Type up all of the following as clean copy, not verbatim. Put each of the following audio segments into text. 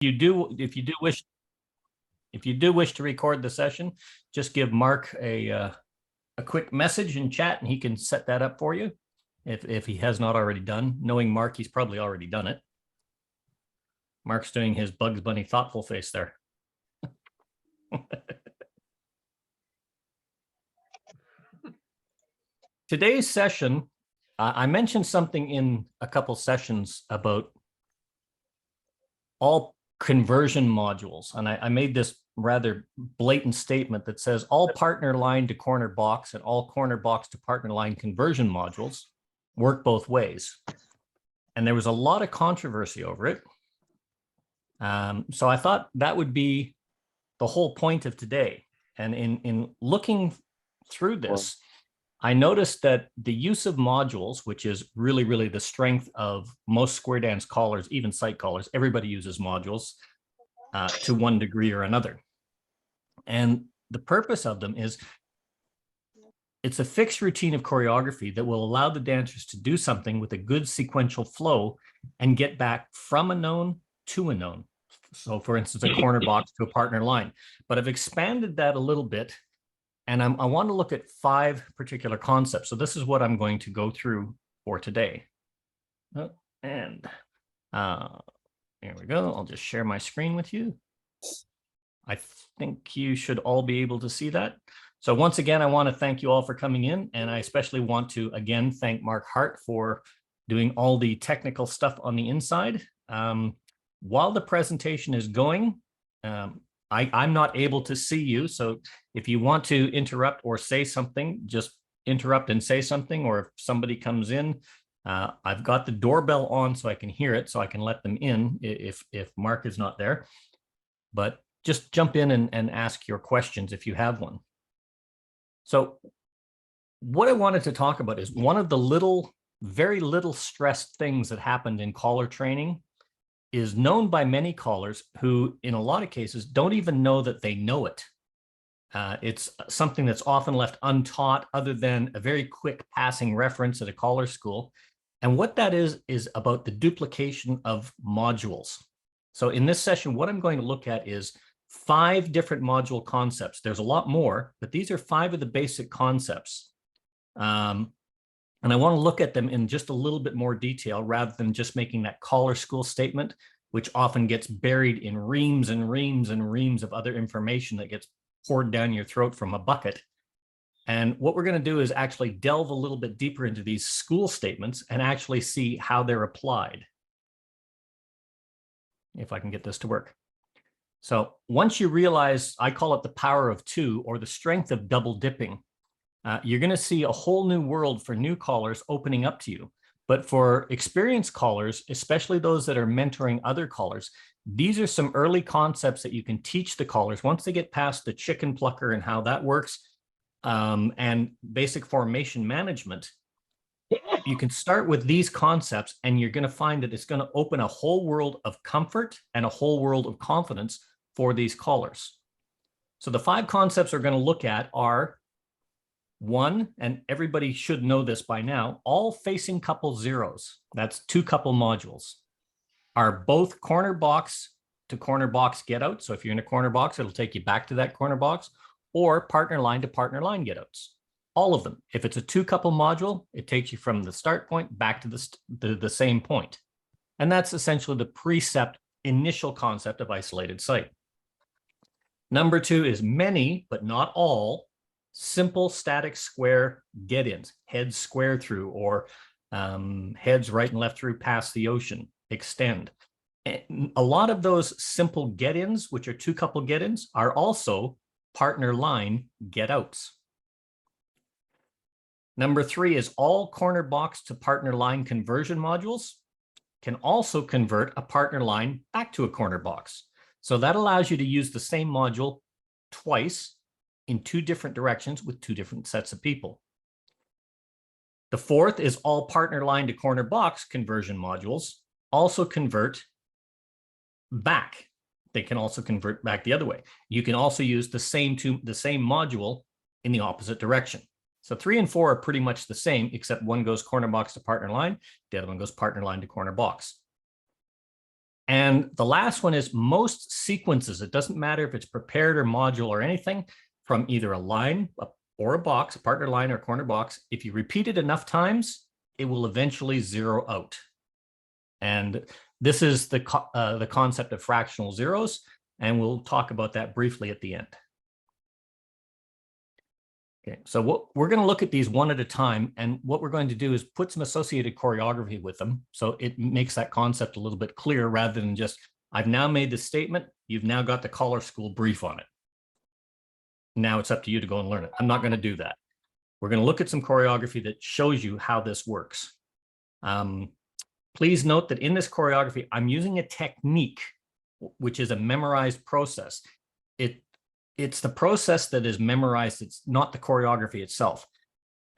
if you do wish to record the session, just give Mark a quick message in chat and he can set that up for you if he has not already done. Knowing Mark, he's probably already done it. Mark's doing his Bugs Bunny thoughtful face there. Today's session, I mentioned something in a couple sessions about all conversion modules. And I made this rather blatant statement that says all partner line to corner box and all corner box to partner line conversion modules work both ways. And there was a lot of controversy over it. So I thought that would be the whole point of today. And in looking through this, I noticed that the use of modules, which is really, really the strength of most square dance callers, even site callers, everybody uses modules to one degree or another. And the purpose of them is it's a fixed routine of choreography that will allow the dancers to do something with a good sequential flow and get back from a known to a known. So for instance, a corner box to a partner line. But I've expanded that a little bit. And I want to look at 5 particular concepts. So this is what I'm going to go through for today. Here we go. I'll just share my screen with you. I think you should all be able to see that. So once again, I want to thank you all for coming in. And I especially want to, again, thank Mark Hart for doing all the technical stuff on the inside. While the presentation is going, I'm not able to see you. So if you want to interrupt or say something, just interrupt and say something. Or if somebody comes in, I've got the doorbell on so I can hear it, so I can let them in if Mark is not there. But just jump in and ask your questions if you have one. So what I wanted to talk about is one of the very little stressed things that happened in caller training is known by many callers who, in a lot of cases, don't even know that they know it. It's something that's often left untaught other than a very quick passing reference at a caller school. And what that is about the duplication of modules. So in this session, what I'm going to look at is 5 different module concepts. There's a lot more, but these are 5 of the basic concepts. And I want to look at them in just a little bit more detail rather than just making that caller school statement, which often gets buried in reams and reams and reams of other information that gets poured down your throat from a bucket. And what we're going to do is actually delve a little bit deeper into these school statements and actually see how they're applied. If I can get this to work. So once you realize, I call it the power of 2 or the strength of double dipping, you're going to see a whole new world for new callers opening up to you. But for experienced callers, especially those that are mentoring other callers, these are some early concepts that you can teach the callers once they get past the chicken plucker and how that works, and basic formation management. You can start with these concepts and you're going to find that it's going to open a whole world of comfort and a whole world of confidence for these callers. So the 5 concepts we're going to look at are: 1, and everybody should know this by now, all facing couple zeros, that's 2 couple modules, are both corner box to corner box get out. So if you're in a corner box, it'll take you back to that corner box, or partner line to partner line get outs. All of them. If it's a 2 couple module, it takes you from the start point back to the same point. And that's essentially the precept initial concept of isolated site. Number 2 is many, but not all, simple static square get-ins, heads square through, or heads right and left through past the ocean, extend. And a lot of those simple get-ins, which are 2 couple get-ins, are also partner line get-outs. Number 3 is all corner box to partner line conversion modules can also convert a partner line back to a corner box. So that allows you to use the same module twice in 2 different directions with 2 different sets of people. The 4th is all partner line to corner box conversion modules also convert back. They can also convert back the other way. You can also use the same module in the opposite direction. So 3 and 4 are pretty much the same, except one goes corner box to partner line, the other one goes partner line to corner box. And the last one is most sequences. It doesn't matter if it's prepared or module or anything, from either a line or a box, a partner line or corner box. If you repeat it enough times, it will eventually zero out. And this is the concept of fractional zeros, and we'll talk about that briefly at the end. Okay, so what we're going to look at these one at a time, and what we're going to do is put some associated choreography with them, so it makes that concept a little bit clearer rather than just, I've now made this statement, you've now got the collar school brief on it. Now it's up to you to go and learn it. I'm not going to do that. We're going to look at some choreography that shows you how this works. Please note that in this choreography, I'm using a technique, which is a memorized process. It's the process that is memorized. It's not the choreography itself.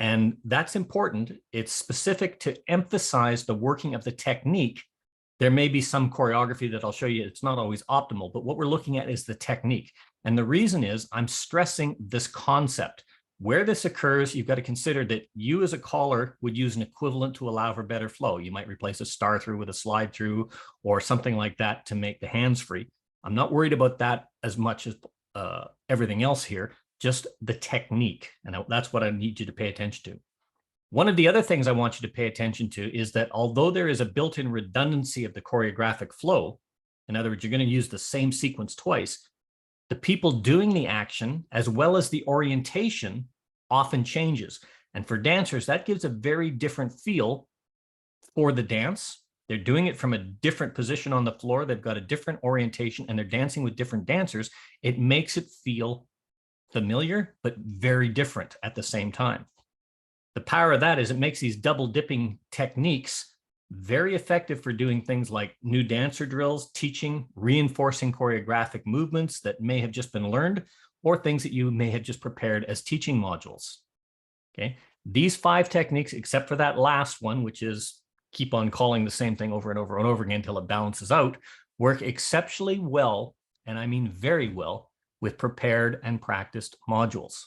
And that's important. It's specific to emphasize the working of the technique. There may be some choreography that I'll show you. It's not always optimal, but what we're looking at is the technique. And the reason is I'm stressing this concept. Where this occurs, you've got to consider that you as a caller would use an equivalent to allow for better flow. You might replace a star through with a slide through or something like that to make the hands free. I'm not worried about that as much as everything else here, just the technique. And that's what I need you to pay attention to. One of the other things I want you to pay attention to is that although there is a built-in redundancy of the choreographic flow, in other words, you're going to use the same sequence twice, the people doing the action, as well as the orientation, often changes. And for dancers, that gives a very different feel for the dance. They're doing it from a different position on the floor. They've got a different orientation and they're dancing with different dancers. It makes it feel familiar, but very different at the same time. The power of that is it makes these double dipping techniques very effective for doing things like new dancer drills, teaching, reinforcing choreographic movements that may have just been learned, or things that you may have just prepared as teaching modules. Okay, these 5 techniques, except for that last one, which is keep on calling the same thing over and over and over again until it balances out, work exceptionally well, and I mean very well, with prepared and practiced modules.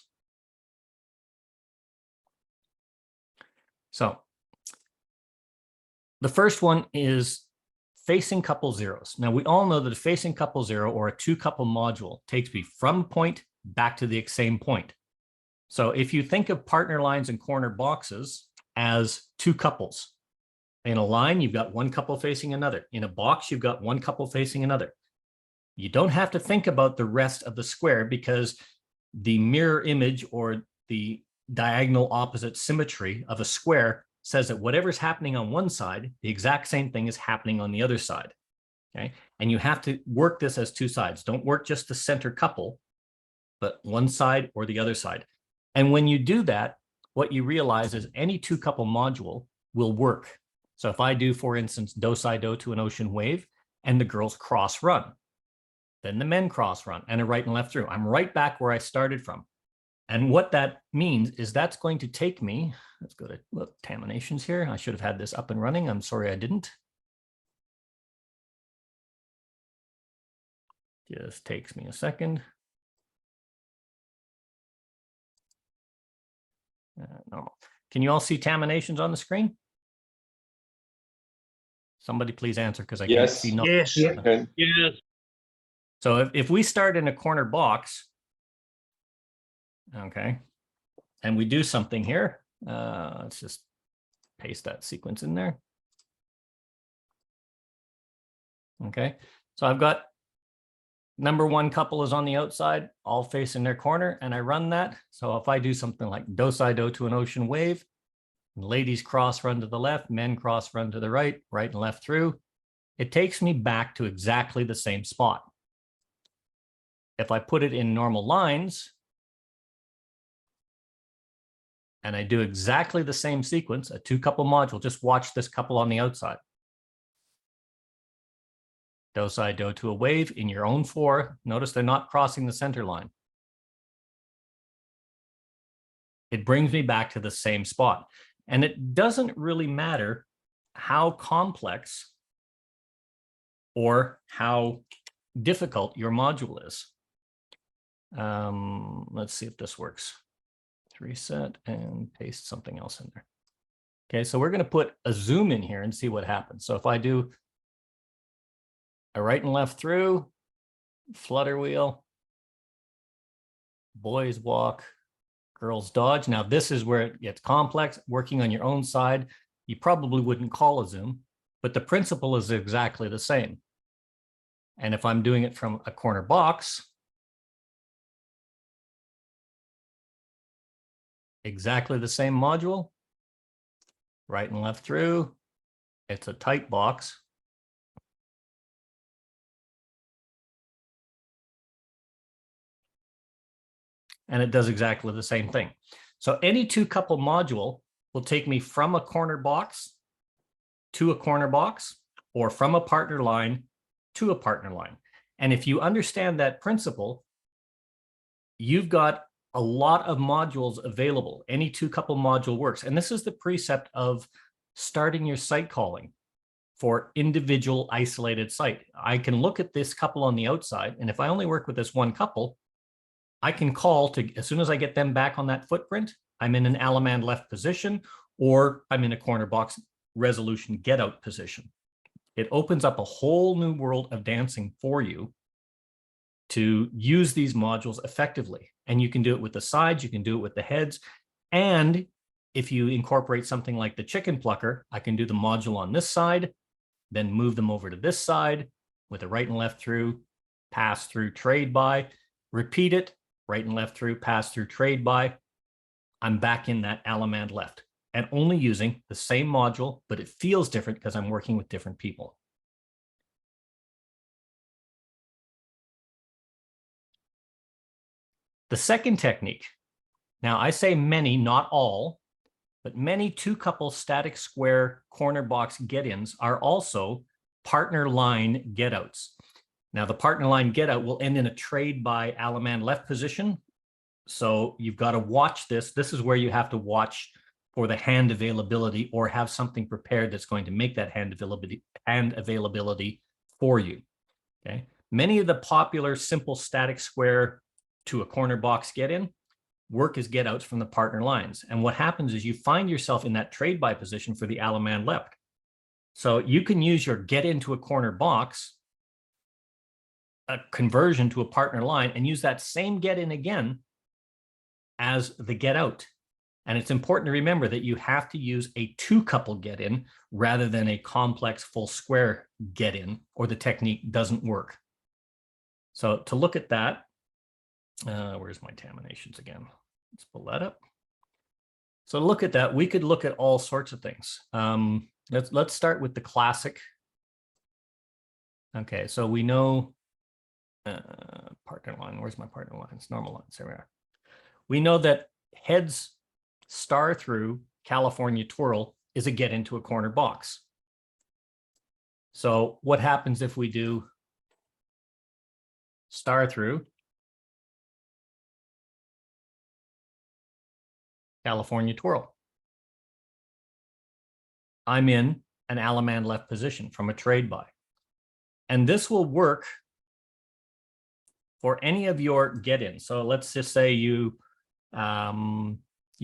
So the first one is facing couple zeros. Now, we all know that a facing couple zero or a 2-couple module takes me from point back to the same point. So if you think of partner lines and corner boxes as 2 couples, in a line, you've got 1 couple facing another. In a box, you've got 1 couple facing another. You don't have to think about the rest of the square because the mirror image or the diagonal opposite symmetry of a square says that whatever's happening on one side, the exact same thing is happening on the other side. Okay, and you have to work this as 2 sides. Don't work just the center couple, but one side or the other side. And when you do that, what you realize is any 2-couple module will work. So if I do, for instance, do, si, do to an ocean wave, and the girls cross run, then the men cross run and a right and left through. I'm right back where I started from. And what that means is that's going to take me, let's go to Taminations here. I should have had this up and running. I'm sorry I didn't. Just takes me a second. Normal. Can you all see Taminations on the screen? Somebody please answer because I can't see. Yes. Yes. So if we start in a corner box, okay, and we do something here, let's just paste that sequence in there. Okay, so I've got number 1 couple is on the outside, all facing their corner, and I run that. So if I do something like do, si, do to an ocean wave, ladies cross run to the left, men cross run to the right, right and left through, it takes me back to exactly the same spot. If I put it in normal lines, and I do exactly the same sequence, a 2-couple module, just watch this couple on the outside. Do, si, do to a wave in your own 4. Notice they're not crossing the center line. It brings me back to the same spot. And it doesn't really matter how complex or how difficult your module is. Let's see if this works. Reset and paste something else in there. Okay, so we're going to put a zoom in here and see what happens. So if I do a right and left through, flutter wheel, boys walk, girls dodge. Now this is where it gets complex. Working on your own side, you probably wouldn't call a zoom, but the principle is exactly the same. And if I'm doing it from a corner box, exactly the same module, right and left through, it's a tight box. And it does exactly the same thing. So any two couple module will take me from a corner box to a corner box, or from a partner line to a partner line. And if you understand that principle, you've got a lot of modules available. Any two couple module works. And this is the precept of starting your site calling for individual isolated site. I can look at this couple on the outside, and if I only work with this one couple, I can call to, as soon as I get them back on that footprint, I'm in an Alamand left position, or I'm in a corner box resolution get out position. It opens up a whole new world of dancing for you to use these modules effectively. And you can do it with the sides, you can do it with the heads. And if you incorporate something like the chicken plucker, I can do the module on this side, then move them over to this side with a right and left through, pass through, trade by, repeat it, right and left through, pass through, trade by. I'm back in that Alamand left and only using the same module, but it feels different because I'm working with different people. The second technique, now I say many, not all, but many two couple static square corner box get-ins are also partner line get-outs. Now the partner line get-out will end in a trade by Alamand left position. So you've got to watch this. This is where you have to watch for the hand availability, or have something prepared that's going to make that hand availability for you. Okay. Many of the popular simple static square to a corner box get-in work as get-outs from the partner lines. And what happens is you find yourself in that trade by position for the Alamand left. So you can use your get into a corner box, a conversion to a partner line, and use that same get in again as the get out. And it's important to remember that you have to use a two couple get in rather than a complex full square get in, or the technique doesn't work. So to look at that, where's my terminations again? Let's pull that up. So to look at that, we could look at all sorts of things. Let's start with the classic. Okay, so we know partner line. Where's my partner lines? Normal lines. There we are. We know that heads star through California twirl is a get into a corner box. So what happens if we do star through California twirl? I'm in an Alamand left position from a trade by. And this will work for any of your get-ins. So let's just say you've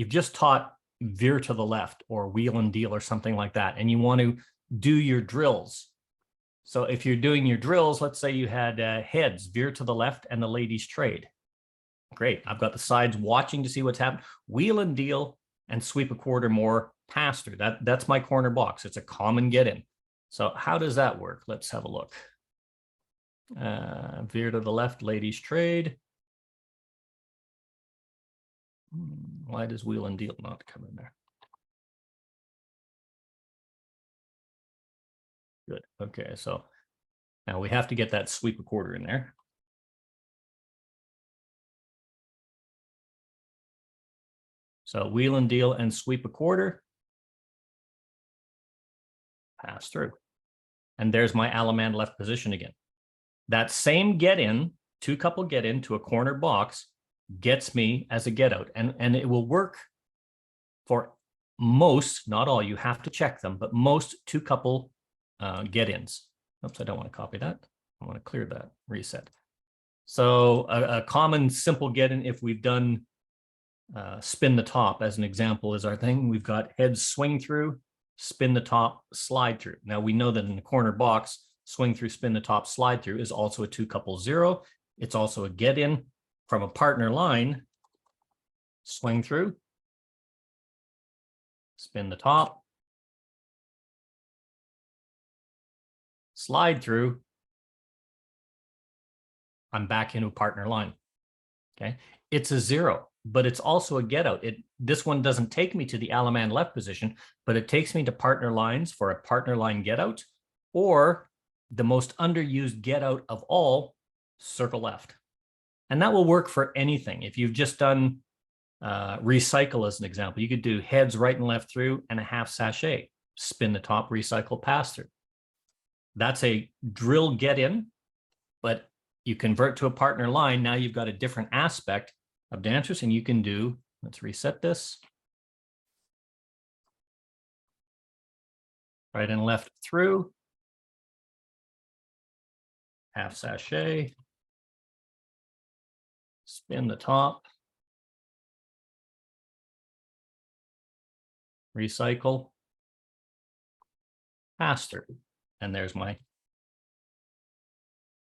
just taught veer to the left or wheel and deal or something like that, and you want to do your drills. So if you're doing your drills, let's say you had heads, veer to the left, and the ladies trade. Great, I've got the sides watching to see what's happened. Wheel and deal and sweep a quarter more, pass through. That's my corner box. It's a common get-in. So how does that work? Let's have a look. Veer to the left, ladies trade. Why does wheel and deal not come in there? Good. Okay, so now we have to get that sweep a quarter in there. So wheel and deal and sweep a quarter, pass through. And there's my Alamand left position again. That same get in, two couple get in to a corner box, gets me as a get out. And it will work for most, not all, you have to check them, but most two couple get ins. Oops, I don't want to copy that. I want to clear that, reset. So a common simple get in, if we've done spin the top as an example, is our thing. We've got heads swing through, spin the top, slide through. Now we know that in the corner box, swing through, spin the top, slide through is also a 2-couple-0. It's also a get in from a partner line, swing through, spin the top, slide through, I'm back into a partner line. Okay, it's a 0, but it's also a get out. This one doesn't take me to the Alaman left position, but it takes me to partner lines for a partner line get out, or the most underused get out of all, circle left. And that will work for anything. If you've just done recycle as an example, you could do heads right and left through and a half sachet, spin the top, recycle, pass through. That's a drill get in, but you convert to a partner line. Now you've got a different aspect of dancers, and you can do, let's reset this. Right and left through, half sachet, spin the top, recycle, pass through. And there's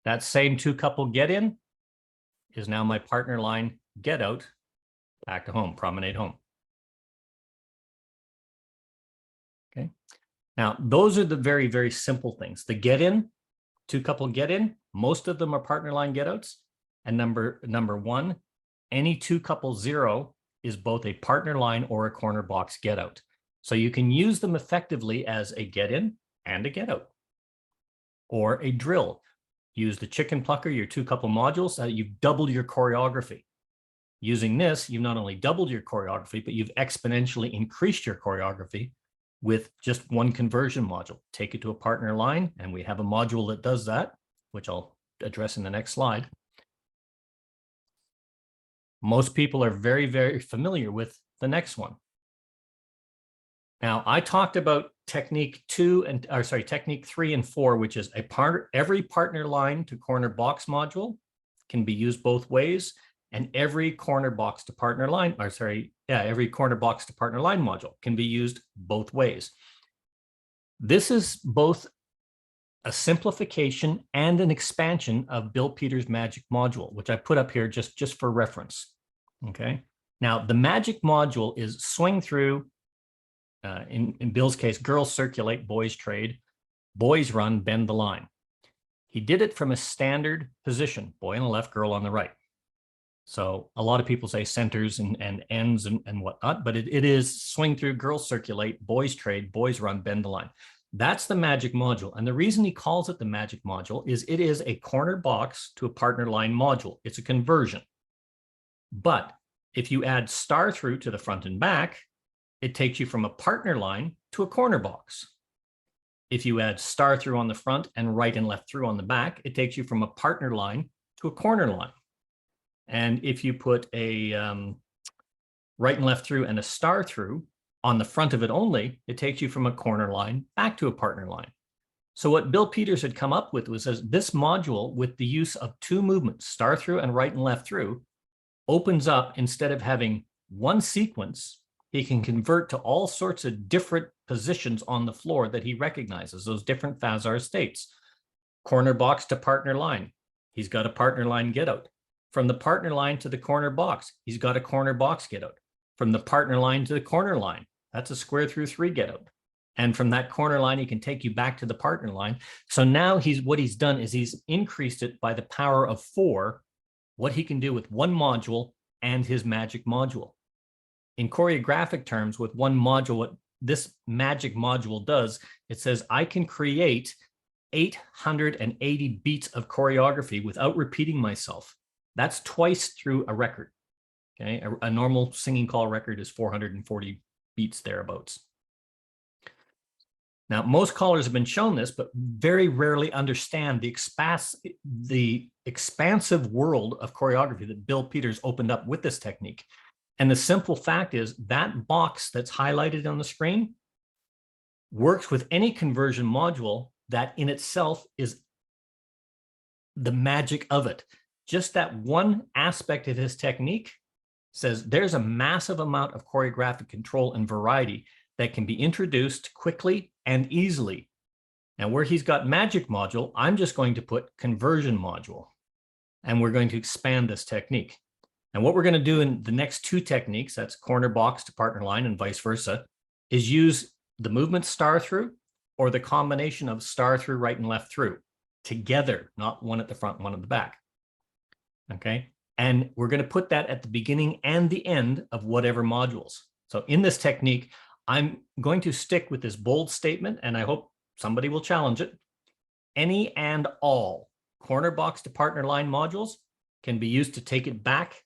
that same 2-couple get in is now my partner line get out, back to home, promenade home. Okay. Now, those are the very, very simple things. The get in, 2-couple get in, most of them are partner line get outs. And number one, any 2-couple-0 is both a partner line or a corner box get out. So you can use them effectively as a get in and a get out, or a drill. Use the chicken plucker, your 2-couple modules, you've doubled your choreography. Using this, you've not only doubled your choreography, but you've exponentially increased your choreography with just one conversion module. Take it to a partner line, and we have a module that does that, which I'll address in the next slide. Most people are very, very familiar with the next one. Now, I talked about technique 3 and 4, which is every partner line to corner box module can be used both ways, and every corner box to partner line, every corner box to partner line module can be used both ways. This is both a simplification and an expansion of Bill Peters' magic module, which I put up here just for reference. Okay. Now, the magic module is swing through. In Bill's case, girls circulate, boys trade, boys run, bend the line. He did it from a standard position, boy on the left, girl on the right. So a lot of people say centers and ends and whatnot, but it is swing through, girls circulate, boys trade, boys run, bend the line. That's the magic module. And the reason he calls it the magic module is it is a corner box to a partner line module. It's a conversion. But if you add star through to the front and back, it takes you from a partner line to a corner box. If you add star through on the front and right and left through on the back, it takes you from a partner line to a corner line. And if you put a right and left through and a star through on the front of it only, it takes you from a corner line back to a partner line. So what Bill Peters had come up with was this module, with the use of 2 movements, star through and right and left through, opens up, instead of having one sequence, he can convert to all sorts of different positions on the floor that he recognizes, those different Fazar states. Corner box to partner line, he's got a partner line get out. From the partner line to the corner box, he's got a corner box get out. From the partner line to the corner line, that's a square through 3 get out. And from that corner line, he can take you back to the partner line. So now what he's done is he's increased it by the power of 4, what he can do with one module and his magic module. In choreographic terms, with one module, what this magic module does, it says I can create 880 beats of choreography without repeating myself. That's twice through a record. Okay, a normal singing call record is 440 beats thereabouts. Now, most callers have been shown this, but very rarely understand the expansive world of choreography that Bill Peters opened up with this technique. And the simple fact is that box that's highlighted on the screen works with any conversion module that in itself is the magic of it. Just that one aspect of his technique says there's a massive amount of choreographic control and variety that can be introduced quickly and easily Now where he's got magic module, I'm just going to put conversion module, and we're going to expand this technique. And what we're going to do in the next two techniques, that's corner box to partner line and vice versa, is use the movement star through or the combination of star through, right and left through together, not one at the front, one at the back. Okay. And we're going to put that at the beginning and the end of whatever modules. So in this technique, I'm going to stick with this bold statement, and I hope somebody will challenge it. Any and all corner box to partner line modules can be used to take it back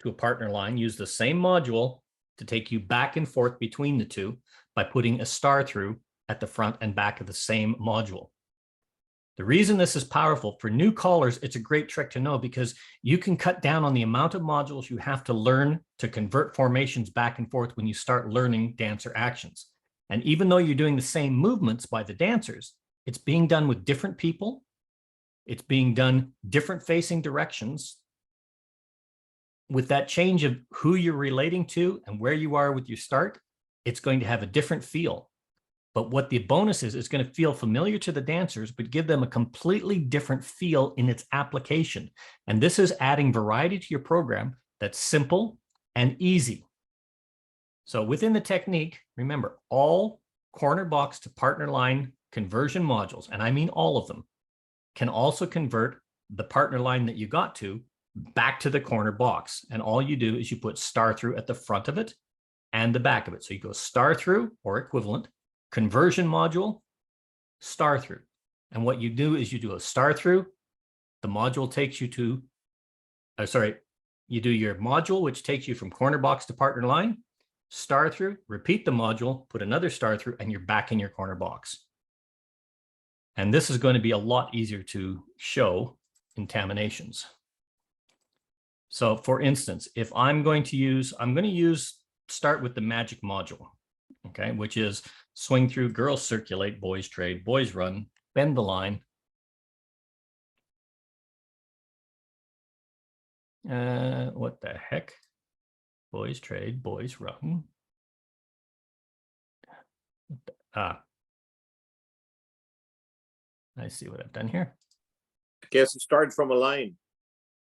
to a partner line. Use the same module to take you back and forth between the two by putting a star through at the front and back of the same module. The reason this is powerful for new callers, it's a great trick to know, because you can cut down on the amount of modules you have to learn to convert formations back and forth when you start learning dancer actions. And even though you're doing the same movements by the dancers, it's being done with different people. It's being done different facing directions. With that change of who you're relating to and where you are with your start, it's going to have a different feel. But what the bonus is, it's going to feel familiar to the dancers, but give them a completely different feel in its application. And this is adding variety to your program that's simple and easy. So within the technique, remember, all corner box to partner line conversion modules, and I mean all of them, can also convert the partner line that you got to back to the corner box. And all you do is you put star through at the front of it and the back of it. So you go star through or equivalent, conversion module, star through. And what you do is you do a star through, the module takes you to, you do your module, which takes you from corner box to partner line, star through, repeat the module, put another star through, and you're back in your corner box. And this is going to be a lot easier to show in terminations. So for instance, if I'm going to use, start with the magic module, okay, which is swing through, girls circulate, boys trade, boys run, bend the line. What the heck? Boys trade, boys run. I see what I've done here. I guess it started from a line.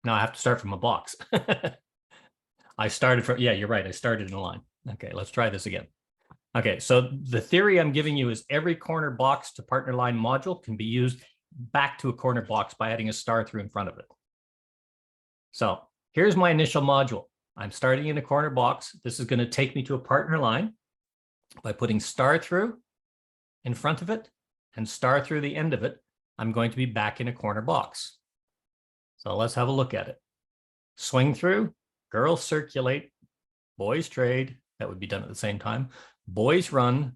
No, I have to start from a box. I started from, yeah, you're right. I started in a line. Okay, let's try this again. Okay, so the theory I'm giving you is every corner box to partner line module can be used back to a corner box by adding a star through in front of it. So here's my initial module. I'm starting in a corner box. This is going to take me to a partner line by putting star through in front of it and star through the end of it. I'm going to be back in a corner box. So let's have a look at it. Swing through, girls circulate, boys trade. That would be done at the same time. Boys run,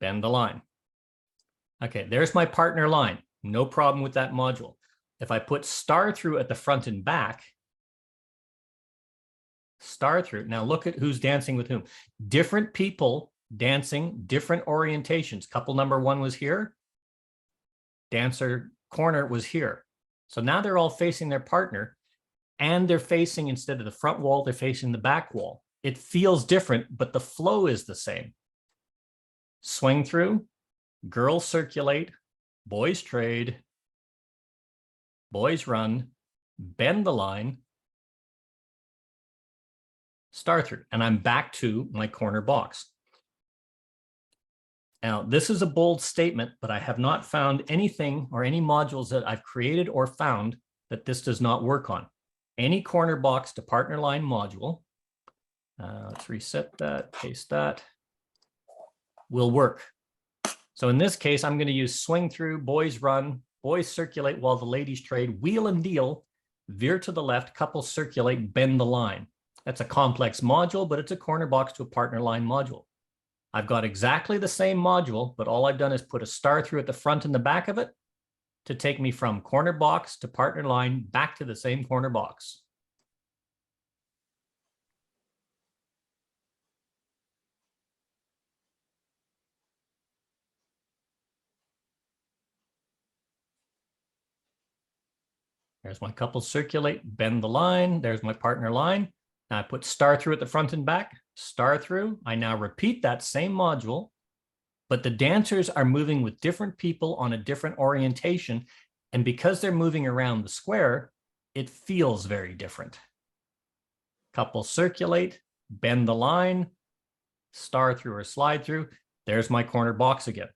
bend the line. Okay, there's my partner line. No problem with that module. If I put star through at the front and back, star through. Now look at who's dancing with whom. Different people dancing, different orientations. Couple number one was here. Dancer corner was here. So now they're all facing their partner, and they're facing, instead of the front wall, they're facing the back wall. It feels different, but the flow is the same. Swing through, girls circulate, boys trade, boys run, bend the line, star through, and I'm back to my corner box. Now, this is a bold statement, but I have not found anything or any modules that I've created or found that this does not work on. Any corner box to partner line module, let's reset that, paste that, will work. So in this case, I'm going to use swing through, boys run, boys circulate while the ladies trade, wheel and deal, veer to the left, couples circulate, bend the line. That's a complex module, but it's a corner box to a partner line module. I've got exactly the same module, but all I've done is put a star through at the front and the back of it to take me from corner box to partner line back to the same corner box. There's my couple circulate, bend the line. There's my partner line. Now I put star through at the front and back, star through. I now repeat that same module but the dancers are moving with different people on a different orientation. And because they're moving around the square, it feels very different. Couple circulate, bend the line, star through or slide through. There's my corner box again.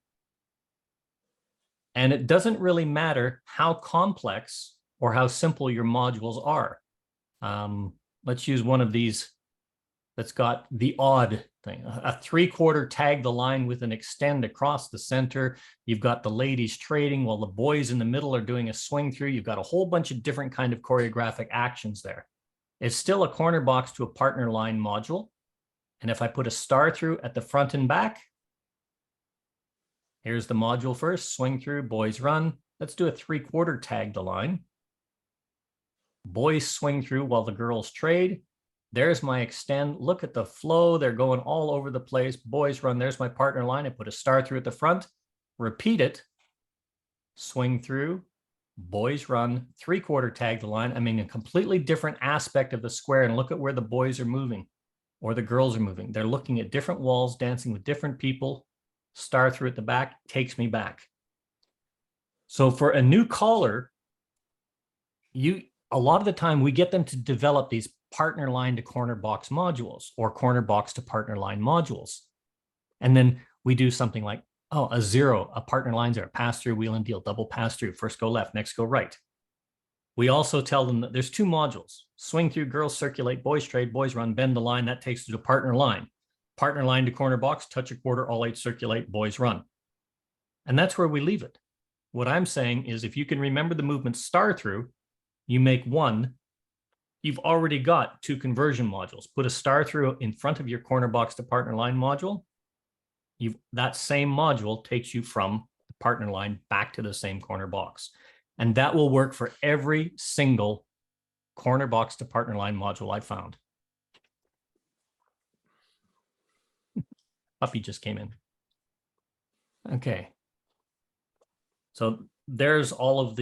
And it doesn't really matter how complex or how simple your modules are. Let's use one of these that's got the odd thing. A 3/4 tag the line with an extend across the center. You've got the ladies trading while the boys in the middle are doing a swing through. You've got a whole bunch of different kind of choreographic actions there. It's still a corner box to a partner line module. And if I put a star through at the front and back, here's the module first, swing through, boys run. Let's do a 3/4 tag the line. Boys swing through while the girls trade. There's my extend. Look at the flow. They're going all over the place. Boys run. There's my partner line. I put a star through at the front. Repeat it. Swing through. Boys run. 3/4 tag the line. I mean, a completely different aspect of the square. And look at where the boys are moving or the girls are moving. They're looking at different walls, dancing with different people. Star through at the back takes me back. So for a new caller, a lot of the time we get them to develop these partner line to corner box modules or corner box to partner line modules. And then we do something like, oh, a 0, a partner line 0, pass through, wheel and deal, double pass through, first go left, next go right. We also tell them that there's 2 modules, swing through, girls circulate, boys trade, boys run, bend the line, that takes you to partner line. Partner line to corner box, touch a quarter, all 8 circulate, boys run. And that's where we leave it. What I'm saying is if you can remember the movement star through, you make 1, you've already got 2 conversion modules. Put a star through in front of your corner box to partner line module. That same module takes you from the partner line back to the same corner box. And that will work for every single corner box to partner line module I found. Puppy just came in. Okay. So there's all of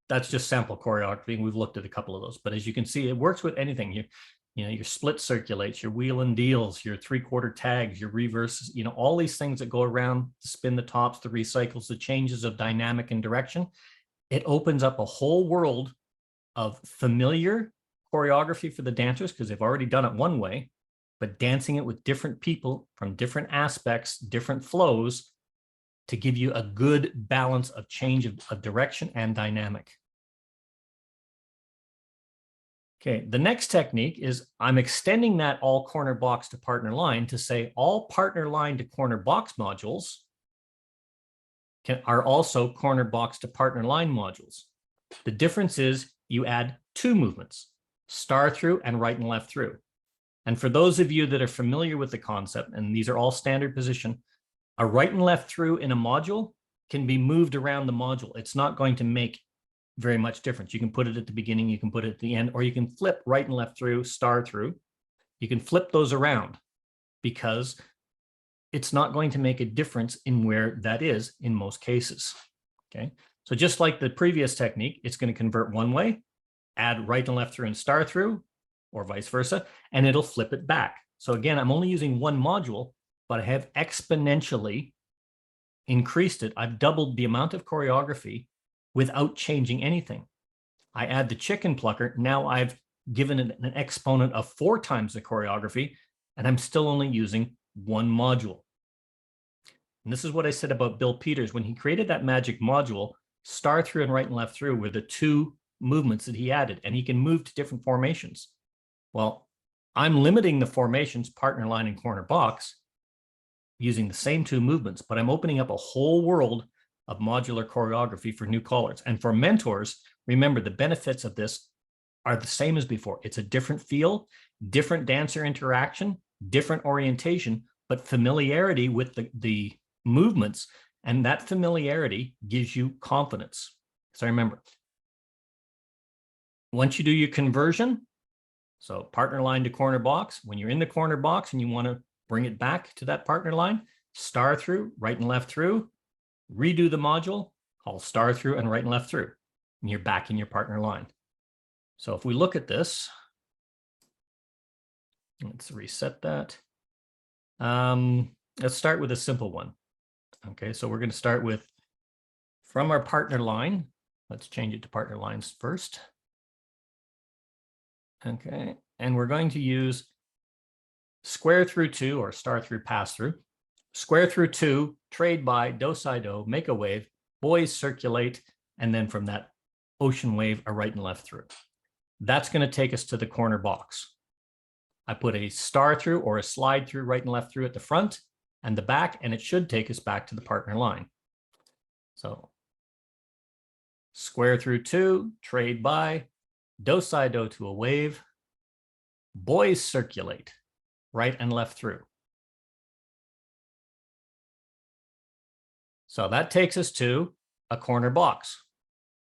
that's just sample choreography. We've looked at a couple of those, but as you can see, it works with anything. Your split circulates, your wheel and deals, your 3/4 tags, your reverses, all these things that go around, the spin, the tops, the recycles, the changes of dynamic and direction. It opens up a whole world of familiar choreography for the dancers because they've already done it one way, but dancing it with different people from different aspects, different flows to give you a good balance of change of direction and dynamic. Okay, the next technique is I'm extending that all corner box to partner line to say all partner line to corner box modules are also corner box to partner line modules. The difference is you add 2 movements, star through and right and left through. And for those of you that are familiar with the concept, and these are all standard position, a right and left through in a module can be moved around the module. It's not going to make very much difference. You can put it at the beginning, you can put it at the end, or you can flip right and left through, star through. You can flip those around because it's not going to make a difference in where that is in most cases. Okay, so just like the previous technique, it's going to convert one way, add right and left through and star through, or vice versa, and it'll flip it back. So again, I'm only using 1 module, but I have exponentially increased it. I've doubled the amount of choreography without changing anything. I add the chicken plucker. Now I've given it an exponent of 4 times the choreography, and I'm still only using 1 module. And this is what I said about Bill Peters. When he created that magic module, star through and right and left through were the 2 movements that he added, and he can move to different formations. Well, I'm limiting the formations, partner line and corner box, using the same 2 movements, but I'm opening up a whole world of modular choreography for new callers. And for mentors, remember the benefits of this are the same as before. It's a different feel, different dancer interaction, different orientation, but familiarity with the movements. And that familiarity gives you confidence. So remember, once you do your conversion, so partner line to corner box, when you're in the corner box and you want to bring it back to that partner line, star through, right and left through, redo the module, I'll star through and right and left through, and you're back in your partner line. So if we look at this, let's reset that. Let's start with a simple one. Okay, so we're going to start with from our partner line. Let's change it to partner lines first. Okay, and we're going to use square through two or star through pass through. Square through two, trade by, do side do, make a wave, boys circulate, and then from that ocean wave, a right and left through. That's going to take us to the corner box. I put a star through or a slide through, right and left through at the front and the back, and it should take us back to the partner line. So square through two, trade by, do side do to a wave, boys circulate, right and left through. So that takes us to a corner box.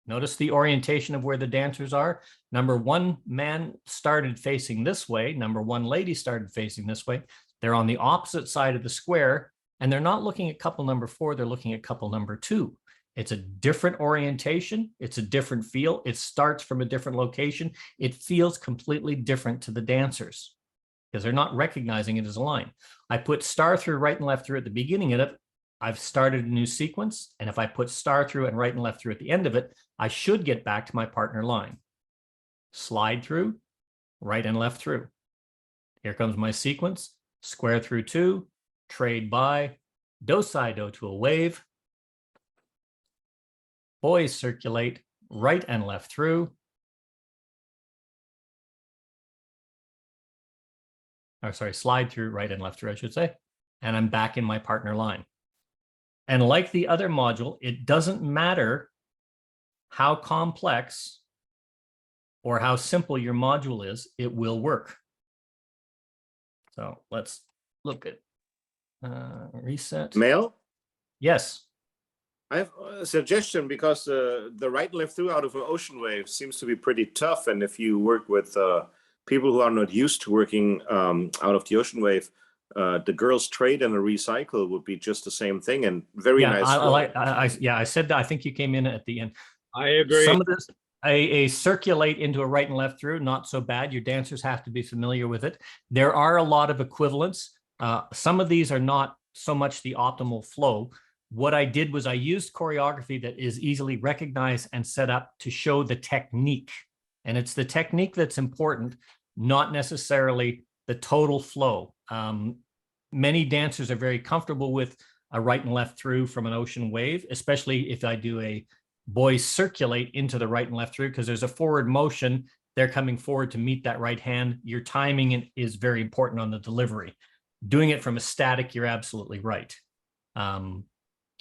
Notice the orientation of where the dancers are. Number one man started facing this way. Number one lady started facing this way. They're on the opposite side of the square, and they're not looking at couple number 4. They're looking at couple number 2. It's a different orientation. It's a different feel. It starts from a different location. It feels completely different to the dancers because they're not recognizing it as a line. I put star through, right and left through at the beginning of it. I've started a new sequence, and if I put star through and right and left through at the end of it, I should get back to my partner line. Slide through, right and left through. Here comes my sequence, square through two, trade by, do side do to a wave, boys circulate, right and left through. Or sorry, slide through, right and left through, I should say. And I'm back in my partner line. And like the other module, it doesn't matter how complex or how simple your module is, it will work. So let's look at reset. Mel, Yes. I have a suggestion because the right and left through out of an ocean wave seems to be pretty tough. And if you work with people who are not used to working out of the ocean wave, the girls trade and a recycle would be just the same thing and very nice. I said that. I think you came in at the end. I agree. Some of this, a circulate into a right and left through, not so bad. Your dancers have to be familiar with it. There are a lot of equivalents. Some of these are not so much the optimal flow. What I did was I used choreography that is easily recognized and set up to show the technique. And it's the technique that's important, not necessarily the total flow. Many dancers are very comfortable with a right and left through from an ocean wave, especially if I do a boys circulate into the right and left through, because there's a forward motion. They're coming forward to meet that right hand. Your timing is very important on the delivery. Doing it from a static, you're absolutely right.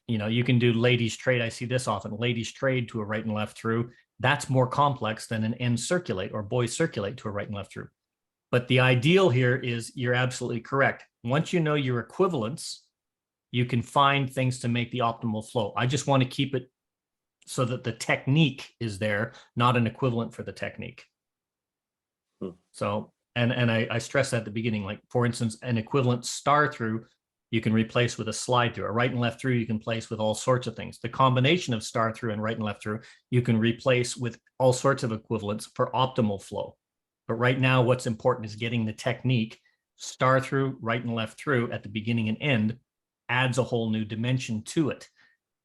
You know, you can do ladies trade. I see this often, ladies trade to a right and left through. That's more complex than an end circulate or boys circulate to a right and left through. But the ideal here is you're absolutely correct. Once you know your equivalents, you can find things to make the optimal flow. I just want to keep it so that the technique is there, not an equivalent for the technique. So, and I stress that at the beginning, like for instance, an equivalent star through, you can replace with a slide through. A right and left through, you can place with all sorts of things. The combination of star through and right and left through, you can replace with all sorts of equivalents for optimal flow. But right now, what's important is getting the technique. Star through, right and left through at the beginning and end adds a whole new dimension to it.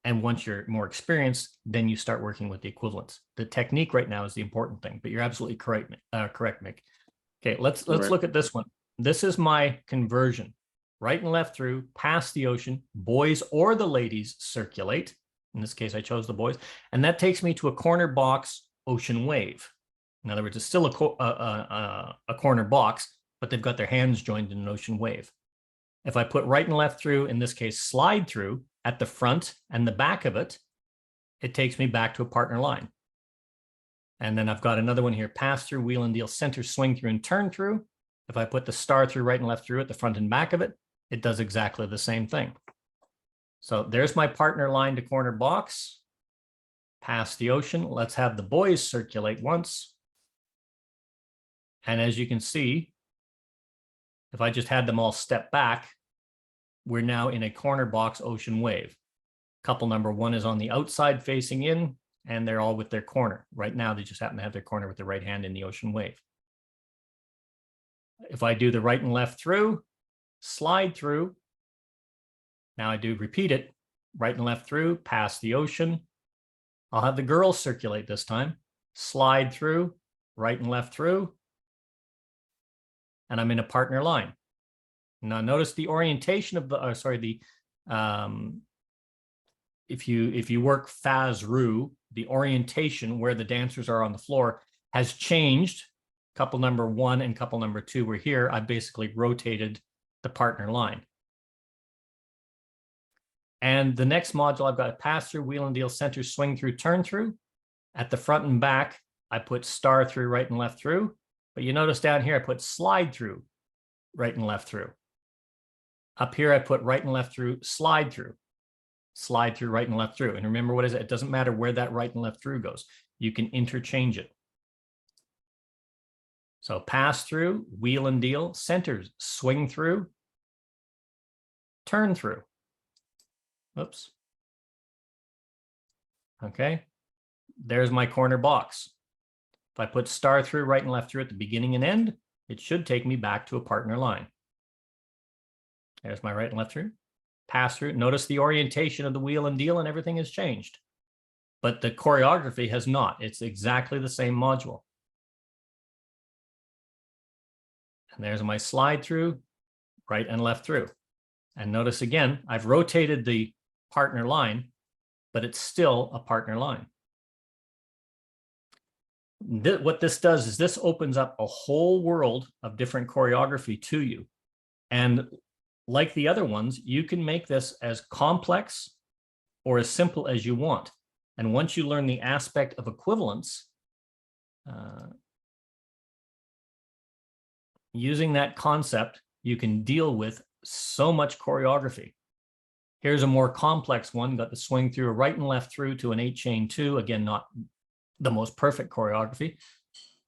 And once you're more experienced, then you start working with the equivalents. The technique right now is the important thing, but you're absolutely correct, Mick. Okay, let's look at this one. This is my conversion. Right and left through, past the ocean, boys or the ladies circulate. In this case, I chose the boys. And that takes me to a corner box ocean wave. In other words, it's still a corner box, but they've got their hands joined in an ocean wave. If I put right and left through, in this case, slide through at the front and the back of it, it takes me back to a partner line. And then I've got another one here, pass through, wheel and deal, center, swing through, and turn through. If I put the star through, right and left through at the front and back of it, it does exactly the same thing. So there's my partner line to corner box, past the ocean. Let's have the boys circulate once. And as you can see, if I just had them all step back, we're now in a corner box ocean wave. Couple number one is on the outside facing in, and they're all with their corner. Right now, they just happen to have their corner with the right hand in the ocean wave. If I do the right and left through, slide through, now I do repeat it, right and left through, past the ocean. I'll have the girls circulate this time, slide through, right and left through, and I'm in a partner line. Now notice the orientation of the, if you work Faz-Ru, the orientation where the dancers are on the floor has changed. Couple number 1 and couple number 2 were here. I basically rotated the partner line. And the next module, I've got a pass through, wheel and deal, center, swing through, turn through. At the front and back, I put star through, right and left through. But you notice down here, I put slide through, right and left through. Up here, I put right and left through, slide through, right and left through. And remember, what is it? It doesn't matter where that right and left through goes. You can interchange it. So pass through, wheel and deal, centers, swing through, turn through. Oops. Okay. There's my corner box. If I put star through, right and left through at the beginning and end, it should take me back to a partner line. There's my right and left through. Pass through. Notice the orientation of the wheel and deal and everything has changed. But the choreography has not. It's exactly the same module. And there's my slide through, right and left through. And notice again, I've rotated the partner line, but it's still a partner line. What this does is this opens up a whole world of different choreography to you. And like the other ones, you can make this as complex or as simple as you want. And once you learn the aspect of equivalence, using that concept, you can deal with so much choreography. Here's a more complex one, got the swing through, a right and left through to an 8-chain 2. Again, not the most perfect choreography,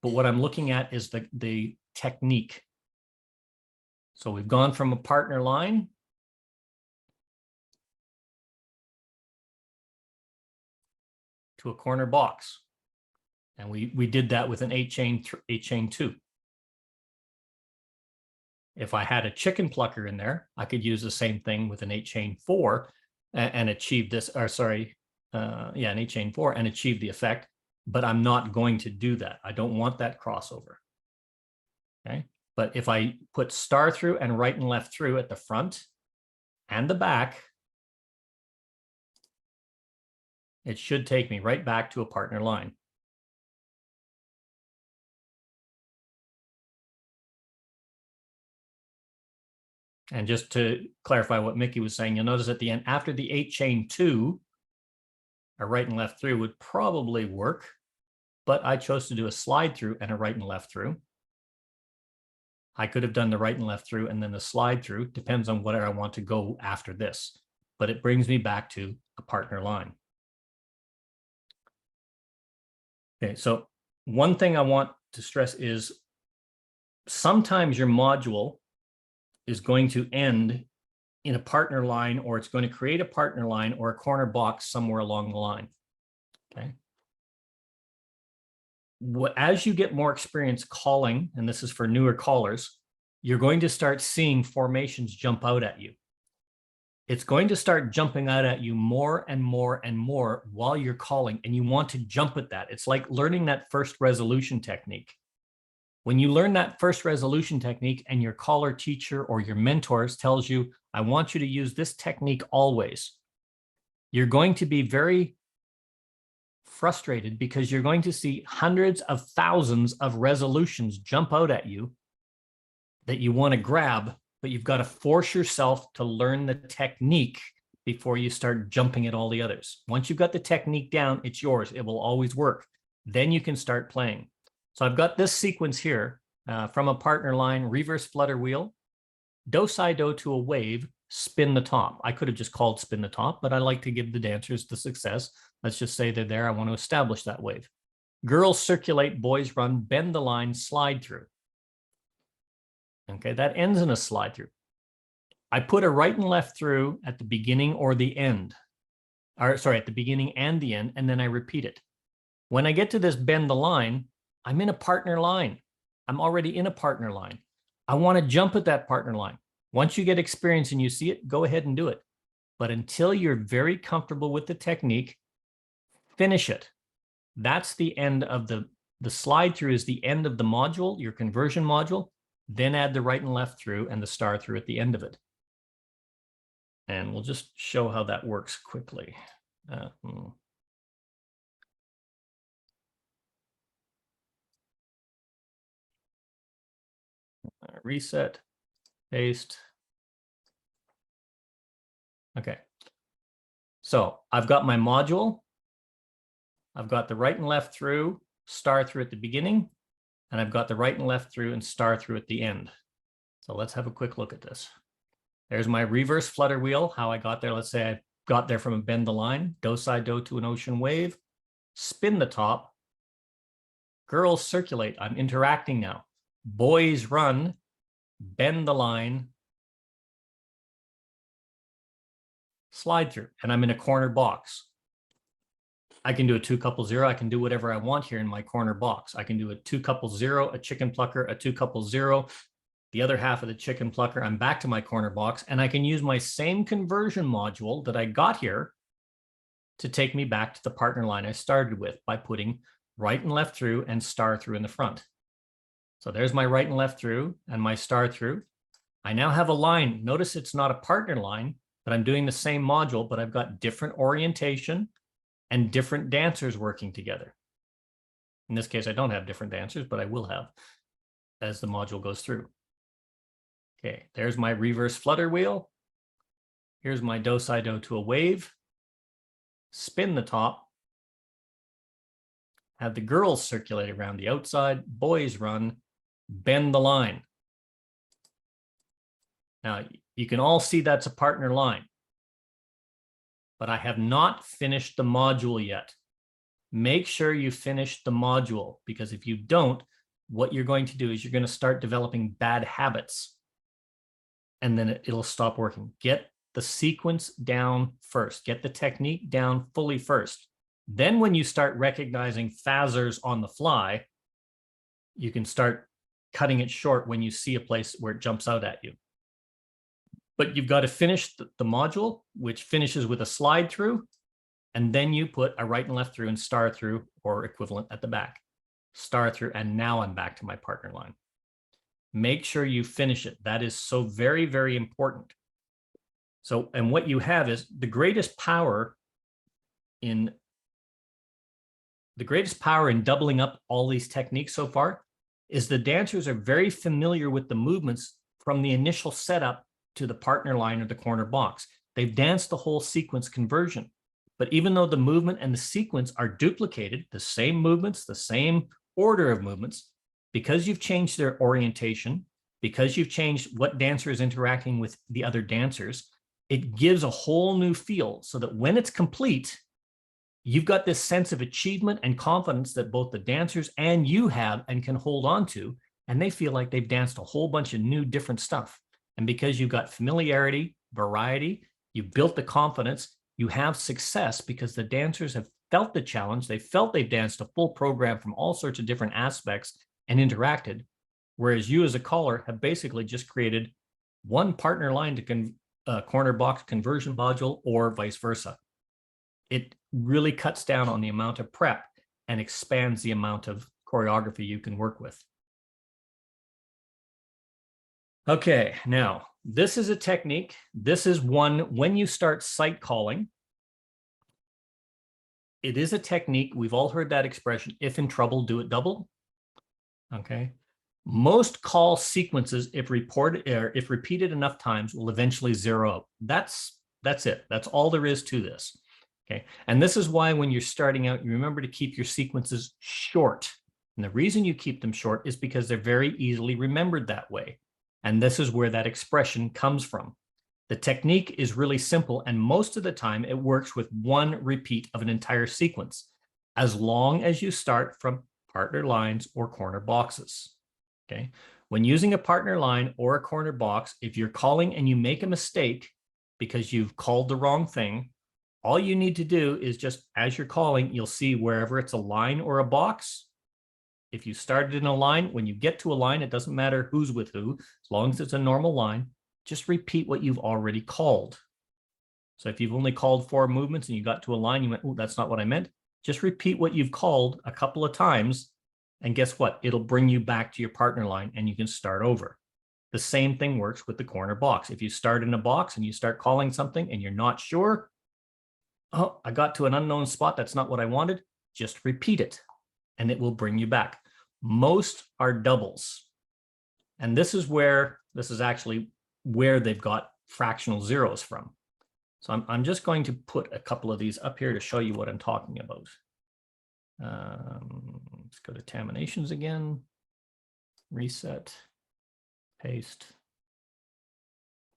but what I'm looking at is the technique. So we've gone from a partner line to a corner box. And we did that with an 8-chain 2. If I had a chicken plucker in there, I could use the same thing with an 8-chain 4 and achieve this, or sorry, an 8-chain 4 and achieve the effect, but I'm not going to do that. I don't want that crossover. Okay. But if I put star through and right and left through at the front and the back, it should take me right back to a partner line. And just to clarify what Mickey was saying, you'll notice at the end, after the 8-chain 2, a right and left through would probably work, but I chose to do a slide through and a right and left through. I could have done the right and left through and then the slide through, depends on where I want to go after this, but it brings me back to a partner line. Okay, so one thing I want to stress is sometimes your module is going to end in a partner line, or it's going to create a partner line or a corner box somewhere along the line. Okay. As you get more experience calling, and this is for newer callers, you're going to start seeing formations jump out at you. It's going to start jumping out at you more and more and more while you're calling, and you want to jump at that. It's like learning that first resolution technique. When you learn that first resolution technique and your caller teacher or your mentors tells you, I want you to use this technique always, you're going to be very frustrated because you're going to see hundreds of thousands of resolutions jump out at you that you want to grab, but you've got to force yourself to learn the technique before you start jumping at all the others. Once you've got the technique down, it's yours. It will always work. Then you can start playing. So I've got this sequence here from a partner line, reverse flutter wheel, do-si-do to a wave, spin the top. I could have just called spin the top, but I like to give the dancers the success. Let's just say they're there. I want to establish that wave. Girls circulate, boys run, bend the line, slide through. Okay, that ends in a slide through. I put a right and left through at the beginning or the end. Or sorry, at the beginning and the end, and then I repeat it. When I get to this bend the line, I'm in a partner line. I'm already in a partner line. I want to jump at that partner line. Once you get experience and you see it, go ahead and do it. but until you're very comfortable with the technique, finish it. That's the end of the slide through is the end of the module, your conversion module, then add the right and left through and the star through at the end of it. And we'll just show how that works quickly. Reset, paste. Okay. So I've got my module. I've got the right and left through, star through at the beginning, and I've got the right and left through and star through at the end. So let's have a quick look at this. There's my reverse flutter wheel, how I got there. Let's say I got there from a bend the line, do side do to an ocean wave, spin the top, girls circulate. I'm interacting now. Boys run, bend the line, slide through, and I'm in a corner box. I can do a 2 couple 0. I can do whatever I want here in my corner box. I can do a 2 couple 0, a chicken plucker, a 2 couple 0. The other half of the chicken plucker, I'm back to my corner box, and I can use my same conversion module that I got here to take me back to the partner line I started with by putting right and left through and star through in the front. So there's my right and left through and my star through. I now have a line. Notice it's not a partner line, but I'm doing the same module, but I've got different orientation and different dancers working together. In this case, I don't have different dancers, but I will have as the module goes through. Okay, there's my reverse flutter wheel. Here's my do side do to a wave. Spin the top. Have the girls circulate around the outside. Boys run, bend the line. Now, you can all see that's a partner line, but I have not finished the module yet. Make sure you finish the module, because if you don't, what you're going to do is you're going to start developing bad habits, and then it'll stop working. Get the sequence down first. Get the technique down fully first. Then when you start recognizing phasers on the fly, you can start cutting it short when you see a place where it jumps out at you. But you've got to finish the module, which finishes with a slide through, and then you put a right and left through and star through, or equivalent at the back. Star through, and now I'm back to my partner line. Make sure you finish it. That is so very, very important. So, and what you have is the greatest power in doubling up all these techniques so far is the dancers are very familiar with the movements from the initial setup to the partner line or the corner box. They've danced the whole sequence conversion. But even though the movement and the sequence are duplicated, the same movements, the same order of movements, because you've changed their orientation, because you've changed what dancer is interacting with the other dancers, it gives a whole new feel so that when it's complete, you've got this sense of achievement and confidence that both the dancers and you have and can hold on to, and they feel like they've danced a whole bunch of new different stuff. And because you've got familiarity, variety, you built the confidence, you have success because the dancers have felt the challenge. They felt they've danced a full program from all sorts of different aspects and interacted, whereas you as a caller have basically just created one partner line to corner box conversion module or vice versa. It really cuts down on the amount of prep and expands the amount of choreography you can work with. Okay, now this is a technique. This is one when you start sight calling. It is a technique. We've all heard that expression, if in trouble, do it double. Okay. Most call sequences, if repeated enough times, will eventually zero out. That's it. That's all there is to this. Okay. And this is why when you're starting out, you remember to keep your sequences short. And the reason you keep them short is because they're very easily remembered that way. And this is where that expression comes from. The technique is really simple, and most of the time it works with one repeat of an entire sequence, as long as you start from partner lines or corner boxes. Okay. When using a partner line or a corner box, if you're calling and you make a mistake because you've called the wrong thing, all you need to do is just, as you're calling, you'll see wherever it's a line or a box. If you started in a line, when you get to a line, it doesn't matter who's with who, as long as it's a normal line, just repeat what you've already called. So if you've only called 4 movements and you got to a line, you went, oh, that's not what I meant. Just repeat what you've called a couple of times. And guess what? It'll bring you back to your partner line and you can start over. The same thing works with the corner box. If you start in a box and you start calling something and you're not sure, oh, I got to an unknown spot. That's not what I wanted. Just repeat it and it will bring you back. Most are doubles. And this is actually where they've got fractional zeros from. So I'm just going to put a couple of these up here to show you what I'm talking about. Let's go to terminations again, reset, paste.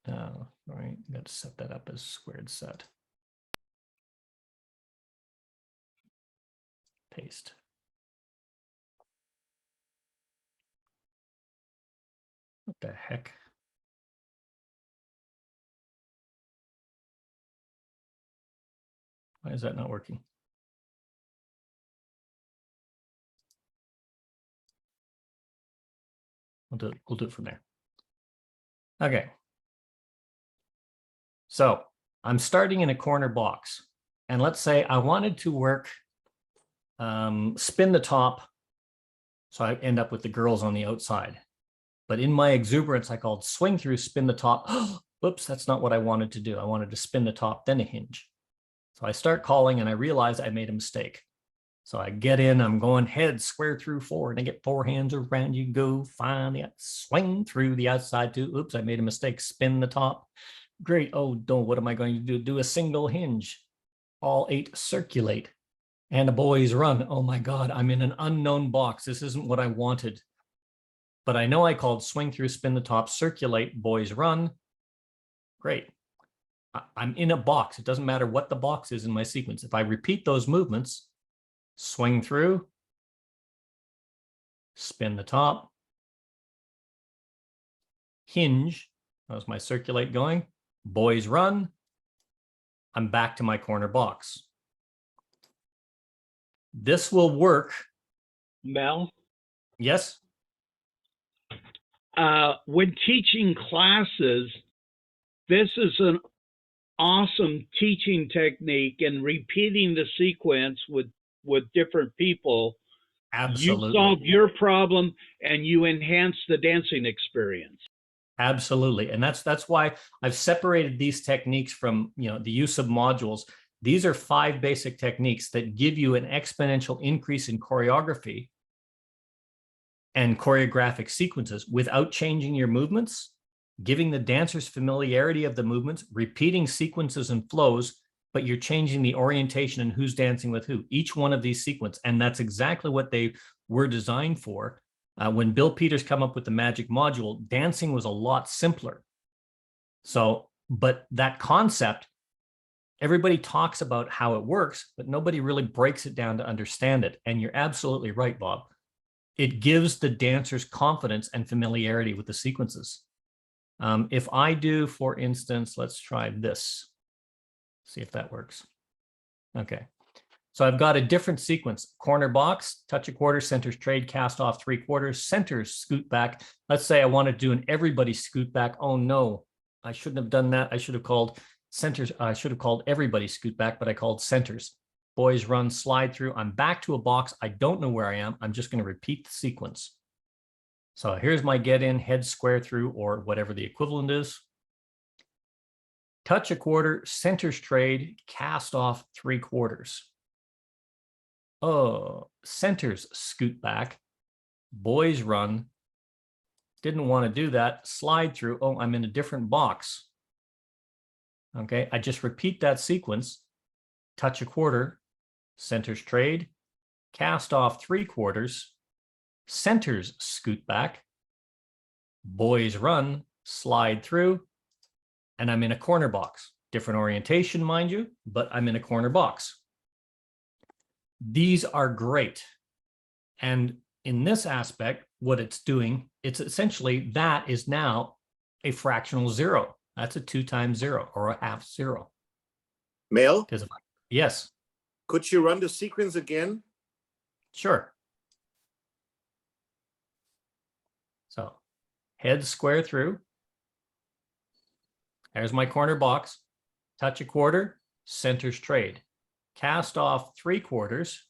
All right, got to set that up as squared set. Paste. What the heck? Why is that not working? We'll do it from there. Okay. So I'm starting in a corner box. And let's say I wanted to work spin the top. So I end up with the girls on the outside. But in my exuberance, I called swing through, spin the top. Oops, that's not what I wanted to do. I wanted to spin the top, then a hinge. So I start calling and I realize I made a mistake. So I get in, I'm going head square through 4 and I get 4 hands around you, go find the swing through the outside 2. Oops, I made a mistake, spin the top. Great, oh, don't, what am I going to do? Do a single hinge. All 8 circulate and the boys run. Oh my God, I'm in an unknown box. This isn't what I wanted. But I know I called swing through, spin the top, circulate, boys run. Great. I'm in a box. It doesn't matter what the box is in my sequence. If I repeat those movements, swing through, spin the top, hinge, how's my circulate going? Boys run, I'm back to my corner box. This will work. Mel? Yes? When teaching classes, this is an awesome teaching technique, and repeating the sequence with different people. Absolutely. You solve your problem and you enhance the dancing experience. Absolutely. And that's why I've separated these techniques from, the use of modules. These are 5 basic techniques that give you an exponential increase in choreography and choreographic sequences without changing your movements, giving the dancers familiarity of the movements, repeating sequences and flows, but you're changing the orientation and who's dancing with who, each one of these sequences. And that's exactly what they were designed for. When Bill Peters come up with the magic module, dancing was a lot simpler. So, but that concept, everybody talks about how it works, but nobody really breaks it down to understand it. And you're absolutely right, Bob. It gives the dancers confidence and familiarity with the sequences. If I do, for instance, let's try this. See if that works. Okay. So I've got a different sequence: corner box, touch a quarter, centers trade, cast off 3/4, centers scoot back. Let's say I want to do an everybody scoot back. Oh no, I shouldn't have done that. I should have called centers. I should have called everybody scoot back, but I called centers. Boys run, slide through. I'm back to a box. I don't know where I am. I'm just going to repeat the sequence. So here's my get in, head square through, or whatever the equivalent is. Touch a quarter, centers trade, cast off 3/4. Oh, centers scoot back, boys run. Didn't want to do that. Slide through. Oh, I'm in a different box. Okay, I just repeat that sequence. Touch a quarter, centers trade, cast off 3/4, centers scoot back, boys run, slide through, and I'm in a corner box. Different orientation, mind you, but I'm in a corner box. These are great. And in this aspect, what it's doing, it's essentially that is now a fractional zero. That's a 2 times 0 or a half 0. Mel? Yes. Could you run the sequence again? Sure. So head square through. There's my corner box. touch a quarter, centers trade. Cast off 3/4,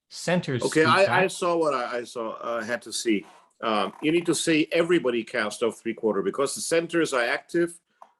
centers. Okay, sweep I back. saw what I saw. Had to see. You need to say everybody cast off 3/4 because the centers are active,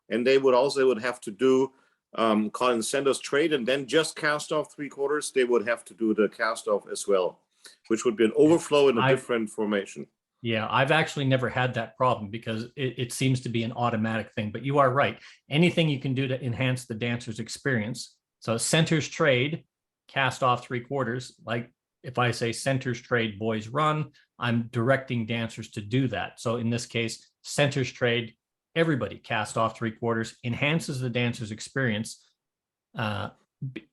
and they would have to do calling centers trade and then just cast off 3/4. They would have to do the cast off as well, which would be an overflow in a different formation. Yeah, I've actually never had that problem because it seems to be an automatic thing, but you are right. Anything you can do to enhance the dancer's experience. So centers trade, cast off 3/4. Like if I say centers trade, boys run, I'm directing dancers to do that. So in this case, centers trade, everybody cast off 3/4, enhances the dancer's experience, and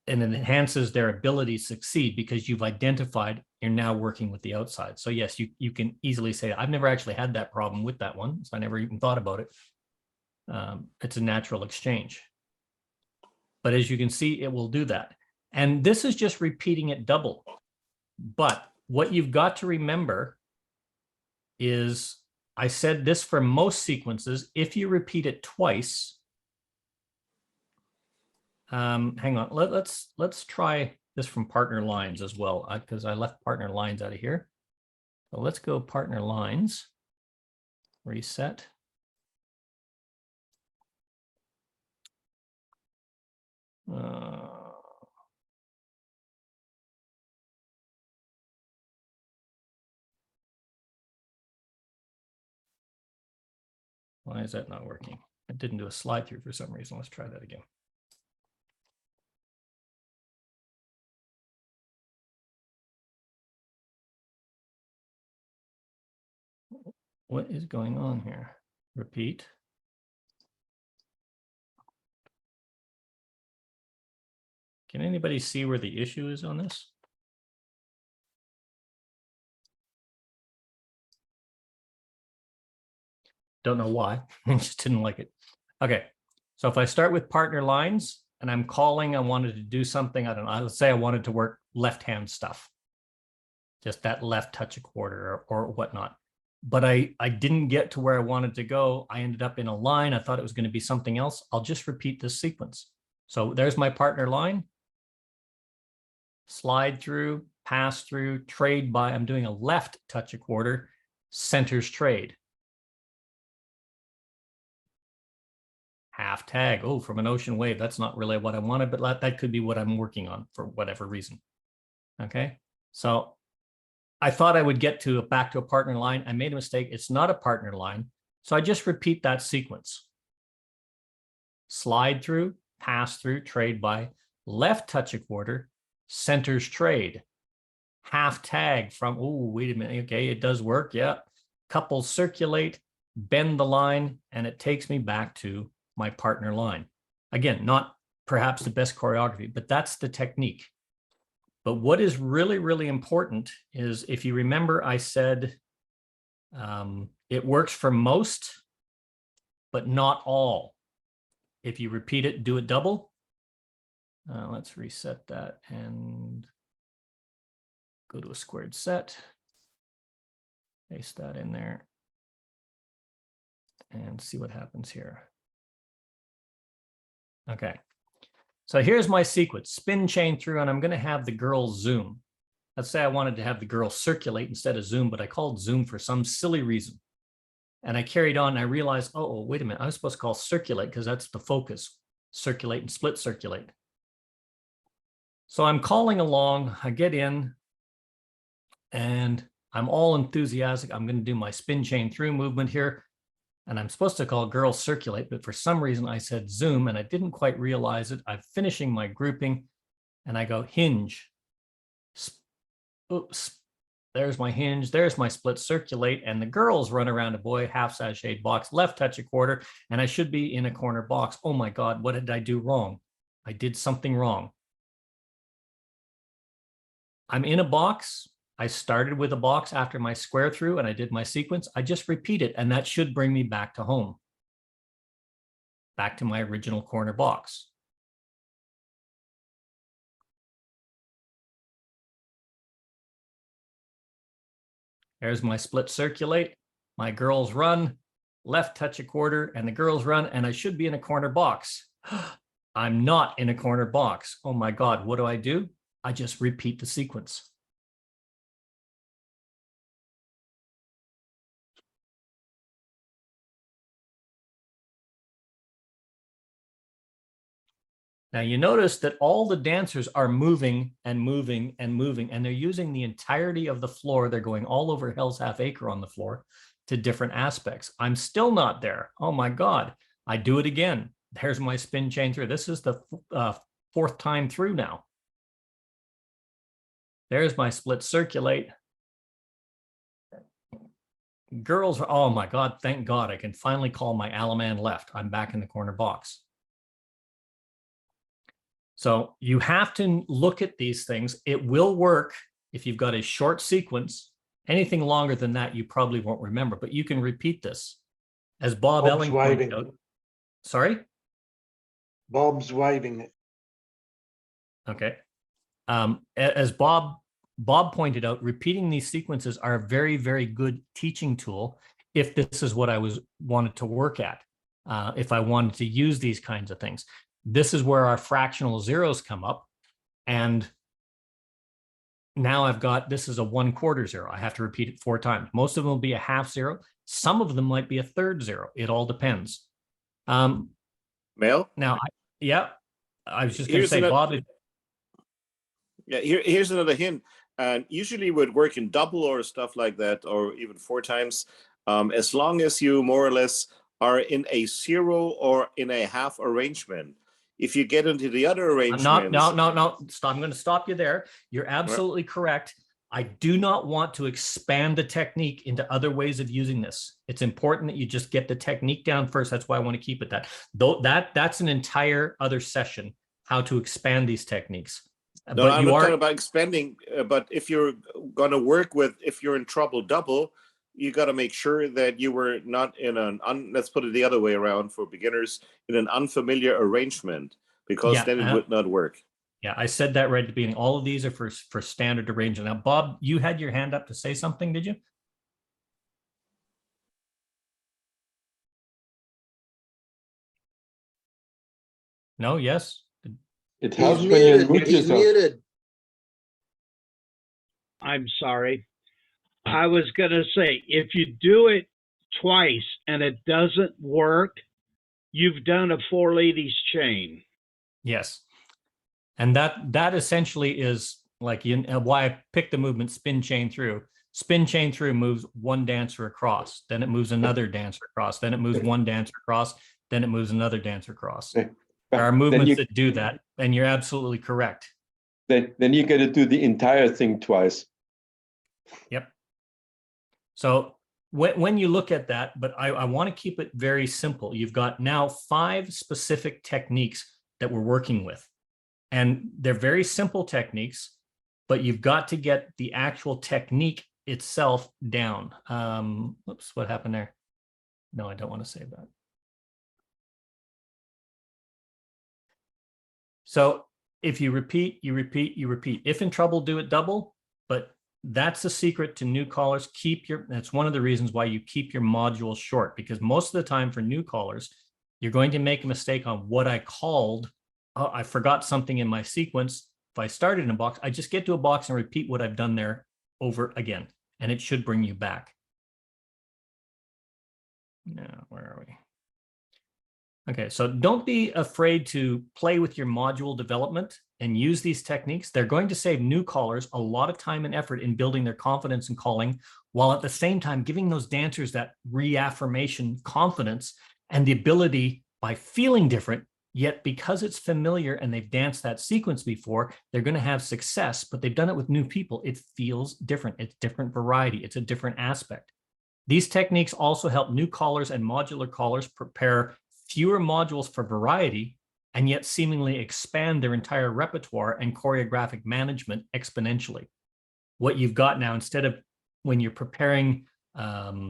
it enhances their ability to succeed because you've identified you're now working with the outside. So yes, you can easily say, I've never actually had that problem with that one, so I never even thought about it. It's a natural exchange. But as you can see, it will do that. And this is just repeating it double. But what you've got to remember is, I said this for most sequences, if you repeat it twice, hang on, let's try this from partner lines as well, because I left partner lines out of here. So let's go partner lines, reset. Why is that not working? I didn't do a slide through for some reason. Let's try that again. What is going on here? Repeat. Can anybody see where the issue is on this? Don't know why. I just didn't like it. Okay. So if I start with partner lines and I'm calling, I wanted to do something, I don't know, let's say I wanted to work left-hand stuff. Just that left touch a quarter or whatnot. But I didn't get to where I wanted to go. I ended up in a line. I thought it was going to be something else. I'll just repeat this sequence. So there's my partner line. Slide through, pass through, trade by. I'm doing a left touch a quarter, centers trade. Half tag. Oh, from an ocean wave. That's not really what I wanted, but that could be what I'm working on for whatever reason. Okay. So I thought I would get back to a partner line. I made a mistake. It's not a partner line. So I just repeat that sequence. Slide through, pass through, trade by, left touch a quarter, centers trade, half tag from, oh, wait a minute. Okay, it does work. Yeah. Couples circulate, bend the line, and it takes me back to my partner line. Again, not perhaps the best choreography, but that's the technique. But what is really, really important is, if you remember, I said it works for most, but not all. If you repeat it, do it double. Let's reset that and go to a squared set. Paste that in there and see what happens here. Okay. So here's my sequence, spin chain through, and I'm going to have the girl zoom. Let's say I wanted to have the girl circulate instead of zoom, but I called zoom for some silly reason. And I carried on and I realized, oh, wait a minute, I was supposed to call circulate because that's the focus, circulate and split circulate. So I'm calling along, I get in and I'm all enthusiastic. I'm going to do my spin chain through movement here. And I'm supposed to call girl circulate, but for some reason I said zoom and I didn't quite realize it. I'm finishing my grouping and I go hinge. Oops, there's my hinge, there's my split circulate, and the girls run around a boy, half sashayed box, left touch a quarter, and I should be in a corner box. Oh my God, what did I do wrong? I did something wrong. I'm in a box. I started with a box after my square through and I did my sequence. I just repeat it and that should bring me back to home. Back to my original corner box. There's my split circulate. My girls run, left touch a quarter and the girls run and I should be in a corner box. I'm not in a corner box. Oh my God, what do? I just repeat the sequence. Now you notice that all the dancers are moving and moving and moving, and they're using the entirety of the floor. They're going all over Hell's Half Acre on the floor to different aspects. I'm still not there. Oh my God. I do it again. There's my spin chain through. This is the fourth time through now. There's my split circulate. Girls, oh my God, thank God. I can finally call my Alaman left. I'm back in the corner box. So you have to look at these things. It will work if you've got a short sequence. Anything longer than that, you probably won't remember, but you can repeat this. As Bob Bob's Elling pointed waving. out. Sorry? Bob's waving it. Okay. As Bob pointed out, repeating these sequences are a very, very good teaching tool if this is what I wanted to work at, if I wanted to use these kinds of things. This is where our fractional zeros come up. And now I've got, this is a 1/4 zero. I have to repeat it 4 times. Most of them will be a half zero. Some of them might be a third zero. It all depends. Mel? Now, I was just going to say, Bob. Yeah, here's another hint. Usually would work in double or stuff like that, or even 4 times. As long as you more or less are in a 0 or in a half arrangement. If you get into the other arrangements. No. Stop. I'm going to stop you there. You're absolutely correct. I do not want to expand the technique into other ways of using this. It's important that you just get the technique down first. That's why I want to keep it that. That's an entire other session, how to expand these techniques. No, but I'm not talking about expanding, but if you're going to work with, if you're in trouble double, you got to make sure that you were not in let's put it the other way around for beginners, in an unfamiliar arrangement, because then it would not work. Yeah, I said that right at the beginning. All of these are for standard arrangement. Now, Bob, you had your hand up to say something, did you? No, yes? It helps when you mute He's yourself. muted. I'm sorry. I was going to say, if you do it twice and it doesn't work, you've done a 4 ladies chain. Yes. And that essentially is like why I picked the movement spin chain through. Spin chain through moves one dancer across, then it moves another dancer across, then it moves one dancer across, then it moves another dancer across. There are movements that do that, and you're absolutely correct. Then you got to do the entire thing twice. Yep. So when you look at that, but I want to keep it very simple. You've got now 5 specific techniques that we're working with. And they're very simple techniques, but you've got to get the actual technique itself down. Oops, what happened there? No, I don't want to save that. So if you repeat, you repeat, you repeat. If in trouble, do it double, but that's the secret to new callers. That's one of the reasons why you keep your modules short, because most of the time for new callers, you're going to make a mistake on what I called. Oh, I forgot something in my sequence. If I started in a box, I just get to a box and repeat what I've done there over again, and it should bring you back. Now, where are we? Okay, so don't be afraid to play with your module development and use these techniques. They're going to save new callers a lot of time and effort in building their confidence in calling, while at the same time giving those dancers that reaffirmation confidence and the ability, by feeling different, yet because it's familiar and they've danced that sequence before, they're going to have success, but they've done it with new people. It feels different. It's different variety. It's a different aspect. These techniques also help new callers and modular callers prepare fewer modules for variety and yet seemingly expand their entire repertoire and choreographic management exponentially. What you've got now, instead of when you're preparing a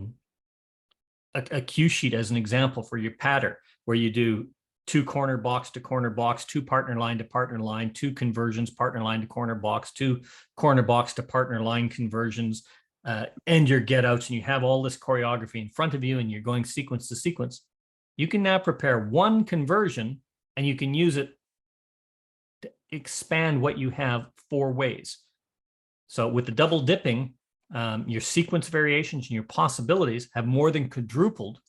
cue sheet as an example for your pattern, where you do 2 corner box to corner box, 2 partner line to partner line, 2 conversions, partner line to corner box, 2 corner box to partner line conversions, and your get outs, and you have all this choreography in front of you and you're going sequence to sequence. You can now prepare 1 conversion and you can use it to expand what you have 4 ways. So with the double dipping, your sequence variations and your possibilities have more than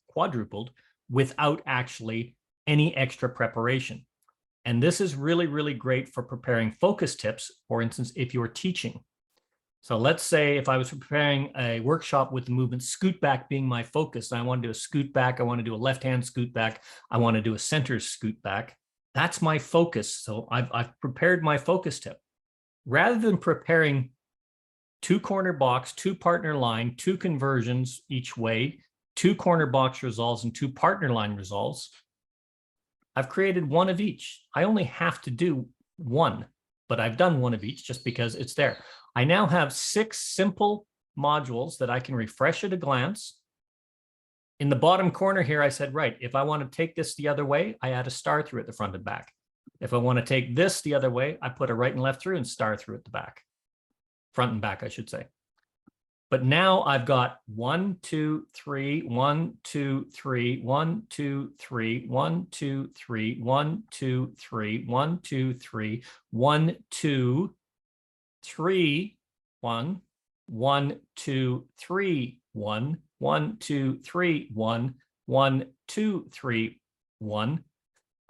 quadrupled without actually any extra preparation. And this is really, really great for preparing focus tips. For instance, if you're teaching. So let's say if I was preparing a workshop with the movement scoot back being my focus, and I want to do a scoot back, I want to do a left-hand scoot back, I want to do a center scoot back. That's my focus. So I've prepared my focus tip. Rather than preparing 2 corner box, 2 partner line, 2 conversions each way, 2 corner box resolves and 2 partner line resolves, I've created 1 of each. I only have to do 1, but I've done 1 of each just because it's there. I now have 6 simple modules that I can refresh at a glance. In the bottom corner here, I said, right, if I want to take this the other way, I add a star through at the front and back. If I want to take this the other way, I put a right and left through and star through at the back. Front and back, I should say. But now I've got 1, 2, 3, 1, 2, 3, 1, 2, 3, 1, 2, 3, 1, 2, 3, 1, 2, 3, 1, 2, 3, 1, 1, 2, 3, 1, 1, 2, 3, 1, 1, 2, 3, 1.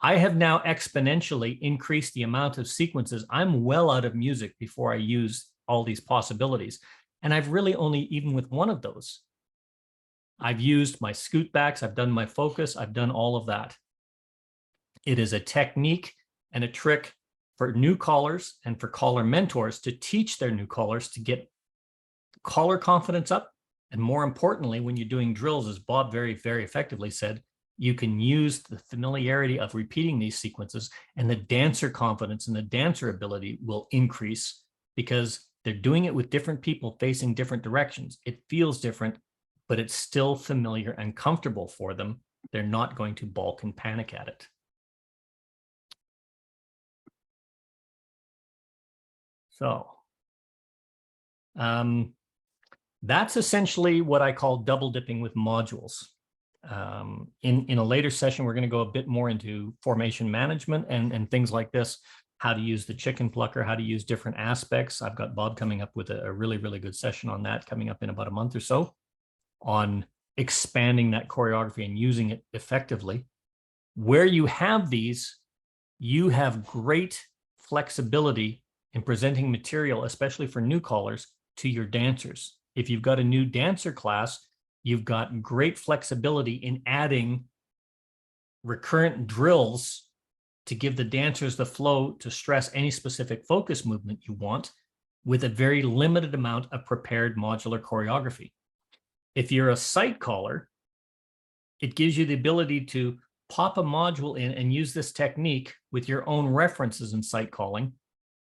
I have now exponentially increased the amount of sequences. I'm well out of music before I use all these possibilities. And I've really only, even with 1 of those, I've used my scoot backs, I've done my focus, I've done all of that. It is a technique and a trick for new callers and for caller mentors to teach their new callers to get caller confidence up. And more importantly, when you're doing drills, as Bob very, very effectively said, you can use the familiarity of repeating these sequences, and the dancer confidence and the dancer ability will increase because they're doing it with different people facing different directions. It feels different, but it's still familiar and comfortable for them. They're not going to balk and panic at it. So that's essentially what I call double dipping with modules. In a later session, we're going to go a bit more into formation management and things like this, how to use the chicken plucker, how to use different aspects. I've got Bob coming up with a really, really good session on that coming up in about a month or so on expanding that choreography and using it effectively. Where you have these, you have great flexibility in presenting material, especially for new callers, to your dancers. If you've got a new dancer class, you've got great flexibility in adding recurrent drills to give the dancers the flow to stress any specific focus movement you want with a very limited amount of prepared modular choreography. If you're a sight caller, it gives you the ability to pop a module in and use this technique with your own references in sight calling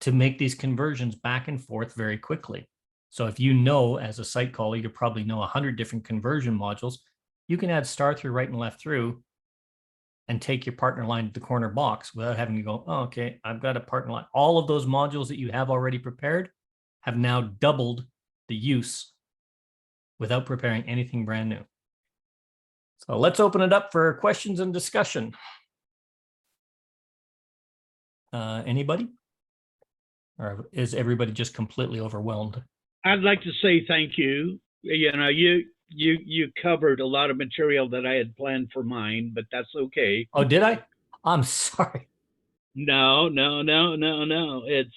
to make these conversions back and forth very quickly. So if you know, as a sight caller, you probably know 100 different conversion modules, you can add star through, right and left through, and take your partner line to the corner box without having to go, oh, okay, I've got a partner line. All of those modules that you have already prepared have now doubled the use without preparing anything brand new. So let's open it up for questions and discussion. Anybody? Or is everybody just completely overwhelmed? I'd like to say thank you. You know, you covered a lot of material that I had planned for mine, but that's okay. Oh, did I? I'm sorry. No. It's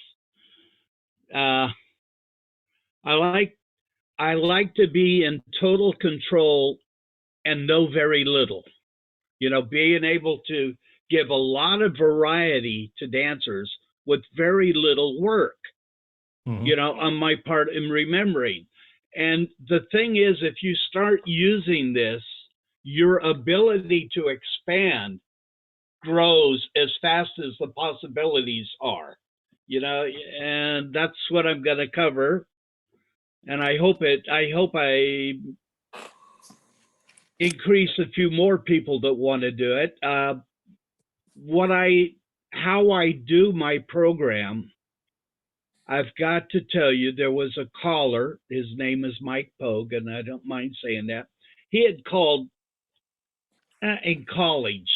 I like to be in total control and know very little. You know, being able to give a lot of variety to dancers with very little work. Mhm. You know, on my part in remembering. And the thing is, if you start using this, your ability to expand grows as fast as the possibilities are, you know, and that's what I'm going to cover. And I hope I increase a few more people that want to do it. How I do my program, I've got to tell you, there was a caller. His name is Mike Pogue, and I don't mind saying that. He had called in college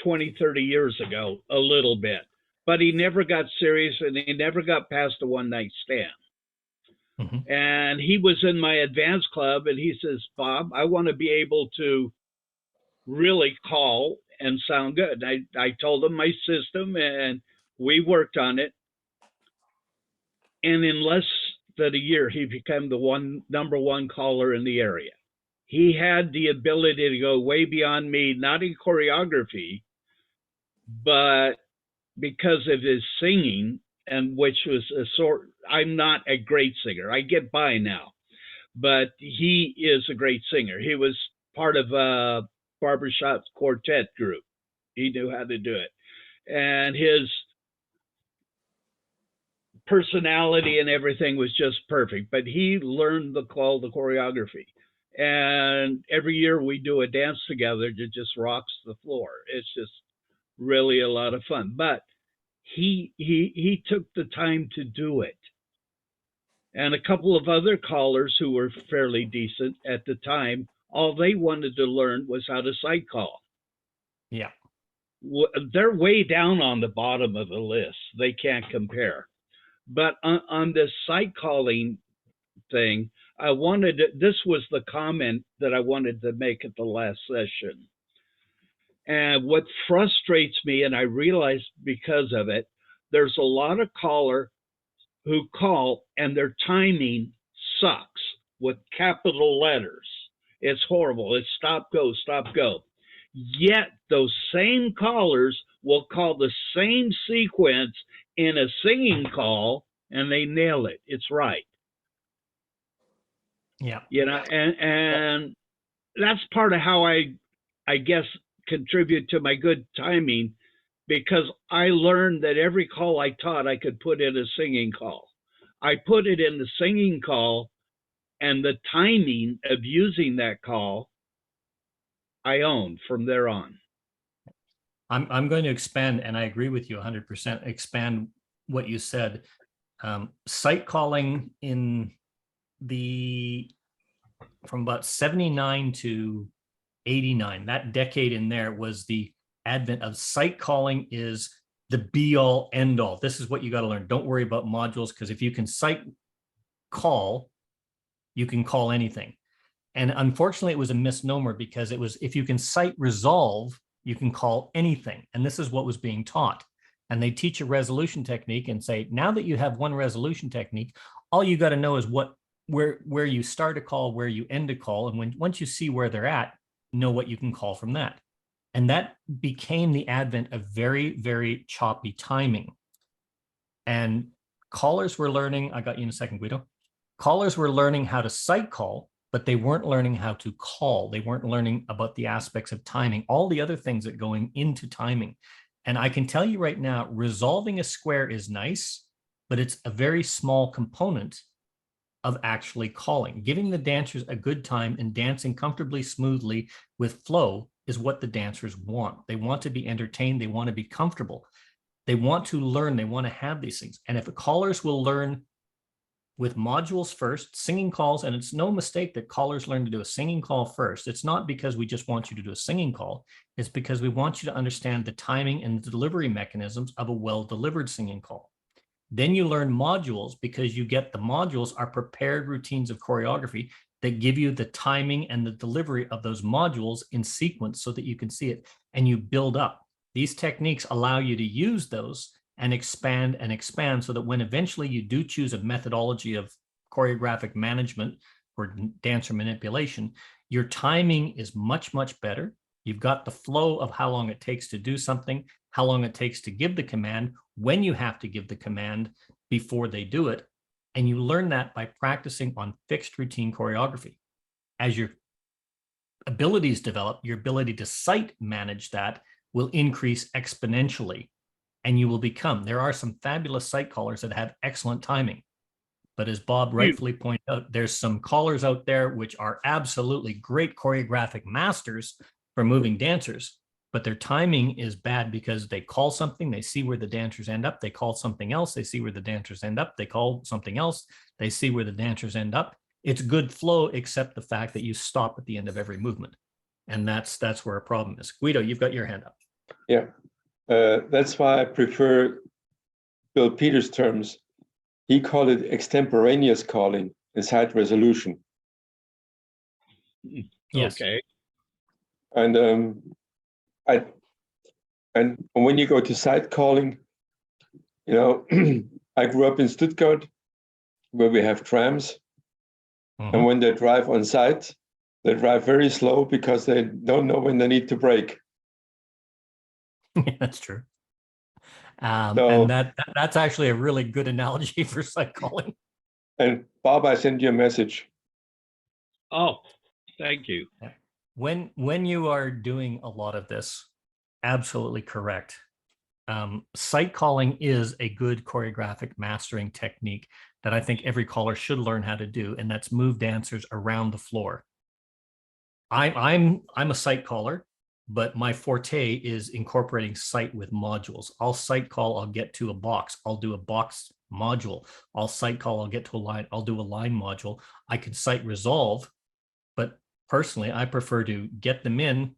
20, 30 years ago, a little bit, but he never got serious and he never got past a one night stand. Mhm. And he was in my advanced club and he says, Bob, I want to be able to really call and sound good. I told him my system and we worked on it. And in less than a year, he became the number one caller in the area. He had the ability to go way beyond me, not in choreography, but because of his singing, and which was a sort. I'm not a great singer. I get by now, but he is a great singer. He was part of a barbershop quartet group. He knew how to do it, and his personality and everything was just perfect. But he learned the choreography, and every year we do a dance together that just rocks the floor. It's just really a lot of fun. But he took the time to do it. And a couple of other callers who were fairly decent at the time, all they wanted to learn was how to sight call. Yeah. They're way down on the bottom of the list. They can't compare. But on this sight calling thing, this was the comment that I wanted to make at the last session. And what frustrates me, and I realize because of it, there's a lot of caller who call and their timing sucks with capital letters. It's horrible. It's stop, go, stop, go. Yet those same callers will call the same sequence in a singing call and they nail it. It's right. Yeah. You know, and that's part of how I guess contribute to my good timing, because I learned that every call I taught, I could put in a singing call. I put it in the singing call, and the timing of using that call, I owned from there on. I'm going to expand, and I agree with you 100%, expand what you said. Sight calling from about 79 to 89, that decade in there was the advent of sight calling is the be all end all. This is what you got to learn. Don't worry about modules, because if you can sight call, you can call anything. And unfortunately, it was a misnomer, because it was, if you can sight resolve, you can call anything. And this is what was being taught. And they teach a resolution technique and say, now that you have one resolution technique, all you got to know is where you start a call, where you end a call. And once you see where they're at, know what you can call from that. And that became the advent of very, very choppy timing. And callers were learning, I got you in a second, Guido. Callers were learning how to sight call, but they weren't learning how to call. They weren't learning about the aspects of timing, all the other things that going into timing. And I can tell you right now, resolving a square is nice, but it's a very small component of actually calling. Giving the dancers a good time and dancing comfortably, smoothly with flow is what the dancers want. They want to be entertained. They want to be comfortable. They want to learn. They want to have these things. And if the callers will learn with modules first, singing calls, and it's no mistake that callers learn to do a singing call first. It's not because we just want you to do a singing call. It's because we want you to understand the timing and the delivery mechanisms of a well-delivered singing call. Then you learn modules, because you get the modules are prepared routines of choreography that give you the timing and the delivery of those modules in sequence so that you can see it and you build up. These techniques allow you to use those and expand so that when eventually you do choose a methodology of choreographic management or dancer manipulation, your timing is much, much better. You've got the flow of how long it takes to do something, how long it takes to give the command, when you have to give the command before they do it. And you learn that by practicing on fixed routine choreography. As your abilities develop, your ability to sight manage that will increase exponentially. And you will become, there are some fabulous sight callers that have excellent timing. But as Bob rightfully pointed out, there's some callers out there which are absolutely great choreographic masters for moving dancers, but their timing is bad because they call something, they see where the dancers end up, they call something else, they see where the dancers end up, they call something else, they see where the dancers end up. It's good flow, except the fact that you stop at the end of every movement. And that's where a problem is. Guido, you've got your hand up. Yeah, that's why I prefer Bill Peters' terms. He called it extemporaneous calling and site resolution. Yes. Okay. And when you go to site calling, you know, I grew up in Stuttgart, where we have trams, and when they drive on site, they drive very slow because they don't know when they need to brake. That's true. So- and that's actually a really good analogy for site calling. And Bob, I sent you a message. Oh, thank you. When you are doing a lot of this, absolutely correct. Site calling is a good choreographic mastering technique that I think every caller should learn how to do, and that's move dancers around the floor. I'm a site caller, but my forte is incorporating site with modules. I'll site call, I'll get to a box, I'll do a box module. I'll site call, I'll get to a line, I'll do a line module. I can site resolve, but personally, I prefer to get them in,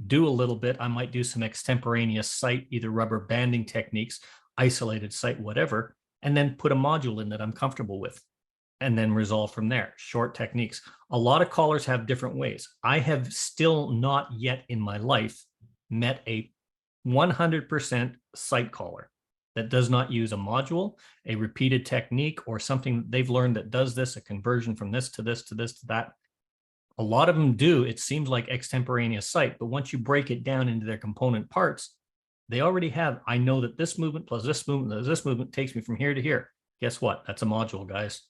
do a little bit. I might do some extemporaneous site, either rubber banding techniques, isolated site, whatever, and then put a module in that I'm comfortable with, and then resolve from there. Short techniques. A lot of callers have different ways. I have still not yet in my life met a 100% site caller that does not use a module, a repeated technique, or something they've learned that does this, a conversion from this to this to this to that. A lot of them do. It seems like extemporaneous site, but once you break it down into their component parts, they already have, I know that this movement plus this movement plus this movement takes me from here to here. Guess what? That's a module, guys.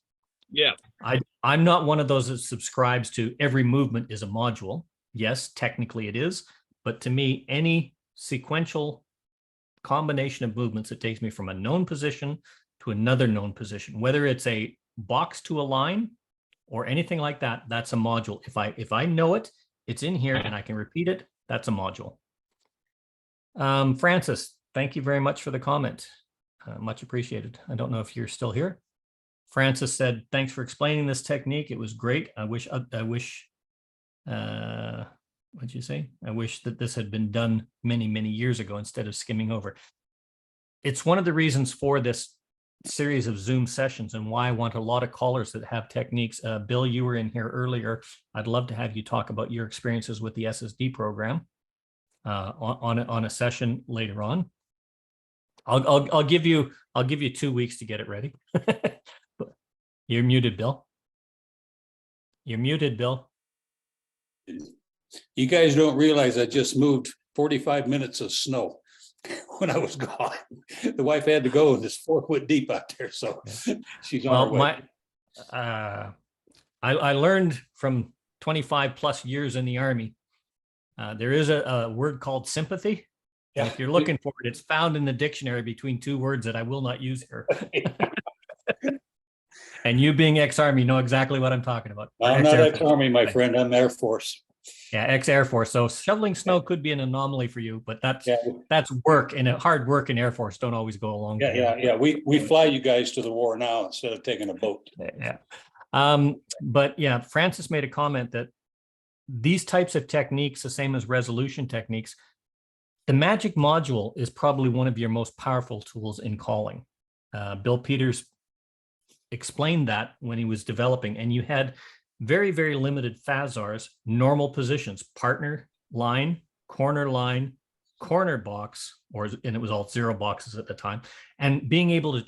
Yeah. I'm not one of those that subscribes to every movement is a module. Yes, technically it is, but to me, any sequential combination of movements that takes me from a known position to another known position, whether it's a box to a line or anything like that, that's a module. If I know it, it's in here and I can repeat it, that's a module. Francis, thank you very much for the comment. Much appreciated. I don't know if you're still here. Francis said, thanks for explaining this technique. It was great. I wish, what'd you say? I wish that this had been done many, many years ago instead of skimming over. It's one of the reasons for this series of Zoom sessions and why I want a lot of callers that have techniques. Bill, you were in here earlier. I'd love to have you talk about your experiences with the SSD program on a session later on. I'll give you 2 weeks to get it ready. You're muted, Bill. You're muted, Bill. You guys don't realize I just moved 45 minutes of snow when I was gone. The wife had to go and it's 4 foot deep out there, so she's on her way. I learned from 25 plus years in the Army. There is a word called sympathy. Yeah. If you're looking for it, it's found in the dictionary between two words that I will not use here. And you being ex-Army know exactly what I'm talking about. I'm not ex-Army, my friend. I'm Air Force. Yeah, ex-Air Force. So shoveling snow could be an anomaly for you, but that's work, and hard work in Air Force don't always go along. Yeah. We fly you guys to the war now instead of taking a boat. Yeah. But yeah, Francis made a comment that these types of techniques, the same as resolution techniques, the magic module is probably one of your most powerful tools in calling. Bill Peters explained that when he was developing, and you had very, very limited phasars, normal positions, partner line, corner box, and it was all 0 boxes at the time, and being able to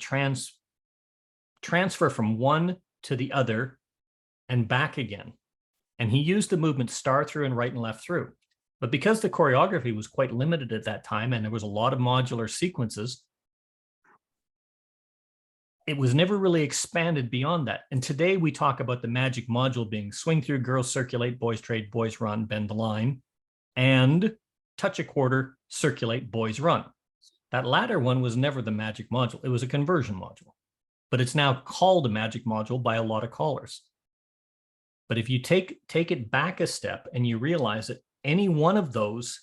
transfer from one to the other and back again. And he used the movement star through and right and left through. But because the choreography was quite limited at that time, and there was a lot of modular sequences, it was never really expanded beyond that. And today we talk about the magic module being swing through, girls circulate, boys trade, boys run, bend the line, and touch a quarter, circulate, boys run. That latter one was never the magic module. It was a conversion module, but it's now called a magic module by a lot of callers. But if you take it back a step and you realize that any one of those,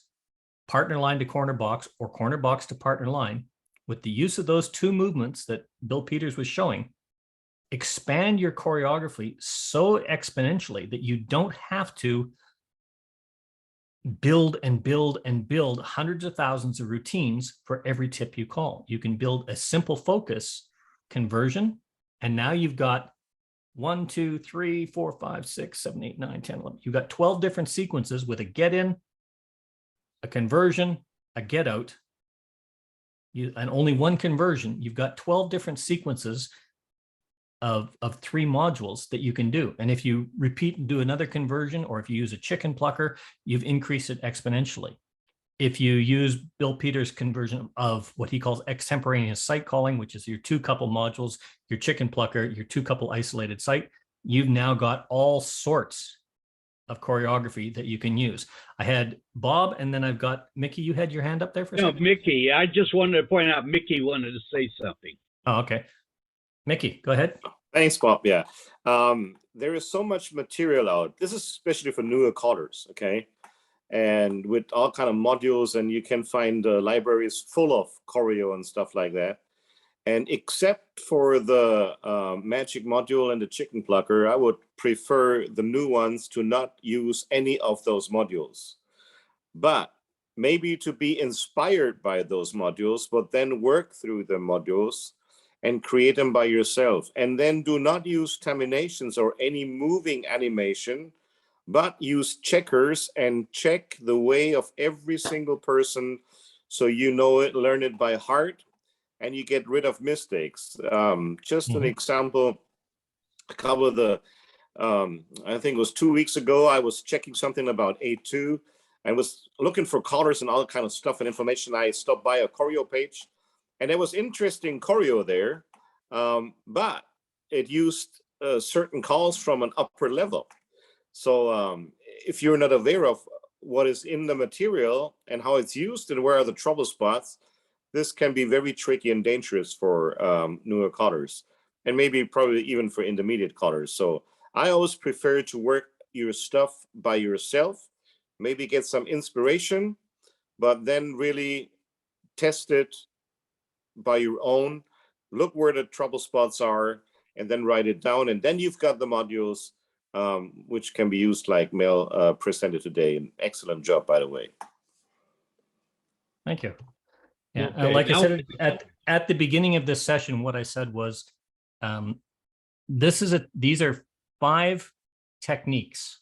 partner line to corner box or corner box to partner line, with the use of those two movements that Bill Peters was showing, expand your choreography so exponentially that you don't have to build and build and build hundreds of thousands of routines for every tip you call. You can build a simple focus conversion, and now you've got 1, 2, 3, 4, 5, 6, 7, 8, 9, 10, 11. You've got 12 different sequences with a get in, a conversion, a get out, and only one conversion. You've got 12 different sequences of 3 modules that you can do. And if you repeat and do another conversion, or if you use a chicken plucker, you've increased it exponentially. If you use Bill Peters' conversion of what he calls extemporaneous site calling, which is your 2 couple modules, your chicken plucker, your 2 couple isolated site, you've now got all sorts of choreography that you can use. I had Bob, and then I've got Mickey. You had your hand up there for a second? Mickey, I just wanted to point out Mickey wanted to say something. Oh, okay. Mickey, go ahead. Thanks, Bob. Yeah. There is so much material out. This is especially for newer callers, okay? And with all kind of modules, and you can find libraries full of choreo and stuff like that. And except for the magic module and the chicken plucker, I would prefer the new ones to not use any of those modules. But maybe to be inspired by those modules, but then work through the modules and create them by yourself. And then do not use terminations or any moving animation, but use checkers and check the way of every single person, so you know it, learn it by heart, and you get rid of mistakes. Just an example, a couple of the, I think it was 2 weeks ago, I was checking something about A2 and was looking for colors and all kind of stuff and information. I stopped by a choreo page, and there was interesting choreo there, but it used certain calls from an upper level. So if you're not aware of what is in the material and how it's used and where are the trouble spots, this can be very tricky and dangerous for newer callers, and maybe probably even for intermediate callers. So I always prefer to work your stuff by yourself, maybe get some inspiration, but then really test it by your own, look where the trouble spots are, and then write it down. And then you've got the modules which can be used like Mel presented today. An excellent job, by the way. Thank you. Yeah, Okay, like I now- said at the beginning of this session, what I said was, these are 5 techniques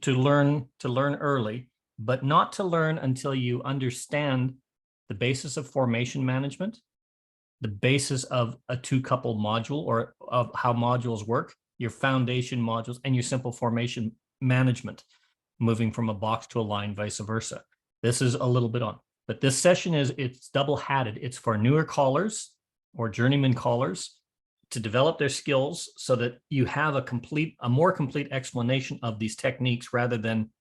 to learn early, but not to learn until you understand the basis of formation management, the basis of a 2 couple module, or of how modules work, your foundation modules, and your simple formation management, moving from a box to a line, vice versa. This is a little bit on, but this session it's double hatted. It's for newer callers or journeyman callers to develop their skills so that you have a more complete explanation of these techniques, rather than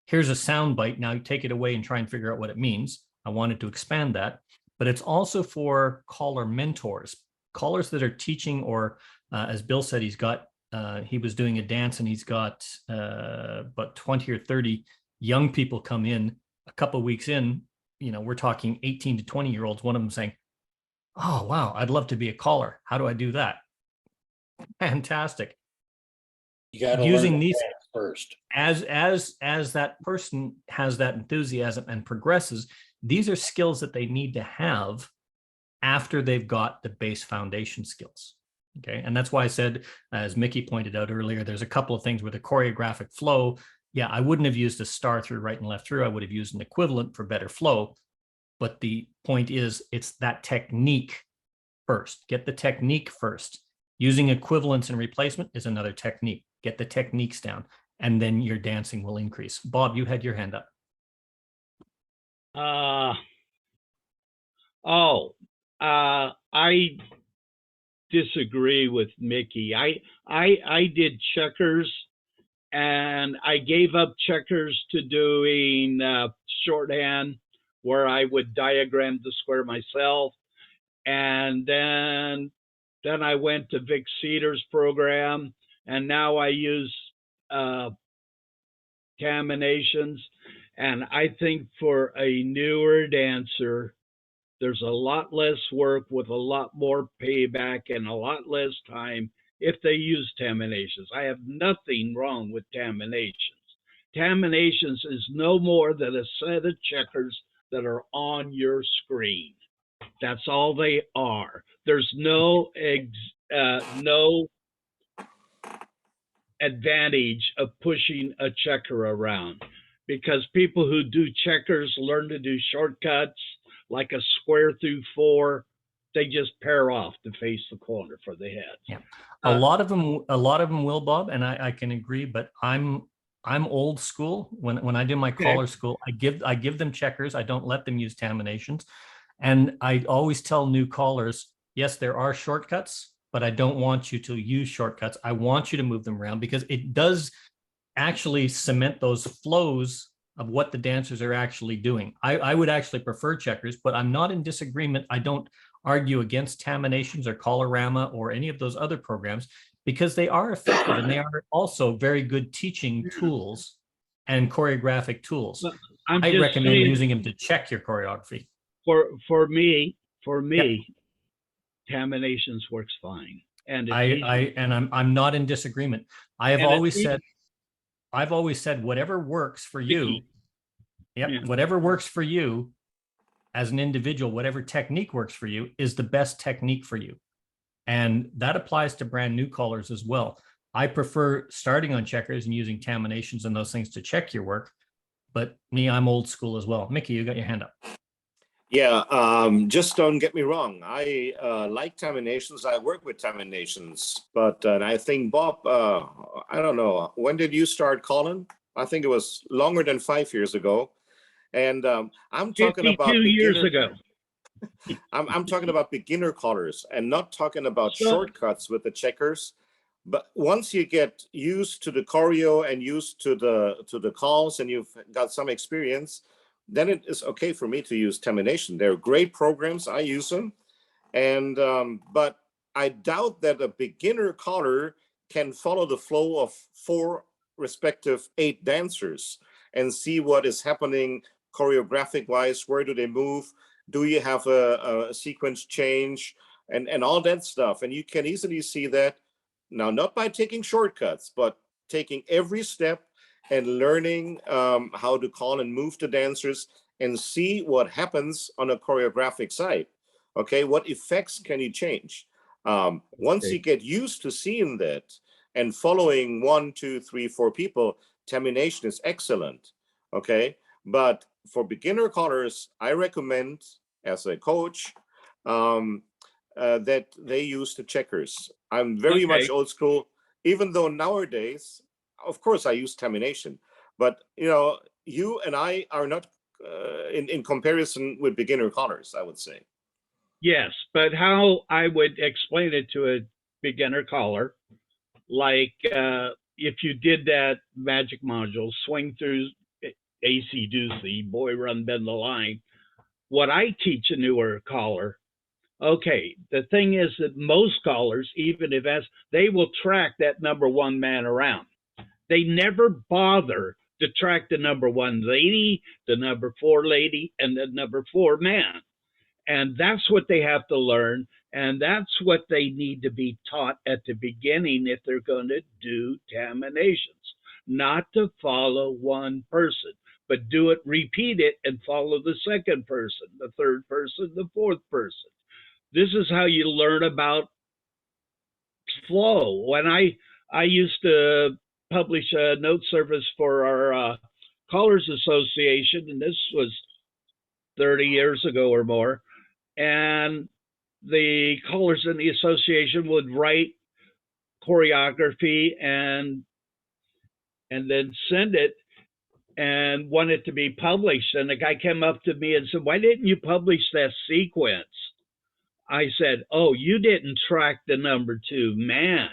here's a sound bite, now you take it away and try and figure out what it means. I wanted to expand that, but it's also for caller mentors, callers that are teaching, or as Bill said, he was doing a dance, and he's got about 20 or 30 young people come in a couple of weeks in. We're talking 18 to 20-year-olds, one of them saying, "Oh, wow, I'd love to be a caller. How do I do that?" Fantastic. You got to Using learn these first. as that person has that enthusiasm and progresses, these are skills that they need to have after they've got the base foundation skills. Okay. And that's why I said, as Mickey pointed out earlier, there's a couple of things with a choreographic flow. Yeah, I wouldn't have used a star through, right and left through. I would have used an equivalent for better flow. But the point is, it's that technique first. Get the technique first. Using equivalence and replacement is another technique. Get the techniques down, and then your dancing will increase. Bob, you had your hand up. I disagree with Mickey. I did checkers, and I gave up checkers to doing shorthand, where I would diagram the square myself. And then I went to Vic Cedars' program, and now I use terminations. And I think for a newer dancer, there's a lot less work with a lot more payback and a lot less time if they use terminations. I have nothing wrong with terminations. Terminations is no more than a set of checkers that are on your screen. That's all they are. There's no advantage of pushing a checker around, because people who do checkers learn to do shortcuts like a square through 4. They just pair off to face the corner for the head. Yeah, a lot of them will, Bob, and I can agree. But I'm old school. When I do my caller school, I give them checkers. I don't let them use terminations, and I always tell new callers, yes, there are shortcuts, but I don't want you to use shortcuts. I want you to move them around, because it does actually cement those flows of what the dancers are actually doing. I would actually prefer checkers, but I'm not in disagreement. I don't argue against terminations or Colorama or any of those other programs, because they are effective and they are also very good teaching tools and choreographic tools. I recommend using them to check your choreography. For me, terminations works fine. And I'm not in disagreement. I've always said whatever works for you. Whatever works for you as an individual, whatever technique works for you is the best technique for you. And that applies to brand new callers as well. I prefer starting on checkers and using terminations and those things to check your work. But me, I'm old school as well. Mickey, you got your hand up. Yeah, just don't get me wrong. I like terminations. I work with terminations. But and I think, Bob, I don't know, when did you start calling? I think it was longer than 5 years ago. And I'm talking about 52 years ago. I'm talking about beginner callers and not talking about shortcuts with the checkers. But once you get used to the choreo and used to the calls and you've got some experience, then it is okay for me to use termination. They're great programs. I use them. And but I doubt that a beginner caller can follow the flow of 4 respective 8 dancers and see what is happening choreographic wise. Where do they move? Do you have a sequence change and all that stuff? And you can easily see that now, not by taking shortcuts, but taking every step and learning how to call and move the dancers and see what happens on a choreographic side. Okay, what effects can you change? Once you get used to seeing that and following 1, 2, 3, 4 people, termination is excellent. Okay, but for beginner callers, I recommend as a coach that they use the checkers. I'm very much old school, even though nowadays, of course, I use termination. But you and I are not in comparison with beginner callers, I would say. Yes, but how I would explain it to a beginner caller, like if you did that magic module, swing through AC Doocy, boy run bend the line. What I teach a newer caller, okay, the thing is that most callers, even if they will track that number 1 man around. They never bother to track the number 1 lady, the number 4 lady, and the number 4 man. And that's what they have to learn. And that's what they need to be taught at the beginning if they're going to do terminations. Not to follow one person, but do it, repeat it, and follow the second person, the third person, the fourth person. This is how you learn about flow. When I used to publish a note service for our Callers Association, and this was 30 years ago or more, and the callers in the association would write choreography and then send it and want it to be published. And the guy came up to me and said, "Why didn't you publish that sequence?" I said, "Oh, you didn't track the number 2 man.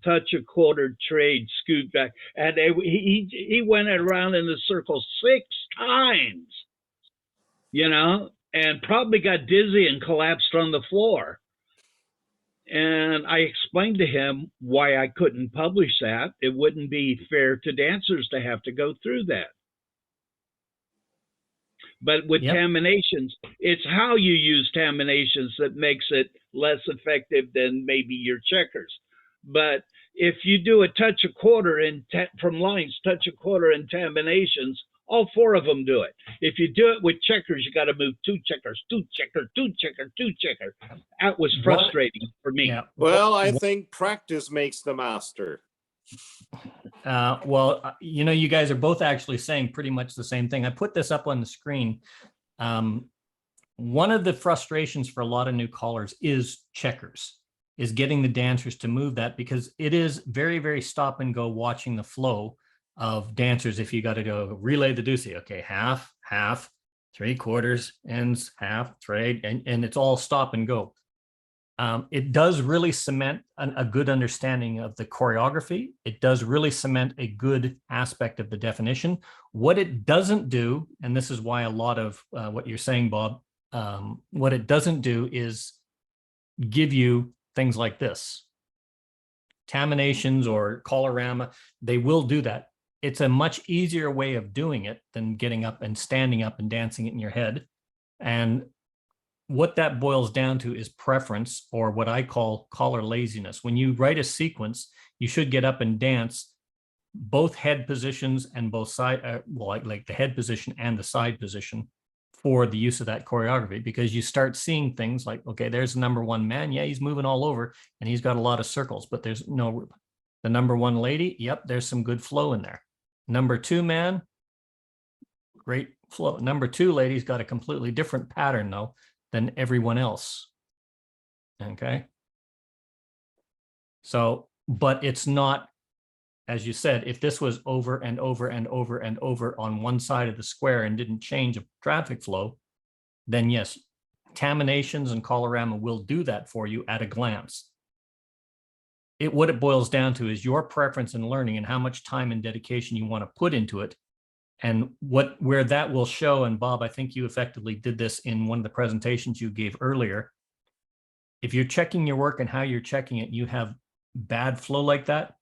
Touch a quarter, trade, scoot back." And he went around in the circle 6 times, and probably got dizzy and collapsed on the floor. And I explained to him why I couldn't publish that. It wouldn't be fair to dancers to have to go through that. But with terminations, it's how you use terminations that makes it less effective than maybe your checkers. But if you do a touch a quarter from lines, touch a quarter in combinations, all 4 of them do it. If you do it with checkers, you got to move 2 checkers, 2 checkers, 2 checkers, 2 checkers. That was frustrating for me. Yeah. Well, I think practice makes the master. Well, you know, you guys are both actually saying pretty much the same thing. I put this up on the screen. One of the frustrations for a lot of new callers is checkers, is getting the dancers to move that, because it is very, very stop and go watching the flow of dancers. If you got to go relay the deuce, okay, half, 3/4, ends, half, trade, and it's all stop and go. It does really cement a good understanding of the choreography. It does really cement a good aspect of the definition. What it doesn't do, and this is why a lot of what you're saying, Bob, what it doesn't do is give you things like this. Terminations or colorama, they will do that. It's a much easier way of doing it than getting up and standing up and dancing it in your head. And what that boils down to is preference, or what I call caller laziness. When you write a sequence, you should get up and dance both head positions and both side, like the head position and the side position for the use of that choreography, because you start seeing things like, okay, there's the number 1 man. Yeah, he's moving all over and he's got a lot of circles, but there's no, the number 1 lady. Yep, there's some good flow in there. Number 2 man, great flow. Number 2 lady's got a completely different pattern though than everyone else. Okay. So, but it's not, as you said, if this was over and over and over and over on one side of the square and didn't change a traffic flow, then yes, terminations and colorama will do that for you at a glance. What it boils down to is your preference in learning and how much time and dedication you want to put into it. And where that will show, and Bob, I think you effectively did this in one of the presentations you gave earlier. If you're checking your work and how you're checking it, you have bad flow like that,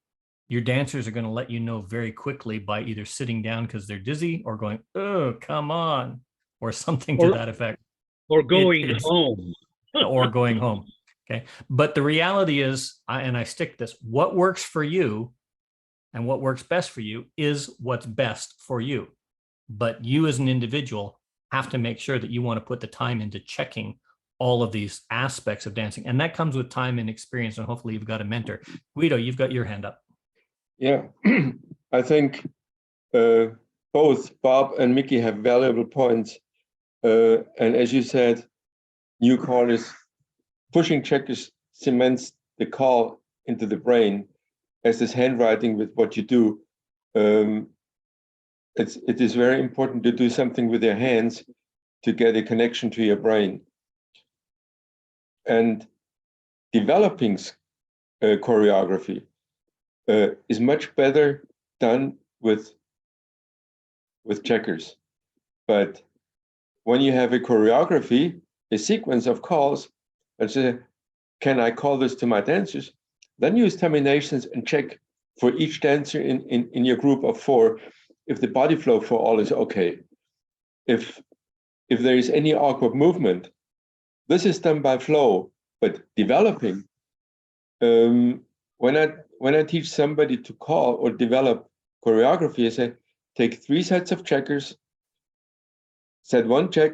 your dancers are going to let you know very quickly by either sitting down because they're dizzy or going, oh, come on, or something to that effect. Or going home. Or going home. Okay. But the reality is, and I stick this, what works for you and what works best for you is what's best for you. But you as an individual have to make sure that you want to put the time into checking all of these aspects of dancing. And that comes with time and experience. And hopefully you've got a mentor. Guido, you've got your hand up. Yeah, I think both Bob and Mickey have valuable points. And as you said, new callers, pushing checkers cements the call into the brain. As this handwriting with what you do, it is very important to do something with your hands to get a connection to your brain. And developing choreography is much better done with checkers. But when you have a choreography, a sequence of calls, and say, can I call this to my dancers? Then use terminations and check for each dancer in your group of 4 if the body flow for all is okay. If there is any awkward movement, this is done by flow. But developing, when I teach somebody to call or develop choreography, I say, take 3 sets of checkers, set one check,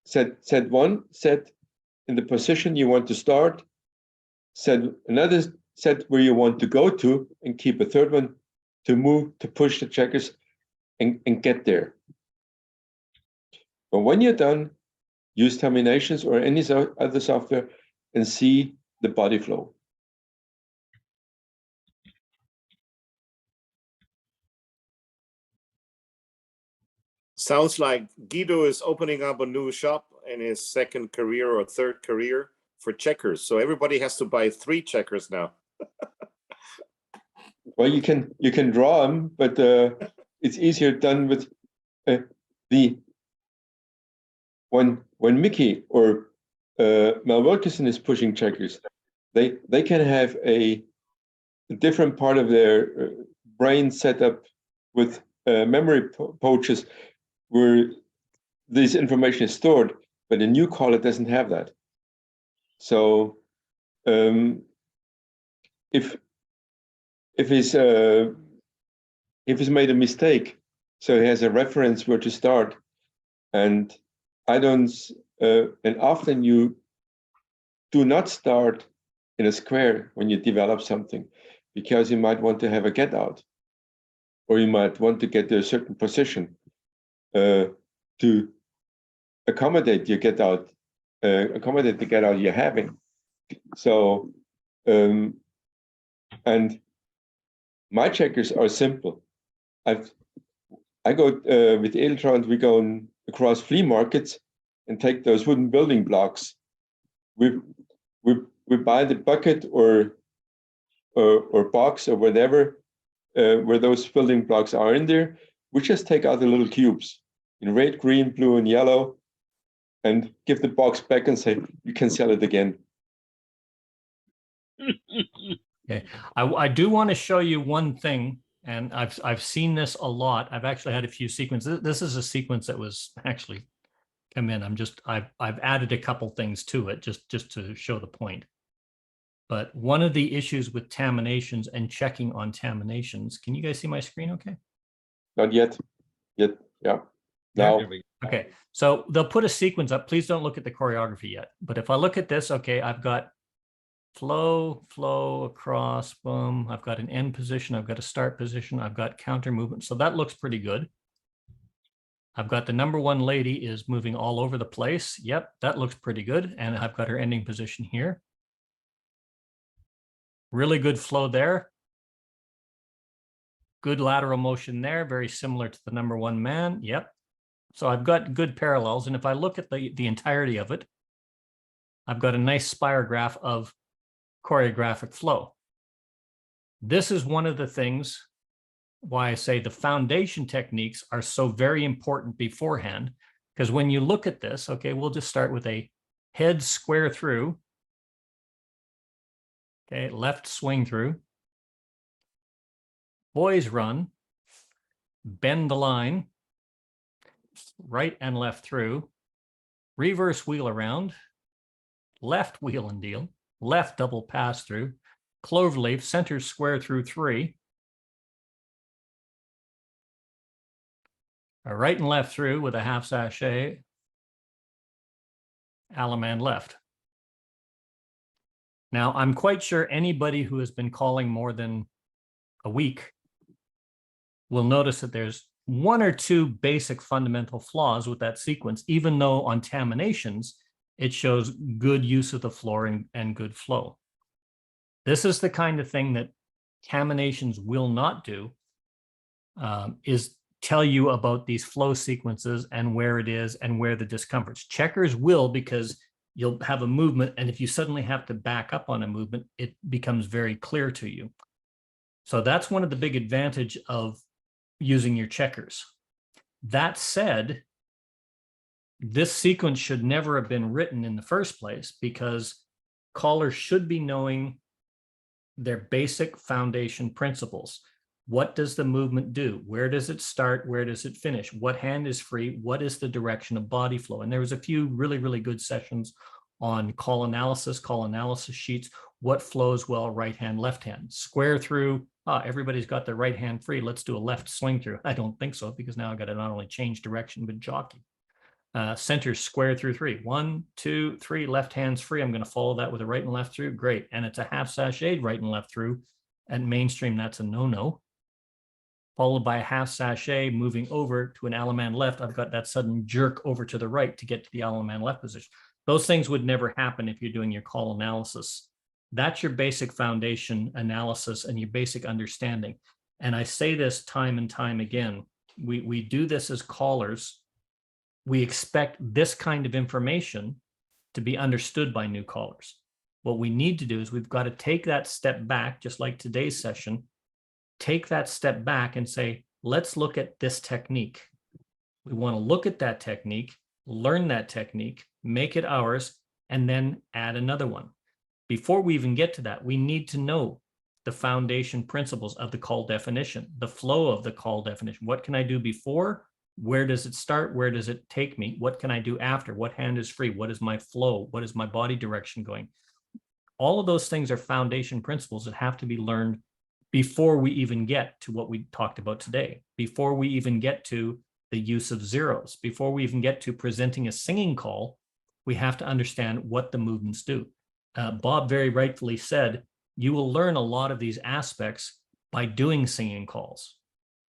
set one set in the position you want to start, set another set where you want to go to, and keep a 3rd one to move, to push the checkers and get there. But when you're done, use terminations or any other software and see the body flow. Sounds like Guido is opening up a new shop in his 2nd career or 3rd career for checkers. So everybody has to buy 3 checkers now. Well, you can draw them, but it's easier done with when Mickey or Mel Wilkerson is pushing checkers, they can have a different part of their brain set up with memory pouches where this information is stored, but a new caller doesn't have that. So if if he's made a mistake, so he has a reference where to start. And I don't, and often you do not start in a square when you develop something, because you might want to have a get out, or you might want to get to a certain position to accommodate your get out, accommodate the get out you're having. So, and my checkers are simple. I go with Edeltraut, we go across flea markets and take those wooden building blocks. We buy the bucket or box or whatever where those building blocks are in there. We just take out the little cubes in red, green, blue, and yellow, and give the box back and say, you can sell it again. Okay, I do want to show you one thing, and I've seen this a lot. I've actually had a few sequences. This is a sequence that was actually come in. I've added a couple things to it just to show the point. But one of the issues with terminations and checking on terminations, can you guys see my screen okay? Not yet. Yet, yeah. Now. Okay, so they'll put a sequence up. Please don't look at the choreography yet. But if I look at this, okay, I've got flow across, boom. I've got an end position. I've got a start position. I've got counter movement. So that looks pretty good. I've got the number one lady is moving all over the place. Yep, that looks pretty good. And I've got her ending position here. Really good flow there. Good lateral motion there, very similar to the number one man. Yep. So I've got good parallels. And if I look at the entirety of it, I've got a nice spirograph of choreographic flow. This is one of the things why I say the foundation techniques are so very important beforehand, because when you look at this, okay, we'll just start with a head square through. Okay, left swing through. Boys run, bend the line, right and left through, reverse wheel around, left wheel and deal, left double pass through, cloverleaf, center square through 3, a right and left through with a half sachet, Allemande left. Now, I'm quite sure anybody who has been calling more than a week will notice that there's one or two basic fundamental flaws with that sequence, even though on terminations, it shows good use of the floor and good flow. This is the kind of thing that terminations will not do, is tell you about these flow sequences and where it is and where the discomforts. Checkers will, because you'll have a movement, and if you suddenly have to back up on a movement, it becomes very clear to you. So that's one of the big advantages of using your checkers. That said, this sequence should never have been written in the first place, because callers should be knowing their basic foundation principles. What does the movement do? Where does it start? Where does it finish? What hand is free? What is the direction of body flow? And there was a few really, really good sessions on call analysis sheets. What flows well, right hand, left hand. Square through, everybody's got their right hand free. Let's do a left swing through. I don't think so, because now I've got to not only change direction, but jockey. Center square through 3. 1, 2, 3, left hand's free. I'm going to follow that with a right and left through. Great. And it's a half sachet right and left through. At mainstream, that's a no-no. Followed by a half sachet moving over to an Allemande left. I've got that sudden jerk over to the right to get to the Allemande left position. Those things would never happen if you're doing your call analysis. That's your basic foundation analysis and your basic understanding. And I say this time and time again, we do this as callers. We expect this kind of information to be understood by new callers. What we need to do is we've got to take that step back, just like today's session, take that step back and say, let's look at this technique. We want to look at that technique, learn that technique, make it ours, and then add another one. Before we even get to that, we need to know the foundation principles of the call definition, the flow of the call definition. What can I do before? Where does it start? Where does it take me? What can I do after? What hand is free? What is my flow? What is my body direction going? All of those things are foundation principles that have to be learned before we even get to what we talked about today, before we even get to the use of zeros, before we even get to presenting a singing call, we have to understand what the movements do. Bob very rightfully said, you will learn a lot of these aspects by doing singing calls.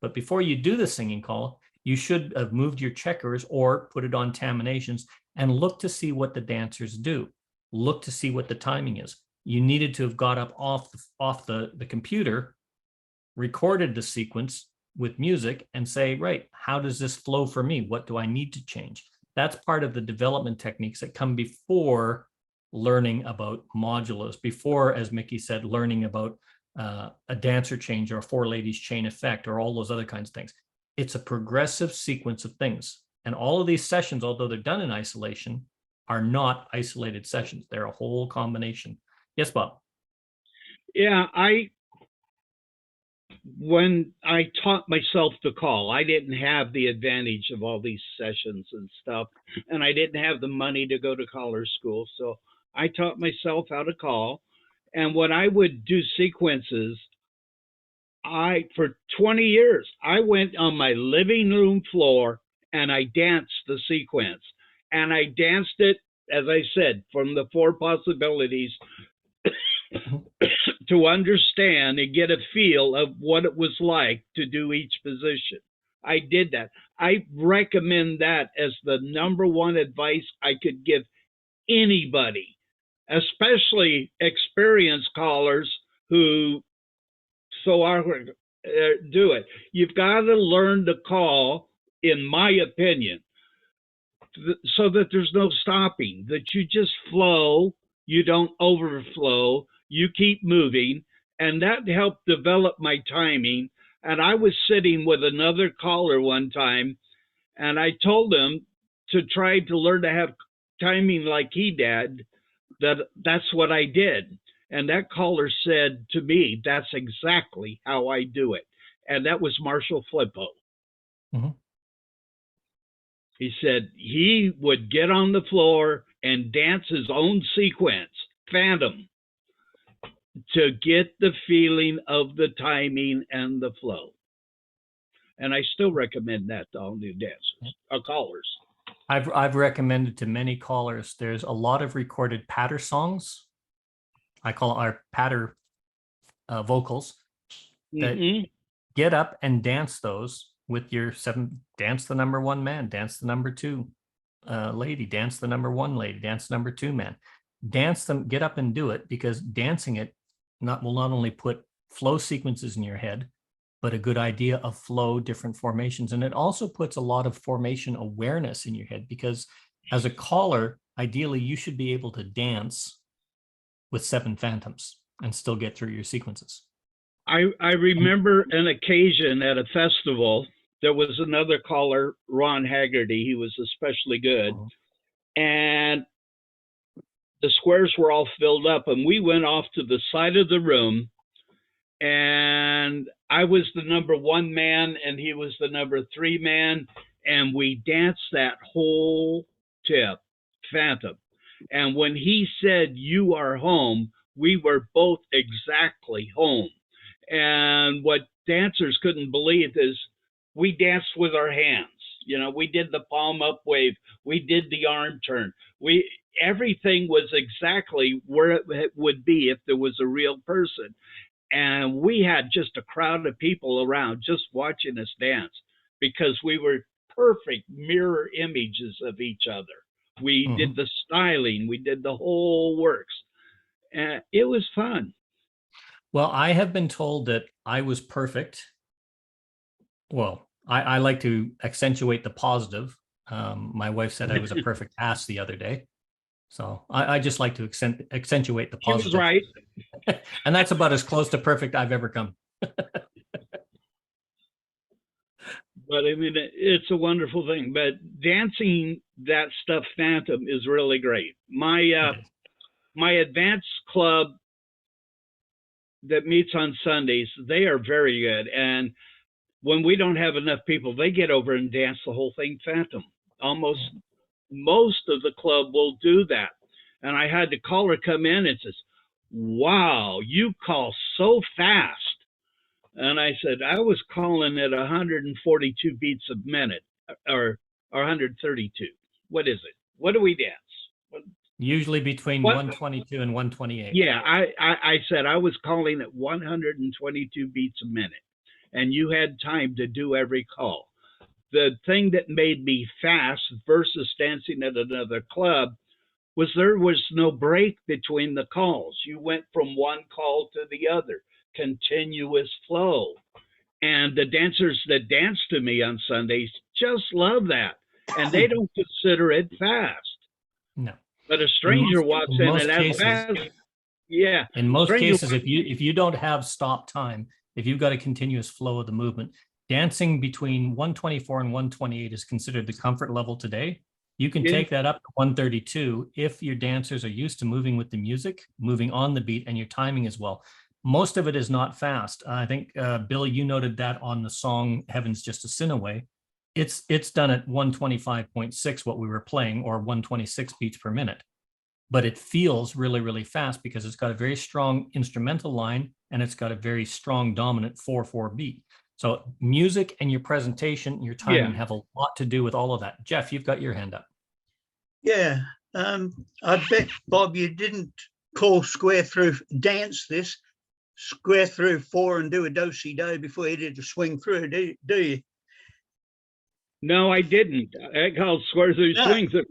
But before you do the singing call, you should have moved your checkers or put it on terminations and look to see what the dancers do. Look to see what the timing is. You needed to have got up off the computer, recorded the sequence with music and say, right, how does this flow for me? What do I need to change? That's part of the development techniques that come before learning about modulos, before, as Mickey said, learning about a dancer change or a four ladies chain effect or all those other kinds of things. It's a progressive sequence of things. And all of these sessions, although they're done in isolation, are not isolated sessions. They're a whole combination. Yes, Bob. Yeah, when I taught myself to call, I didn't have the advantage of all these sessions and stuff, and I didn't have the money to go to caller school. So I taught myself how to call. And when I would do sequences, for 20 years, I went on my living room floor and I danced the sequence. And I danced it, as I said, from the four possibilities to understand and get a feel of what it was like to do each position. I did that. I recommend that as the number one advice I could give anybody, especially experienced callers who so awkward do it. You've got to learn to call, in my opinion, so that there's no stopping, that you just flow, you don't overflow, you keep moving, and that helped develop my timing. And I was sitting with another caller one time, and I told him to try to learn to have timing like he did. That's what I did. And that caller said to me, that's exactly how I do it. And that was Marshall Flippo. Mm-hmm. He said he would get on the floor and dance his own sequence, Phantom, to get the feeling of the timing and the flow. And I still recommend that to all new dancers, callers. I've recommended to many callers. There's a lot of recorded patter songs. I call our patter vocals that get up and dance those with your seven. Dance the number one man, dance the number two lady, dance the number one lady, dance the number two man. Dance them, get up and do it, because dancing it will not only put flow sequences in your head, but a good idea of flow, different formations. And it also puts a lot of formation awareness in your head, because as a caller, ideally, you should be able to dance with seven phantoms and still get through your sequences. I remember an occasion at a festival. There was another caller, Ron Haggerty. He was especially good. And the squares were all filled up, and we went off to the side of the room, and I was the number one man and he was the number three man, and we danced that whole tip, Phantom. And when he said, "You are home," we were both exactly home. And what dancers couldn't believe is we danced with our hands. You know, we did the palm up wave, we did the arm turn. Everything was exactly where it would be if there was a real person. And we had just a crowd of people around just watching us dance, because we were perfect mirror images of each other. We did the styling, we did the whole works. And it was fun. Well, I have been told that I was perfect. Well, I like to accentuate the positive. My wife said I was a perfect ass the other day. So I just like to accentuate the positive. She was right. And that's about as close to perfect I've ever come. But I mean, it's a wonderful thing. But dancing that stuff, Phantom, is really great. My advanced club that meets on Sundays, they are very good. And when we don't have enough people, they get over and dance the whole thing Phantom. Almost most of the club will do that. And I had the caller come in and says, "Wow, you call so fast." And I said, I was calling it 142 beats a minute or 132. What is it? What do we dance? Usually between What? 122 and 128. Yeah, I said I was calling it 122 beats a minute, and you had time to do every call. The thing that made me fast versus dancing at another club was there was no break between the calls. You went from one call to the other, continuous flow. And the dancers that dance to me on Sundays just love that. And they don't consider it fast. No. But a stranger walks in most and as cases, fast. Yeah. In most stranger cases, if you don't have stop time, if you've got a continuous flow of the movement, dancing between 124 and 128 is considered the comfort level today. You can Yeah. take that up to 132 if your dancers are used to moving with the music, moving on the beat, and your timing as well. Most of it is not fast. I think, Bill, you noted that on the song Heaven's Just a Sin Away. It's done at 125.6, what we were playing, or 126 beats per minute. But it feels really, really fast because it's got a very strong instrumental line and it's got a very strong dominant 4/4 beat. So music and your presentation, your timing have a lot to do with all of that. Jeff, you've got your hand up. Yeah, I bet, Bob, you didn't call square through dance this, square through 4 and do a do-si-do before you did a swing through, do you? No, I didn't. I called square through No. swing through.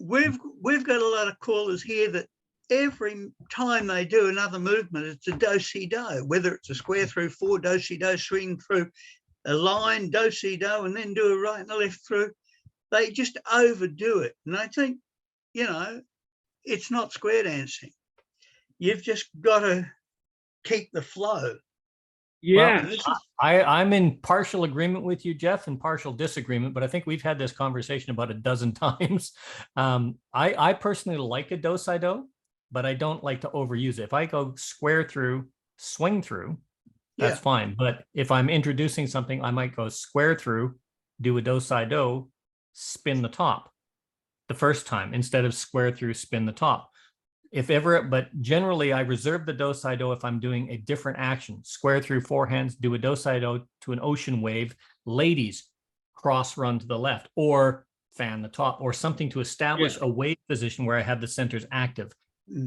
We've got a lot of callers here that every time they do another movement, it's a do-si-do, whether it's a square through 4, do-si-do, swing through a line, do-si-do, and then do a right and a left through. They just overdo it. And I think, you know, it's not square dancing. You've just got to keep the flow. Yeah. Well, I'm in partial agreement with you, Jeff, and partial disagreement, but I think we've had this conversation about a dozen times. I personally like a do-si-do, but I don't like to overuse it. If I go square through, swing through, that's fine. But if I'm introducing something, I might go square through, do a do-si-do, spin the top the first time instead of square through, spin the top. If ever, but generally I reserve the do-si-do if I'm doing a different action. Square through 4 hands, do a do-si-do to an ocean wave, ladies, cross run to the left, or fan the top, or something to establish a wave position where I have the centers active.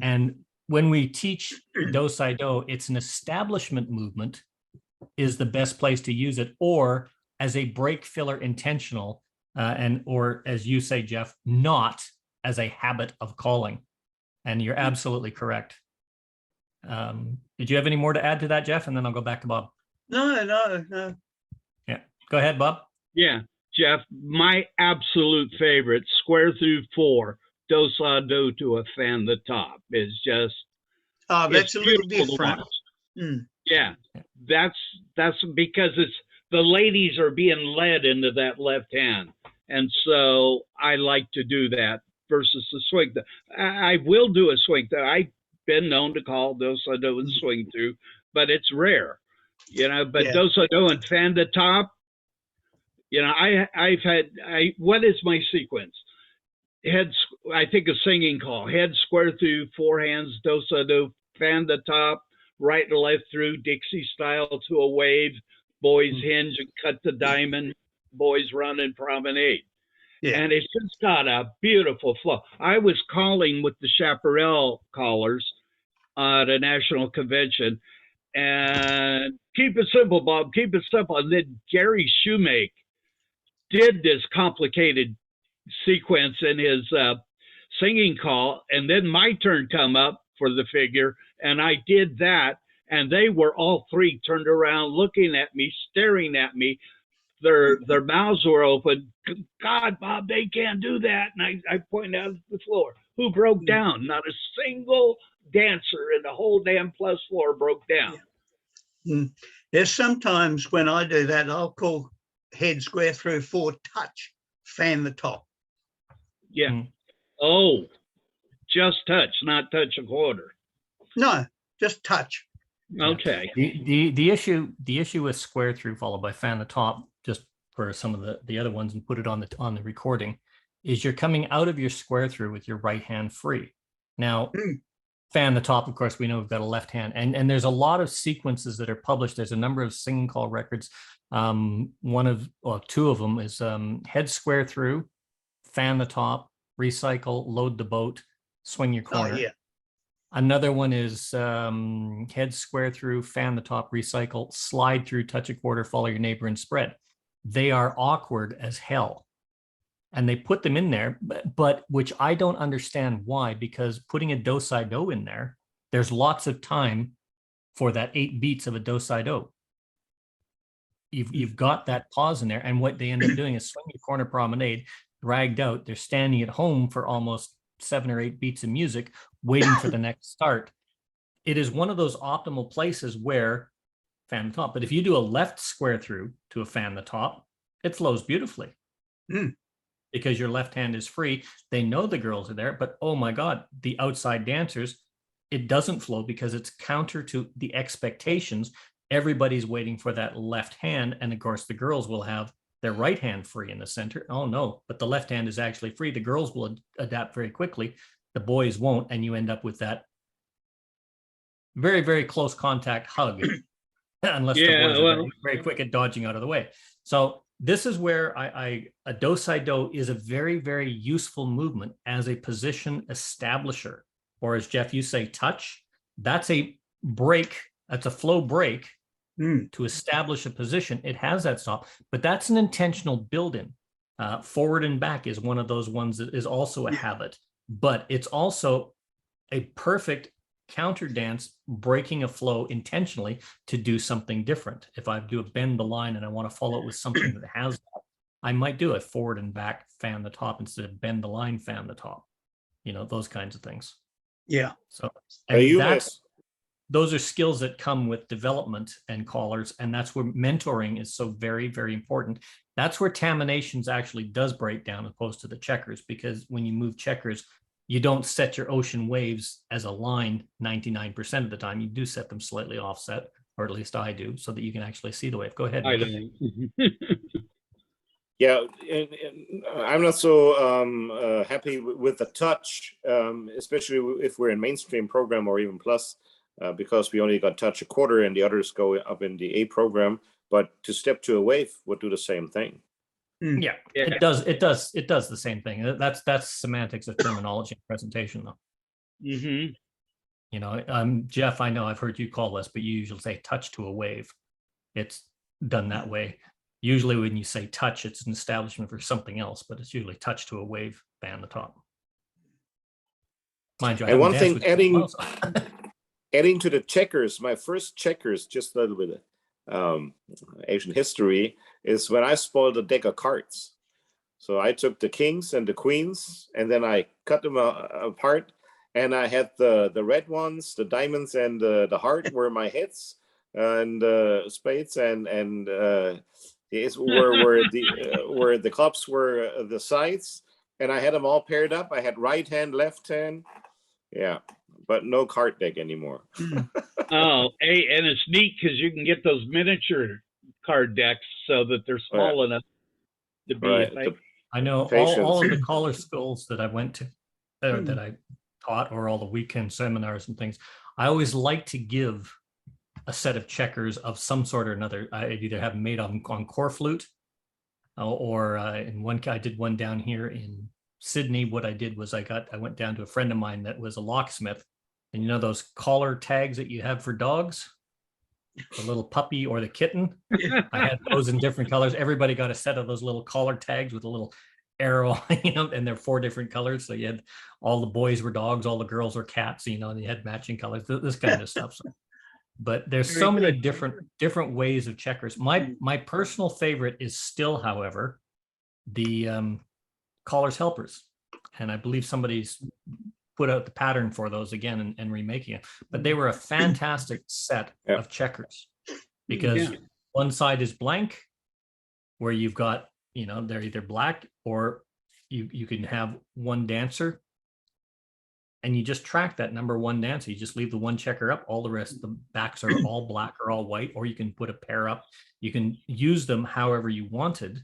And when we teach do-si-do, it's an establishment movement is the best place to use it, or as a break filler intentional, or as you say, Jeff, not as a habit of calling. And you're absolutely correct. Did you have any more to add to that, Jeff? And then I'll go back to Bob. No. Yeah, go ahead, Bob. Yeah, Jeff, my absolute favorite, square through 4, do-si-do to a fan the top is just. Oh, that's a little different. Yeah, that's because it's the ladies are being led into that left hand. And so I like to do that versus the swing. I will do a swing that I've been known to call do-si-do and swing through, but it's rare, you know, but do-si-do and fan the top, you know, what is my sequence? I think a singing call, head square through 4 hands, do-si-do, fan the top, right and left through Dixie style to a wave, boys hinge and cut the diamond, boys run and promenade. Yeah. And it's just got a beautiful flow. I was calling with the Chaparral callers at a national convention, and keep it simple, Bob, keep it simple. And then Gary Shoemake did this complicated sequence in his singing call, and then my turn come up for the figure, and I did that, and they were all three turned around looking at me, staring at me. Their mouths were open. God, Bob, they can't do that. And I pointed out at the floor. Who broke down? Not a single dancer in the whole damn plus floor broke down. There's sometimes when I do that, I'll call head square through 4, touch, fan the top. Yeah. Oh, just touch, not touch a quarter. No, just touch. Okay. The issue with square through followed by fan the top, just for some of the other ones and put it on the recording, is you're coming out of your square through with your right hand free. Now, Fan the top, of course, we know we've got a left hand, and there's a lot of sequences that are published. There's a number of singing call records. Two of them is head square through, fan the top, recycle, load the boat, swing your corner. Oh, yeah. Another one is head square through, fan the top, recycle, slide through, touch a quarter, follow your neighbor, and spread. They are awkward as hell. And they put them in there, but which I don't understand why, because putting a do-si-do in there, there's lots of time for that 8 beats of a do-si-do. You've got that pause in there. And what they end up doing is swing your corner promenade, dragged out. They're standing at home for almost 7 or 8 beats of music, waiting for the next start. It is one of those optimal places where fan the top. But if you do a left square through to a fan the top, it flows beautifully. Because your left hand is free. They know the girls are there, but oh my God, the outside dancers, it doesn't flow because it's counter to the expectations. Everybody's waiting for that left hand. And of course, the girls will have their right hand free in the center. Oh no, but the left hand is actually free. The girls will adapt very quickly. The boys won't. And you end up with that very, very close contact hug, unless the boys are very, very quick at dodging out of the way. So this is where a do-si-do is a very, very useful movement as a position establisher, or as Jeff, you say, touch. That's a break. That's a flow break to establish a position. It has that stop, but that's an intentional build-in. Forward and back is one of those ones that is also a habit, but it's also a perfect counter dance, breaking a flow intentionally to do something different. If I do a bend the line and I want to follow it with something that has that, I might do a forward and back fan the top instead of bend the line fan the top. You know, those kinds of things. Yeah. So and those are skills that come with development and callers, and that's where mentoring is so very, very important. That's where Taminations actually does break down opposed to the checkers, because when you move checkers, you don't set your ocean waves as a line 99% of the time. You do set them slightly offset, or at least I do, so that you can actually see the wave. Go ahead. I don't. Yeah, and I'm not so happy with the touch, especially if we're in mainstream program or even plus, because we only got touch a quarter and the others go up in the A program. But to step to a wave would do the same thing. Yeah, it does the same thing. That's semantics of terminology and presentation, though. You know, Jeff, I know I've heard you call this, but you usually say touch to a wave. It's done that way. Usually when you say touch, it's an establishment for something else, but it's usually touch to a wave, fan the top. Mind you, and one thing, adding to the checkers, my first checkers, just a little bit Asian history, is when I spoiled a deck of cards. So I took the kings and the queens, and then I cut them apart, and I had the red ones, the diamonds, and the heart were my heads, and spades, and where the clubs were the sides, and I had them all paired up. I had right hand, left hand, yeah, but no card deck anymore. Oh, hey, and it's neat because you can get those miniature card decks so that they're small enough to be. I know all of the caller schools that I went to, that I taught, or all the weekend seminars and things, I always like to give a set of checkers of some sort or another. I either have them made on core flute, or in one, I did one down here in Sydney. What I did was I went down to a friend of mine that was a locksmith, and you know those collar tags that you have for dogs, the little puppy or the kitten. I had those in different colors. Everybody got a set of those little collar tags with a little arrow, you know, and they're 4 different colors. So you had, all the boys were dogs, all the girls were cats, you know, and you had matching colors, this kind of stuff. So, but there's so many different ways of checkers. My personal favorite is still, however, the callers helpers, and I believe somebody's put out the pattern for those again and remaking it. But they were a fantastic set of checkers, because one side is blank, where you've got, you know, they're either black, or you can have one dancer, and you just track that number one dancer. You just leave the one checker up, all the rest, the backs are all black or all white, or you can put a pair up. You can use them however you wanted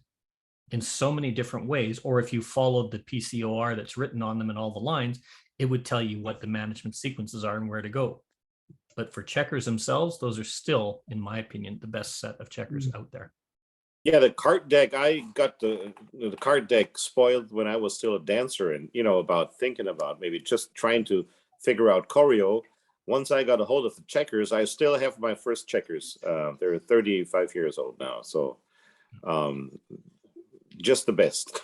in so many different ways. Or if you followed the PCOR that's written on them and all the lines, it would tell you what the management sequences are and where to go. But for checkers themselves, those are still, in my opinion, the best set of checkers out there. Yeah, the card deck, I got the card deck spoiled when I was still a dancer, and about thinking about maybe just trying to figure out choreo. Once I got a hold of the checkers, I still have my first checkers. They're 35 years old now, so just the best.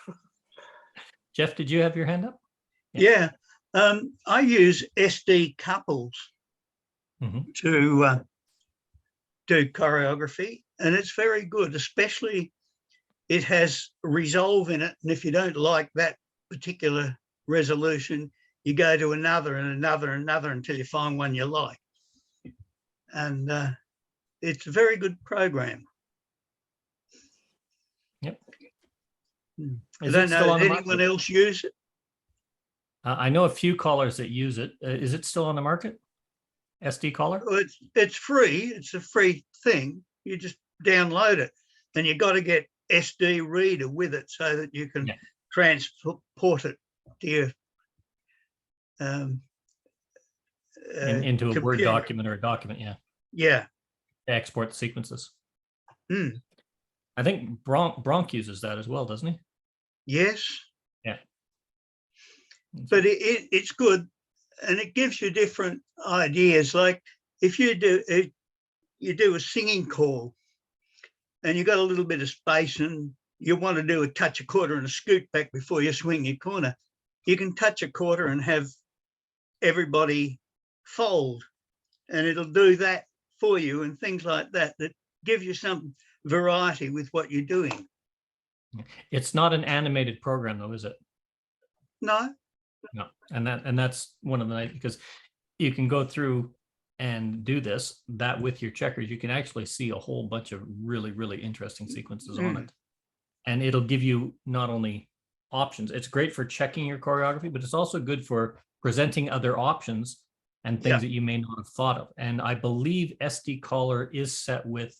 Jeff, did you have your hand up? Yeah. I use SD couples to do choreography, and it's very good, especially it has resolve in it. And if you don't like that particular resolution, you go to another and another and another until you find one you like. And it's a very good program. Yep. I don't know, did anyone else use it? I know a few callers that use it. Is it still on the market? SD caller? Well, it's free. It's a free thing. You just download it, and you got to get SD reader with it so that you can transport it to your into a computer. Word document or a document. Yeah. Export sequences. Mm. I think Bronk uses that as well, doesn't he? Yes. Yeah. But it's good, and it gives you different ideas. Like if you do a singing call, and you got a little bit of space, and you want to do a touch a quarter and a scoot back before you swing your corner, you can touch a quarter and have everybody fold, and it'll do that for you, and things like that that give you some variety with what you're doing. It's not an animated program, though, is it? No. No, and that's one of the, because you can go through and do that with your checkers. You can actually see a whole bunch of really, really interesting sequences on it, and it'll give you not only options. It's great for checking your choreography, but it's also good for presenting other options and things that you may not have thought of. And I believe SD caller is set with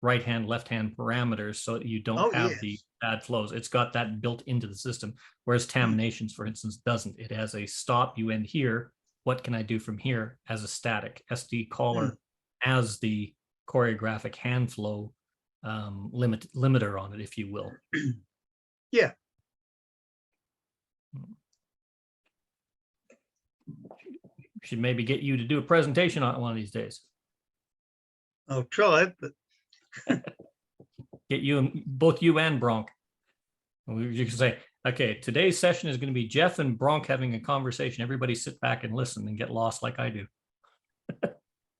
right hand, left hand parameters, so that you don't have the bad flows. It's got that built into the system, whereas Taminations, for instance, doesn't. It has a stop, you end here, what can I do from here, as a static. SD caller as the choreographic hand flow limiter on it, if you will. Yeah. Should maybe get you to do a presentation on it one of these days. I'll try, but get you, both you and Bronk. You can say, okay, today's session is going to be Jeff and Bronk having a conversation. Everybody sit back and listen and get lost like I do.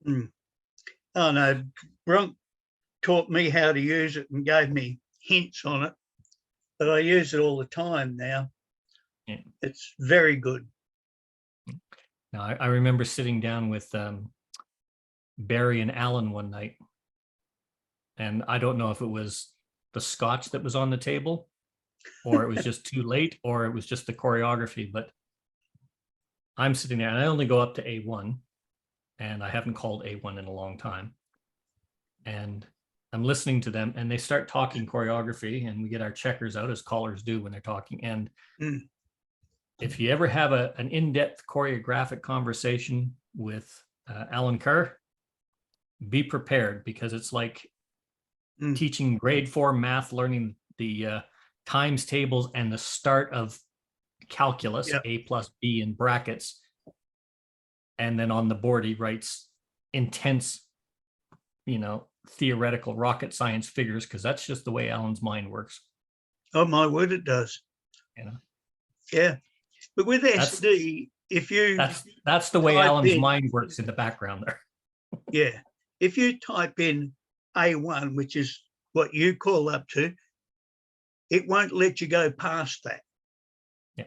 Oh no, Bronk taught me how to use it and gave me hints on it, but I use it all the time now. Yeah. It's very good. Now, I remember sitting down with Barry and Alan one night, and I don't know if it was the scotch that was on the table, or it was just too late, or it was just the choreography, but I'm sitting there and I only go up to A1, and I haven't called A1 in a long time. And I'm listening to them, and they start talking choreography, and we get our checkers out, as callers do when they're talking. And if you ever have an in-depth choreographic conversation with Alan Kerr, be prepared, because it's like teaching grade 4 math, learning the times tables and the start of calculus, A plus B in brackets. And then on the board, he writes intense, theoretical rocket science figures, because that's just the way Alan's mind works. Oh my word, it does. Yeah. But with SD, if you... That's the way Alan's mind works in the background there. Yeah. If you type in A1, which is what you call up to, it won't let you go past that. Yeah.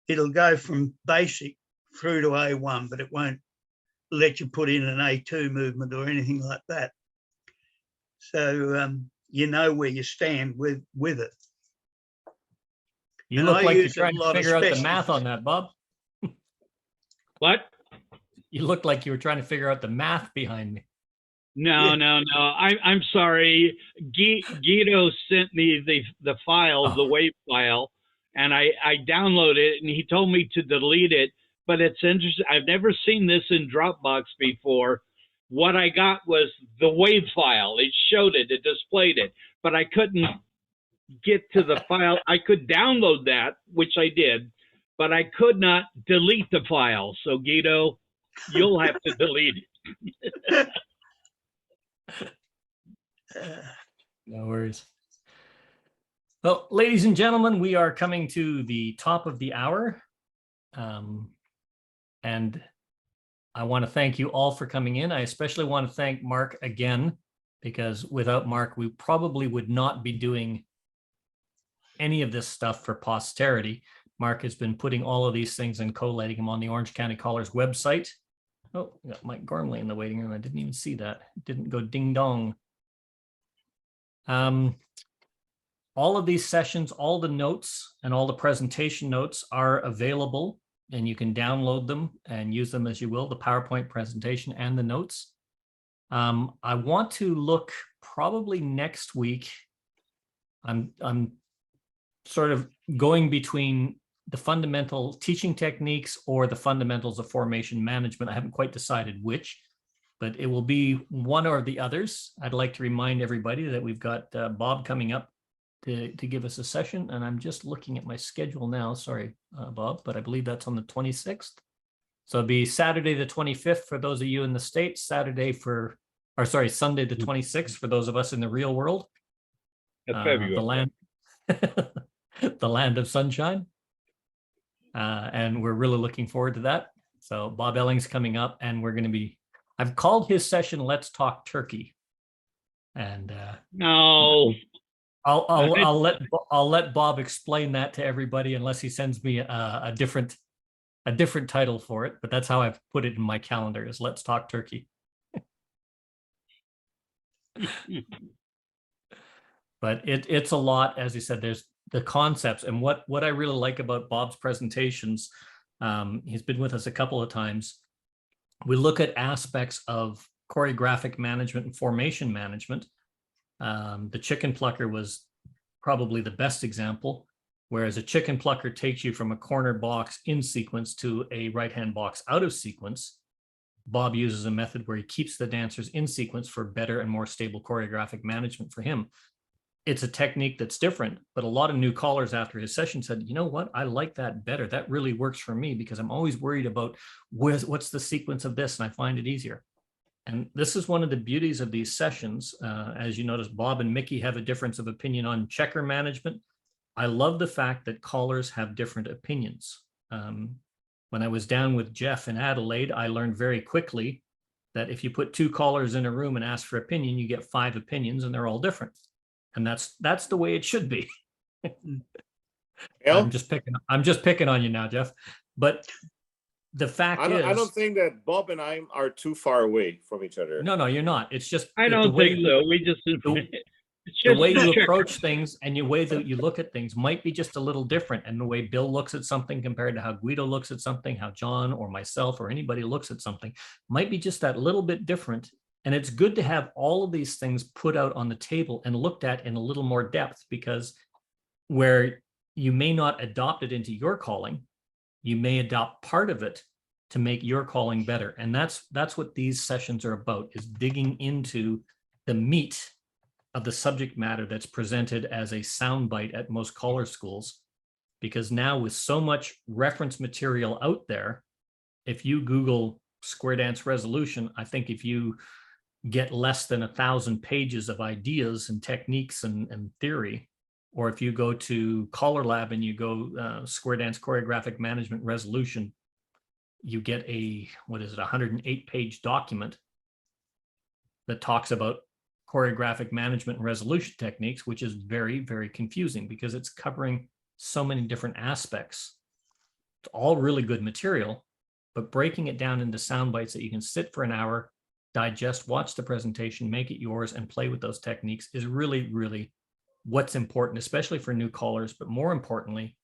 It'll go from basic through to A1, but it won't let you put in an A2 movement or anything like that. So you know where you stand with it. You look like you're trying to figure out the math on that, Bob. What? You look like you were trying to figure out the math behind me. No. I'm sorry. Guido sent me the file, the WAV file, and I downloaded it, and he told me to delete it but it's interesting. I've never seen this in Dropbox before. What I got was the wave file. It showed it, it displayed it, but I couldn't get to the file. I could download that, which I did, but I could not delete the file. So Guido, you'll have to delete it. No worries. Well, ladies and gentlemen, we are coming to the top of the hour. And I want to thank you all for coming in. I especially want to thank Mark again, because without Mark, we probably would not be doing any of this stuff for posterity. Mark has been putting all of these things and collating them on the Orange County Collars website. Oh, we got Mike Gormley in the waiting room. I didn't even see that. It didn't go ding dong. All of these sessions, all the notes and all the presentation notes are available, and you can download them and use them as you will, the PowerPoint presentation and the notes. I want to look probably next week. I'm sort of going between the fundamental teaching techniques or the fundamentals of formation management. I haven't quite decided which, but it will be one or the others. I'd like to remind everybody that we've got Bob coming up to give us a session, and I'm just looking at my schedule now. Sorry, Bob, but I believe that's on the 26th. So it'll be Saturday the 25th for those of you in the States, Sunday the 26th for those of us in the real world. The land, the land of sunshine. And we're really looking forward to that. So Bob Elling's coming up, and we're going to be, I've called his session Let's Talk Turkey. And No. I'll let Bob explain that to everybody, unless he sends me a different title for it. But that's how I've put it in my calendar, is Let's Talk Turkey. But it's a lot, as you said. There's the concepts, and what I really like about Bob's presentations. He's been with us a couple of times. We look at aspects of choreographic management and formation management. The chicken plucker was probably the best example, whereas a chicken plucker takes you from a corner box in sequence to a right-hand box out of sequence. Bob uses a method where he keeps the dancers in sequence for better and more stable choreographic management for him. It's a technique that's different, but a lot of new callers after his session said, you know what, I like that better. That really works for me, because I'm always worried about what's the sequence of this, and I find it easier. And this is one of the beauties of these sessions. As you notice, Bob and Mickey have a difference of opinion on checker management. I love the fact that callers have different opinions. When I was down with Jeff in Adelaide, I learned very quickly that if you put two callers in a room and ask for opinion, you get 5 opinions, and they're all different. And that's the way it should be. I'm just picking on you now, Jeff. But the fact is, I don't think that Bob and I are too far away from each other. No, you're not. It's just I don't think so. We just the way you approach things and the way that you look at things might be just a little different. And the way Bill looks at something compared to how Guido looks at something, how John or myself or anybody looks at something might be just that little bit different. And it's good to have all of these things put out on the table and looked at in a little more depth, because where you may not adopt it into your calling, you may adopt part of it to make your calling better. And that's what these sessions are about, is digging into the meat of the subject matter that's presented as a soundbite at most caller schools. Because now with so much reference material out there, if you Google square dance resolution, I think if you get less than 1,000 pages of ideas and techniques and theory, or if you go to Caller Lab and you go square dance choreographic management resolution, you get a 108-page document that talks about choreographic management and resolution techniques, which is very, very confusing because it's covering so many different aspects. It's all really good material, but breaking it down into sound bites that you can sit for an hour, digest, watch the presentation, make it yours, and play with those techniques is really, really what's important, especially for new callers, but more importantly,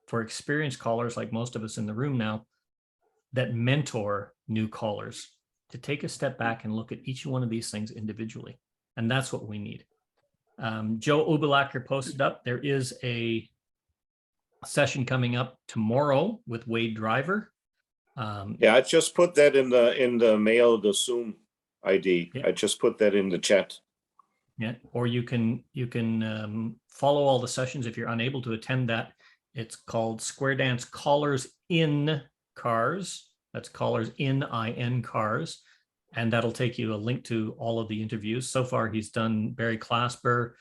for experienced callers like most of us in the room now that mentor new callers to take a step back and look at each one of these things individually. And that's what we need. Joe Obelacker posted up, there is a session coming up tomorrow with Wade Driver. Yeah, I just put that in the mail, the Zoom ID. Yeah. I just put that in the chat. Yeah, or you can follow all the sessions if you're unable to attend that. It's called Square Dance Callers in Cars. That's Callers in Cars. And that'll take you a link to all of the interviews. So far, he's done Barry Clasper,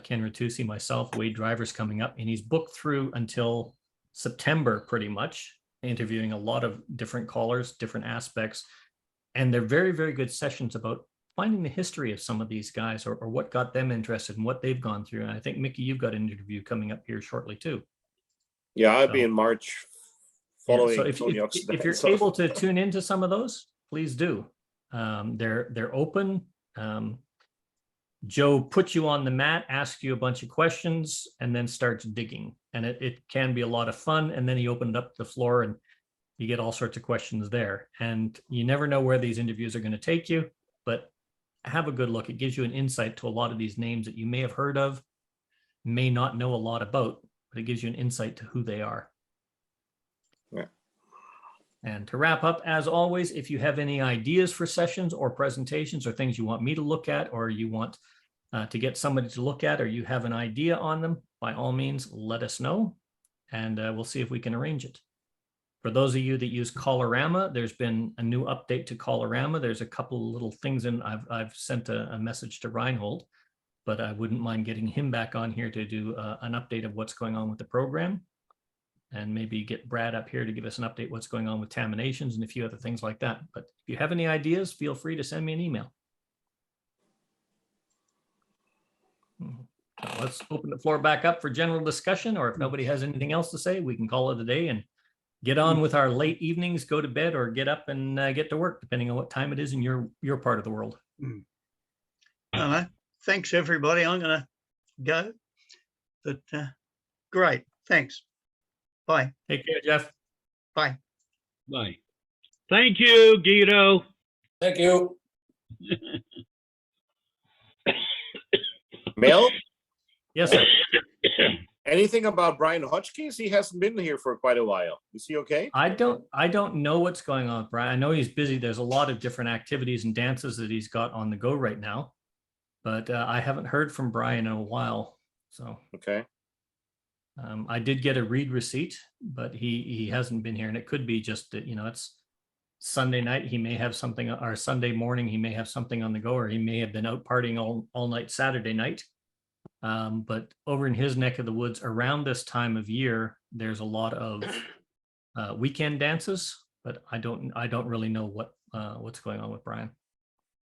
Ken Ratusi, myself, Wade Driver's coming up, and he's booked through until September pretty much, interviewing a lot of different callers, different aspects. And they're very, very good sessions about finding the history of some of these guys or what got them interested and what they've gone through. And I think, Mickey, you've got an interview coming up here shortly too. Yeah, I'll be in March following so if you're able to tune into some of those, please do. They're open. Joe puts you on the mat, asks you a bunch of questions, and then starts digging. And it can be a lot of fun. And then he opened up the floor and you get all sorts of questions there. And you never know where these interviews are going to take you, but have a good look. It gives you an insight to a lot of these names that you may have heard of, may not know a lot about, but it gives you an insight to who they are. Yeah. And to wrap up, as always, if you have any ideas for sessions or presentations or things you want me to look at, or you want to get somebody to look at, or you have an idea on them, by all means, let us know, and we'll see if we can arrange it. For those of you that use Callorama, there's been a new update to Callorama. There's a couple of little things in. I've sent a message to Reinhold, but I wouldn't mind getting him back on here to do an update of what's going on with the program, and maybe get Brad up here to give us an update what's going on with Taminations and a few other things like that. But if you have any ideas, feel free to send me an email. So let's open the floor back up for general discussion, or if nobody has anything else to say, we can call it a day and get on with our late evenings, go to bed, or get up and get to work, depending on what time it is in your part of the world. Thanks, everybody. I'm going to go. But great. Thanks. Bye. Take care, Jeff. Bye. Bye. Thank you, Guido. Thank you. Mel, Yes, sir. anything about Brian Hotchkiss? He hasn't been here for quite a while. Is he okay? I don't know what's going on with Brian. I know he's busy. There's a lot of different activities and dances that he's got on the go right now, but I haven't heard from Brian in a while. So Okay. I did get a read receipt, but he hasn't been here, and it could be just that, it's Sunday night. He may have something, or Sunday morning, he may have something on the go, or he may have been out partying all night Saturday night. But over in his neck of the woods around this time of year, there's a lot of weekend dances, but I don't really know what's going on with Brian.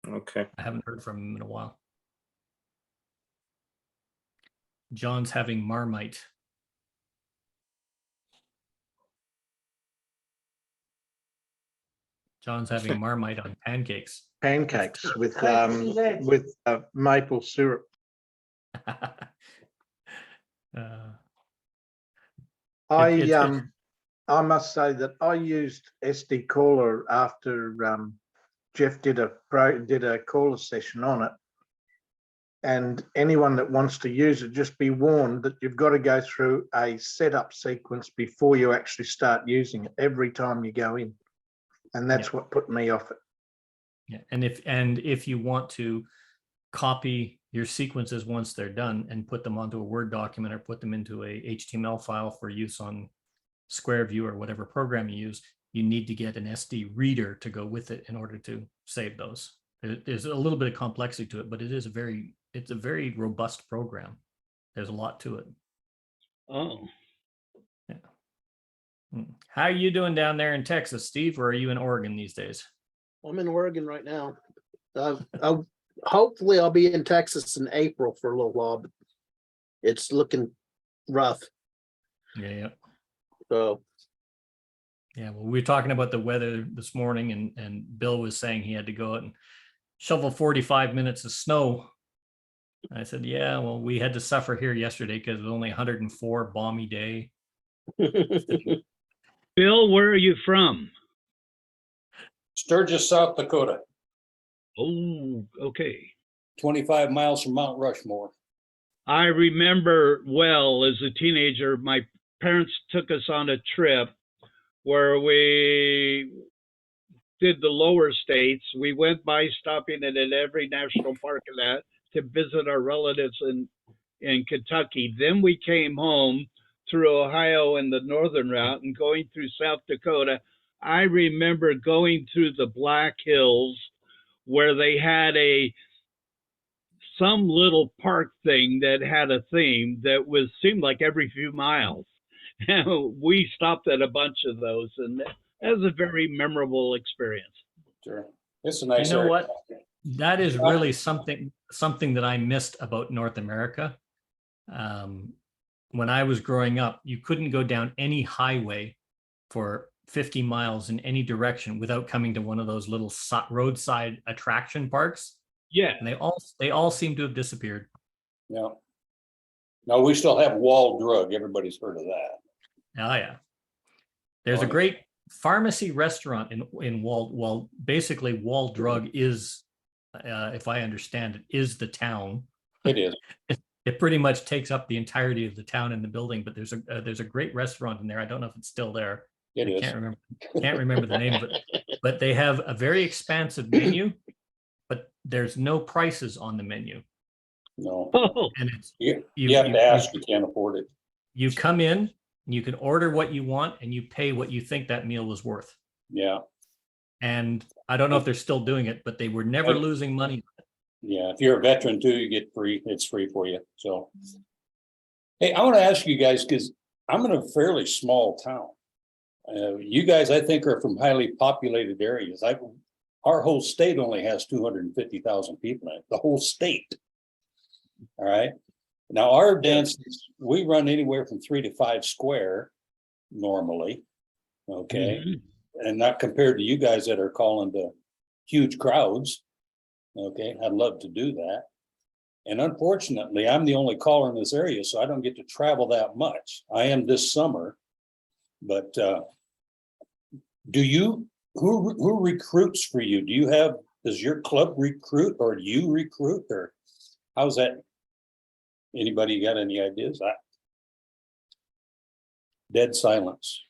Okay. I haven't heard from him in a while. John's having Marmite. John's having Marmite on pancakes. Pancakes with maple syrup. I must say that I used SD Caller after Jeff did a caller session on it. And anyone that wants to use it, just be warned that you've got to go through a setup sequence before you actually start using it every time you go in. And that's what put me off it. Yeah, and if you want to copy your sequences once they're done and put them onto a Word document or put them into a HTML file for use on SquareView or whatever program you use, you need to get an SD reader to go with it in order to save those. There's a little bit of complexity to it, but it's a very robust program. There's a lot to it. Oh. Yeah. How are you doing down there in Texas, Steve, or are you in Oregon these days? I'm in Oregon right now. Hopefully I'll be in Texas in April for a little while, but it's looking rough. Yeah. So yeah, well, we were talking about the weather this morning, and Bill was saying he had to go out and shovel 45 minutes of snow. I said, yeah, well, we had to suffer here yesterday because it was only 104, balmy day. Bill, where are you from? Sturgis, South Dakota, Oh, okay. 25 miles from Mount Rushmore. I remember well as a teenager, my parents took us on a trip where we did the lower states. We went by stopping at every national park in that to visit our relatives in Kentucky. Then we came home through Ohio and the northern route and going through South Dakota. I remember going through the Black Hills where they had some little park thing that had a theme that seemed like every few miles. We stopped at a bunch of those, and that was a very memorable experience. Sure. It's a nice You know area. what? That is really something that I missed about North America. When I was growing up, you couldn't go down any highway for 50 miles in any direction without coming to one of those little roadside attraction parks. Yeah. And they all seem to have disappeared. Yeah. No, we still have Wall Drug. Everybody's heard of that. Oh yeah. There's a great pharmacy restaurant in Wall. Basically, Wall Drug is, if I understand it, is the town. It is. It pretty much takes up the entirety of the town in the building. But there's a great restaurant in there. I don't know if it's still there. It is. Can't remember the name of it. But they have a very expansive menu, but there's no prices on the menu. No. Oh, And it's You have to ask. You can't afford it. you come in, you can order what you want, and you pay what you think that meal was worth. Yeah. And I don't know if they're still doing it, but they were never losing money. Yeah. If you're a veteran too, you get free. It's free for you. So, hey, I want to ask you guys, because I'm in a fairly small town. You guys, I think, are from highly populated areas. Our whole state only has 250,000 people in it, the whole state. All right. Now, our dances, we run anywhere from 3 to 5 square normally. Okay. And not compared to you guys that are calling to huge crowds. Okay. I'd love to do that. And unfortunately, I'm the only caller in this area, so I don't get to travel that much. I am this summer. But who recruits for you? Does your club recruit, or do you recruit, or how's that? Anybody got any ideas? Dead silence.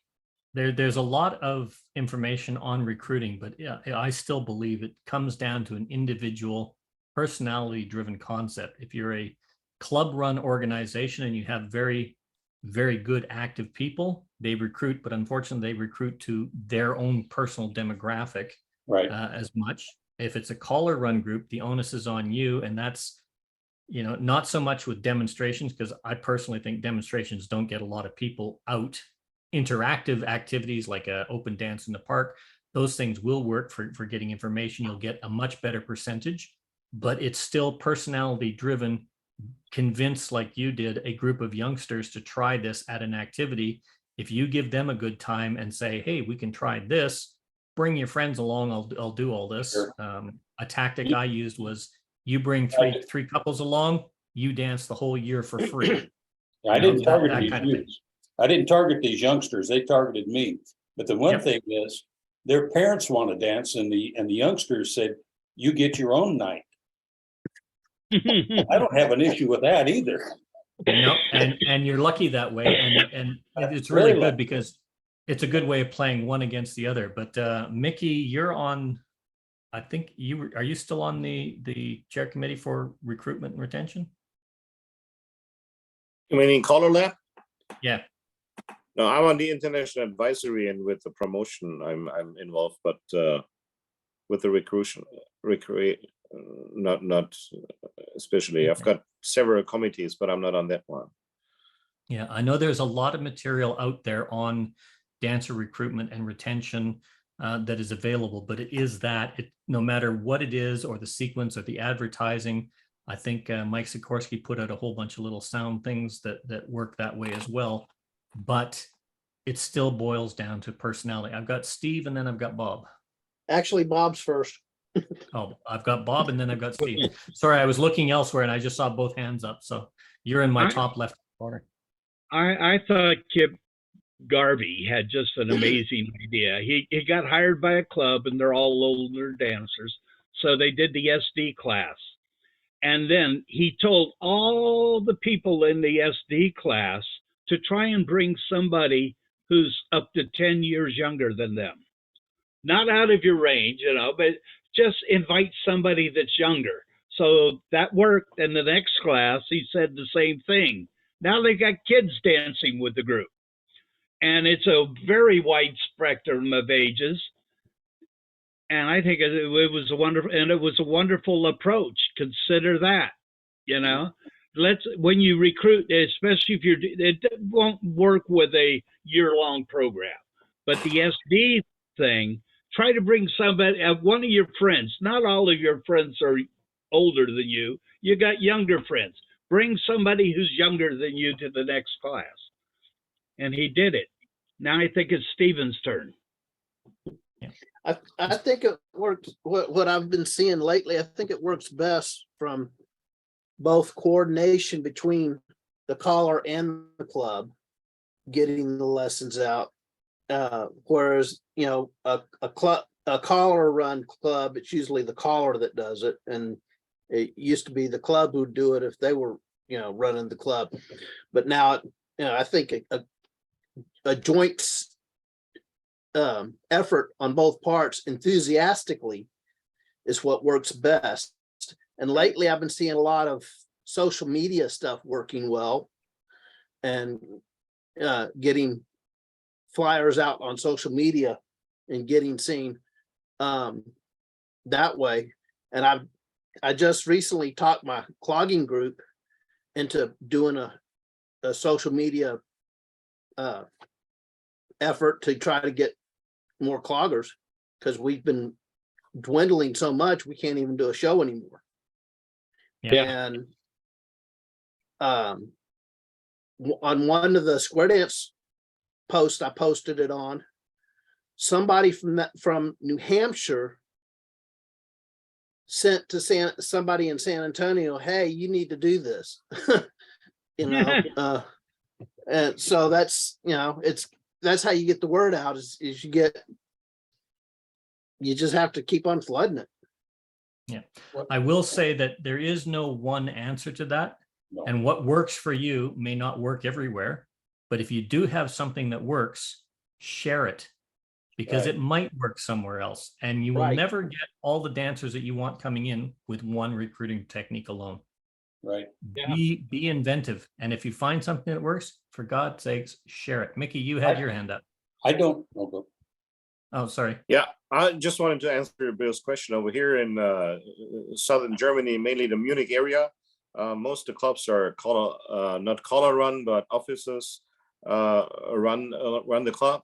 There's a lot of information on recruiting, but yeah, I still believe it comes down to an individual personality driven concept. If you're a club run organization and you have very, very good active people, they recruit, but unfortunately they recruit to their own personal demographic, Right. As much. If it's a caller run group, the onus is on you. And that's, not so much with demonstrations, because I personally think demonstrations don't get a lot of people out. Interactive activities like a open dance in the park, those things will work for getting information. You'll get a much better percentage, but it's still personality driven. Convince, like you did, a group of youngsters to try this at an activity. If you give them a good time and say, hey, we can try this, bring your friends along, I'll do all this. Sure. A tactic I used was, you bring three couples along, you dance the whole year for free. I didn't target that these kind of thing. youths. I didn't target these youngsters. They targeted me. But the one thing is, their parents want to dance, and the youngsters said, you get your own night. I don't have an issue with that either. No, and you're lucky that way, and it's really good because it's a good way of playing one against the other. But Mickey, you're on. I think are you still on the chair committee for recruitment and retention? You mean in Color Lab? Yeah. No, I'm on the international advisory, and with the promotion, I'm involved, but with the recruitment, not especially. I've got several committees, but I'm not on that one. Yeah, I know there's a lot of material out there on dancer recruitment and retention that is available, but it is no matter what it is, or the sequence or the advertising. I think Mike Sikorsky put out a whole bunch of little sound things that work that way as well, but it still boils down to personality. I've got Steve and then I've got Bob. Actually, Bob's first. Oh, I've got Bob and then I've got Steve. Sorry, I was looking elsewhere and I just saw both hands up. So you're in my top left corner. I thought Kip Garvey had just an amazing idea. He got hired by a club, and they're all older dancers. So they did the SD class. And then he told all the people in the SD class to try and bring somebody who's up to 10 years younger than them. Not out of your range, but just invite somebody that's younger. So that worked. And the next class, he said the same thing. Now they got kids dancing with the group. And it's a very wide spectrum of ages. And I think it was a wonderful approach. Consider that, when you recruit, especially if it won't work with a year-long program, but the SD thing, try to bring somebody, one of your friends. Not all of your friends are older than you. You got younger friends. Bring somebody who's younger than you to the next class. And he did it. Now I think it's Stephen's turn. I think it works. What I've been seeing lately, I think it works best from both coordination between the caller and the club, getting the lessons out. Whereas, a caller run club, it's usually the caller that does it. And it used to be the club who'd do it if they were, running the club. But now, I think a joint effort on both parts enthusiastically is what works best. And lately I've been seeing a lot of social media stuff working well, and getting flyers out on social media and getting seen that way. And I just recently talked my clogging group into doing a social media effort to try to get more cloggers, because we've been dwindling so much we can't even do a show anymore. And on one of the square dance posts I posted it on, somebody from New Hampshire sent to somebody in San Antonio, hey, you need to do this. And so that's that's how you get the word out, is you just have to keep on flooding it. Yeah, I will say that there is no one answer to that. No. And what works for you may not work everywhere. But if you do have something that works, share it, because Right. it might work somewhere else. And you will Right. never get all the dancers that you want coming in with one recruiting technique alone. Right. Yeah. Be inventive. And if you find something that works, for God's sakes, share it. Mickey, you had your hand up. I don't know. Oh, sorry. Yeah, I just wanted to answer Bill's question. Over here in southern Germany, mainly the Munich area, most of the clubs are not caller run, but officers run the club.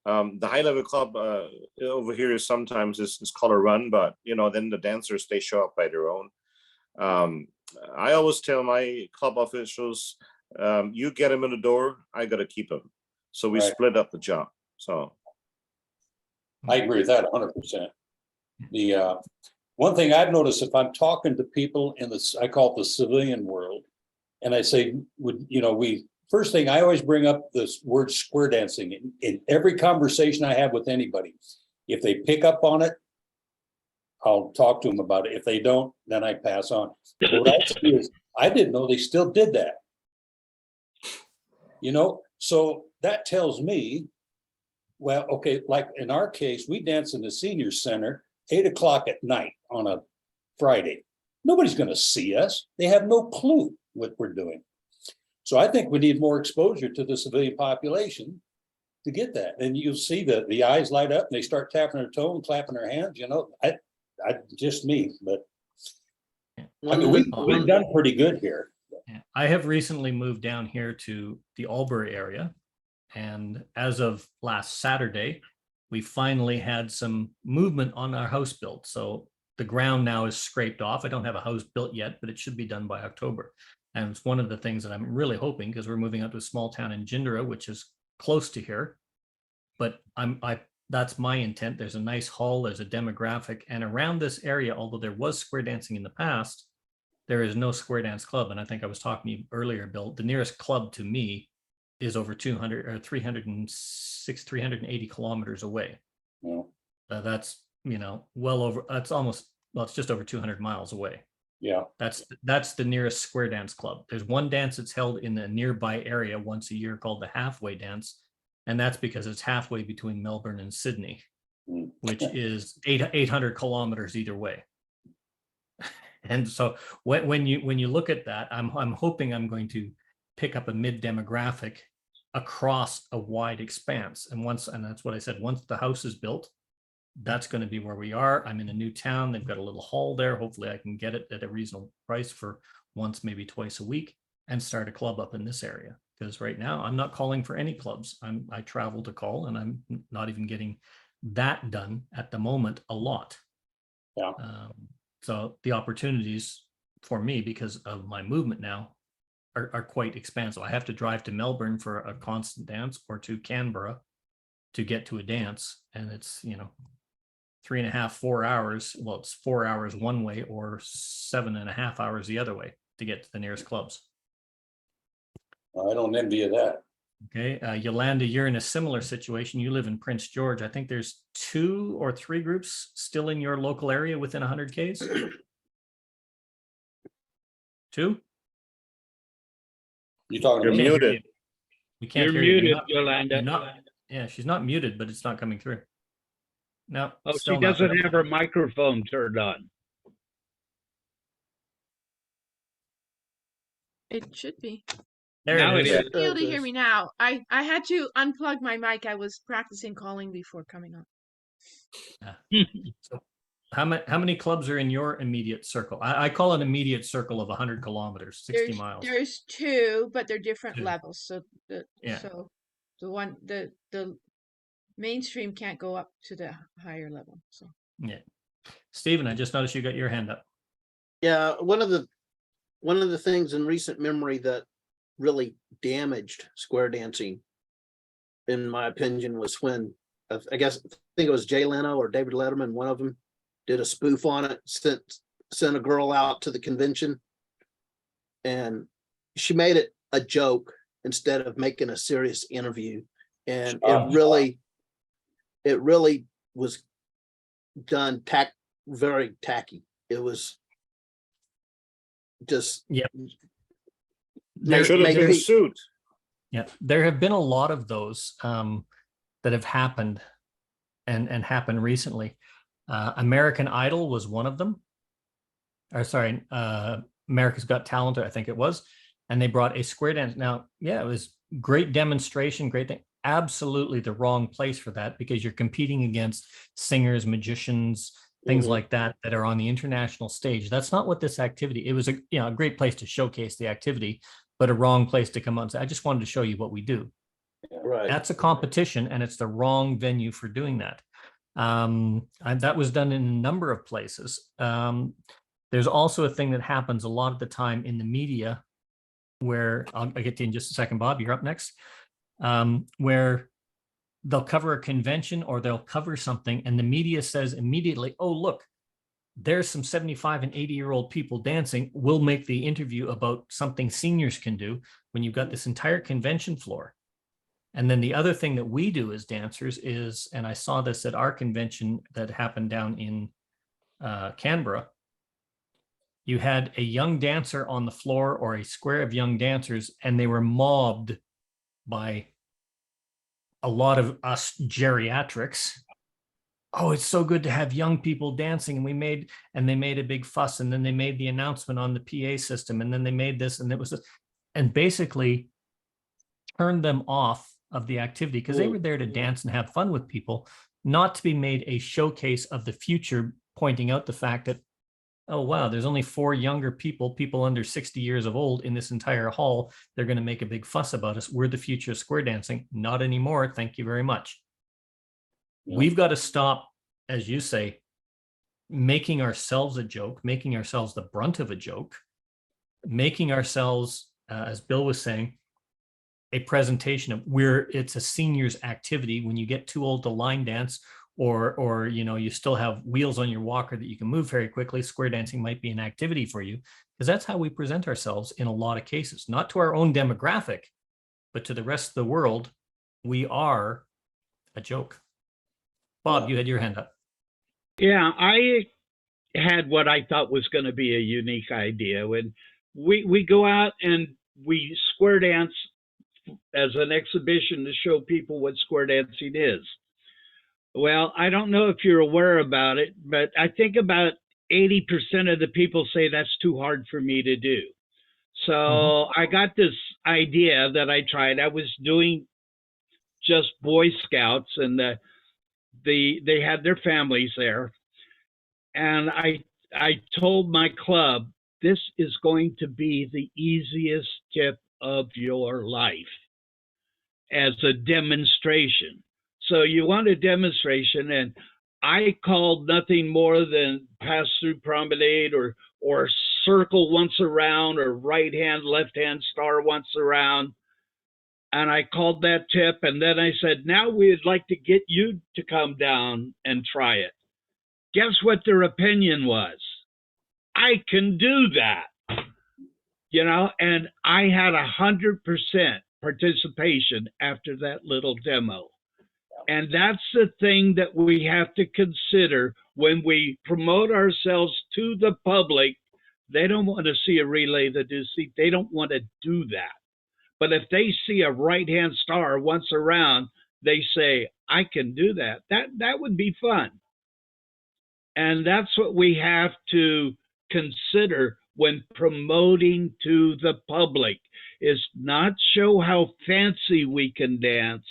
The high level club over here is sometimes is caller run, but then the dancers, they show up by their own. I always tell my club officials, you get them in the door, I got to keep them. So we Right. split up the job. So I agree with that 100%. The one thing I've noticed, if I'm talking to people in I call it the civilian world, and I say, first thing I always bring up this word square dancing in every conversation I have with anybody. If they pick up on it, I'll talk to them about it. If they don't, then I pass on. What I see is, I didn't know they still did that. So that tells me, well, okay, like in our case, we dance in the senior center 8:00 at night on a Friday. Nobody's going to see us. They have no clue what we're doing. So I think we need more exposure to the civilian population to get that. And you'll see the eyes light up and they start tapping their toe and clapping their hands. I just me, but I mean, we've done pretty good here. Yeah. I have recently moved down here to the Albury area. And as of last Saturday, we finally had some movement on our house build. So the ground now is scraped off. I don't have a house built yet, but it should be done by October. And it's one of the things that I'm really hoping, because we're moving out to a small town in Jindera, which is close to here. But that's my intent. There's a nice hall, there's a demographic, and around this area, although there was square dancing in the past, there is no square dance club. And I think I was talking to you earlier, Bill, the nearest club to me is over 380 kilometers away. Yeah. That's, it's just over 200 miles away. Yeah. That's the nearest square dance club. There's one dance that's held in the nearby area once a year called the halfway dance. And that's because it's halfway between Melbourne and Sydney, Mm. which is 800 kilometers either way. And so when you look at that, I'm hoping I'm going to pick up a mid demographic across a wide expanse. And that's what I said, once the house is built, that's going to be where we are. I'm in a new town. They've got a little hall there. Hopefully I can get it at a reasonable price for once, maybe twice a week, and start a club up in this area. Because right now I'm not calling for any clubs. I travel to call, and I'm not even getting that done at the moment a lot. Yeah. So the opportunities for me, because of my movement now, are quite expansive. I have to drive to Melbourne for a constant dance, or to Canberra to get to a dance. And it's, 3.5, 4 hours. Well, it's 4 hours one way, or 7.5 hours the other way to get to the nearest clubs. I don't envy you that. Okay, Yolanda, you're in a similar situation. You live in Prince George. I think there's 2 or 3 groups still in your local area within 100 Ks. 2? You talking You're to me? muted. We can't You're hear you. muted, Yolanda. You're not, yeah, she's not muted, but it's not coming through. No, Oh, she still not. doesn't have her microphone turned on. It should be. There Now it it is. is. Be able to hear me now. I had to unplug my mic. I was practicing calling before coming on. So how many clubs are in your immediate circle? I call it immediate circle of 100 kilometers, 60 miles. There's 2, but they're different 2. levels. So the mainstream can't go up to the higher level. So Yeah. Stephen, I just noticed you got your hand up. Yeah, one of the things in recent memory that really damaged square dancing, in my opinion, was when I think it was Jay Leno or David Letterman, one of them did a spoof on it, sent a girl out to the convention, and she made it a joke instead of making a serious interview. And it really was done very tacky. It was just They should have been sued. Yeah, there have been a lot of those that have happened and happened recently. American Idol was one of them. Or sorry, America's Got Talent, I think it was. And they brought a square dance. Now, yeah, it was great demonstration, great thing. Absolutely the wrong place for that, because you're competing against singers, magicians, things like that are on the international stage. That's not what this activity. It was a great place to showcase the activity, but a wrong place to come out and say, I just wanted to show you what we do. right. That's a competition, and it's the wrong venue for doing that. And that was done in a number of places. There's also a thing that happens a lot of the time in the media, where I'll get to you in just a second. Bob, you're up next. Where they'll cover a convention or they'll cover something, and the media says immediately, oh, look, there's some 75 and 80-year-old people dancing. We'll make the interview about something seniors can do, when you've got this entire convention floor. And then the other thing that we do as dancers is, and I saw this at our convention that happened down in Canberra, you had a young dancer on the floor, or a square of young dancers, and they were mobbed by a lot of us geriatrics. Oh, it's so good to have young people dancing. And they made a big fuss, and then they made the announcement on the PA system, and then they made this, and it was, and basically turned them off of the activity, because they were there to dance and have fun with people, not to be made a showcase of the future, pointing out the fact that, oh, wow, there's only 4 younger people under 60 years of old in this entire hall. They're going to make a big fuss about us. We're the future of square dancing. Not anymore. Thank you very much. Yeah. We've got to stop, as you say, making ourselves a joke, making ourselves the brunt of a joke, making ourselves, as Bill was saying, a presentation of where it's a seniors activity. When you get too old to line dance, or you still have wheels on your walker that you can move very quickly, square dancing might be an activity for you, because that's how we present ourselves in a lot of cases, not to our own demographic, but to the rest of the world. We are a joke. Bob, you had your hand up. Yeah, I had what I thought was going to be a unique idea. When we go out and we square dance as an exhibition to show people what square dancing is. Well, I don't know if you're aware about it, but I think about 80% of the people say that's too hard for me to do. So I got this idea that I tried. I was doing just Boy Scouts, and they had their families there. And I told my club, this is going to be the easiest tip of your life as a demonstration. So you want a demonstration, and I called nothing more than pass through promenade or circle once around or right hand, left hand star once around. And I called that tip, and then I said, now we'd like to get you to come down and try it. Guess what their opinion was? I can do that, you know, and I had 100% participation after that little demo. And that's the thing that we have to consider when we promote ourselves to the public. They don't want to see a relay the deuce. They don't want to do that. But if they see a right-hand star once around, they say, I can do that. That would be fun. And that's what we have to consider when promoting to the public, is not show how fancy we can dance,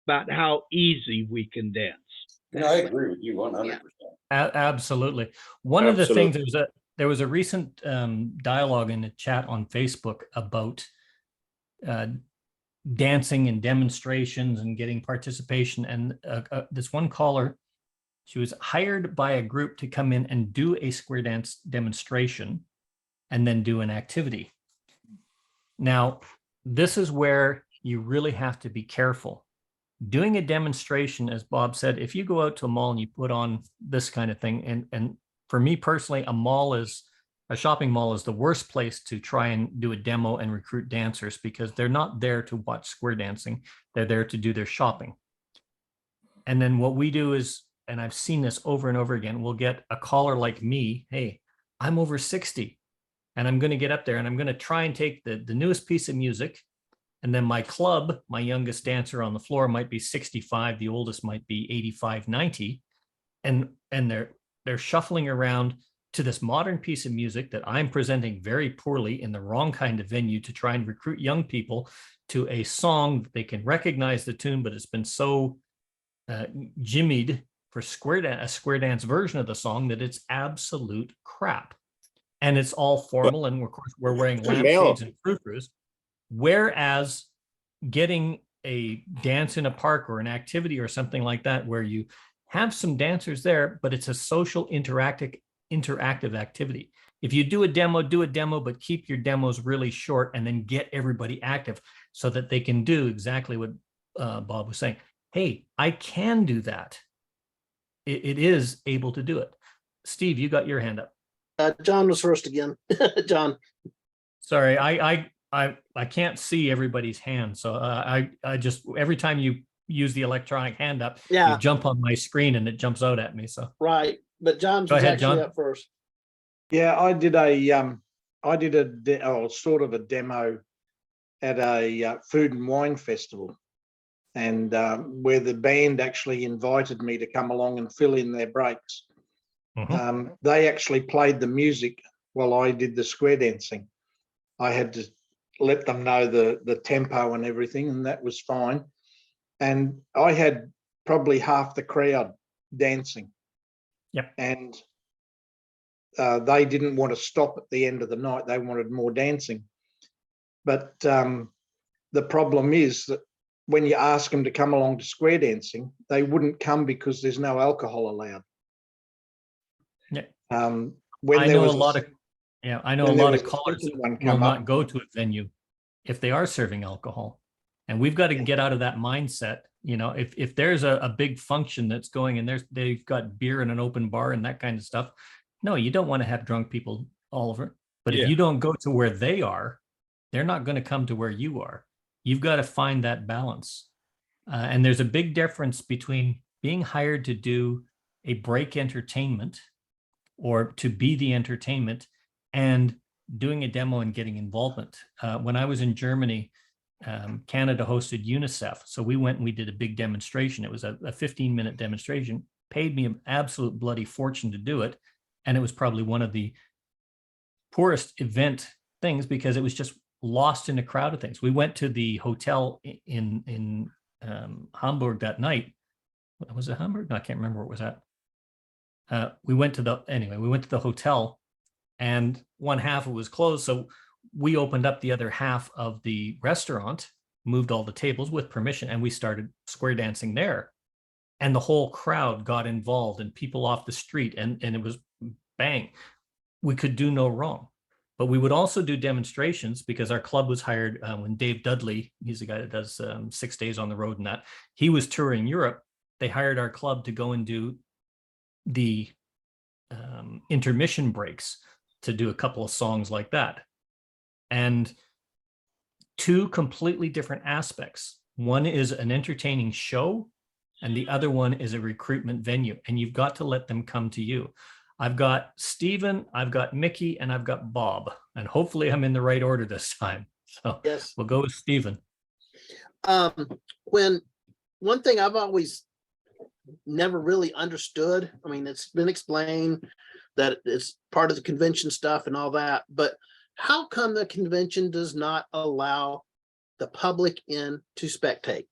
but how easy we can dance. No, I agree with you 100%. Absolutely. One of the things, there was a recent dialogue in the chat on Facebook about dancing and demonstrations and getting participation. And this one caller, she was hired by a group to come in and do a square dance demonstration and then do an activity. Now, this is where you really have to be careful. Doing a demonstration, as Bob said, if you go out to a mall and you put on this kind of thing, and for me personally, a shopping mall is the worst place to try and do a demo and recruit dancers, because they're not there to watch square dancing. They're there to do their shopping. And then what we do is, and I've seen this over and over again, we'll get a caller like me. Hey, I'm over 60 and I'm going to get up there and I'm going to try and take the newest piece of music. And then my club, my youngest dancer on the floor might be 65. The oldest might be 85, 90. And they're shuffling around to this modern piece of music that I'm presenting very poorly in the wrong kind of venue to try and recruit young people to a song that they can recognize the tune, but it's been so jimmied for a square dance version of the song that it's absolute crap. And it's all formal, and of course we're wearing lampshades and frou-frous. Whereas getting a dance in a park or an activity or something like that, where you have some dancers there, but it's a social interactive activity. If you do a demo, but keep your demos really short and then get everybody active so that they can do exactly what Bob was saying. Hey, I can do that. It is able to do it. Steve, you got your hand up. John was first again. John. Sorry, I can't see everybody's hand. So I just, every time you use the electronic hand up, you jump on my screen and it jumps out at me. So right. But John's go ahead, actually John. up first. Yeah, I did sort of a demo at a food and wine festival, and where the band actually invited me to come along and fill in their breaks. They actually played the music while I did the square dancing. I had to let them know the tempo and everything, and that was fine. And I had probably half the crowd dancing. Yep. And they didn't want to stop at the end of the night. They wanted more dancing. But the problem is that when you ask them to come along to square dancing, they wouldn't come because there's no alcohol allowed. Yeah. I know a lot of callers will not go to a venue if they are serving alcohol. And we've got to get out of that mindset. You know, if there's a big function that's going and they've got beer in an open bar and that kind of stuff, no, you don't want to have drunk people all over. But if you don't go to where they are, they're not going to come to where you are. You've got to find that balance. And there's a big difference between being hired to do a break entertainment or to be the entertainment and doing a demo and getting involvement. When I was in Germany, Canada hosted UNICEF. So we went and we did a big demonstration. It was a 15-minute demonstration, paid me an absolute bloody fortune to do it. And it was probably one of the poorest event things because it was just lost in a crowd of things. We went to the hotel in Hamburg that night. Was it Hamburg? No, I can't remember where it was at. We went to the hotel and one half was closed. So we opened up the other half of the restaurant, moved all the tables with permission, and we started square dancing there. And the whole crowd got involved and people off the street, and it was bang. We could do no wrong. But we would also do demonstrations because our club was hired when Dave Dudley, he's the guy that does 6 days on the road and that, he was touring Europe. They hired our club to go and do the intermission breaks, to do a couple of songs like that. And two completely different aspects. One is an entertaining show and the other one is a recruitment venue. And you've got to let them come to you. I've got Stephen, I've got Mickey, and I've got Bob. And hopefully I'm in the right order this time. So Yes. we'll go with Stephen. When one thing I've always never really understood, I mean, it's been explained that it's part of the convention stuff and all that, but how come the convention does not allow the public in to spectate?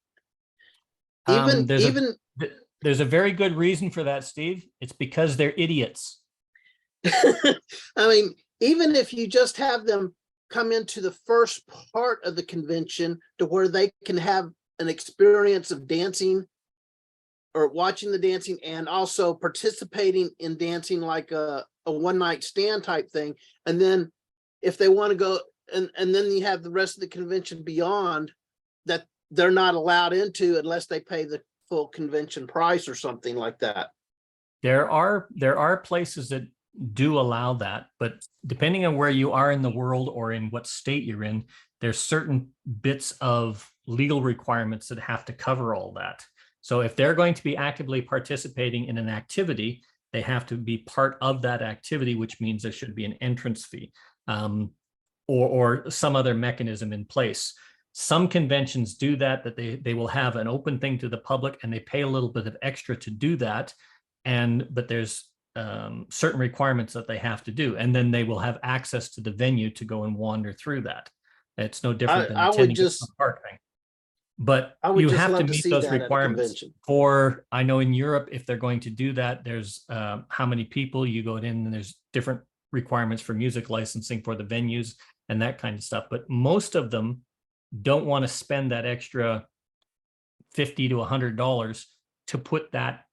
There's a very good reason for that, Steve. It's because they're idiots. I mean, even if you just have them come into the first part of the convention to where they can have an experience of dancing or watching the dancing and also participating in dancing like a one-night stand type thing. And then if they want to go and then you have the rest of the convention beyond that they're not allowed into unless they pay the full convention price or something like that. There are places that do allow that, but depending on where you are in the world or in what state you're in, there's certain bits of legal requirements that have to cover all that. So if they're going to be actively participating in an activity, they have to be part of that activity, which means there should be an entrance fee or some other mechanism in place. Some conventions do that they will have an open thing to the public and they pay a little bit of extra to do that. But there's certain requirements that they have to do. And then they will have access to the venue to go and wander through that. It's no different than attending a park thing. But you have to meet those requirements for, I know in Europe, if they're going to do that, there's how many people you go in and there's different requirements for music licensing for the venues and that kind of stuff. But most of them don't want to spend that extra $50 to $100 to put that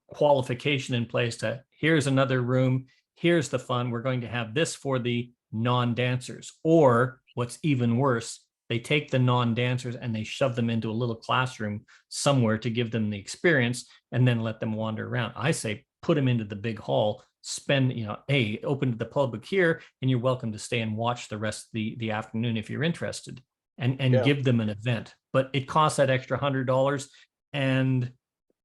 qualification in place to, here's another room, here's the fun, we're going to have this for the non-dancers. Or what's even worse, they take the non-dancers and they shove them into a little classroom somewhere to give them the experience and then let them wander around. I say, put them into the big hall, spend, hey, open to the public here, and you're welcome to stay and watch the rest of the afternoon if you're interested, and give them an event. But it costs that extra $100. And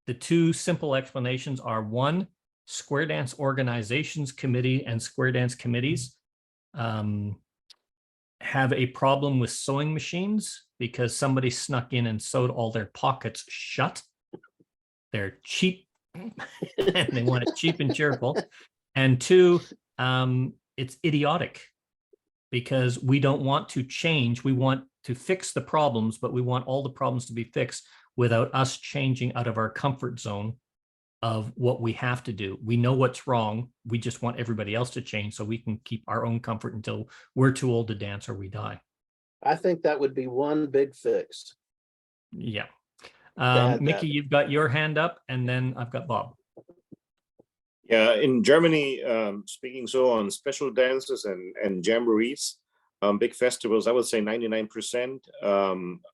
the two simple explanations are: one, Square Dance Organizations Committee and Square Dance committees have a problem with sewing machines because somebody snuck in and sewed all their pockets shut. They're cheap and they want it cheap and cheerful. And two, it's idiotic because we don't want to change. We want to fix the problems, but we want all the problems to be fixed without us changing out of our comfort zone of what we have to do. We know what's wrong. We just want everybody else to change so we can keep our own comfort until we're too old to dance or we die. I think that would be one big fix. Yeah. Mickey, you've got your hand up, and then I've got Bob. Yeah, in Germany, speaking so on special dances and jamborees, big festivals, I would say 99%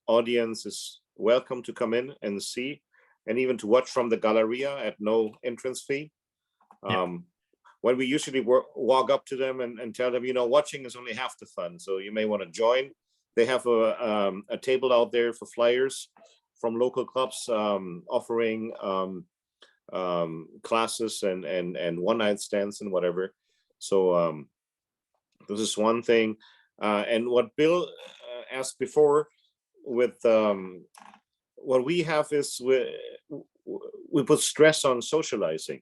audience is welcome to come in and see, and even to watch from the Galleria at no entrance fee. When we usually walk up to them and tell them, watching is only half the fun, so you may want to join. They have a table out there for flyers from local clubs offering classes and one-night stands and whatever. So this is one thing. And what Bill asked before, what we have is we put stress on socializing.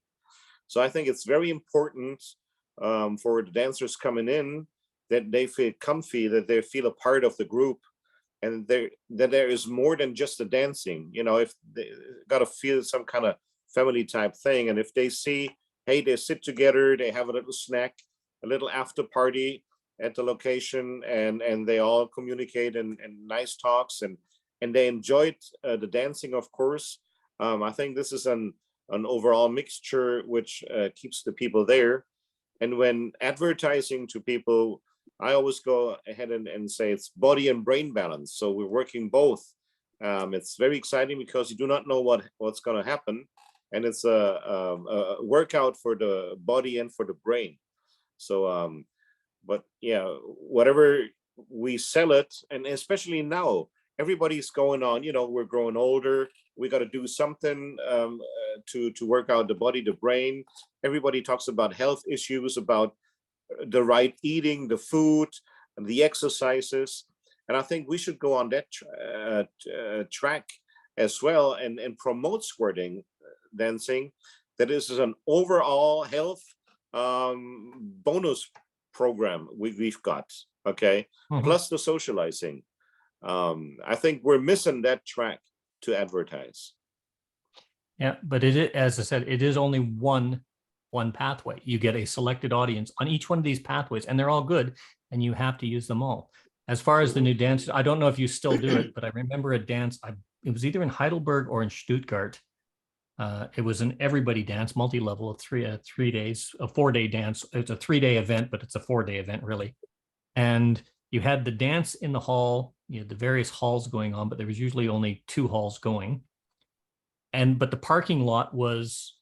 So I think it's very important for the dancers coming in that they feel comfy, that they feel a part of the group, and that there is more than just the dancing. You know, if they got to feel some kind of family type thing, and if they see, hey, they sit together, they have a little snack, a little after party at the location, and they all communicate and nice talks, and they enjoyed the dancing, of course. I think this is an overall mixture which keeps the people there. And when advertising to people, I always go ahead and say it's body and brain balance. So we're working both. It's very exciting because you do not know what's going to happen, and it's a workout for the body and for the brain. So, but yeah, whatever we sell it, and especially now, everybody's going on. You know, we're growing older. We got to do something to work out the body, the brain. Everybody talks about health issues, about the right eating, the food, and the exercises. And I think we should go on that track as well, and promote square dancing. That this is an overall health bonus program we've got. Okay, plus the socializing. I think we're missing that track to advertise. Yeah, but it is, as I said, it is only one pathway. You get a selected audience on each one of these pathways, and they're all good, and you have to use them all. As far as the new dance, I don't know if you still do it, but I remember a dance. It was either in Heidelberg or in Stuttgart. It was an everybody dance, multi-level, 3 days, a 4-day dance. It's a 3-day event, but it's a 4-day event really. And you had the dance in the hall, you know, the various halls going on, but there was usually only 2 halls going. But the parking lot was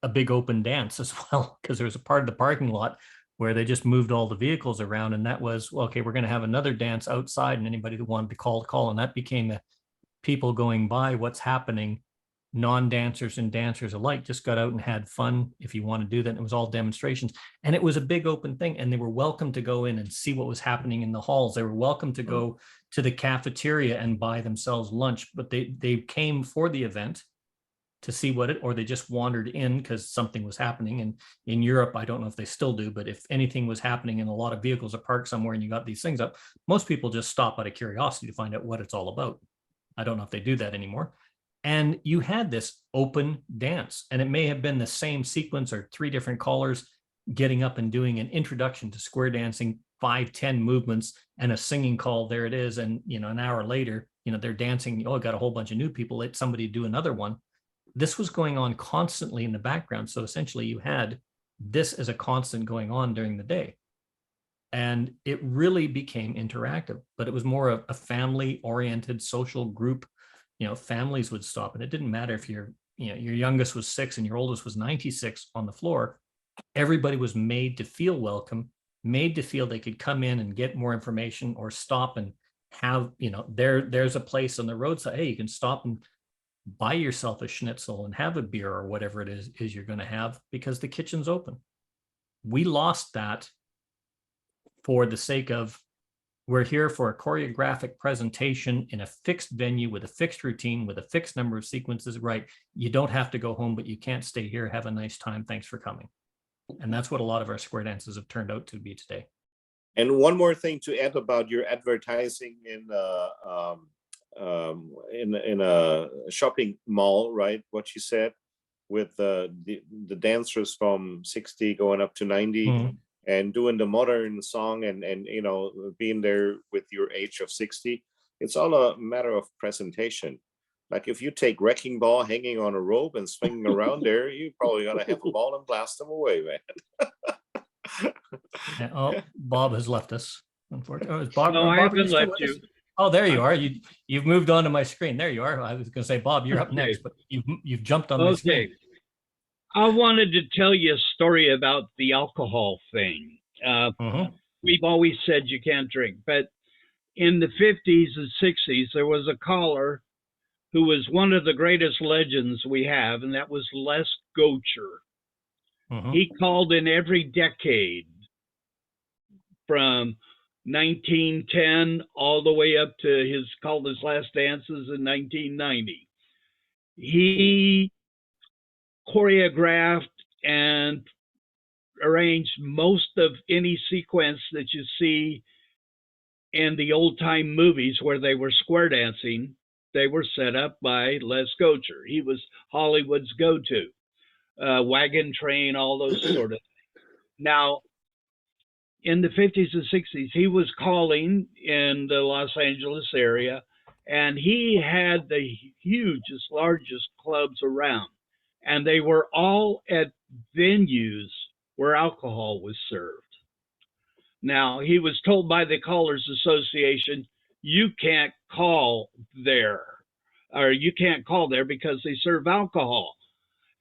a big open dance as well, because there was a part of the parking lot where they just moved all the vehicles around, and that was, well, okay, we're going to have another dance outside, and anybody that wanted to call, and that became the people going by, what's happening. Non-dancers and dancers alike just got out and had fun, if you want to do that. And it was all demonstrations, and it was a big open thing, and they were welcome to go in and see what was happening in the halls. They were welcome to go to the cafeteria and buy themselves lunch, but they came for the event to see or they just wandered in because something was happening. And in Europe, I don't know if they still do, but if anything was happening and a lot of vehicles are parked somewhere and you got these things up, most people just stop out of curiosity to find out what it's all about. I don't know if they do that anymore. And you had this open dance, and it may have been the same sequence or 3 different callers getting up and doing an introduction to square dancing, 5-10 movements and a singing call. There it is. And, you know, an hour later, you know, they're dancing. Oh, got a whole bunch of new people. Let somebody do another one. This was going on constantly in the background. So essentially you had this as a constant going on during the day. And it really became interactive, but it was more of a family oriented social group. You know, families would stop, and it didn't matter if your youngest was 6 and your oldest was 96 on the floor. Everybody was made to feel welcome, made to feel they could come in and get more information or stop and have, you know, there's a place on the roadside. Hey, you can stop and buy yourself a schnitzel and have a beer or whatever it is you're going to have, because the kitchen's open. We lost that for the sake of, we're here for a choreographic presentation in a fixed venue with a fixed routine, with a fixed number of sequences. Right. You don't have to go home, but you can't stay here. Have a nice time. Thanks for coming. And that's what a lot of our square dances have turned out to be today. And one more thing to add about your advertising in a shopping mall, right? What you said with the dancers from 60 going up to 90 and doing the modern song and you know, being there with your age of 60. It's all a matter of presentation. Like if you take wrecking ball hanging on a rope and swinging around there, you're probably gonna have a ball and blast them away, man. Yeah, oh, Bob has left us. Unfortunately, Bob. No, I haven't left you. Oh, there you are. You've moved on to my screen. There you are. I was going to say, Bob, you're up next, but you've jumped on my screen. I wanted to tell you a story about the alcohol thing. We've always said you can't drink, but in the 50s and 60s, there was a caller who was one of the greatest legends we have, and that was Les Gocher. He called in every decade from 1910 all the way up to his called his last dances in 1990. He choreographed and arranged most of any sequence that you see in the old time movies where they were square dancing. They were set up by Les Gocher. He was Hollywood's go-to. Wagon Train, all those sort of things. Now, in the 50s and 60s, he was calling in the Los Angeles area, and he had the hugest, largest clubs around. And they were all at venues where alcohol was served. Now, he was told by the Callers Association, you can't call there, or you can't call there because they serve alcohol.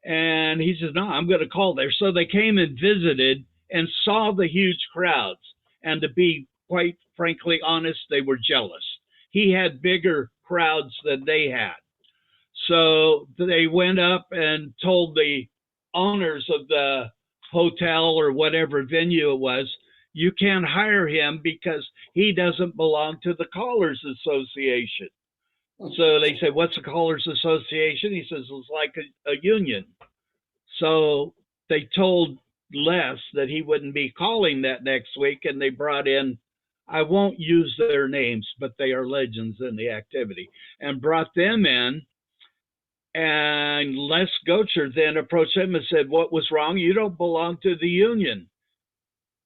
And he says, no, I'm going to call there. So they came and visited and saw the huge crowds. And to be quite frankly honest, they were jealous. He had bigger crowds than they had. So they went up and told the owners of the hotel or whatever venue it was, you can't hire him because he doesn't belong to the Callers Association. So they said, what's the Callers Association? He says, it's like a union. So they told Les that he wouldn't be calling that next week, and they brought in, I won't use their names, but they are legends in the activity, and brought them in. And Les Gocher then approached him and said, what was wrong? You don't belong to the union.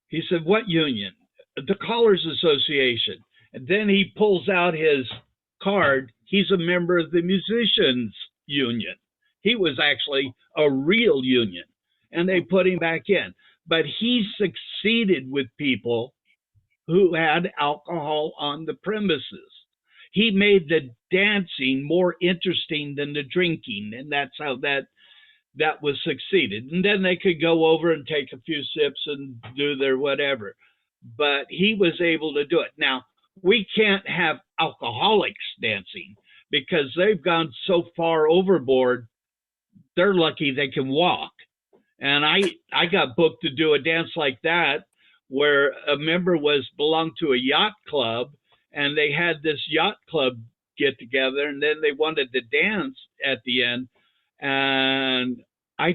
He said, what union? The Callers Association. And then he pulls out his card. He's a member of the musicians union. He was actually a real union, and they put him back in. But he succeeded with people who had alcohol on the premises. He made the dancing more interesting than the drinking, and that's how that was succeeded. And then they could go over and take a few sips and do their whatever. But he was able to do it. Now, we can't have alcoholics dancing because they've gone so far overboard, they're lucky they can walk. And I got booked to do a dance like that where a member belonged to a yacht club, and they had this yacht club get together, and then they wanted to dance at the end. And I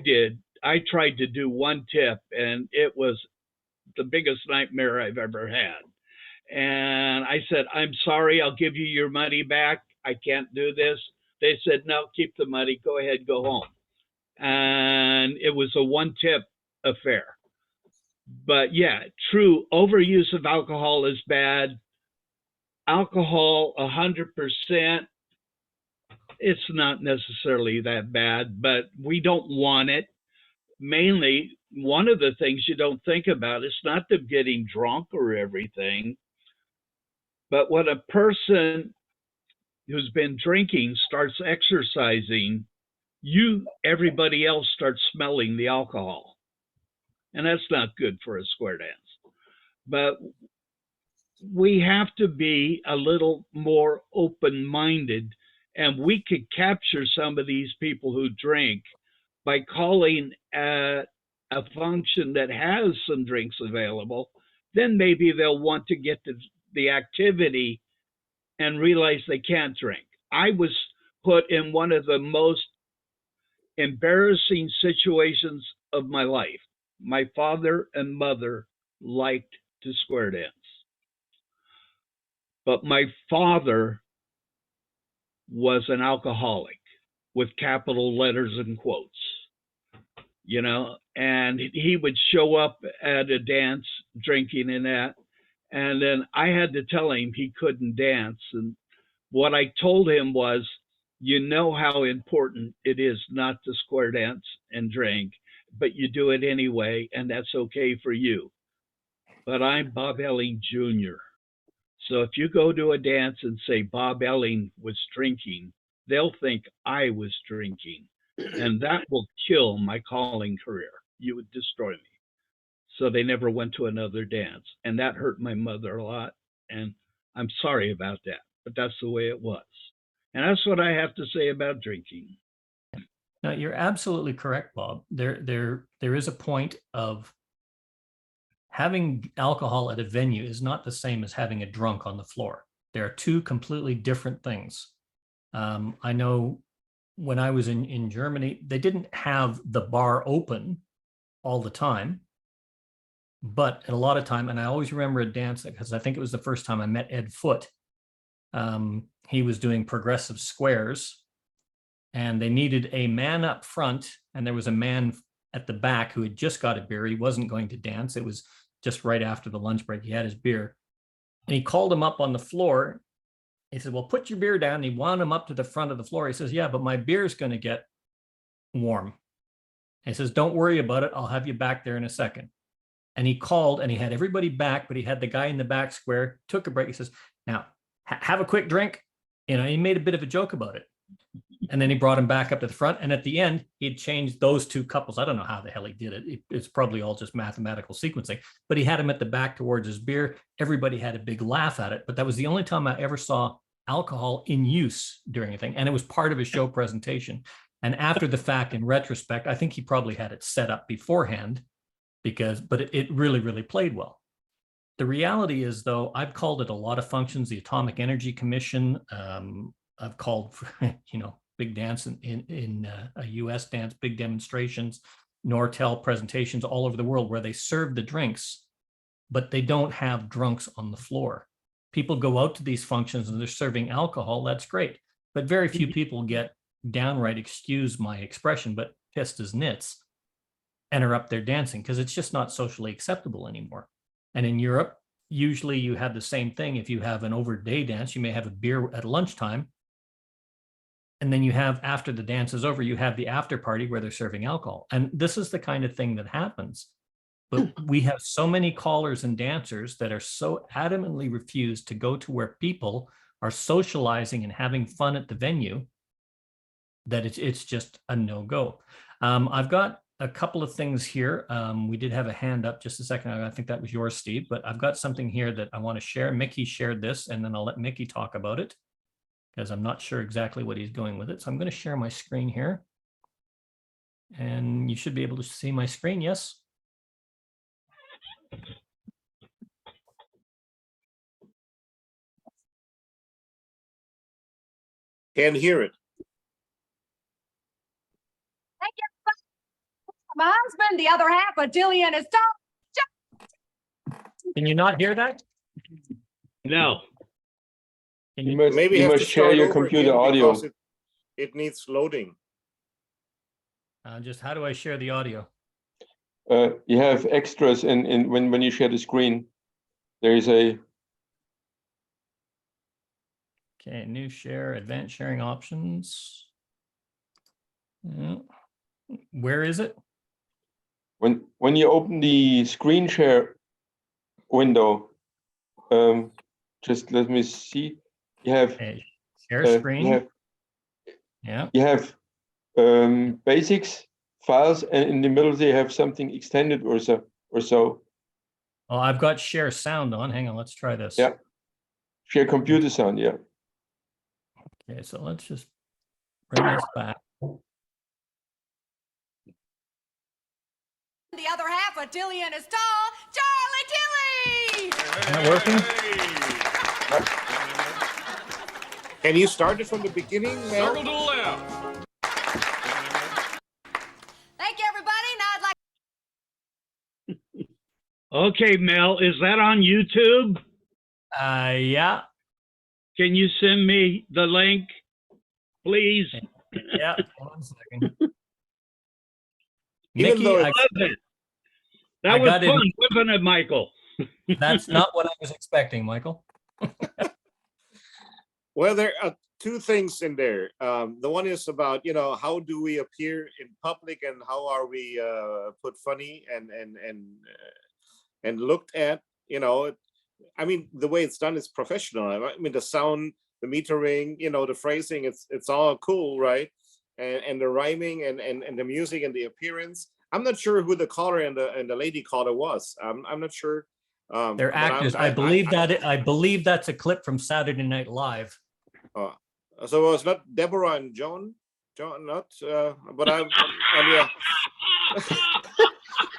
tried to do one tip, and it was the biggest nightmare I've ever had. And I said, I'm sorry, I'll give you your money back. I can't do this. They said, no, keep the money. Go ahead, go home. And it was a one tip affair. But yeah, true overuse of alcohol is bad. Alcohol, 100%, it's not necessarily that bad, but we don't want it. Mainly, one of the things you don't think about is not them getting drunk or everything, but when a person who's been drinking starts exercising, everybody else starts smelling the alcohol. And that's not good for a square dance. But we have to be a little more open-minded, and we could capture some of these people who drink by calling at a function that has some drinks available. Then maybe they'll want to get to the activity and realize they can't drink. I was put in one of the most embarrassing situations of my life. My father and mother liked to square dance, but my father was an alcoholic with capital letters and quotes, and he would show up at a dance drinking and that. And then I had to tell him he couldn't dance. And what I told him was, how important it is not to square dance and drink, but you do it anyway, and that's okay for you. But I'm Bob Elling Jr. So if you go to a dance and say Bob Elling was drinking, they'll think I was drinking, and that will kill my calling career. You would destroy me. So they never went to another dance, and that hurt my mother a lot, and I'm sorry about that, but that's the way it was. And that's what I have to say about drinking. No, you're absolutely correct, Bob. There is a point of having alcohol at a venue is not the same as having a drunk on the floor. There are two completely different things. I know when I was in Germany, they didn't have the bar open all the time, but a lot of time, and I always remember a dance because I think it was the first time I met Ed Foote. He was doing progressive squares, and they needed a man up front, and there was a man at the back who had just got a beer. He wasn't going to dance. It was just right after the lunch break. He had his beer, and he called him up on the floor. He said, well, put your beer down. And he wound him up to the front of the floor. He says, yeah, but my beer's going to get warm. And he says, don't worry about it. I'll have you back there in a second. And he called and he had everybody back, but he had the guy in the back square, took a break. He says, now have a quick drink. You know, he made a bit of a joke about it. And then he brought him back up to the front. And at the end, he'd changed those two couples. I don't know how the hell he did it. It's probably all just mathematical sequencing, but he had him at the back towards his beer. Everybody had a big laugh at it, but that was the only time I ever saw alcohol in use during a thing. And it was part of his show presentation. And after the fact, in retrospect, I think he probably had it set up beforehand but it really, really played well. The reality is, though, I've called it a lot of functions, the Atomic Energy Commission. I've called for, big dance in a US dance, big demonstrations, Nortel presentations all over the world where they serve the drinks, but they don't have drunks on the floor. People go out to these functions and they're serving alcohol. That's great. But very few people get downright, excuse my expression, but pissed as nits and are up there dancing because it's just not socially acceptable anymore. And in Europe, usually you have the same thing. If you have an overday dance, you may have a beer at lunchtime. And then you have, after the dance is over, you have the after party where they're serving alcohol. And this is the kind of thing that happens. But we have so many callers and dancers that are so adamantly refused to go to where people are socializing and having fun at the venue that it's just a no-go. I've got a couple of things here. We did have a hand up just a second ago. I think that was yours, Steve, but I've got something here that I want to share. Mickey shared this, and then I'll let Mickey talk about it because I'm not sure exactly what he's going with it. So I'm going to share my screen here. And you should be able to see my screen, yes? Can't hear it. Thank you. My husband, the other half of Jillian is done. Can you not hear that? No. Can You must, Maybe you have to must share start your over computer again audio. because it needs loading. Just how do I share the audio? You have extras in when you share the screen. There is a Okay, new share, advanced sharing options. Yeah. Where is it? when you open the screen share window. Just let me see. You have Okay, share screen. You have basics files, and in the middle they have something extended or so. Oh, I've got share sound on. Hang on, let's try this. Yeah. Share computer sound. Yeah. Okay, so let's just bring this back. The other half of Jillian is tall. Charlie Tilly! Is that working? Can you start it from the beginning, Mel? Thank you, everybody. Now I'd like. Okay, Mel, is that on YouTube? Yeah. Can you send me the link, please? Yeah. 1 second. Even Mickey, though I love it. That was fun, wasn't it, Michael? That's not what I was expecting, Michael. Well, there are two things in there. The one is about, how do we appear in public and how are we put funny and looked at, I mean, the way it's done is professional. I mean, the sound, the metering, the phrasing, it's all cool, right? And the rhyming and the music and the appearance. I'm not sure who the caller and the lady caller was. I'm not sure. They're actors. I believe that's a clip from Saturday Night Live. So it was not Deborah and John, not. But yeah.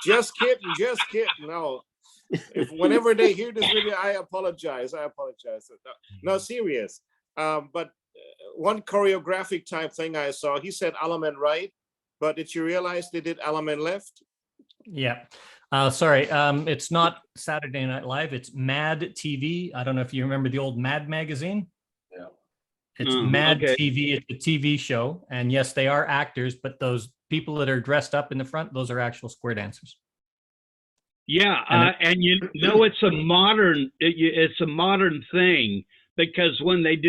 Just kidding. No. If whenever they hear this video, I apologize. No, serious. But one choreographic type thing I saw, he said element right, but did you realize they did element left? Yeah. Sorry, it's not Saturday Night Live. It's Mad TV. I don't know if you remember the old Mad magazine. Yeah. It's Mad okay. TV. It's a TV show. And yes, they are actors, but those people that are dressed up in the front, those are actual square dancers. Yeah, and you know it's a modern thing, because when they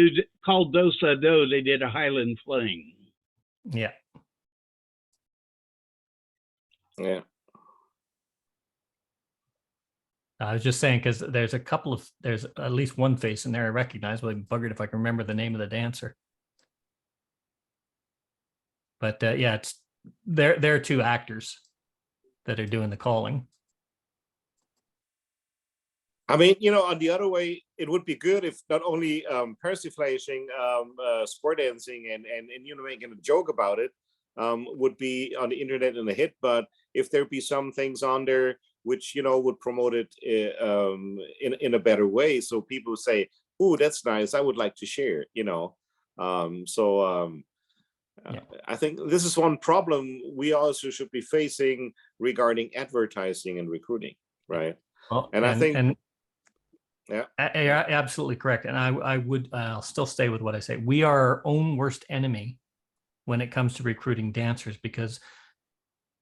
called Dosa Do, they did a Highland Fling. Yeah. Yeah. I was just saying, because there's at least one face in there I recognize, but I'm buggered if I can remember the name of the dancer. But yeah, they're two actors that are doing the calling. I mean, you know, on the other way, it would be good if not only persiflaging square dancing and you know, making a joke about it would be on the internet and a hit, but if there be some things on there which, you know, would promote it in a better way, so people say, "Oh, that's nice. I would like to share." You know, Yeah. I think this is one problem we also should be facing regarding advertising and recruiting, right? Well, And I think. Yeah, absolutely correct. And I'll still stay with what I say. We are our own worst enemy when it comes to recruiting dancers, because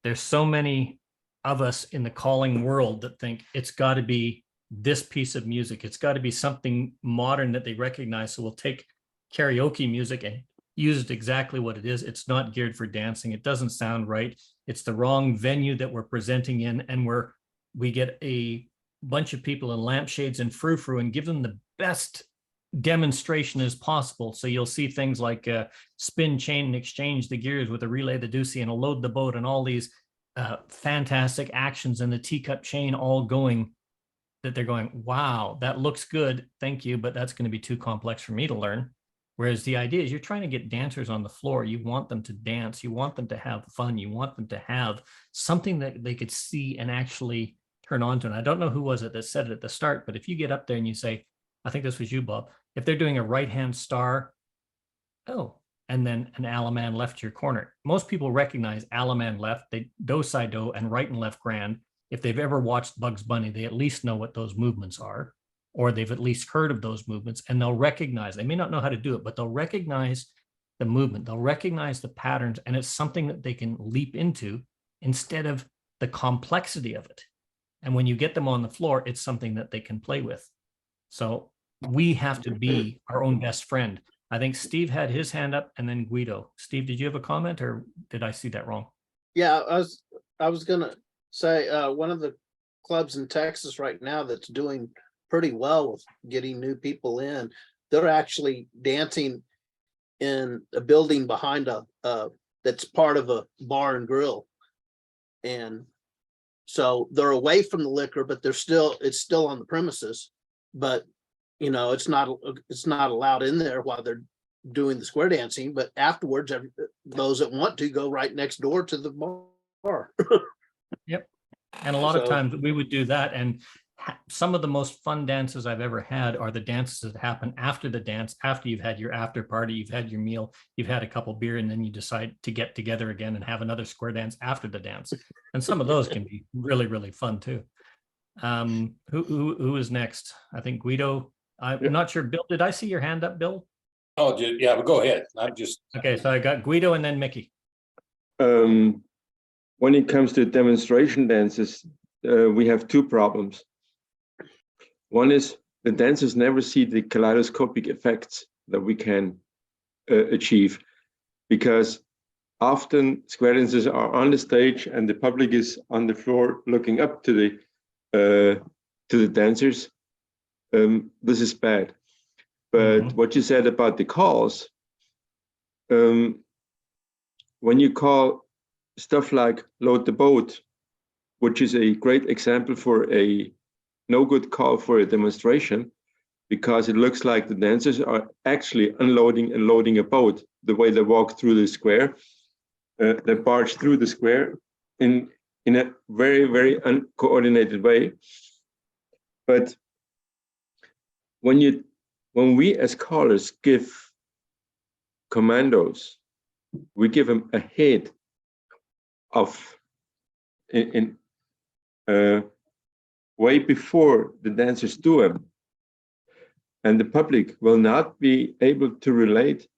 there's so many of us in the calling world that think it's got to be this piece of music. It's got to be something modern that they recognize. So we'll take karaoke music and use it exactly what it is. It's not geared for dancing. It doesn't sound right. It's the wrong venue that we're presenting in, and we get a bunch of people in lampshades and frou-frou and give them the best demonstration as possible. So you'll see things like spin, chain, and exchange the gears with a relay the deucey and a load the boat, and all these fantastic actions in the teacup chain all going, that they're going, wow, that looks good, thank you, but that's going to be too complex for me to learn. Whereas the idea is you're trying to get dancers on the floor. You want them to dance. You want them to have fun. You want them to have something that they could see and actually turn on to. And I don't know who was it that said it at the start, but if you get up there and you say, I think this was you, Bob, if they're doing a right-hand star, oh, and then an Alaman left to your corner. Most people recognize Alaman left, they do side do and right and left grand. If they've ever watched Bugs Bunny, they at least know what those movements are, or they've at least heard of those movements, and they'll recognize, they may not know how to do it, but they'll recognize the movement, they'll recognize the patterns, and it's something that they can leap into instead of the complexity of it. And when you get them on the floor, it's something that they can play with. So we have to be our own best friend. I think Steve had his hand up, and then Guido. Steve, did you have a comment, or did I see that wrong? Yeah, I was gonna say one of the clubs in Texas right now that's doing pretty well with getting new people in. They're actually dancing in a building behind that's part of a bar and grill, and so they're away from the liquor, but it's still on the premises. But you know, it's not allowed in there while they're doing the square dancing. But afterwards, those that want to go right next door to the bar. Yep. And a lot of times we would do that. And some of the most fun dances I've ever had are the dances that happen after the dance, after you've had your after party, you've had your meal, you've had a couple beer, and then you decide to get together again and have another square dance after the dance. And some of those can be really, really fun too. Who is next? I think Guido. I'm not sure. Bill, did I see your hand up, Bill? Oh, yeah, but go ahead. I'm just. Okay, so I got Guido and then Mickey. When it comes to demonstration dances, we have two problems. One is the dancers never see the kaleidoscopic effects that we can achieve, because often square dancers are on the stage and the public is on the floor looking up to the dancers. This is bad. But what you said about the calls, when you call stuff like load the boat, which is a great example for a no good call for a demonstration, because it looks like the dancers are actually unloading and loading a boat the way they walk through the square. They barge through the square in a very, very uncoordinated way. But when we as callers give commandos, we give them ahead of way before the dancers do them. And the public will not be able to relate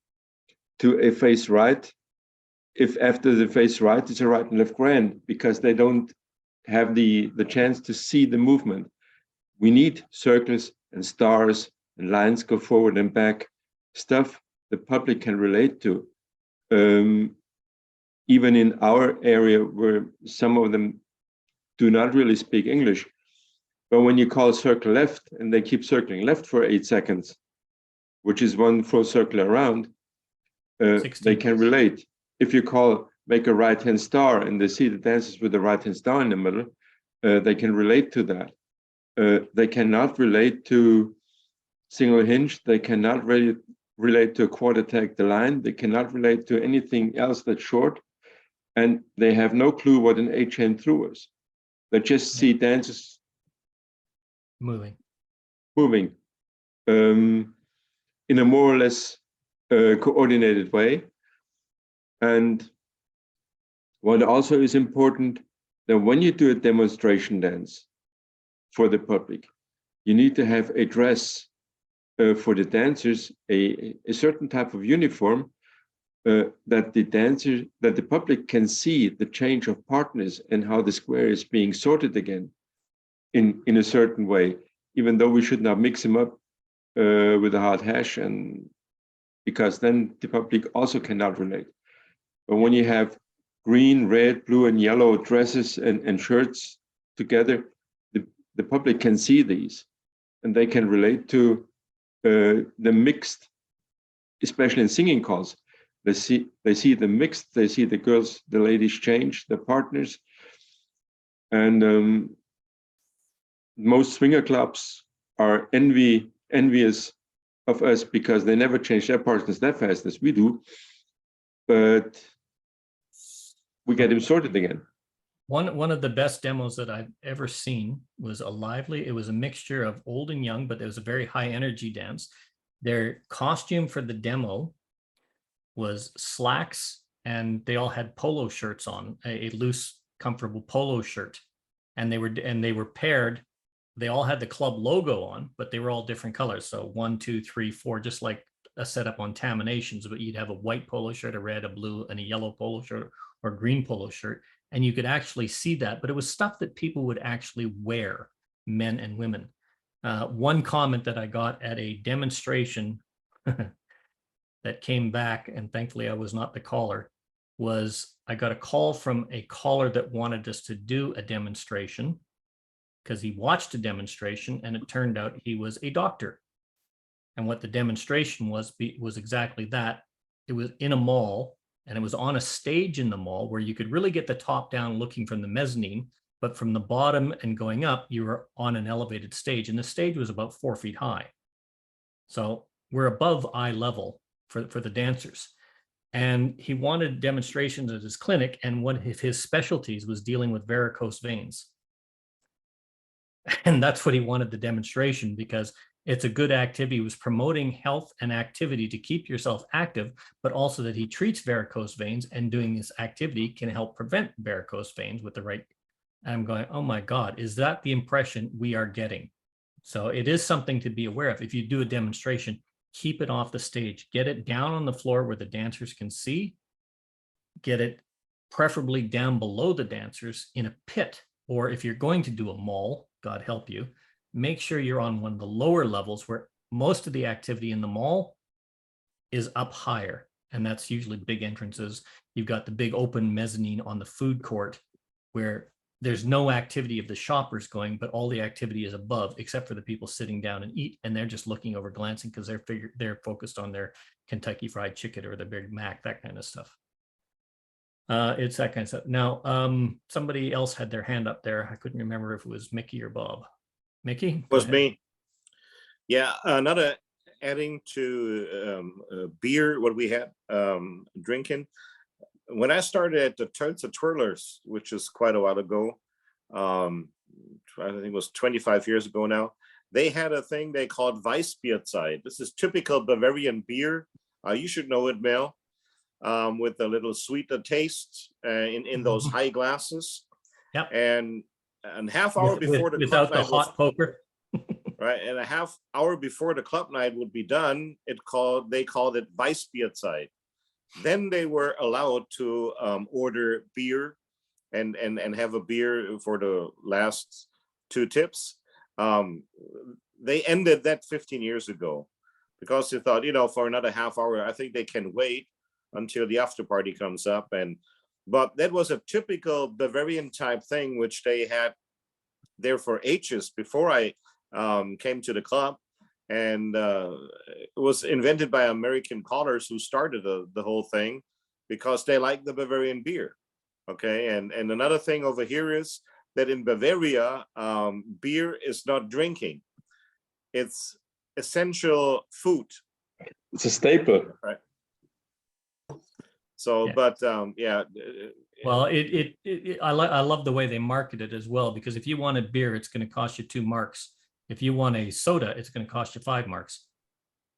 to a face right if after the face right is a right and left grand, because they don't have the chance to see the movement. We need circles and stars and lines go forward and back, stuff the public can relate to. Even in our area where some of them do not really speak English, but when you call circle left and they keep circling left for 8 seconds, which is one full circle around, they can relate. If you call make a right-hand star and they see the dancers with the right-hand star in the middle, they can relate to that. They cannot relate to single hinge. They cannot really relate to a quarter tag the line. They cannot relate to anything else that's short. And they have no clue what an 8-chain through is. They just see dancers moving in a more or less coordinated way. And what also is important, that when you do a demonstration dance for the public, you need to have a dress for the dancers, a certain type of uniform that the public can see the change of partners and how the square is being sorted again in a certain way, even though we should not mix them up with a hard hash, and because then the public also cannot relate. But when you have green, red, blue, and yellow dresses and shirts together, the public can see these, and they can relate to the mixed, especially in singing calls. They see the mixed, they see the girls, the ladies change, the partners. And most swinger clubs are envious of us because they never change their partners that fast as we do. But we get him sorted again. One of the best demos that I've ever seen was it was a mixture of old and young, but it was a very high energy dance. Their costume for the demo was slacks, and they all had polo shirts on, a loose, comfortable polo shirt. And they were paired. They all had the club logo on, but they were all different colors. So 1, 2, 3, 4, just like a setup on Taminations, but you'd have a white polo shirt, a red, a blue, and a yellow polo shirt or green polo shirt. And you could actually see that, but it was stuff that people would actually wear, men and women. One comment that I got at a demonstration that came back, and thankfully I was not the caller, was I got a call from a caller that wanted us to do a demonstration because he watched a demonstration, and it turned out he was a doctor. And what the demonstration was exactly that. It was in a mall, and it was on a stage in the mall where you could really get the top down looking from the mezzanine, but from the bottom and going up, you were on an elevated stage, and the stage was about 4 feet high. So we're above eye level for the dancers. And he wanted demonstrations at his clinic, and one of his specialties was dealing with varicose veins. And that's what he wanted the demonstration, because it's a good activity. He was promoting health and activity to keep yourself active, but also that he treats varicose veins, and doing this activity can help prevent varicose veins with the right. I'm going, oh my God, is that the impression we are getting? So it is something to be aware of. If you do a demonstration, keep it off the stage, get it down on the floor where the dancers can see, get it preferably down below the dancers in a pit, or if you're going to do a mall, God help you, make sure you're on one of the lower levels where most of the activity in the mall is up higher. And that's usually big entrances. You've got the big open mezzanine on the food court where there's no activity of the shoppers going, but all the activity is above, except for the people sitting down and eat. And they're just looking over, glancing, because they're focused on their Kentucky Fried Chicken or the Big Mac, that kind of stuff. It's that kind of stuff. Now, somebody else had their hand up there. I couldn't remember if it was Mickey or Bob. Mickey? It was me. Yeah, another adding to beer, what we had drinking. When I started at the Toads and Twirlers, which is quite a while ago, I think it was 25 years ago now. They had a thing they called Weissbierzeit. This is typical Bavarian beer. You should know it, Mel, with a little sweeter taste in those high glasses. Yep. And half hour before the without club the night hot poker. right, and a half hour before the club night would be done, they called it Weissbierzeit. Then they were allowed to order beer and have a beer for the last 2 tips. They ended that 15 years ago because they thought, for another half hour, I think they can wait until the after party comes up. But that was a typical Bavarian type thing, which they had there for ages before I came to the club. And it was invented by American callers who started the whole thing because they like the Bavarian beer. Okay, and another thing over here is that in Bavaria, beer is not drinking. It's essential food. It's a staple. Right. So, Yeah. but yeah. Well, I love the way they market it as well, because if you want a beer, it's going to cost you 2 marks. If you want a soda, it's going to cost you 5 marks.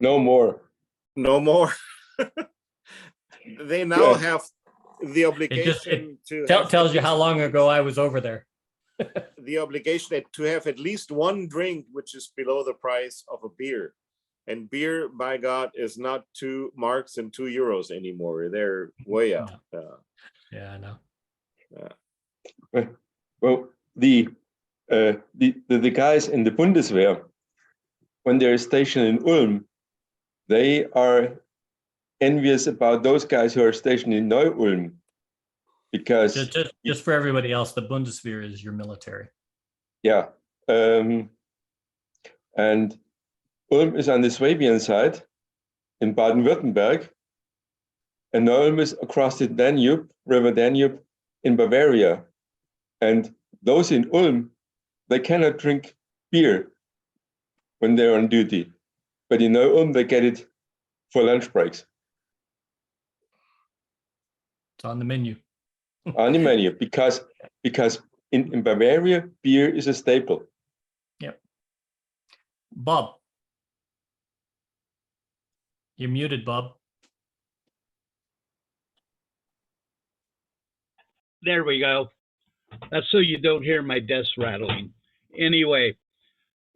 No more. No more. They now have the obligation tells you how long ago I was over there. The obligation to have at least one drink which is below the price of a beer. And beer, by God, is not 2 marks and 2 euros anymore. They're way up. No. Yeah, I know. Yeah. Well, the guys in the Bundeswehr, when they're stationed in Ulm, they are envious about those guys who are stationed in Neu-Ulm, because just for everybody else, the Bundeswehr is your military. Yeah, and Ulm is on the Swabian side in Baden-Württemberg, and Neu-Ulm is across the Danube, River Danube, in Bavaria. And those in Ulm, they cannot drink beer when they're on duty, but in Neu-Ulm they get it for lunch breaks. It's on the menu. On the menu, because in Bavaria, beer is a staple. Yep. Bob. You're muted, Bob. There we go. That's so you don't hear my desk rattling. Anyway,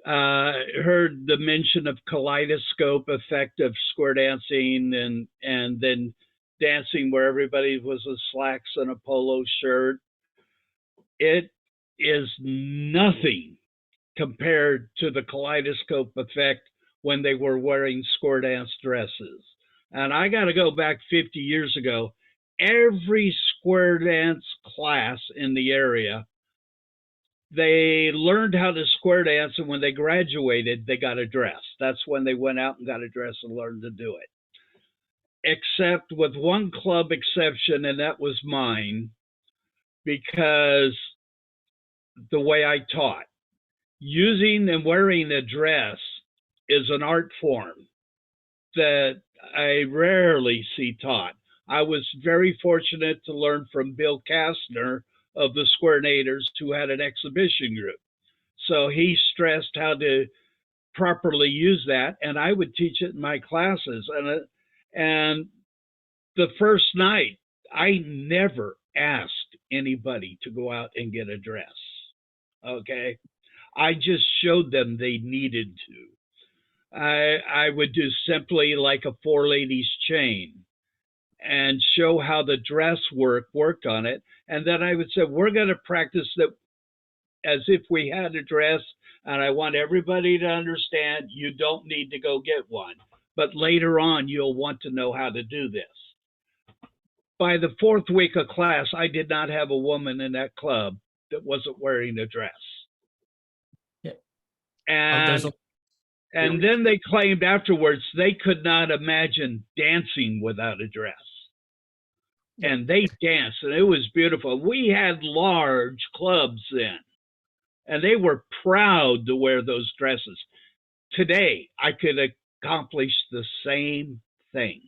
heard the mention of kaleidoscope effect of square dancing and then dancing where everybody was in slacks and a polo shirt. It is nothing compared to the kaleidoscope effect when they were wearing square dance dresses. And I got to go back 50 years ago. Every square dance class in the area, they learned how to square dance, and when they graduated, they got a dress. That's when they went out and got a dress and learned to do it. Except with one club exception, and that was mine, because the way I taught. Using and wearing a dress is an art form that I rarely see taught. I was very fortunate to learn from Bill Kastner of the Squarenators, who had an exhibition group. So he stressed how to properly use that, and I would teach it in my classes. And the first night, I never asked anybody to go out and get a dress. Okay? I just showed them they needed to. I would do simply like a 4 ladies chain and show how the dress worked on it. And then I would say, we're going to practice that as if we had a dress. And I want everybody to understand you don't need to go get one. But later on, you'll want to know how to do this. By the 4th week of class, I did not have a woman in that club that wasn't wearing a dress. Yeah. And then they claimed afterwards they could not imagine dancing without a dress. And they danced, and it was beautiful. We had large clubs then, and they were proud to wear those dresses. Today, I could accomplish the same thing,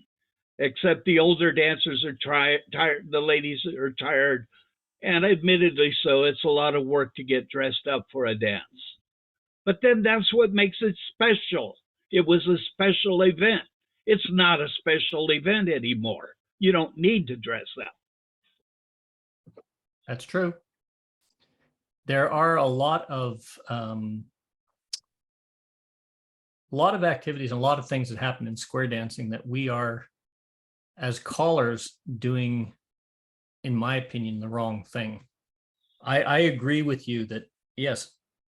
except the older dancers are tired, the ladies are tired, And admittedly so, it's a lot of work to get dressed up for a dance. But then that's what makes it special. It was a special event. It's not a special event anymore. You don't need to dress up. That's true. There are a lot of activities and a lot of things that happen in square dancing that we are, as callers, doing, in my opinion, the wrong thing. I agree with you that, yes,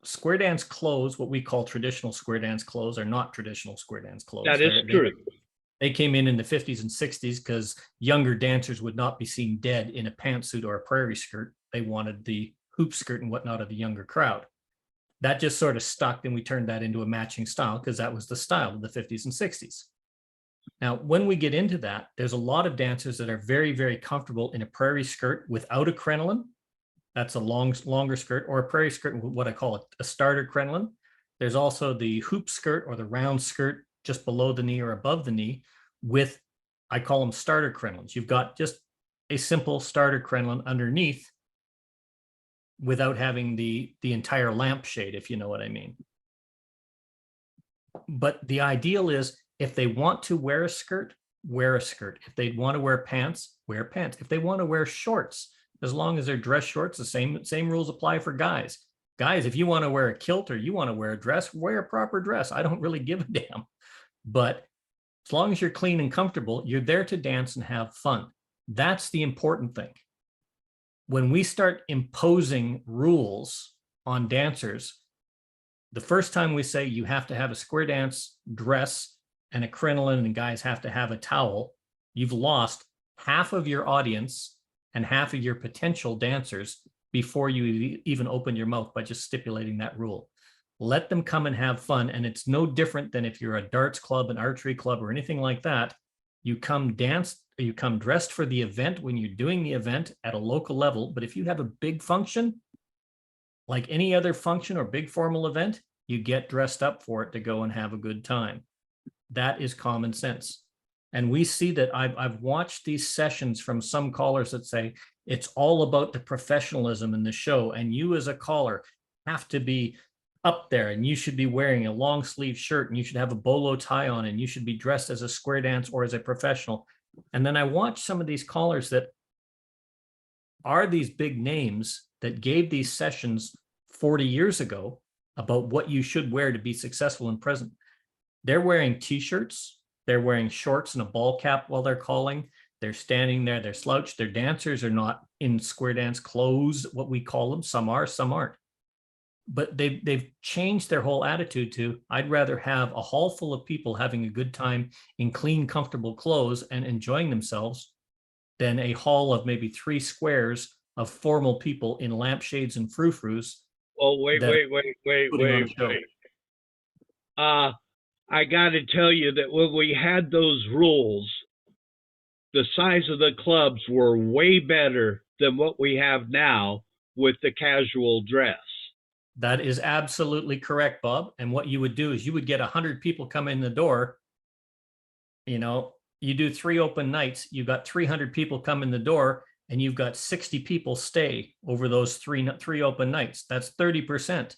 square dance clothes, what we call traditional square dance clothes, are not traditional square dance clothes. That is true. They came in the 50s and 60s because younger dancers would not be seen dead in a pantsuit or a prairie skirt. They wanted the hoop skirt and whatnot of the younger crowd. That just sort of stuck, and we turned that into a matching style because that was the style of the 50s and 60s. Now, when we get into that, there's a lot of dancers that are very, very comfortable in a prairie skirt without a crinoline. That's a longer skirt, or a prairie skirt, what I call a starter crinoline. There's also the hoop skirt or the round skirt just below the knee or above the knee with, I call them starter crinolines. You've got just a simple starter crinoline underneath without having the entire lampshade, if you know what I mean. But the ideal is, if they want to wear a skirt, wear a skirt. If they want to wear pants, wear pants. If they want to wear shorts, as long as they're dress shorts, the same rules apply for guys. Guys, if you want to wear a kilt or you want to wear a dress, wear a proper dress. I don't really give a damn. But as long as you're clean and comfortable, you're there to dance and have fun. That's the important thing. When we start imposing rules on dancers, the first time we say you have to have a square dance dress and a crinoline and guys have to have a towel, you've lost half of your audience and half of your potential dancers before you even open your mouth by just stipulating that rule. Let them come and have fun. And it's no different than if you're a darts club, an archery club, or anything like that. You come dressed for the event when you're doing the event at a local level. But if you have a big function, like any other function or big formal event, you get dressed up for it to go and have a good time. That is common sense. And we see that I've watched these sessions from some callers that say it's all about the professionalism in the show. And you as a caller have to be up there, and you should be wearing a long sleeve shirt, and you should have a bolo tie on, and you should be dressed as a square dance or as a professional. And then I watch some of these callers that are these big names that gave these sessions 40 years ago about what you should wear to be successful and present. They're wearing t-shirts, they're wearing shorts and a ball cap while they're calling. They're standing there, they're slouched. Their dancers are not in square dance clothes, what we call them. Some are, some aren't. But they've changed their whole attitude to, I'd rather have a hall full of people having a good time in clean, comfortable clothes and enjoying themselves than a hall of maybe 3 squares of formal people in lampshades and frou-frous. Oh, wait. I got to tell you that when we had those rules, the size of the clubs were way better than what we have now with the casual dress. That is absolutely correct, Bob. And what you would do is you would get 100 people come in the door. You know, you do 3 open nights, you've got 300 people come in the door, and you've got 60 people stay over those three open nights. That's 30%.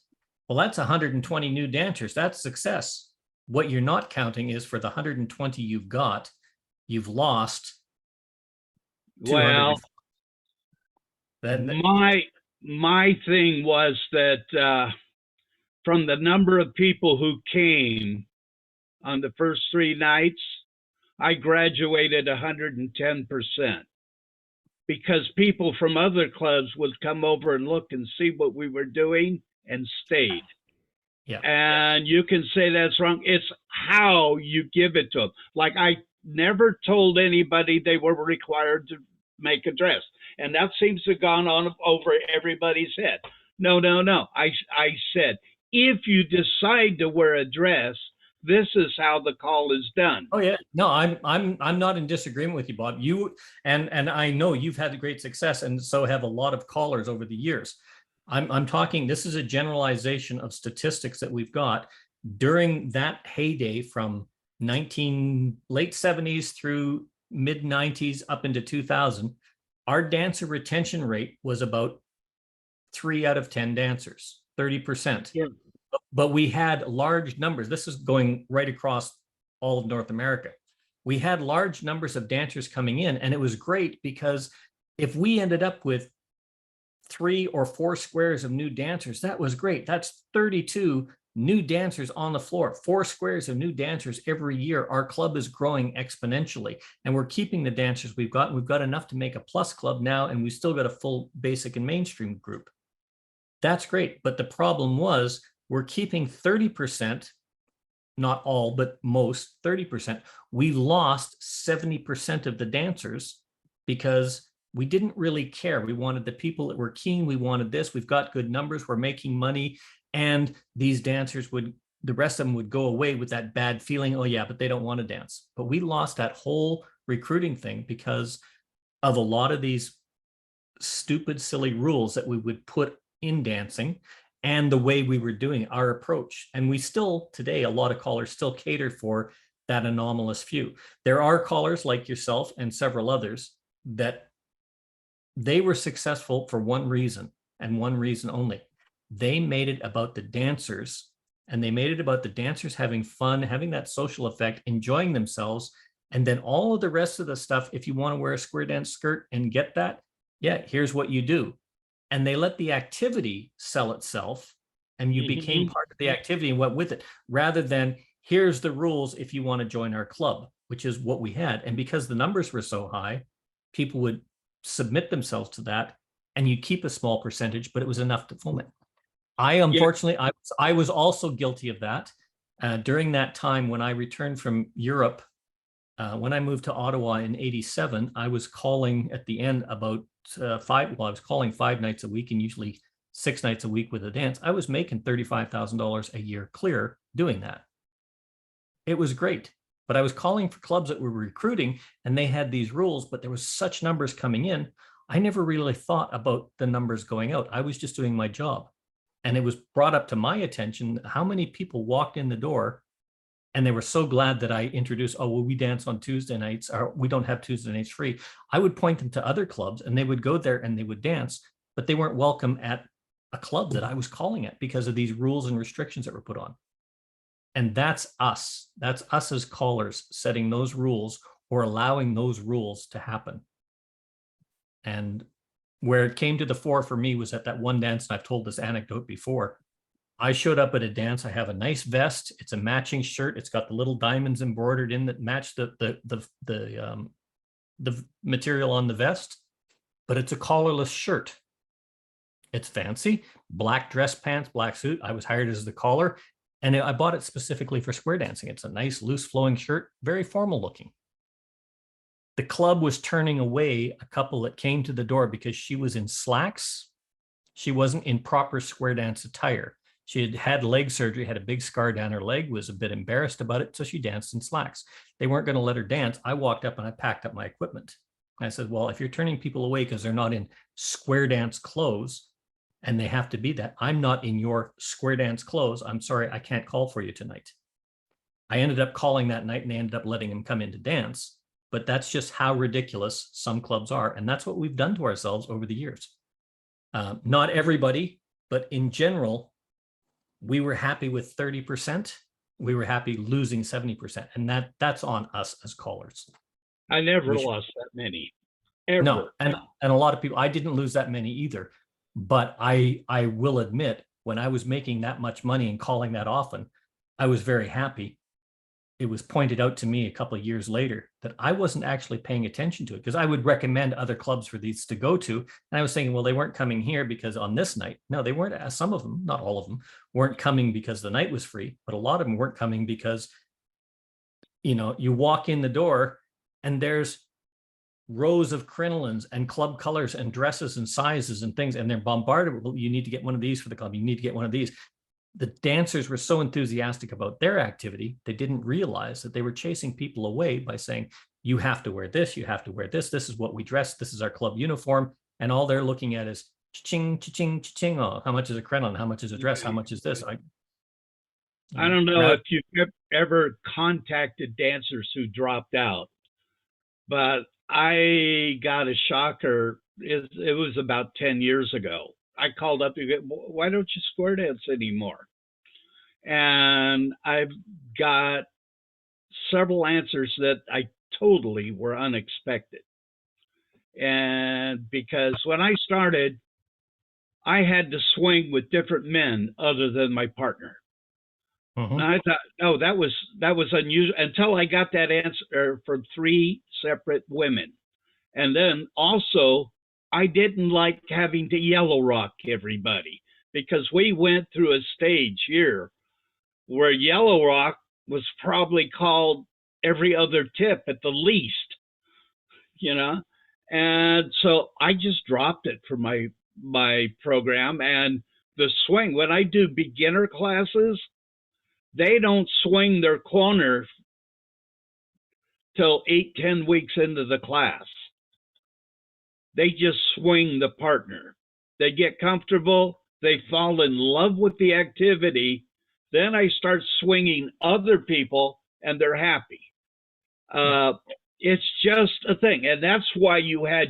Well, that's 120 new dancers. That's success. What you're not counting is for the 120 you've got, you've lost. Well, my thing was that from the number of people who came on the first 3 nights, I graduated 110%, because people from other clubs would come over and look and see what we were doing and stayed. Yeah. And you can say that's wrong. It's how you give it to them. Like, I never told anybody they were required to make a dress. And that seems to have gone on over everybody's head. No. I said, if you decide to wear a dress, this is how the call is done. Oh yeah, no, I'm not in disagreement with you, Bob. You and I know you've had great success, and so have a lot of callers over the years. I'm talking. This is a generalization of statistics that we've got during that heyday from late 70s through mid 90s up into 2000. our dancer retention rate was about 3 out of 10 dancers, 30%. Yeah. But we had large numbers. This is going right across all of North America. We had large numbers of dancers coming in, and it was great because if we ended up with 3 or 4 squares of new dancers, that was great. That's 32 new dancers on the floor, 4 squares of new dancers every year. Our club is growing exponentially, and we're keeping the dancers we've got. We've got enough to make a plus club now, and we've still got a full basic and mainstream group. That's great. But the problem was we're keeping 30%, not all, but most, 30%. We lost 70% of the dancers because we didn't really care. We wanted the people that were keen. We wanted this. We've got good numbers. We're making money. And these dancers would, the rest of them would go away with that bad feeling. Oh yeah, but they don't want to dance. But we lost that whole recruiting thing because of a lot of these stupid, silly rules that we would put in dancing and the way we were doing our approach. And we still today, a lot of callers still cater for that anomalous few. There are callers like yourself and several others that they were successful for one reason and one reason only. They made it about the dancers, and they made it about the dancers having fun, having that social effect, enjoying themselves. And then all of the rest of the stuff, if you want to wear a square dance skirt and get that, yeah, here's what you do. And they let the activity sell itself, and you became part of the activity and went with it, rather than here's the rules if you want to join our club, which is what we had. And because the numbers were so high, people would submit themselves to that, and you keep a small percentage, but it was enough to film it. I unfortunately, I was also guilty of that. During that time when I returned from Europe, when I moved to Ottawa in '87, I was calling at the end about I was calling 5 nights a week and usually 6 nights a week with a dance. I was making $35,000 a year clear doing that. It was great, but I was calling for clubs that were recruiting, and they had these rules, but there was such numbers coming in. I never really thought about the numbers going out. I was just doing my job. And it was brought up to my attention how many people walked in the door and they were so glad that I introduced, oh, well, we dance on Tuesday nights, or we don't have Tuesday nights free. I would point them to other clubs and they would go there and they would dance, but they weren't welcome at a club that I was calling at because of these rules and restrictions that were put on. And that's us. That's us as callers setting those rules or allowing those rules to happen. And where it came to the fore for me was at that one dance, and I've told this anecdote before. I showed up at a dance. I have a nice vest. It's a matching shirt. It's got the little diamonds embroidered in that match the material on the vest, but it's a collarless shirt. It's fancy, black dress pants, black suit. I was hired as the caller, and I bought it specifically for square dancing. It's a nice, loose flowing shirt, very formal looking. The club was turning away a couple that came to the door because she was in slacks. She wasn't in proper square dance attire. She had had leg surgery, had a big scar down her leg, was a bit embarrassed about it, so she danced in slacks. They weren't going to let her dance. I walked up and I packed up my equipment. And I said, well, if you're turning people away because they're not in square dance clothes and they have to be that, I'm not in your square dance clothes. I'm sorry, I can't call for you tonight. I ended up calling that night and they ended up letting him come in to dance. But that's just how ridiculous some clubs are. And that's what we've done to ourselves over the years. Not everybody, but in general, we were happy with 30%. We were happy losing 70%. And that's on us as callers. I never lost that many. Ever. No, and a lot of people, I didn't lose that many either. But I will admit, when I was making that much money and calling that often, I was very happy. It was pointed out to me a couple of years later that I wasn't actually paying attention to it because I would recommend other clubs for these to go to. And I was thinking, well, they weren't coming here because on this night. No, they weren't. Some of them, not all of them, weren't coming because the night was free, but a lot of them weren't coming because, you know, you walk in the door and there's rows of crinolines and club colors and dresses and sizes and things, and they're bombarded. Well, you need to get one of these for the club. You need to get one of these. The dancers were so enthusiastic about their activity, they didn't realize that they were chasing people away by saying, you have to wear this, you have to wear this, this is what we dress, this is our club uniform. And all they're looking at is cha-ching, cha-ching, cha-ching. Oh, how much is a crinoline? How much is a dress? How much is this? I don't know if you've ever contacted dancers who dropped out, but I got a shocker. It was about 10 years ago. I called up and go, why don't you square dance anymore? And I've got several answers that I totally were unexpected. And because when I started, I had to swing with different men other than my partner. And I thought, oh, that was unusual until I got that answer from 3 separate women. And then also, I didn't like having to yellow rock everybody because we went through a stage here where yellow rock was probably called every other tip at the least, you know? And so I just dropped it for my program. And the swing, when I do beginner classes, they don't swing their corner till 8-10 weeks into the class. They just swing the partner. They get comfortable. They fall in love with the activity. Then I start swinging other people and they're happy. It's just a thing. And that's why you had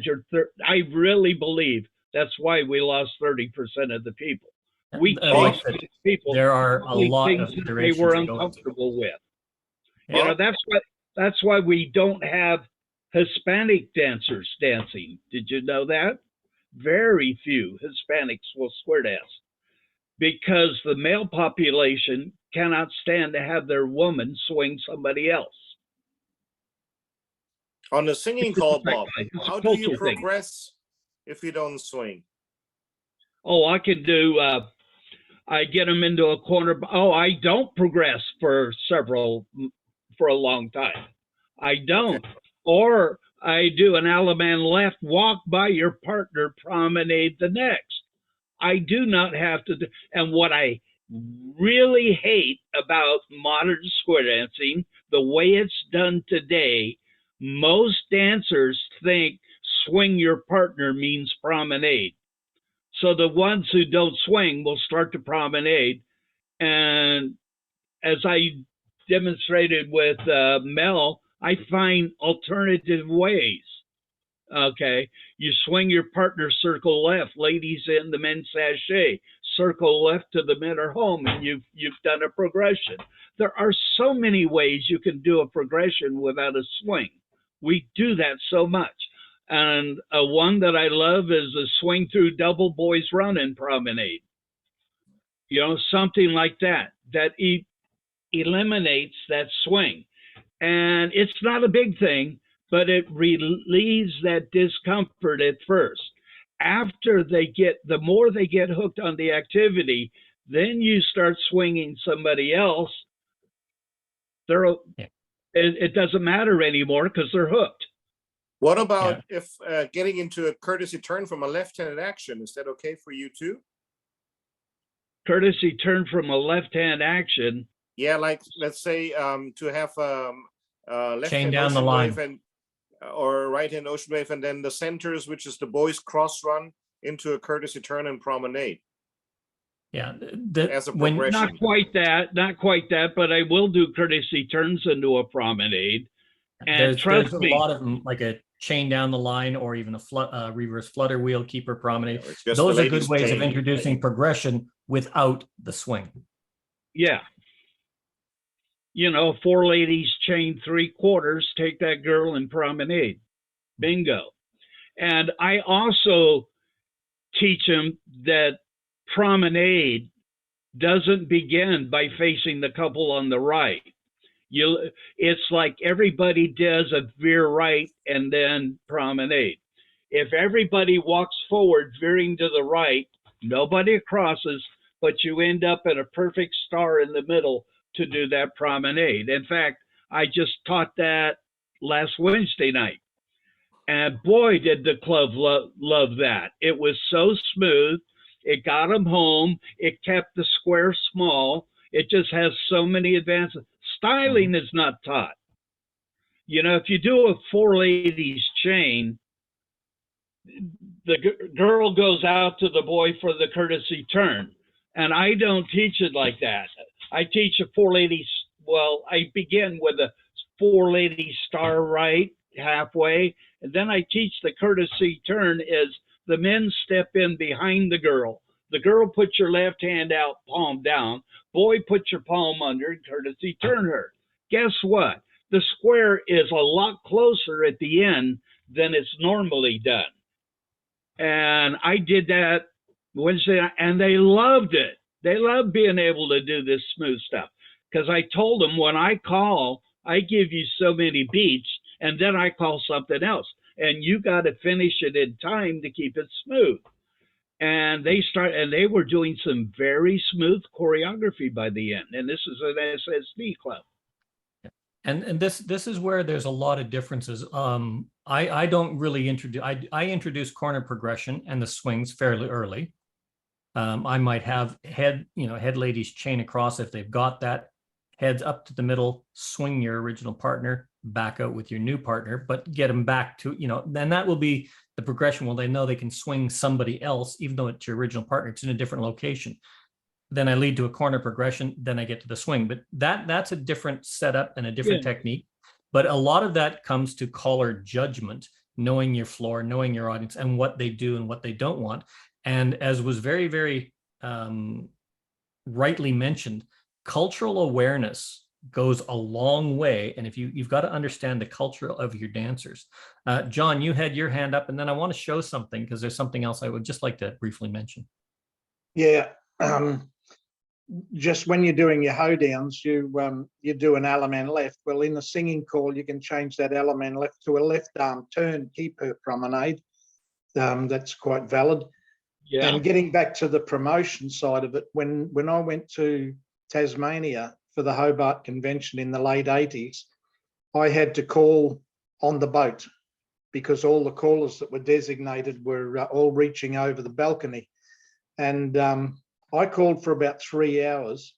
I really believe that's why we lost 30% of the people. We chased people. There are a lot of things that they iterations were that go into it. uncomfortable with. Yeah. You know, that's why we don't have Hispanic dancers dancing. Did you know that? Very few Hispanics will square dance because the male population cannot stand to have their woman swing somebody else. On the singing call, Bob, It's a how do you culture thing. progress if you don't swing? Oh, I can do, I get them into a corner. Oh, I don't progress for a long time. I don't. Okay. Or I do an Alaman left, walk by your partner, promenade the next. I do not have to do, and what I really hate about modern square dancing, the way it's done today, most dancers think swing your partner means promenade. So the ones who don't swing will start to promenade. And as I demonstrated with Mel, I find alternative ways. Okay, you swing your partner circle left, ladies in the men's sachet, circle left to the men are home, and you've done a progression. There are so many ways you can do a progression without a swing. We do that so much. And one that I love is a swing through double boys running promenade. You know, something like that eliminates that swing. And it's not a big thing, but it relieves that discomfort at first. After the more they get hooked on the activity, then you start swinging somebody else. It doesn't matter anymore because they're hooked. What about if getting into a courtesy turn from a left-handed action? Is that okay for you too? Courtesy turn from a left-hand action. Yeah, like let's say to have left-hand down the ocean line. wave or right-hand ocean wave, and then the centers, which is the boys cross run into a courtesy turn and promenade. Yeah, as a progression. Not quite that, but I will do courtesy turns into a promenade. And there's a lot of them, like a chain down the line or even a reverse flutter wheel keeper promenade. Those are good ways of introducing progression without the swing. Yeah. You know, 4 ladies chain 3/4, take that girl and promenade. Bingo. And I also teach them that promenade doesn't begin by facing the couple on the right. It's like everybody does a veer right and then promenade. If everybody walks forward veering to the right, nobody crosses, but you end up in a perfect star in the middle to do that promenade. In fact, I just taught that last Wednesday night. And boy, did the club love that. It was so smooth. It got them home. It kept the square small. It just has so many advances. Styling is not taught. You know, if you do a 4 ladies chain, the girl goes out to the boy for the courtesy turn. And I don't teach it like that. I teach a 4 ladies, well, I begin with a 4 ladies star right halfway. And then I teach the courtesy turn is the men step in behind the girl. The girl, put your left hand out, palm down. Boy, put your palm under and courtesy turn her. Guess what? The square is a lot closer at the end than it's normally done. And I did that Wednesday night, and they loved it. They loved being able to do this smooth stuff. Because I told them, when I call, I give you so many beats, and then I call something else. And you got to finish it in time to keep it smooth. And they were doing some very smooth choreography by the end. And this is an SSD club. And this is where there's a lot of differences. I don't really introduce, I introduce corner progression and the swings fairly early. I might have head ladies chain across if they've got that, heads up to the middle, swing your original partner, back out with your new partner, but get them back to, then that will be the progression. Well, they know they can swing somebody else, even though it's your original partner, it's in a different location. Then I lead to a corner progression, then I get to the swing. But that's a different setup and a different technique. But a lot of that comes to caller judgment, knowing your floor, knowing your audience and what they do and what they don't want. And as was very, very rightly mentioned, cultural awareness goes a long way. And if you've got to understand the culture of your dancers. John, you had your hand up, and then I want to show something because there's something else I would just like to briefly mention. Yeah. Just when you're doing your hoedowns, you do an Alaman left. Well, in the singing call, you can change that Alaman left to a left arm turn, keep her promenade. That's quite valid. Yeah. And getting back to the promotion side of it, when I went to Tasmania for the Hobart Convention in the late 80s, I had to call on the boat because all the callers that were designated were all reaching over the balcony. And I called for about 3 hours,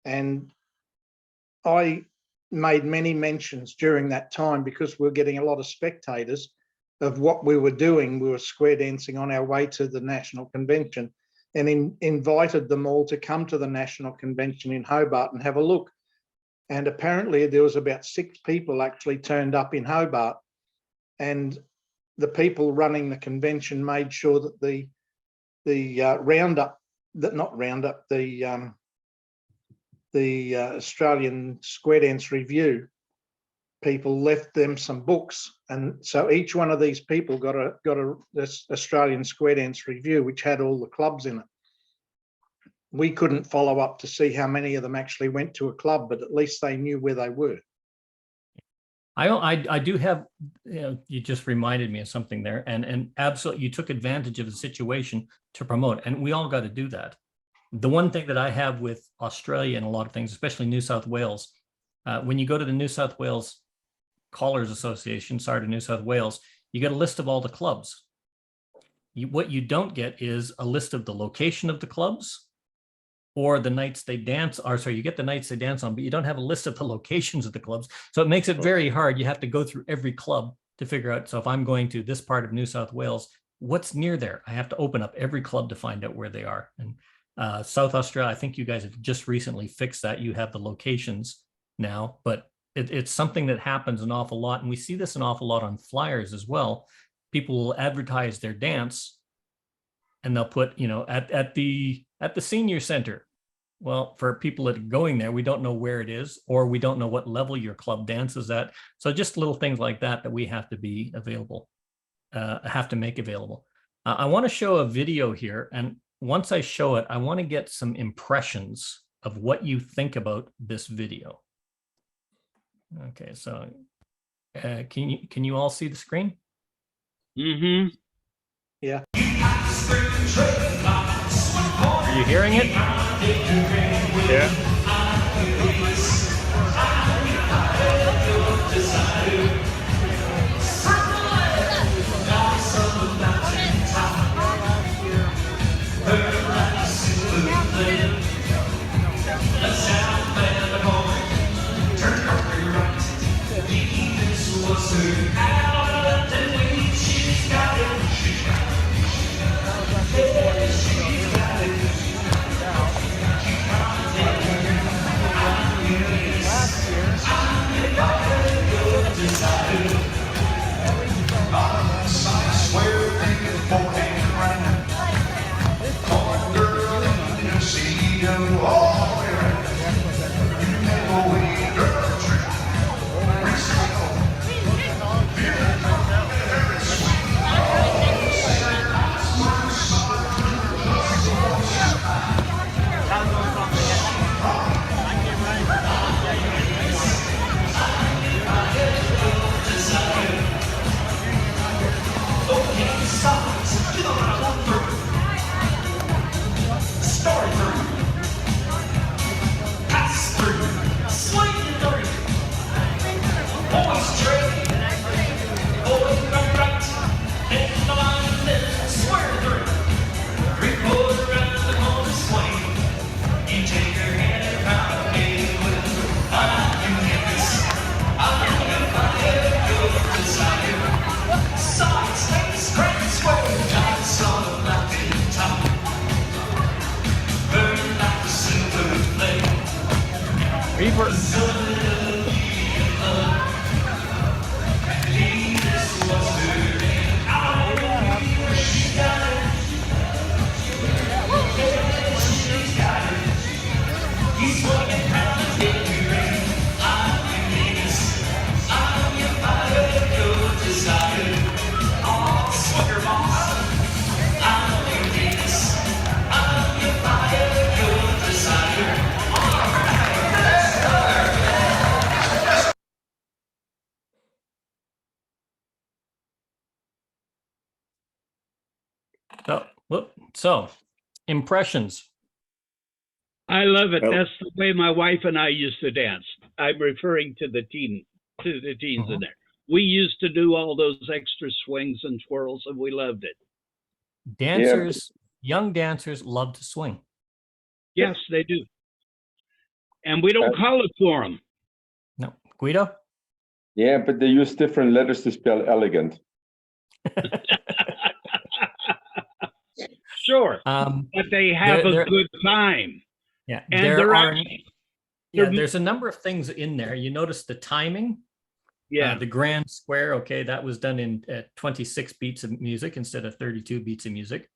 and I made many mentions during that time because we were getting a lot of spectators of what we were doing. We were square dancing on our way to the National Convention, and invited them all to come to the National Convention in Hobart and have a look. And apparently there was about 6 people actually turned up in Hobart, and the people running the convention made sure that the Australian Square Dance Review people left them some books, and so each one of these people got this Australian Square Dance Review, which had all the clubs in it. We couldn't follow up to see how many of them actually went to a club, but at least they knew where they were. I do have, you just reminded me of something there, and absolutely, you took advantage of the situation to promote, and we all got to do that. The one thing that I have with Australia and a lot of things, especially New South Wales, when you go to the New South Wales Callers Association, sorry, to New South Wales, you get a list of all the clubs. What you don't get is a list of the location of the clubs or the nights they dance, or sorry, you get the nights they dance on, but you don't have a list of the locations of the clubs. So it makes it very hard. You have to go through every club to figure out. So if I'm going to this part of New South Wales, what's near there? I have to open up every club to find out where they are. And South Australia, I think you guys have just recently fixed that. You have the locations now, but it's something that happens an awful lot. And we see this an awful lot on flyers as well. People will advertise their dance and they'll put, at the senior center. Well, for people that are going there, we don't know where it is, or we don't know what level your club dances at. So just little things like that we have to be available, have to make available. I want to show a video here. And once I show it, I want to get some impressions of what you think about this video. Okay, so can you all see the screen? Mm-hmm. Yeah. Are you hearing it? Yeah. Whoop. So, impressions. I love it. Well- That's the way my wife and I used to dance. I'm referring to the teens Mhm. in there. We used to do all those extra swings and twirls, and we loved it. Dancers, young dancers love to swing. Yes, they do. And we don't call it for them. No, Guido. Yeah, but they use different letters to spell elegant. Sure, Um, but they have There- a good time. yeah, And there they're are. actually- Yeah, they're- there's a number of things in there. You notice the timing. Yeah, The grand square. Okay, that was done in 26 beats of music instead of 32 beats of music.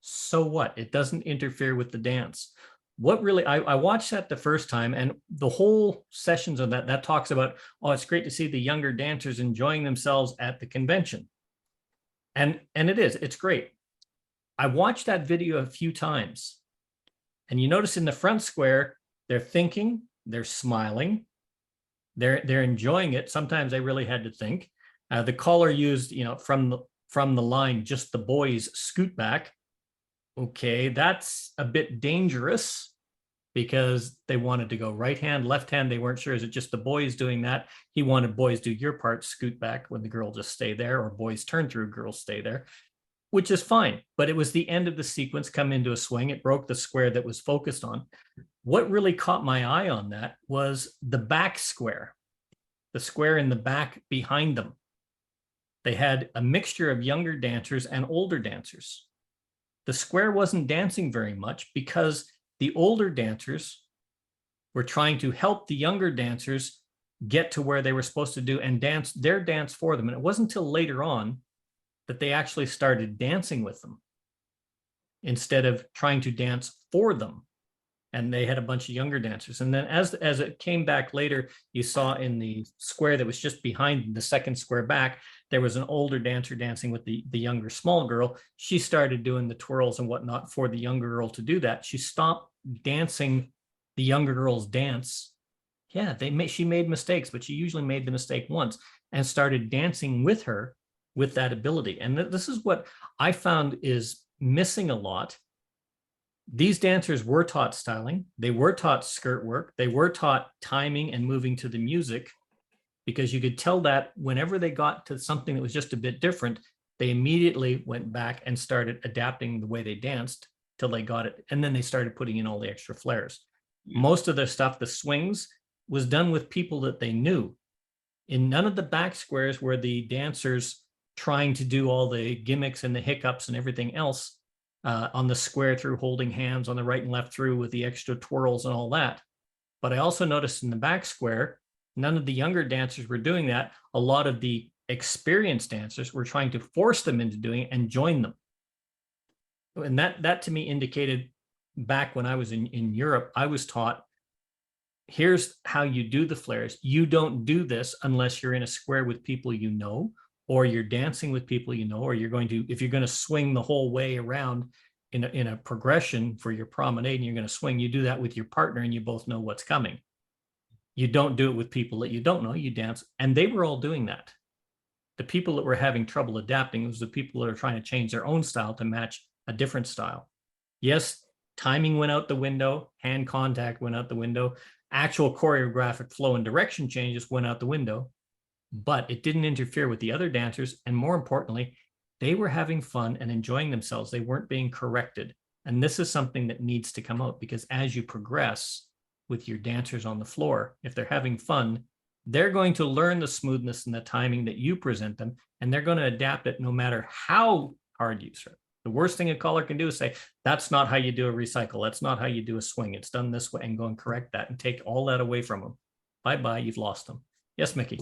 So what? It doesn't interfere with the dance. What really, I watched that the first time, and the whole sessions of that talks about, oh, it's great to see the younger dancers enjoying themselves at the convention. And it is, it's great. I watched that video a few times, and you notice in the front square, they're thinking, they're smiling, they're enjoying it. Sometimes they really had to think. The caller used, from the line, just the boys scoot back. Okay, that's a bit dangerous because they wanted to go right hand, left hand. They weren't sure. Is it just the boys doing that? He wanted boys do your part, scoot back when the girl just stay there, or boys turn through, girls stay there, which is fine. But it was the end of the sequence, come into a swing. It broke the square that was focused on. What really caught my eye on that was the back square, the square in the back behind them. They had a mixture of younger dancers and older dancers. The square wasn't dancing very much because the older dancers were trying to help the younger dancers get to where they were supposed to do and dance their dance for them. And it wasn't until later on that they actually started dancing with them instead of trying to dance for them. And they had a bunch of younger dancers. And then as it came back later, you saw in the square that was just behind the second square back, there was an older dancer dancing with the younger small girl. She started doing the twirls and whatnot for the younger girl to do that. She stopped dancing the younger girl's dance. Yeah, she made mistakes, but she usually made the mistake once and started dancing with her with that ability. And this is what I found is missing a lot. These dancers were taught styling. They were taught skirt work. They were taught timing and moving to the music, because you could tell that whenever they got to something that was just a bit different, they immediately went back and started adapting the way they danced till they got it. And then they started putting in all the extra flares. Most of their stuff, the swings, was done with people that they knew. In none of the back squares were the dancers trying to do all the gimmicks and the hiccups and everything else. On the square through holding hands, on the right and left through with the extra twirls and all that. But I also noticed in the back square, none of the younger dancers were doing that. A lot of the experienced dancers were trying to force them into doing it and join them. And that to me indicated, back when I was in Europe, I was taught, here's how you do the flares. You don't do this unless you're in a square with people you know, or you're dancing with people you know, or if you're going to swing the whole way around in a progression for your promenade and you're going to swing, you do that with your partner and you both know what's coming. You don't do it with people that you don't know, you dance. And they were all doing that. The people that were having trouble adapting was the people that are trying to change their own style to match a different style. Yes, timing went out the window, hand contact went out the window, actual choreographic flow and direction changes went out the window. But it didn't interfere with the other dancers. And more importantly, they were having fun and enjoying themselves. They weren't being corrected. And this is something that needs to come out, because as you progress with your dancers on the floor, if they're having fun, they're going to learn the smoothness and the timing that you present them, and they're going to adapt it no matter how hard you try. The worst thing a caller can do is say, that's not how you do a recycle. That's not how you do a swing. It's done this way, and go and correct that and take all that away from them. Bye-bye, you've lost them. Yes, Mickey.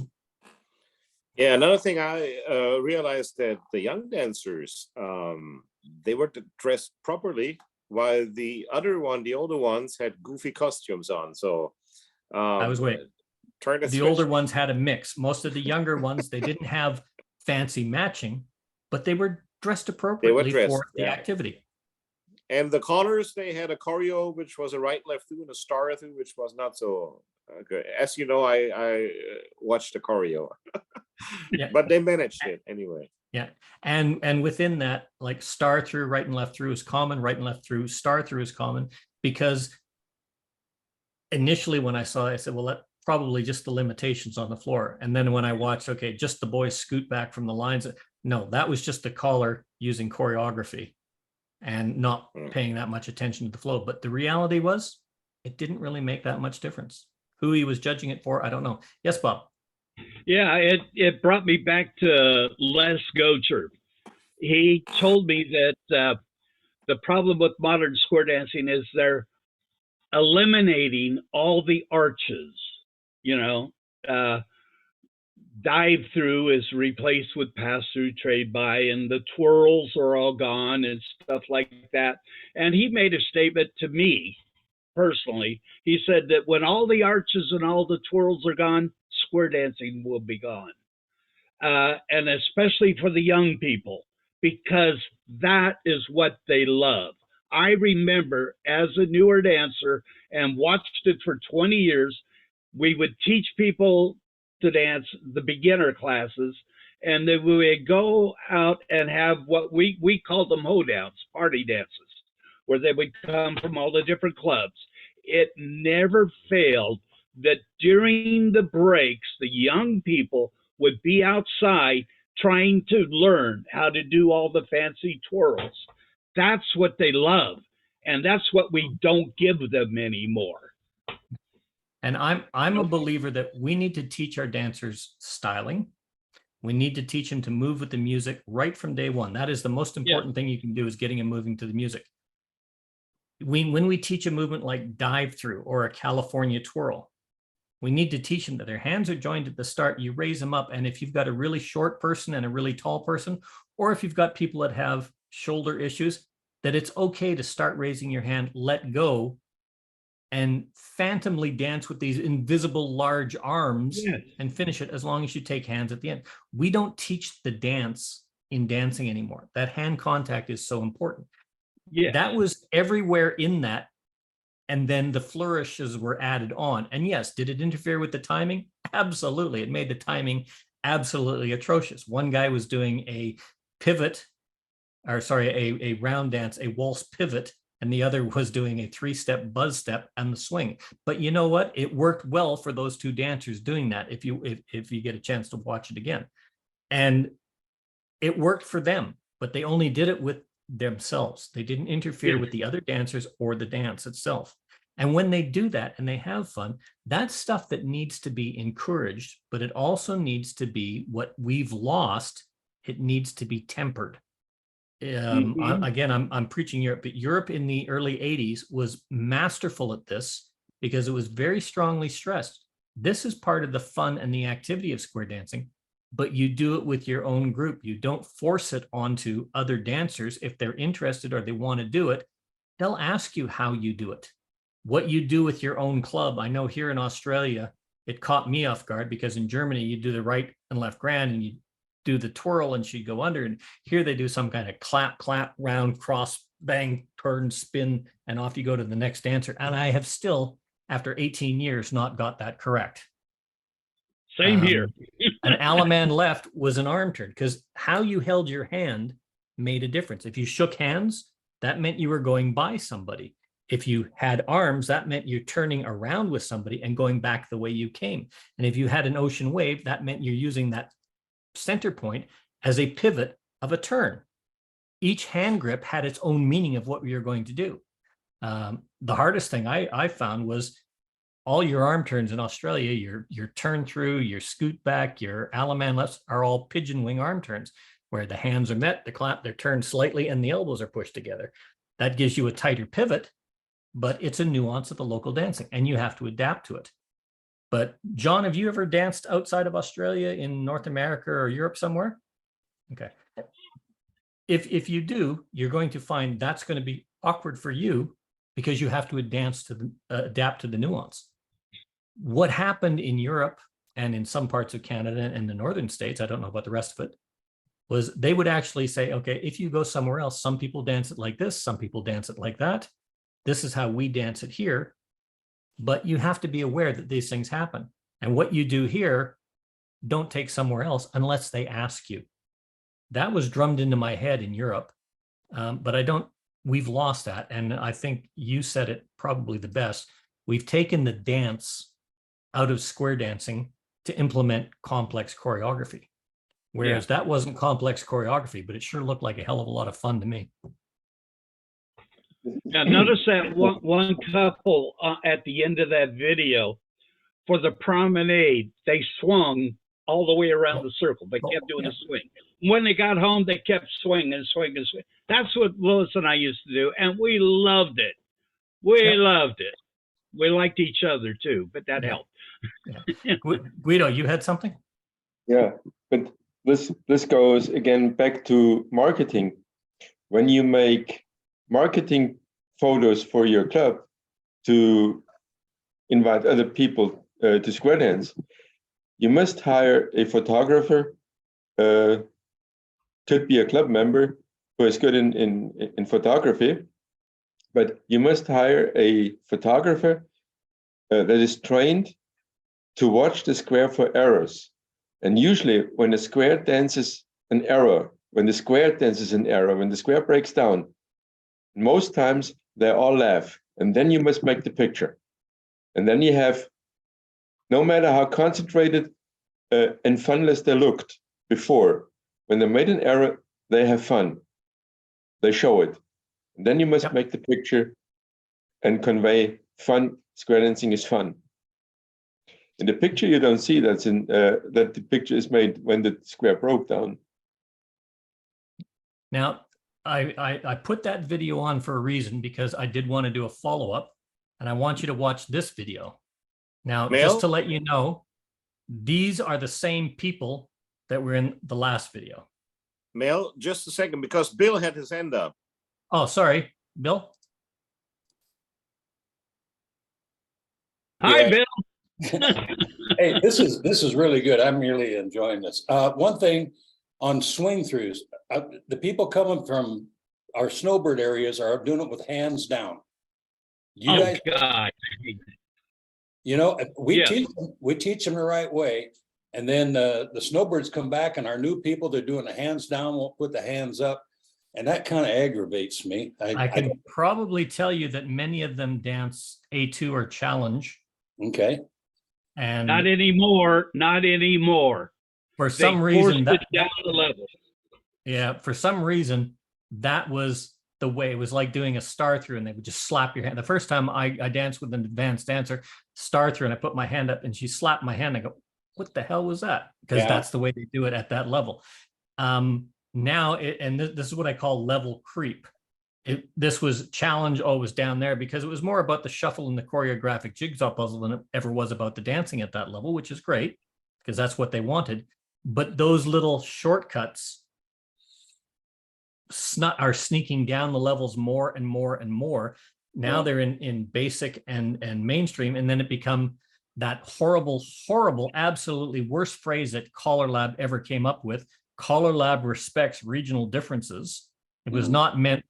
Yeah, another thing I realized that the young dancers, they were dressed properly, while the older ones had goofy costumes on. So I was waiting. The older ones had a mix. Most of the younger ones, they didn't have fancy matching, but they were dressed appropriately for the activity. And the callers, they had a choreo, which was a right, left through and a star through, which was not so good. As you know, I watched the choreo, Yeah. but they managed it anyway. Yeah. And within that, like star through, right and left through is common, right and left through, star through is common, because initially when I saw it, I said, well, that probably just the limitations on the floor. And then when I watched, okay, just the boys scoot back from the lines. No, that was just the caller using choreography and not paying that much attention to the flow. But the reality was it didn't really make that much difference. Who he was judging it for, I don't know. Yes, Bob. Yeah, it brought me back to Les Gocher. He told me that the problem with modern square dancing is they're eliminating all the arches. You know, dive through is replaced with pass through, trade by, and the twirls are all gone and stuff like that. And he made a statement to me personally. He said that when all the arches and all the twirls are gone, square dancing will be gone. And especially for the young people, because that is what they love. I remember as a newer dancer and watched it for 20 years, we would teach people to dance the beginner classes, and then we would go out and have what we called them hoedowns, party dances, where they would come from all the different clubs. It never failed that during the breaks, the young people would be outside trying to learn how to do all the fancy twirls. That's what they love. And that's what we don't give them anymore. And I'm a believer that we need to teach our dancers styling. We need to teach them to move with the music right from day one. That is the most important thing you can do, is getting them moving to the music. When we teach a movement like dive through or a California twirl, we need to teach them that their hands are joined at the start. You raise them up. And if you've got a really short person and a really tall person, or if you've got people that have shoulder issues, that it's okay to start raising your hand, let go, and phantomly dance with these invisible large arms and finish it, as long as you take hands at the end. We don't teach the dance in dancing anymore. That hand contact is so important. Yeah, that was everywhere in that. And then the flourishes were added on. And yes, did it interfere with the timing? Absolutely. It made the timing absolutely atrocious. One guy was doing a pivot, or sorry, a round dance, a waltz pivot, and the other was doing a 3-step buzz step and the swing. But you know what? It worked well for those two dancers doing that, if you get a chance to watch it again. And it worked for them, but they only did it with themselves. They didn't interfere with the other dancers or the dance itself. And when they do that and they have fun, that's stuff that needs to be encouraged, but it also needs to be what we've lost. It needs to be tempered. Again, I'm preaching Europe, but Europe in the early 80s was masterful at this, because it was very strongly stressed. This is part of the fun and the activity of square dancing, but you do it with your own group. You don't force it onto other dancers. If they're interested or they want to do it, they'll ask you how you do it, what you do with your own club. I know here in Australia, it caught me off guard, because in Germany, you do the right and left grand and you do the twirl and she'd go under. And here they do some kind of clap, clap, round, cross, bang, turn, spin, and off you go to the next dancer. And I have still, after 18 years, not got that correct. Same here. An Alaman left was an arm turn, because how you held your hand made a difference. If you shook hands, that meant you were going by somebody. If you had arms, that meant you're turning around with somebody and going back the way you came. And if you had an ocean wave, that meant you're using that center point as a pivot of a turn. Each hand grip had its own meaning of what you're going to do. The hardest thing I found was all your arm turns in Australia, your turn through, your scoot back, your Alaman lefts are all pigeon wing arm turns, where the hands are met, the clap, they're turned slightly, and the elbows are pushed together. That gives you a tighter pivot, but it's a nuance of the local dancing, and you have to adapt to it. But John, have you ever danced outside of Australia, in North America or Europe somewhere? Okay. If you do, you're going to find that's going to be awkward for you, because you have to adapt to the nuance. What happened in Europe and in some parts of Canada and the northern states, I don't know about the rest of it, was they would actually say, okay, if you go somewhere else, some people dance it like this, some people dance it like that. This is how we dance it here. But you have to be aware that these things happen. And what you do here, don't take somewhere else unless they ask you. that was drummed into my head in Europe. But we've lost that. And I think you said it probably the best. We've taken the dance out of square dancing to implement complex choreography. Whereas that wasn't complex choreography, but it sure looked like a hell of a lot of fun to me. Now, notice that one couple at the end of that video, for the promenade, they swung all the way around the circle. They kept doing the swing. When they got home, they kept swinging and swinging and swinging. That's what Lois and I used to do, and we loved it. We loved it. We liked each other too, but that helped. Guido, you had something? Yeah, but this goes again back to marketing. When you make marketing photos for your club to invite other people to square dance, you must hire a photographer, could be a club member who is good in photography, but you must hire a photographer that is trained to watch the square for errors. And usually when the square dances an error, when the square breaks down, most times they all laugh, and then you must make the picture. And then you have, no matter how concentrated and funless they looked before, when they made an error, they have fun. They show it. And then you must make the picture and convey fun. Square dancing is fun. In the picture, you don't see that the picture is made when the square broke down. Now, I put that video on for a reason, because I did want to do a follow-up, and I want you to watch this video. Now, just to let you know, these are the same people that were in the last video. Mel, just a second, because Bill had his hand up. Oh, sorry, Bill. Hi, Bill. Hey, this is really good. I'm really enjoying this. One thing on swing throughs, the people coming from our snowbird areas are doing it with hands down. You guys, God. you know, we teach them the right way, and then the snowbirds come back, and our new people, they're doing the hands down, won't put the hands up, and that kind of aggravates me. I can probably tell you that many of them dance A2 or challenge. Okay. And not anymore. Not anymore. For some reason, that down the level. Yeah, for some reason, that was the way. It was like doing a star through, and they would just slap your hand. The first time I danced with an advanced dancer, star through, and I put my hand up, and she slapped my hand. I go, "What the hell was that?" Because that's the way they do it at that level. Now, this is what I call level creep. This was challenge always down there, because it was more about the shuffle and the choreographic jigsaw puzzle than it ever was about the dancing at that level, which is great because that's what they wanted. But those little shortcuts are sneaking down the levels more and more and more. Now they're in basic and mainstream, and then it become that horrible, absolutely worst phrase that Collar Lab ever came up with. Collar Lab respects regional differences. It was not meant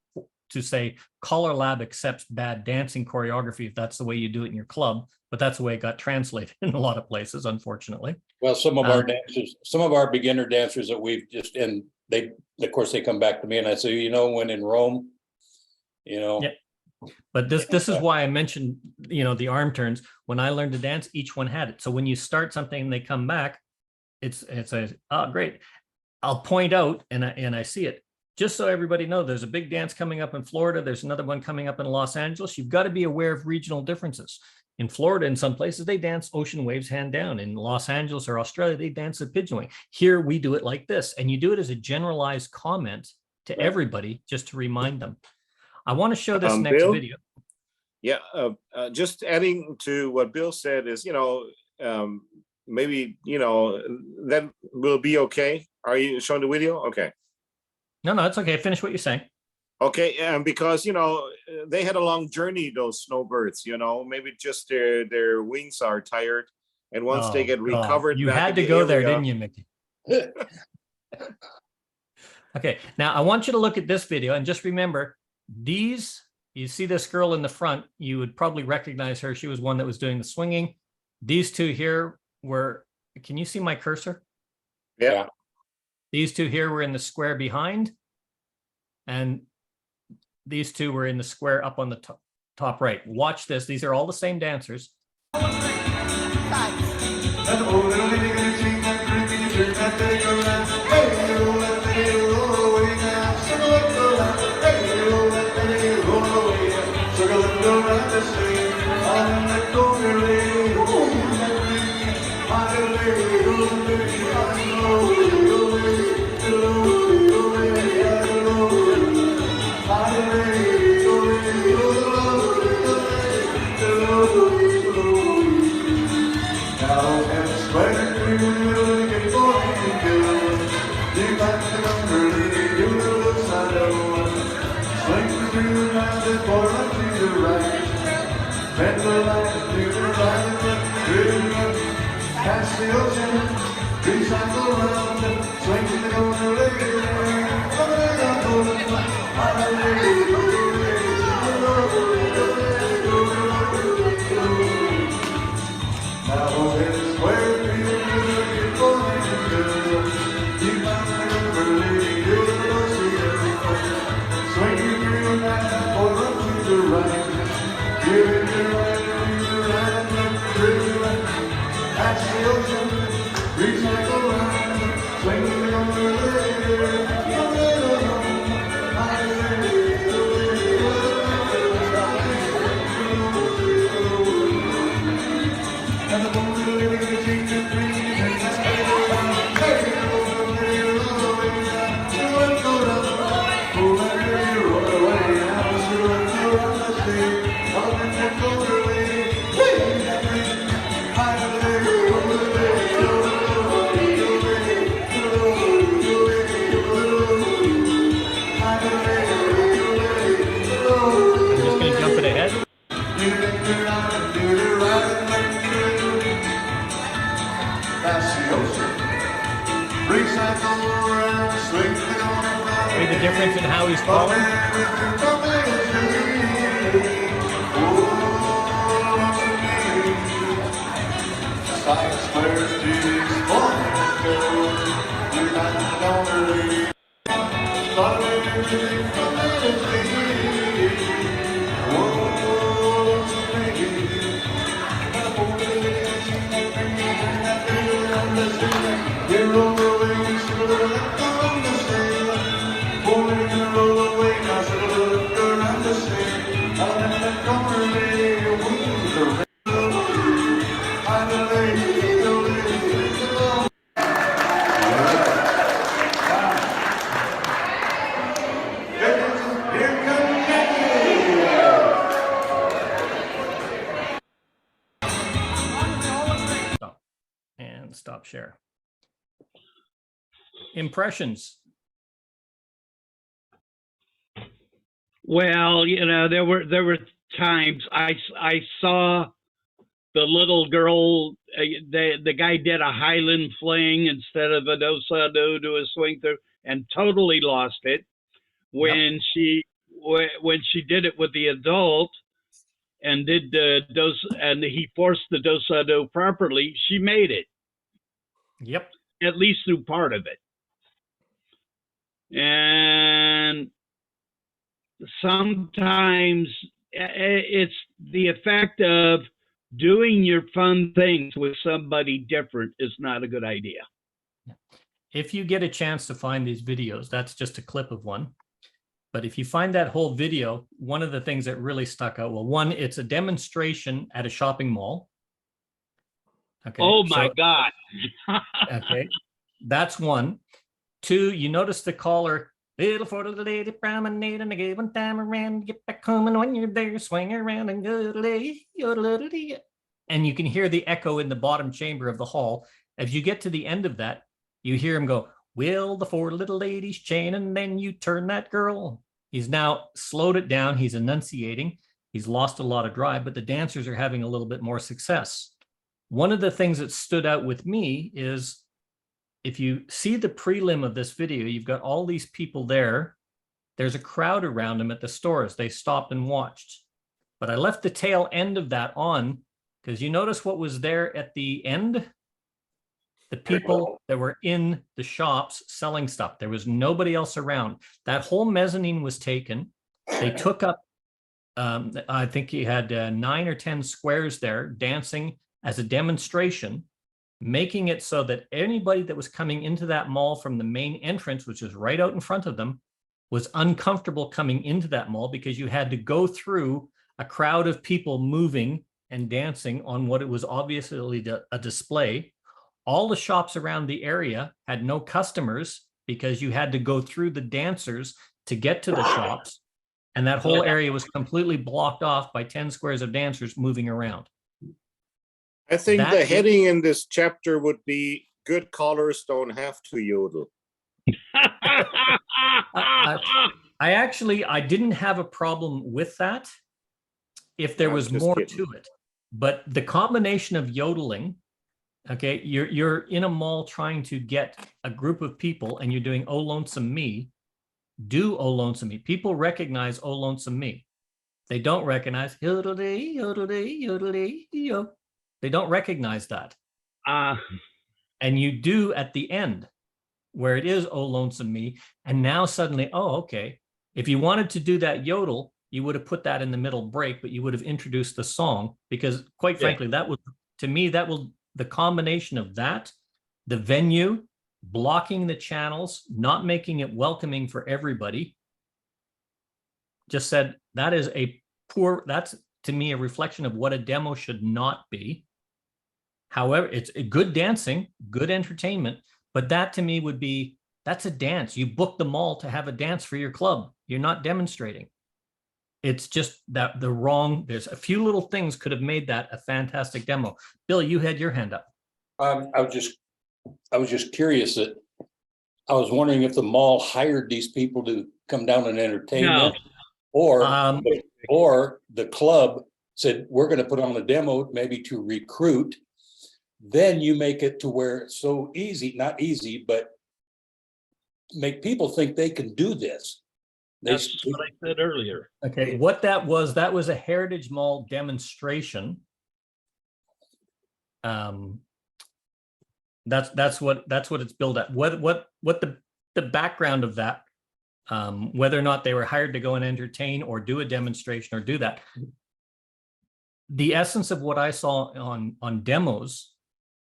to say Collar Lab accepts bad dancing choreography if that's the way you do it in your club, but that's the way it got translated in a lot of places, unfortunately. Well, some of our dancers, some of our beginner dancers that we've just, and they, of course, they come back to me and I say, you know, when in Rome, you know. Yeah. But this is why I mentioned, you know, the arm turns. When I learned to dance, each one had it. So when you start something and they come back, it's great. I'll point out, and I see it. Just so everybody knows, there's a big dance coming up in Florida. There's another one coming up in Los Angeles. You've got to be aware of regional differences. In Florida, in some places, they dance ocean waves hand down. In Los Angeles or Australia, they dance a pigeon wing. Here, we do it like this. And you do it as a generalized comment to everybody, just to remind them. I want to show this next video. Yeah, just adding to what Bill said is, you know, maybe, you know, that will be okay. Are you showing the video? Okay. No, it's okay. Finish what you're saying. Okay, because, you know, they had a long journey, those snowbirds, you know, maybe just their wings are tired. And once they get recovered. You had to go there, didn't you, Mickey? Okay, now I want you to look at this video and just remember these, you see this girl in the front, you would probably recognize her. She was one that was doing the swinging. These two here were, can you see my cursor? Yeah. These two here were in the square behind. And these two were in the square up on the top right. Watch this. These are all the same dancers. See the difference in how he's falling? Stop share. Impressions. Well, you know, there were times I saw the little girl. The guy did a Highland fling instead of a do-sa-do to a swing through, and totally lost it. When she did it with the adult and did the dos, and he forced the do-sa-do properly, she made it. Yep. At least through part of it. And sometimes it's the effect of doing your fun things with somebody different is not a good idea. If you get a chance to find these videos, that's just a clip of one. But if you find that whole video, one of the things that really stuck out, well, one, it's a demonstration at a shopping mall. Okay, oh my God. Okay, that's one. Two, you notice the caller, little for the lady promenade and a give one time around, get back home, and when you're there, swing around and yodelay. And you can hear the echo in the bottom chamber of the hall. As you get to the end of that, you hear him go, "Will the four little ladies chain, and then you turn that girl." He's now slowed it down. He's enunciating. He's lost a lot of drive, but the dancers are having a little bit more success. One of the things that stood out with me is if you see the prelim of this video, you've got all these people there. There's a crowd around them at the stores. They stopped and watched. But I left the tail end of that on because you notice what was there at the end? the people that were in the shops selling stuff. There was nobody else around. That whole mezzanine was taken. They took up, I think he had 9 or 10 squares there dancing as a demonstration, making it so that anybody that was coming into that mall from the main entrance, which was right out in front of them, was uncomfortable coming into that mall because you had to go through a crowd of people moving and dancing on what it was obviously a display. All the shops around the area had no customers because you had to go through the dancers to get to the shops. And that whole area was completely blocked off by 10 squares of dancers moving around. I think That the is- heading in this chapter would be "Good callers don't have to yodel." I didn't have a problem with that if there I'm was just more kidding. to it. But the combination of yodeling, okay, you're in a mall trying to get a group of people and you're doing "Oh Lonesome Me," do "Oh Lonesome Me." People recognize "Oh Lonesome Me." They don't recognize yodel-dee, yodel-dee, yodel-dee, yo. They don't recognize that. And you do at the end where it is "Oh Lonesome Me." And now suddenly, oh, okay. If you wanted to do that yodel, you would have put that in the middle break, but you would have introduced the song because quite frankly, that was, to me, that will, the combination of that, the venue, blocking the channels, not making it welcoming for everybody, just said that is a poor, that's to me a reflection of what a demo should not be. However, it's a good dancing, good entertainment, but that to me would be, that's a dance. You book the mall to have a dance for your club. You're not demonstrating. It's just that there's a few little things could have made that a fantastic demo. Bill, you had your hand up. I was just curious that I was wondering if the mall hired these people to come down and entertain them, or the club said, we're going to put on a demo maybe to recruit. Then you make it to where it's so easy, not easy, but make people think they can do this. That's what I said earlier. Okay, what that was a Heritage Mall demonstration. That's what it's billed at. What the background of that, whether or not they were hired to go and entertain or do a demonstration or do that. The essence of what I saw on demos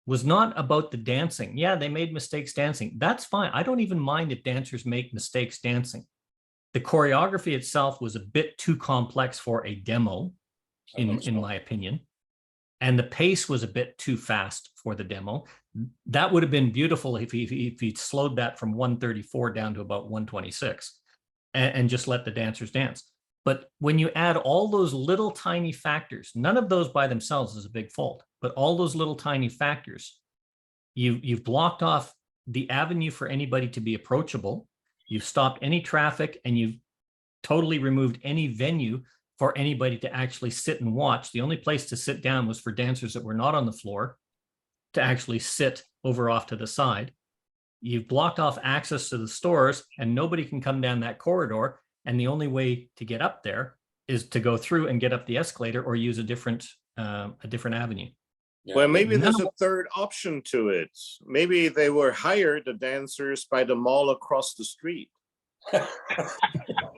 was not about the dancing. Yeah, they made mistakes dancing. That's fine. I don't even mind if dancers make mistakes dancing. The choreography itself was a bit too complex for a demo, in my opinion. And the pace was a bit too fast for the demo. That would have been beautiful if he slowed that from 134 down to about 126 and just let the dancers dance. But when you add all those little tiny factors, none of those by themselves is a big fault, but all those little tiny factors, you've blocked off the avenue for anybody to be approachable. You've stopped any traffic and you've totally removed any venue for anybody to actually sit and watch. The only place to sit down was for dancers that were not on the floor to actually sit over off to the side. You've blocked off access to the stores and nobody can come down that corridor. And the only way to get up there is to go through and get up the escalator or use a different avenue. Well, maybe there's a third option to it. Maybe they were hired, the dancers, by the mall across the street.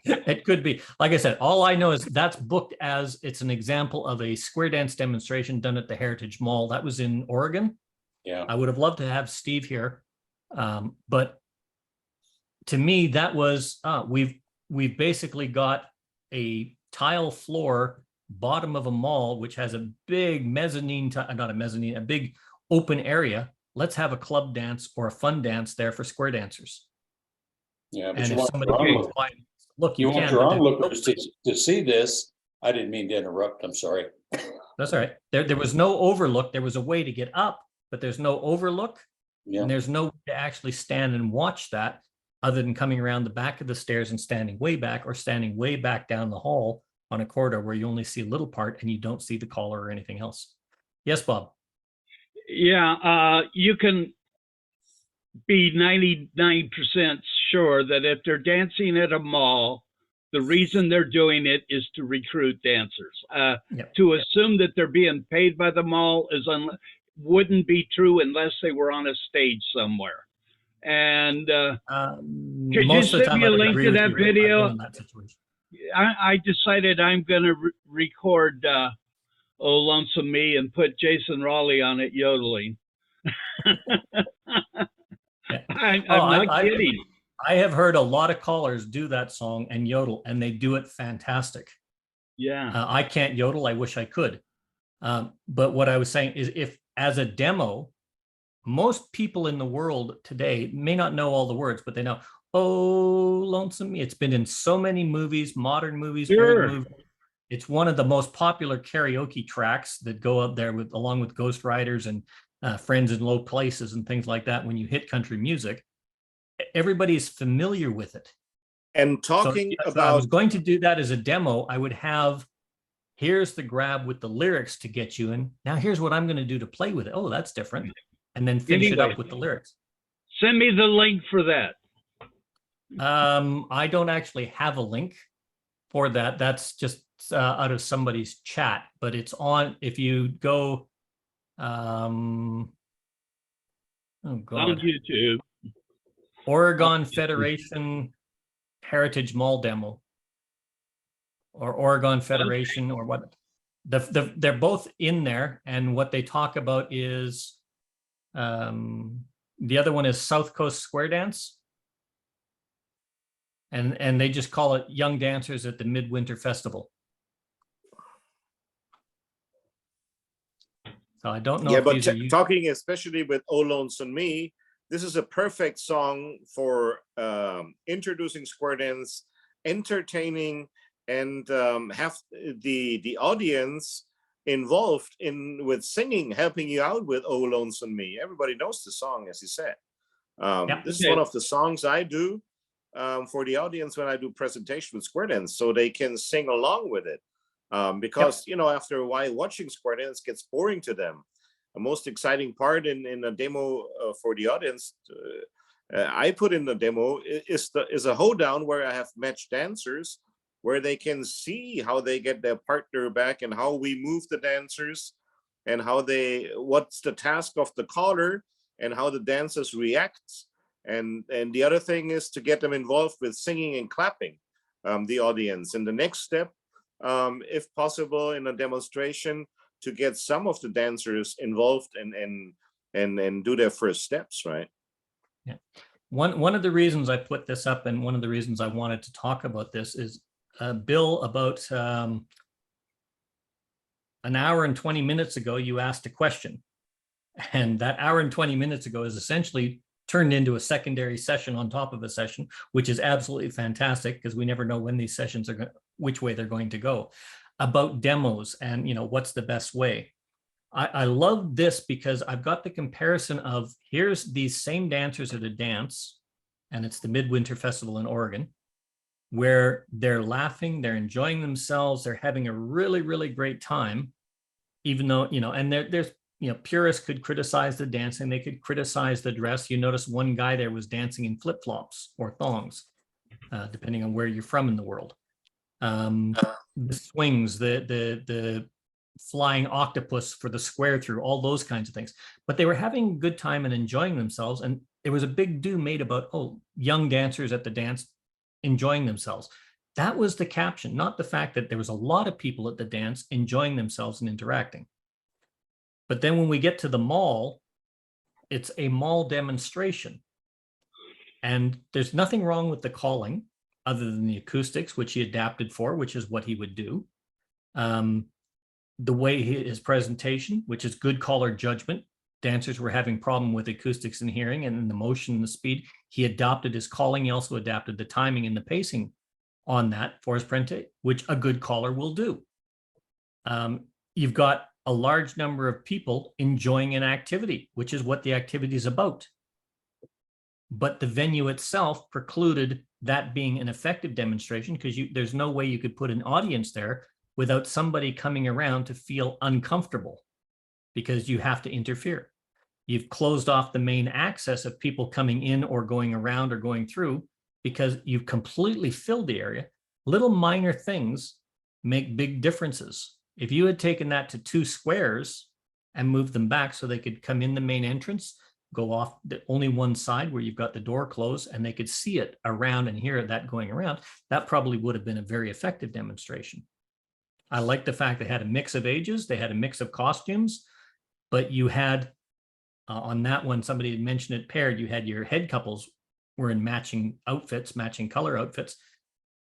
It could be. Like I said, all I know is that's booked as it's an example of a square dance demonstration done at the Heritage Mall. That was in Oregon. Yeah, I would have loved to have Steve here. But to me, that was, we've basically got a tile floor bottom of a mall, which has a big mezzanine, not a mezzanine, a big open area. Let's have a club dance or a fun dance there for square dancers. yeah. But And you if want somebody your comes by, look, you you want can. your but there's onlookers to see this. I didn't mean to interrupt. I'm sorry. That's all right. There was no overlook. There was a way to get up, but there's no overlook. Yeah. And there's no way to actually stand and watch that other than coming around the back of the stairs and standing way back or standing way back down the hall on a corridor where you only see a little part and you don't see the collar or anything else. Yes, Bob. Yeah, you can be 99% sure that if they're dancing at a mall, the reason they're doing it is to recruit dancers. To assume that they're being paid by the mall is wouldn't be true unless they were on a stage somewhere. And could you Most of the send time me I a would link agree to with that you, Rick. I've video? been in that situation. I decided I'm going to record Oh Lonesome Me and put Jason Raleigh on it yodeling. Yeah. I'm Oh, not kidding. I have heard a lot of callers do that song and yodel, and they do it fantastic. Yeah. I can't yodel. I wish I could. But what I was saying is, if as a demo, most people in the world today may not know all the words, but they know, "Oh, Lonesome Me." It's been in so many movies, modern movies, Sure. old movies. It's one of the most popular karaoke tracks that go up there with, along with Ghost Riders and Friends in Low Places and things like that. When you hit country music, everybody's familiar with it. And talking So I about, was going to do that as a demo. I would have, here's the grab with the lyrics to get you in. Now here's what I'm going to do to play with it. Oh, that's different. And then finish it Anyway. up with the lyrics. Send me the link for that. I don't actually have a link for that. That's just out of somebody's chat, but it's on, if you go, oh On God, YouTube. Oregon Federation Heritage Mall demo, or Oregon Federation, or what, they're both in there. And what they talk about is, the other one is South Coast Square Dance. And they just call it Young Dancers at the Midwinter Festival. So I don't know. yeah, if but these are talking especially with Oh Lonesome Me, this is a perfect song for introducing square dance, entertaining, and have the audience involved in with singing, helping you out with Oh Lonesome Me. Everybody knows the song, as you said. Yep. This is one of the songs I do for the audience when I do presentation with square dance, so they can sing along with it. Because you know, after a while watching square dance gets boring to them. The most exciting part in a demo for the audience, I put in the demo, is a hoedown where I have matched dancers, where they can see how they get their partner back and how we move the dancers, and how what's the task of the caller and how the dancers react. And the other thing is to get them involved with singing and clapping, the audience. And the next step, if possible, in a demonstration, to get some of the dancers involved and do their first steps, right? Yeah. One of the reasons I put this up, and one of the reasons I wanted to talk about this, is Bill, about an hour and 20 minutes ago, you asked a question. And that hour and 20 minutes ago is essentially turned into a secondary session on top of a session, which is absolutely fantastic, because we never know when these sessions are going, which way they're going to go, about demos and, you know, what's the best way. I love this because I've got the comparison of, here's these same dancers at a dance, and it's the Midwinter Festival in Oregon, where they're laughing, they're enjoying themselves, they're having a really, really great time, even though, you know, and there's, you know, purists could criticize the dancing, they could criticize the dress. You notice one guy there was dancing in flip-flops or thongs, depending on where you're from in the world. The swings, the flying octopus for the square through, all those kinds of things. But they were having a good time and enjoying themselves. And there was a big do made about, oh, young dancers at the dance enjoying themselves. That was the caption, not the fact that there was a lot of people at the dance enjoying themselves and interacting. But then when we get to the mall, it's a mall demonstration. And there's nothing wrong with the calling other than the acoustics, which he adapted for, which is what he would do. The way his presentation, which is good caller judgment. Dancers were having problem with acoustics and hearing, and then the motion and the speed. He adopted his calling. He also adapted the timing and the pacing on that for his presentation, which a good caller will do. You've got a large number of people enjoying an activity, which is what the activity is about. But the venue itself precluded that being an effective demonstration, because there's no way you could put an audience there without somebody coming around to feel uncomfortable, because you have to interfere. You've closed off the main access of people coming in or going around or going through, because you've completely filled the area. Little minor things make big differences. If you had taken that to 2 squares and moved them back so they could come in the main entrance, go off the only one side where you've got the door closed, and they could see it around and hear that going around, that probably would have been a very effective demonstration. I like the fact they had a mix of ages, they had a mix of costumes, but you had on that one, somebody had mentioned it paired, you had your head couples were in matching outfits, matching color outfits,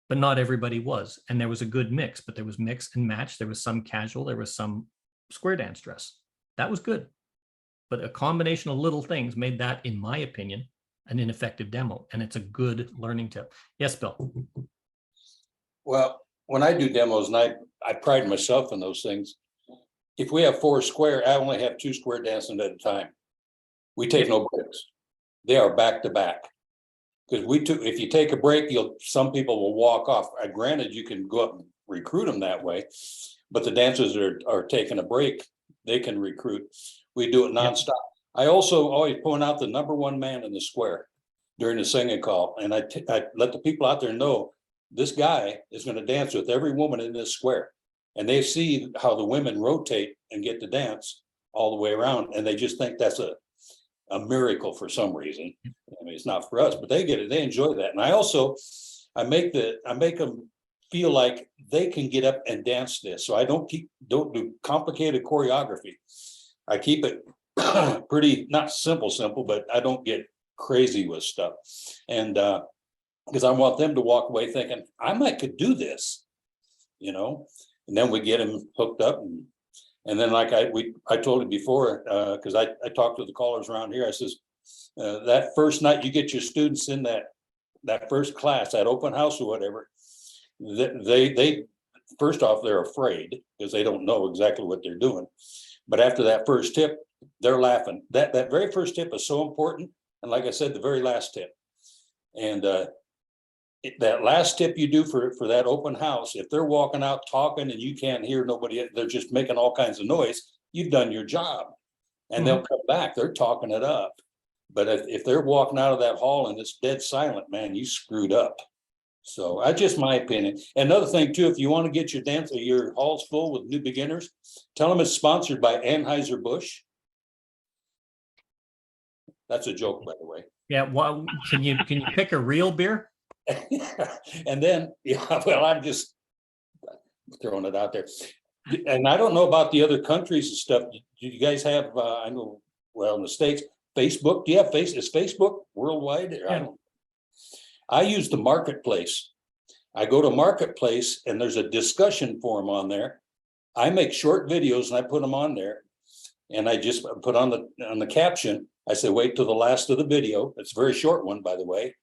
but not everybody was. And there was a good mix, but there was mix and match. There was some casual, there was some square dance dress. That was good. But a combination of little things made that, in my opinion, an ineffective demo. And it's a good learning tip. Yes, Bill. Well, when I do demos, and I pride myself in those things, if we have 4 square, I only have 2 square dancing at a time. We take no breaks. They are back to back. Because if you take a break, some people will walk off. Granted, you can go up and recruit them that way, but the dancers are taking a break, they can recruit. We do it nonstop. I also always point out the #1 man in the square during the singing call, and I let the people out there know this guy is going to dance with every woman in this square, and they see how the women rotate and get to dance all the way around, and they just think that's a miracle for some reason. I mean, it's not for us, but they get it. They enjoy that. And I make them feel like they can get up and dance this. So I don't do complicated choreography. I keep it pretty, not simple, but I don't get crazy with stuff. And because I want them to walk away thinking, could do this, and then we get them hooked up. And then like I told you before, because I talked to the callers around here, I says, that first night you get your students in that first class, that open house or whatever, they first off, they're afraid because they don't know exactly what they're doing. But after that first tip, they're laughing. That very first tip is so important. And like I said, the very last tip. And that last tip you do for that open house, if they're walking out talking and you can't hear nobody, they're just making all kinds of noise, you've done your job. And they'll come back, they're talking it up. But if they're walking out of that hall and it's dead silent, man, you screwed up. So that's just my opinion. Another thing too, if you want to get your halls full with new beginners, tell them it's sponsored by Anheuser-Busch. That's a joke, by the way. Yeah, well, can you pick a real beer? And then, I'm just throwing it out there. And I don't know about the other countries and stuff. Do you guys have, I know, in the States, Facebook? Do you have is Facebook worldwide? Yeah. I use the Marketplace. I go to Marketplace and there's a discussion forum on there. I make short videos and I put them on there. And I just put on the caption, I say, wait till the last of the video. It's a very short one, by the way.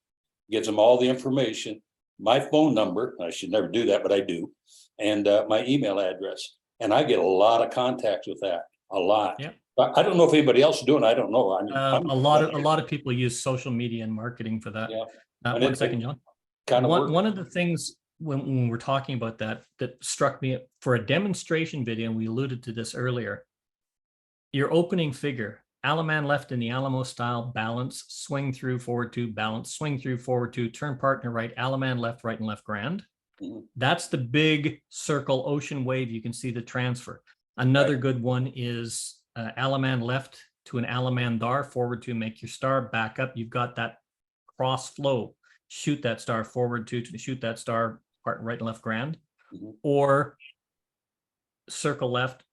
Gives them all the information, my phone number, I should never do that, but I do, and my email address. And I get a lot of contacts with that, a lot. Yeah. I don't know if anybody else is doing it. I don't know. A lot of people use social media and marketing for that. Yeah. One second, John. One of the things when we're talking about that struck me for a demonstration video, and we alluded to this earlier, your opening figure, Alaman left in the Alamo style, balance, swing through, forward 2, balance, swing through, forward 2, turn partner right, Alaman left, right, and left grand. That's the big circle ocean wave. You can see the transfer. Another good one is Alaman left to an Alaman dar, forward 2, make your star, back up. You've got that cross flow, shoot that star, forward 2 to shoot that star, part right and left grand, or circle left,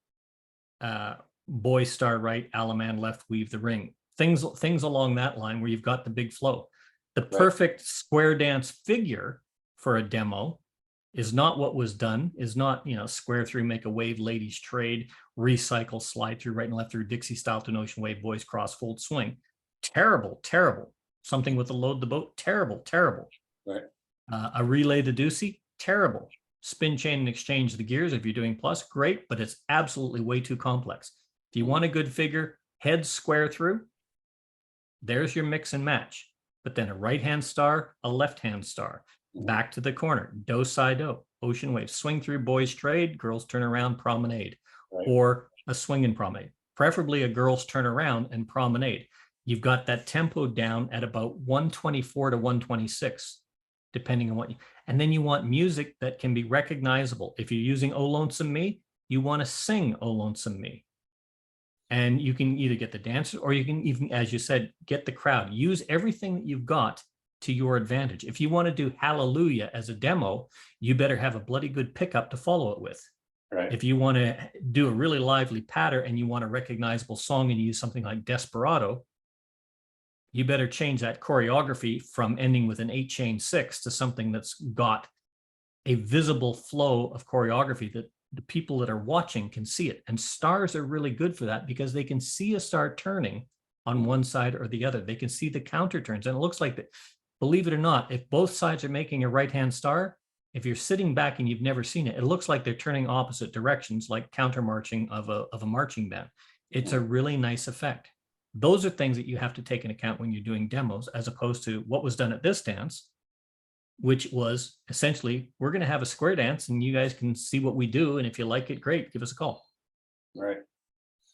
boy star right, Alaman left, weave the ring. Things along that line where you've got the big flow. The perfect square dance figure for a demo is not what was done, is not, square through, make a wave, ladies trade, recycle, slide through, right and left through, Dixie style to an ocean wave, boys cross, fold, swing. Terrible. Something with a load the boat, terrible. Right. A relay the deucey, terrible. Spin chain and exchange the gears if you're doing plus, great, but it's absolutely way too complex. If you want a good figure, head square through, there's your mix and match. But then a right-hand star, a left-hand star, back to the corner, do, side, do, ocean wave, swing through, boys trade, girls turn around, promenade, or a swing and promenade, preferably a girls turn around and promenade. You've got that tempo down at about 124 to 126, depending on what and then you want music that can be recognizable. If you're using Oh Lonesome Me, you want to sing Oh Lonesome Me. And you can either get the dancers or you can even, as you said, get the crowd. Use everything that you've got to your advantage. If you want to do Hallelujah as a demo, you better have a bloody good pickup to follow it with. Right. If you want to do a really lively patter and you want a recognizable song and use something like Desperado, you better change that choreography from ending with an 8-chain-6 to something that's got a visible flow of choreography that the people that are watching can see it. And stars are really good for that because they can see a star turning on one side or the other. They can see the counter turns. And it looks like that, believe it or not, if both sides are making a right-hand star, if you're sitting back and you've never seen it, it looks like they're turning opposite directions, like counter marching of a marching band. It's a really nice effect. Those are things that you have to take into account when you're doing demos, as opposed to what was done at this dance, which was essentially, we're going to have a square dance and you guys can see what we do. And if you like it, great, give us a call. Right.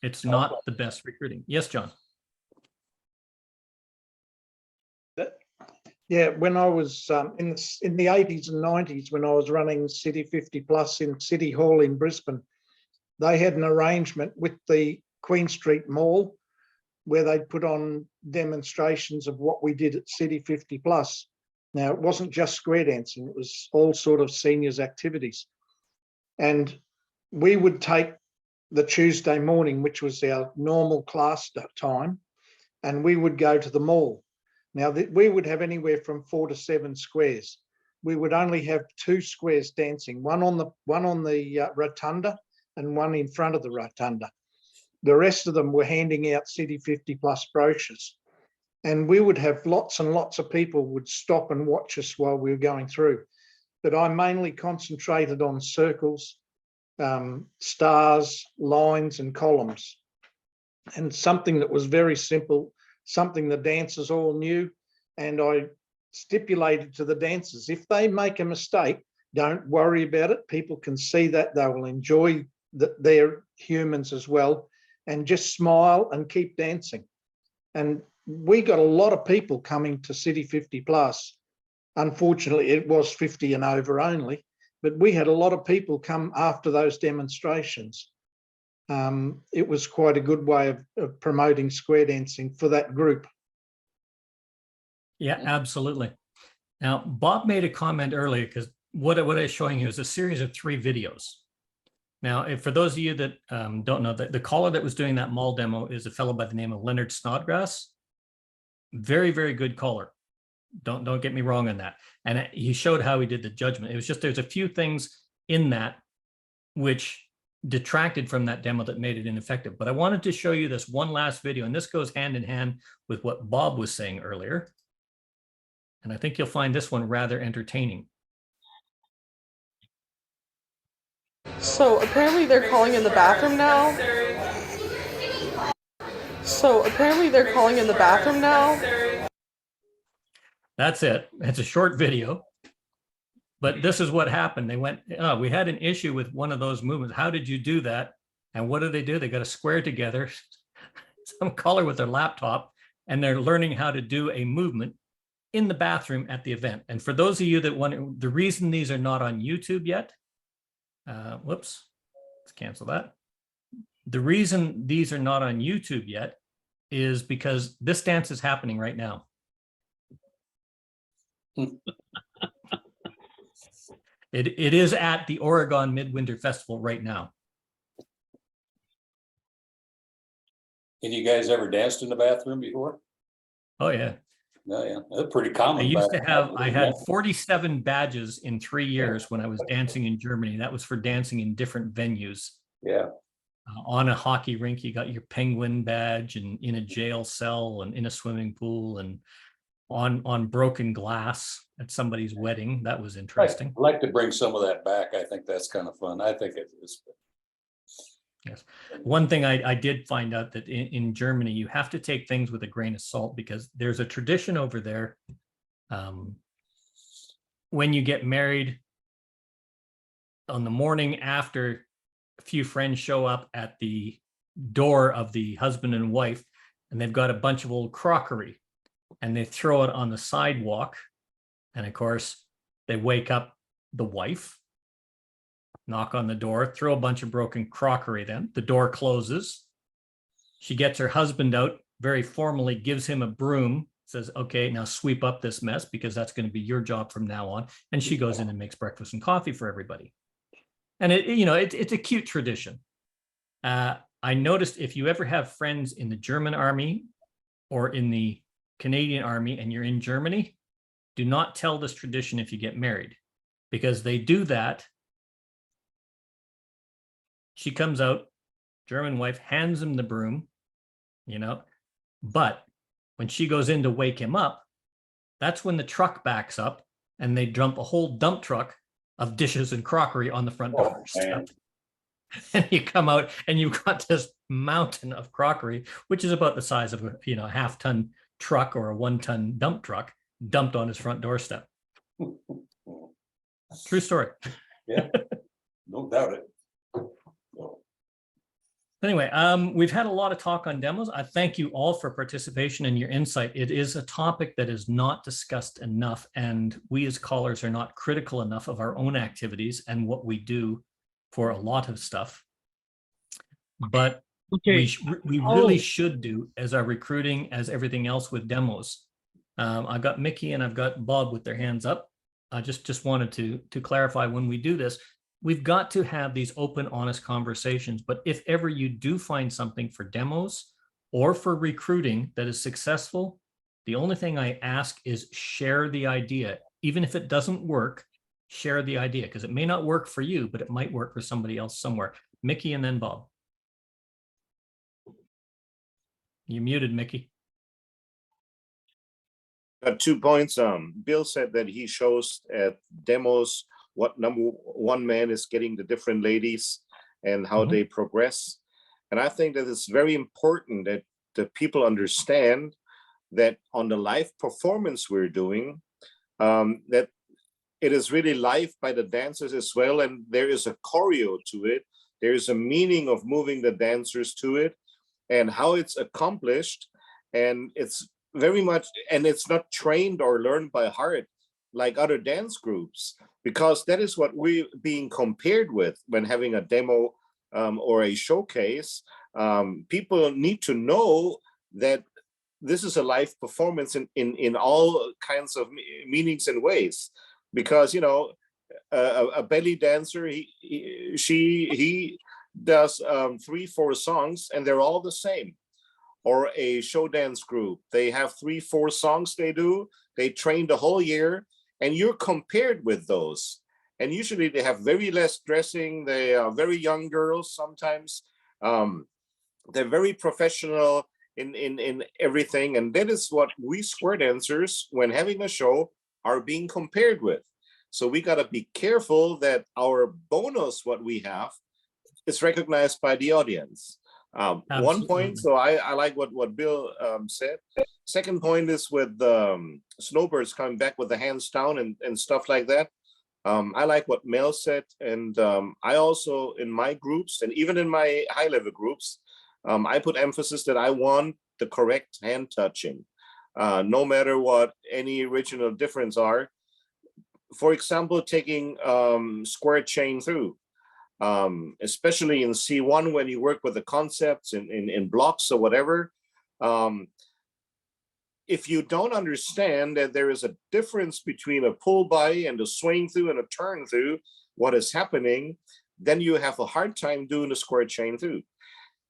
It's not the best recruiting. Yes, John. Yeah, when I was in the 80s and 90s, when I was running City 50 Plus in City Hall in Brisbane, they had an arrangement with the Queen Street Mall where they'd put on demonstrations of what we did at City 50 Plus. Now, it wasn't just square dancing, it was all sort of seniors activities. And we would take the Tuesday morning, which was our normal class time, and we would go to the mall. Now, we would have anywhere from 4 to 7 squares. We would only have 2 squares dancing, one on the rotunda and one in front of the rotunda. The rest of them were handing out City 50 Plus brochures. And we would have lots and lots of people would stop and watch us while we were going through. But I mainly concentrated on circles, stars, lines, and columns. And something that was very simple, something the dancers all knew. And I stipulated to the dancers, if they make a mistake, don't worry about it. People can see that. They will enjoy that they're humans as well. And just smile and keep dancing. And we got a lot of people coming to City 50 Plus. Unfortunately, it was 50 and over only, but we had a lot of people come after those demonstrations. It was quite a good way of promoting square dancing for that group. Yeah, absolutely. Now, Bob made a comment earlier because what I was showing you is a series of 3 videos. Now, for those of you that don't know, the caller that was doing that mall demo is a fellow by the name of Leonard Snodgrass. Very, very good caller. Don't get me wrong on that. And he showed how he did the judgment. It was just, there's a few things in that which detracted from that demo that made it ineffective. But I wanted to show you this one last video, and this goes hand in hand with what Bob was saying earlier. And I think you'll find this one rather entertaining. So apparently they're calling in the bathroom now. That's it. It's a short video. But this is what happened. They went, oh, we had an issue with one of those movements. How did you do that? And what do? They got a square together, some caller with their laptop, and they're learning how to do a movement in the bathroom at the event. And for those of you that want, the reason these are not on YouTube yet, whoops, let's cancel that. The reason these are not on YouTube yet is because this dance is happening right now. It is at the Oregon Midwinter Festival right now. And you guys ever danced in the bathroom before? Oh yeah. No, yeah, that's pretty common. I had 47 badges in 3 years when I was dancing in Germany. That was for dancing in different venues. Yeah. On a hockey rink, you got your penguin badge, and in a jail cell, and in a swimming pool, and on broken glass at somebody's wedding. That was interesting. I'd like to bring some of that back. I think that's kind of fun. I think it is. Yes. One thing I did find out that in Germany, you have to take things with a grain of salt, because there's a tradition over there. When you get married, on the morning after, a few friends show up at the door of the husband and wife, and they've got a bunch of old crockery, and they throw it on the sidewalk. And of course, they wake up the wife, knock on the door, throw a bunch of broken crockery, then the door closes. She gets her husband out, very formally gives him a broom, says, okay, now sweep up this mess because that's going to be your job from now on. And she goes in and makes breakfast and coffee for everybody. And it's a cute tradition. I noticed if you ever have friends in the German army or in the Canadian army and you're in Germany, do not tell this tradition if you get married, because they do that. She comes out, German wife hands him the broom, but when she goes in to wake him up, that's when the truck backs up and they dump a whole dump truck of dishes and crockery on the front doorstep. And you come out and you've got this mountain of crockery, which is about the size of a half-ton truck or a 1-ton dump truck, dumped on his front doorstep. True story. Yeah, no doubt it. Anyway, we've had a lot of talk on demos. I thank you all for participation and your insight. It is a topic that is not discussed enough, and we as callers are not critical enough of our own activities and what we do for a lot of stuff. But we really should do as our recruiting, as everything else with demos. I've got Mickey and I've got Bob with their hands up. I just wanted to clarify, when we do this, we've got to have these open, honest conversations. But if ever you do find something for demos or for recruiting that is successful, the only thing I ask is share the idea. Even if it doesn't work, share the idea, because it may not work for you, but it might work for somebody else somewhere. Mickey and then Bob. You're muted, Mickey. 2 points. Bill said that he shows at demos what number one man is getting the different ladies and how they progress. And I think that it's very important that the people understand that on the live performance we're doing, that it is really live by the dancers as well. And there is a choreo to it. There is a meaning of moving the dancers to it and how it's accomplished. And it's very much, and it's not trained or learned by heart like other dance groups, because that is what we're being compared with when having a demo or a showcase. People need to know that this is a live performance in all kinds of meanings and ways, because a belly dancer, he does 3-4 songs and they're all the same. Or a show dance group, they have 3-4 songs they train the whole year, and you're compared with those. And usually they have very less dressing. They are very young girls sometimes. They're very professional in everything. And that is what we square dancers, when having a show, are being compared with. So we got to be careful that our bonus, what we have, is recognized by the audience. 1 point, so I like what Bill said. Second point is with snowbirds coming back with the hands down and stuff like that. I like what Mel said, and I also, in my groups and even in my high level groups, I put emphasis that I want the correct hand touching, no matter what any regional difference are. For example, taking square chain through. Especially in C1, when you work with the concepts in blocks or whatever, if you don't understand that there is a difference between a pull by and a swing through and a turn through, what is happening, then you have a hard time doing a square chain through,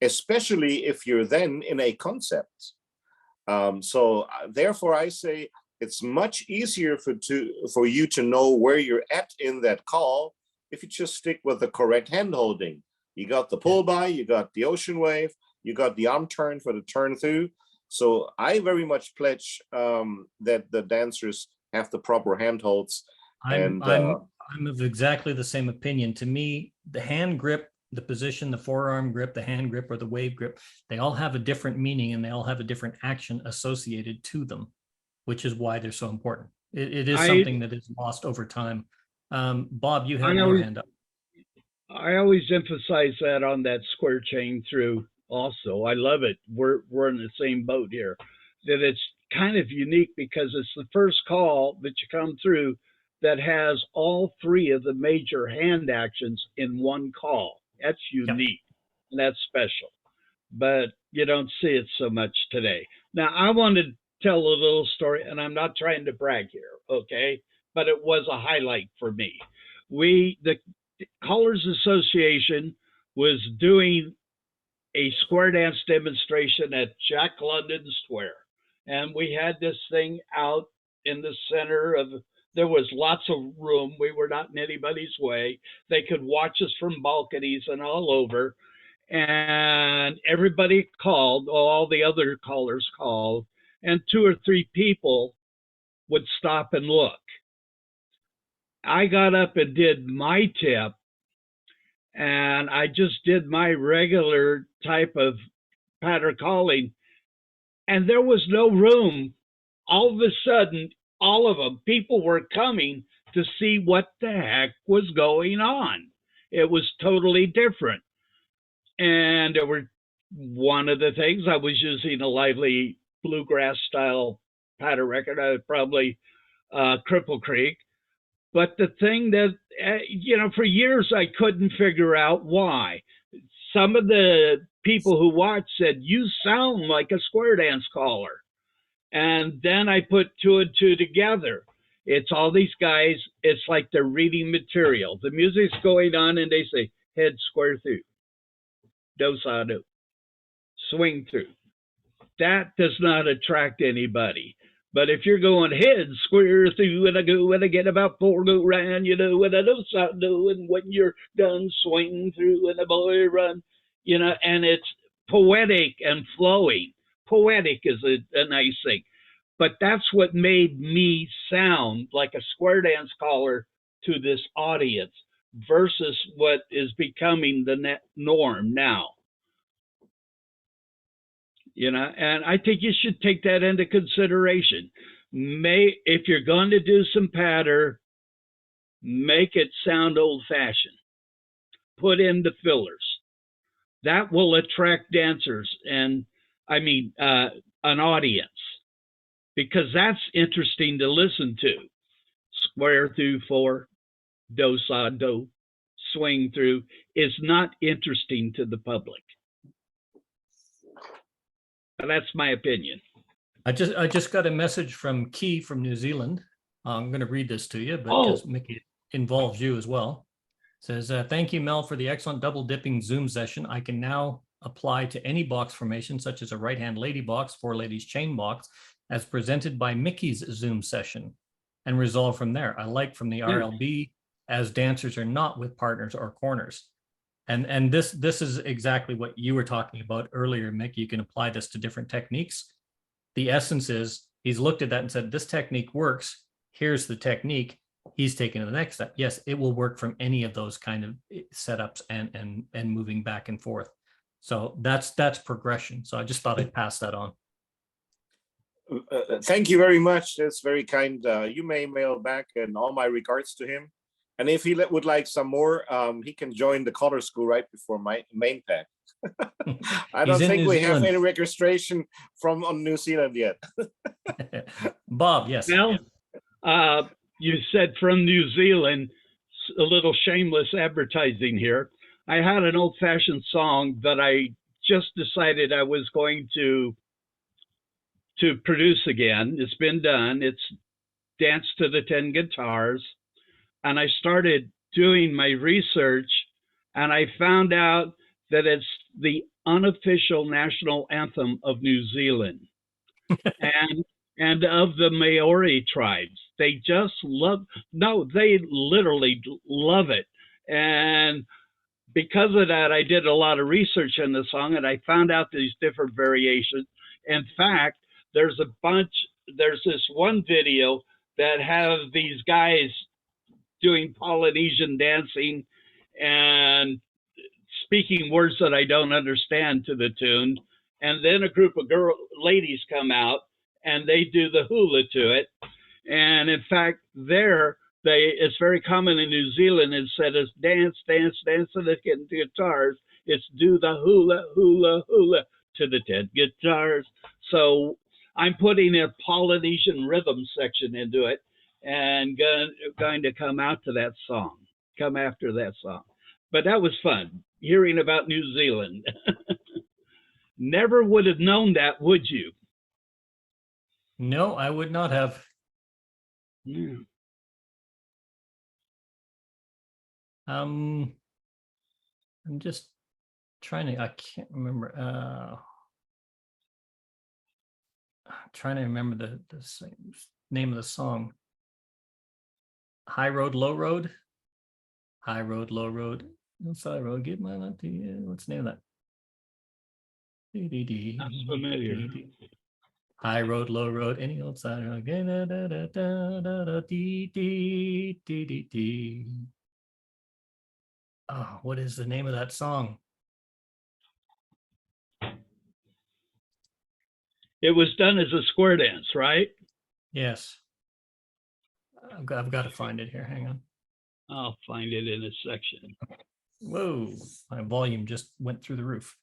especially if you're then in a concept. So therefore I say it's much easier for you to know where you're at in that call if you just stick with the correct hand holding. You got the pull by, you got the ocean wave, you got the arm turn for the turn through. So I very much pledge that the dancers have the proper handholds. I'm of exactly the same opinion. To me, the hand grip, the position, the forearm grip, the hand grip, or the wave grip, they all have a different meaning and they all have a different action associated to them, which is why they're so important. It is something that is lost over time. Bob, you have your hand up. I always emphasize that on that square chain through also. I love it. We're in the same boat here. That it's kind of unique because it's the first call that you come through that has all 3 of the major hand actions in one call. That's unique and that's special. but you don't see it so much today. Now, I want to tell a little story, and I'm not trying to brag here, okay? But it was a highlight for me. The Callers Association was doing a square dance demonstration at Jack London Square. And we had this thing out in the center of, there was lots of room. We were not in anybody's way. They could watch us from balconies and all over. And everybody called, all the other callers called, and 2 or 3 people would stop and look. I got up and did my tip, and I just did my regular type of patter calling, and there was no room. All of a sudden, all of them, people were coming to see what the heck was going on. It was totally different. And there were, one of the things, I was using a lively bluegrass style patter record, probably Cripple Creek. But the thing that, for years I couldn't figure out why. Some of the people who watched said, "You sound like a square dance caller." And then I put 2 and 2 together. It's all these guys, it's like they're reading material. The music's going on and they say, "Head square through, do sa do, swing through." That does not attract anybody. But if you're going head square through and I go and I get about 4 go round, and I do so do, and when you're done swing through and the boy run, and it's poetic and flowing. Poetic is a nice thing. But that's what made me sound like a square dance caller to this audience versus what is becoming the norm now. And I think you should take that into consideration. If you're going to do some patter, make it sound old-fashioned. Put in the fillers. That will attract dancers and, an audience, because that's interesting to listen to. Square through 4, do sa do, swing through is not interesting to the public. That's my opinion. I just got a message from Key from New Zealand. I'm going to read this to you, but because Mickey, it involves you as well. It says, "Thank you, Mel, for the excellent double dipping Zoom session. I can now apply to any box formation, such as a right-hand lady box, 4 ladies chain box, as presented by Mickey's Zoom session, and resolve from there. I like from the RLB, as dancers are not with partners or corners." And this is exactly what you were talking about earlier, Mick. You can apply this to different techniques. The essence is he's looked at that and said, this technique works. Here's the technique. He's taken to the next step. Yes, it will work from any of those kind of setups and moving back and forth. So that's progression. So I just thought I'd pass that on. Thank you very much. That's very kind. You may mail back and all my regards to him. And if he would like some more, he can join the color school right before my main pack. I don't think we have any registration from on New Zealand yet. Bob, yes. Well, you said from New Zealand, a little shameless advertising here. I had an old-fashioned song that I just decided I was going to produce again. It's been done. It's Dance to the 10 Guitars. And I started doing my research, and I found out that it's the unofficial national anthem of New Zealand and of the Maori tribes. They just they literally love it. And because of that, I did a lot of research on the song, and I found out these different variations. In fact, there's this one video that has these guys doing Polynesian dancing and speaking words that I don't understand to the tune. And then a group of ladies come out and they do the hula to it. And in fact, it's very common in New Zealand, instead of dance to the guitars, it's do the hula, hula, hula to the 10 guitars. So I'm putting a Polynesian rhythm section into it, and going to come after that song. But that was fun, hearing about New Zealand. Never would have known that, would you? No, I would not have. Yeah. I'm just trying to, I can't remember. I'm trying to remember the name of the song. High Road, Low Road. High Road, Low Road. Inside road, get my love to you. What's the name of that? That's familiar. High road, low road, any old side road. Oh, what is the name of that song? It was done as a square dance, right? Yes. I've got to find it here. Hang on. I'll find it in a section. Whoa, my volume just went through the roof.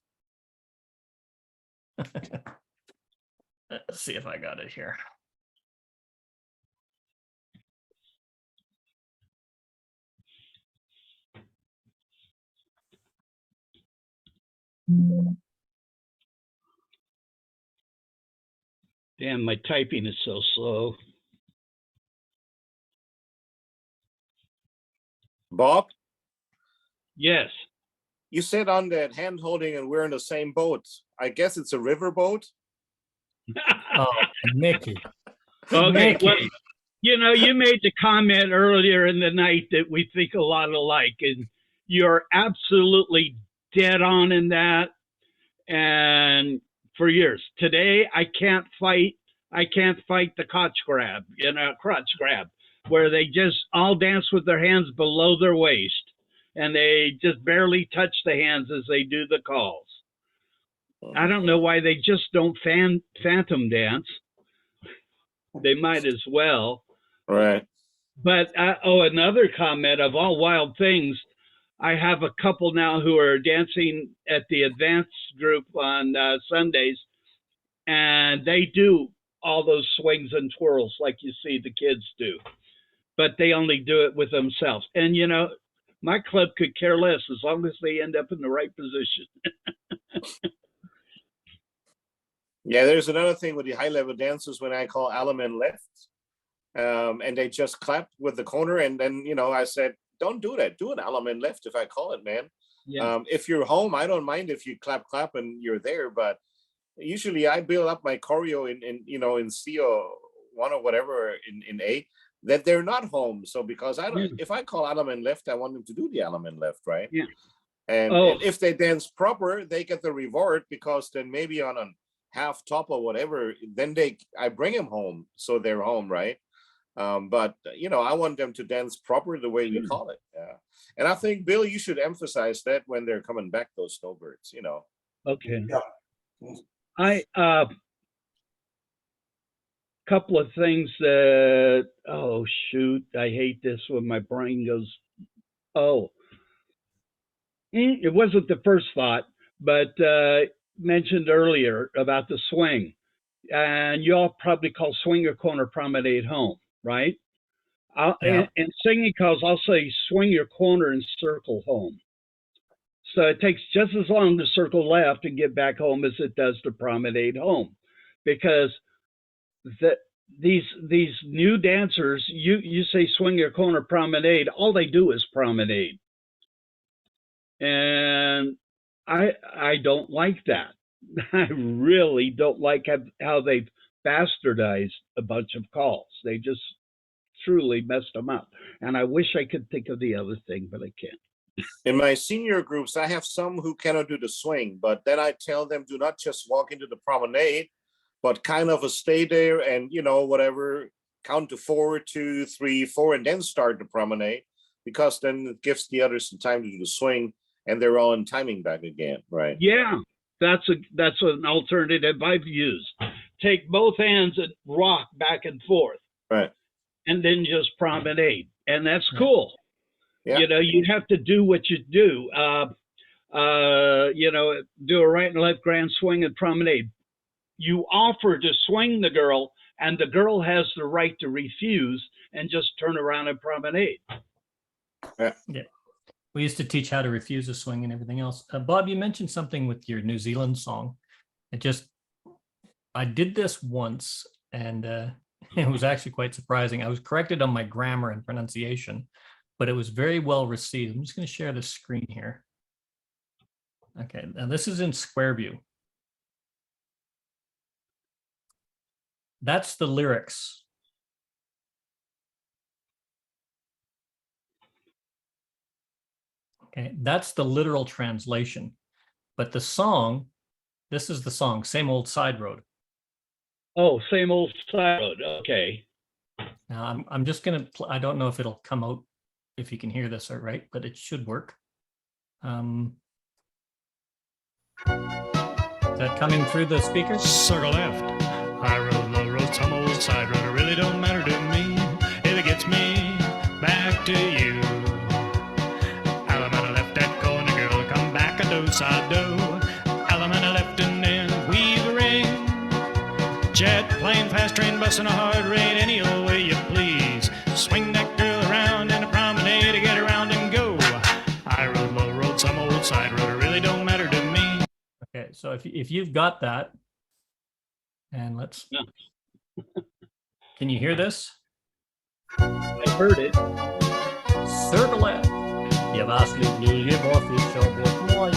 Let's see if I got it here. Damn, my typing is so slow. Bob, Yes. you sit on that hand holding and we're in the same boat. I guess it's a river boat. Oh, Mickey. Okay, Mickey. well, you know, you made the comment earlier in the night that we think a lot alike, and you're absolutely dead on in that. And for years, today I can't fight the crotch grab, where they just all dance with their hands below their waist, and they just barely touch the hands as they do the calls. I don't know why they just don't phantom dance. They might as well. Right. But another comment of all wild things, I have a couple now who are dancing at the advanced group on Sundays, and they do all those swings and twirls like you see the kids do, but they only do it with themselves. And you know, my club could care less as long as they end up in the right position. Yeah, there's another thing with the high level dancers when I call element left, and they just clap with the corner, and then I said, don't do that. Do an element left if I call it, man. Yeah. If you're home, I don't mind if you clap and you're there, but usually I build up my choreo in C or 1 or whatever in A, that they're not home. So because if I call element left, I want them to do the element left, right? Yeah. And if they dance proper, they get the reward, because then maybe on a half top or whatever, then I bring them home, so they're home, right? But I want them to dance proper the way we call it. Yeah. And I think, Bill, you should emphasize that when they're coming back, those snowbirds. Okay. Yeah. I couple of things that, oh shoot, I hate this when my brain goes, it wasn't the first thought, but mentioned earlier about the swing, and you all probably call swing or corner promenade home, right? And singing calls, I'll say swing your corner and circle home. So it takes just as long to circle left and get back home as it does to promenade home, because these new dancers, you say swing your corner promenade, all they do is promenade, and I don't like that. I really don't like how they've bastardized a bunch of calls. They just truly messed them up, and I wish I could think of the other thing, but I can't. In my senior groups, I have some who cannot do the swing, but then I tell them, do not just walk into the promenade, but kind of stay there and, whatever, count to 4, 2, 3, 4, and then start the promenade, because then it gives the others some time to do the swing, and they're all in timing back again, right? Yeah, that's an alternative I've used. Take both hands and rock back and forth. Right. And then just promenade. And that's cool. Yeah. You have to do what you do. Do a right and left grand swing and promenade. You offer to swing the girl, and the girl has the right to refuse and just turn around and promenade. Yeah. We used to teach how to refuse a swing and everything else. Bob, you mentioned something with your New Zealand song. I did this once, and it was actually quite surprising. I was corrected on my grammar and pronunciation, but it was very well received. I'm just going to share the screen here. Okay, now this is in Square View. That's the lyrics. Okay, that's the literal translation. But the song, this is the song, Same Old Side Road. Oh, Same Old Side Road. Okay. Now I'm just gonna, I don't know if it'll come out, if you can hear this all right, but it should work. Is that coming through the speakers? Circle left, high road, low road, some old side road. It really don't matter to me if it gets me back to you. Allemande left that corner, girl, come back a do-side-do. Allemande left and then weave the ring. Jet plane, fast train, bus in a hard rain, any old way you please. Swing that girl around in a promenade to get around and go. High road, low road, some old side road. It really don't matter to me. Okay, so if you've got that, and let's, can you hear this? I heard it. Circle left. Je was nu je bofisch op mooie.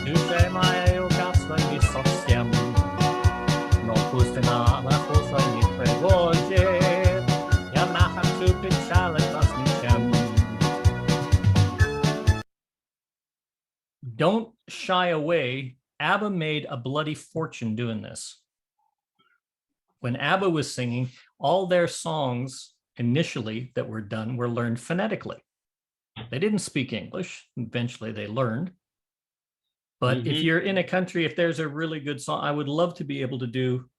Nu sei mij ook afsluit die soksjem. Nog pusten na posa niet prevoje. Ja mag een super challenge als niet hem. Don't shy away. ABBA made a bloody fortune doing this. When ABBA was singing, all their songs initially that were done were learned phonetically. They didn't speak English. Eventually they learned. But if you're in a country, if there's a really good song, I would love to be able to do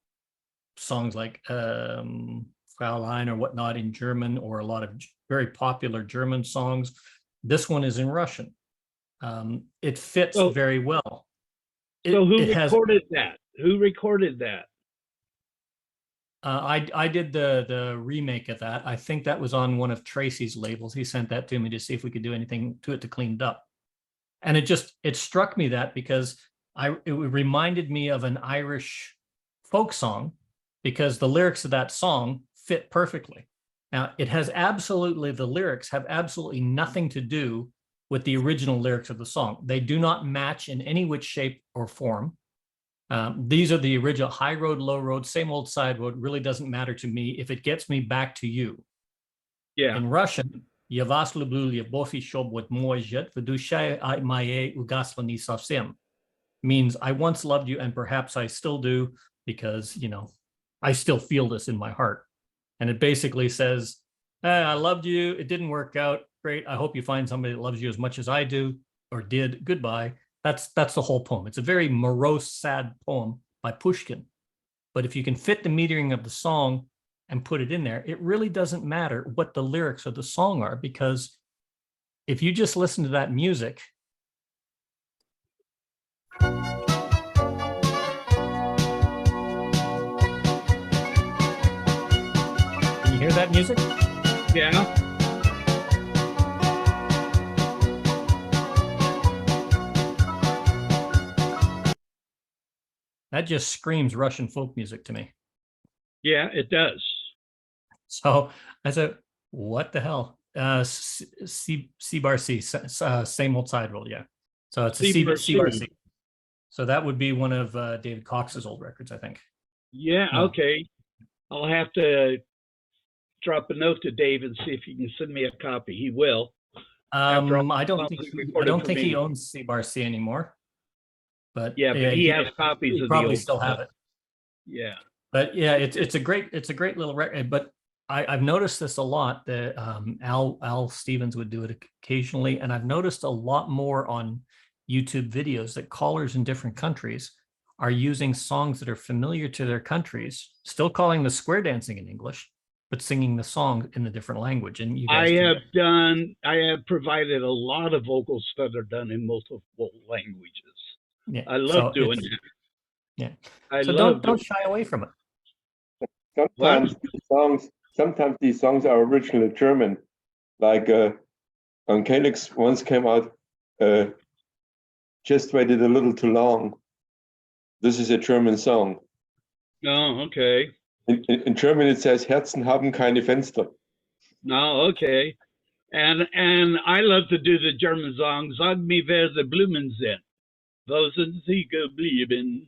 songs like Fraulein or whatnot in German, or a lot of very popular German songs. This one is in Russian. It fits very well. So who recorded that? Who recorded that? I did the remake of that. I think that was on one of Tracy's labels. He sent that to me to see if we could do anything to it to clean it up. And it struck me that because it reminded me of an Irish folk song, because the lyrics of that song fit perfectly. Now it has the lyrics have absolutely nothing to do with the original lyrics of the song. They do not match in any which shape or form. These are the original high road, low road, same old side road. Really doesn't matter to me if it gets me back to you. Yeah. In Russian, "Я вас люблю, любовь чтоб вот может, в душе моей угасла не совсем," means I once loved you and perhaps I still do, because, you know, I still feel this in my heart. And it basically says, hey, I loved you. It didn't work out. Great. I hope you find somebody that loves you as much as I do or did. Goodbye. That's the whole poem. It's a very morose, sad poem by Pushkin. But if you can fit the metering of the song and put it in there, it really doesn't matter what the lyrics of the song are, because if you just listen to that music, can you hear that music? Yeah. That just screams Russian folk music to me. Yeah, it does. So I said, what the hell? C-bar-C, same old side road, yeah. So it's a C-bar-C. So that would be one of David Cox's old records, I think. Yeah, No. okay. I'll have to drop a note to Dave and see if he can send me a copy. He will. I don't think he owns C-bar-C anymore. But yeah, but he has copies of probably the old still have stuff. it. Yeah. But yeah, it's a great little record. But I've noticed this a lot, that Al Stevens would do it occasionally, and I've noticed a lot more on YouTube videos that callers in different countries are using songs that are familiar to their countries, still calling the square dancing in English, but singing the song in a different language. And you guys I have provided a lot of vocals that are done in multiple languages. Yeah, I love doing that. Yeah. So don't shy away from it. Sometimes these songs are originally German, like on Calyx once came out, Just Waited a Little Too Long. this is a German song. Oh, okay. In German, it says Herzen haben keine Fenster. No, okay. And I love to do the German song, Sag mir, wer die Blumen sind. Wo sind sie geblieben?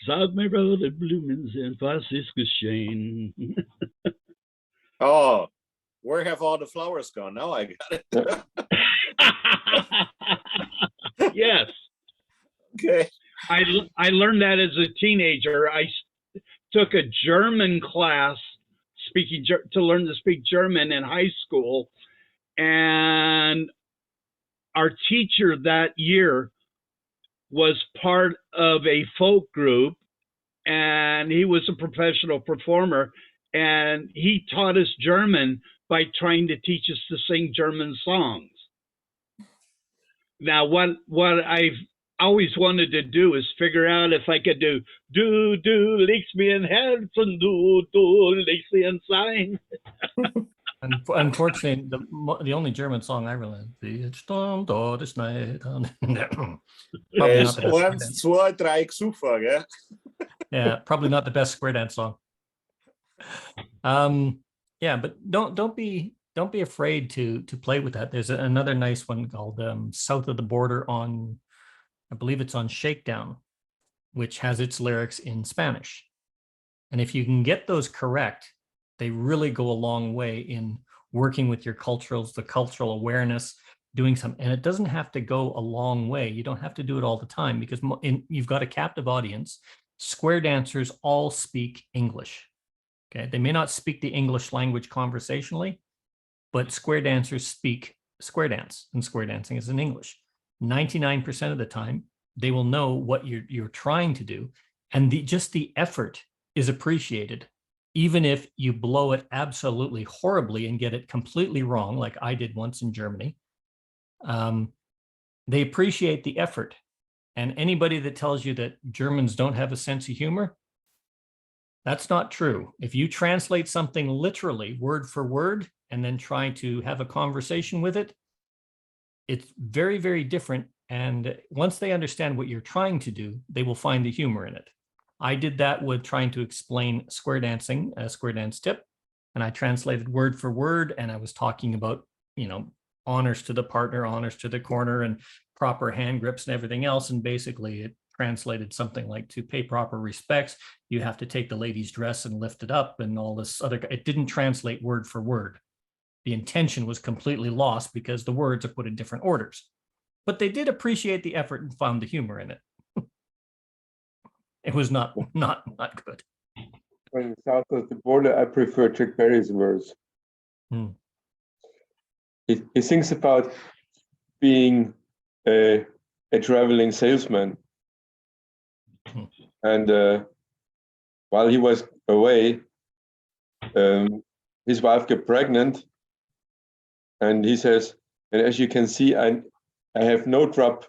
Sag mir, wer die Blumen sind, was ist geschehen? Oh, where have all the flowers gone? Now I got it. Yes. Okay. I learned that as a teenager. I took a German class to learn to speak German in high school, and our teacher that year was part of a folk group, and he was a professional performer, and he taught us German by trying to teach us to sing German songs. Now, what I've always wanted to do is figure out if I could do legst mir ein Herzen, du legst mir ein Sein. Unfortunately, the only German song I really it's Probably not the best. Eins, zwei, drei, super, yeah. Yeah, probably not the best square dance song. Yeah, but don't be afraid to play with that. There's another nice one called South of the Border on, I believe it's on Shakedown, which has its lyrics in Spanish. And if you can get those correct, they really go a long way in working with your the cultural awareness, doing something. And it doesn't have to go a long way. You don't have to do it all the time because you've got a captive audience. Square dancers all speak English. Okay, they may not speak the English language conversationally, but square dancers speak square dance, and square dancing is in English. 99% of the time, they will know what you're trying to do, and just the effort is appreciated, even if you blow it absolutely horribly and get it completely wrong, like I did once in Germany. They appreciate the effort, and anybody that tells you that Germans don't have a sense of humor, that's not true. If you translate something literally, word for word, and then try to have a conversation with it, it's very, very different. And once they understand what you're trying to do, they will find the humor in it. I did that with trying to explain square dancing, a square dance tip, and I translated word for word, and I was talking about, honors to the partner, honors to the corner, and proper hand grips and everything else. And basically it translated something like, to pay proper respects, you have to take the lady's dress and lift it up and all this other. It didn't translate word for word. The intention was completely lost because the words are put in different orders, but they did appreciate the effort and found the humor in it. It was not good. When south of the border, I prefer Chuck Berry's verse. He thinks about being a traveling salesman. And while he was away, his wife got pregnant. And he says, and as you can see, I have no drop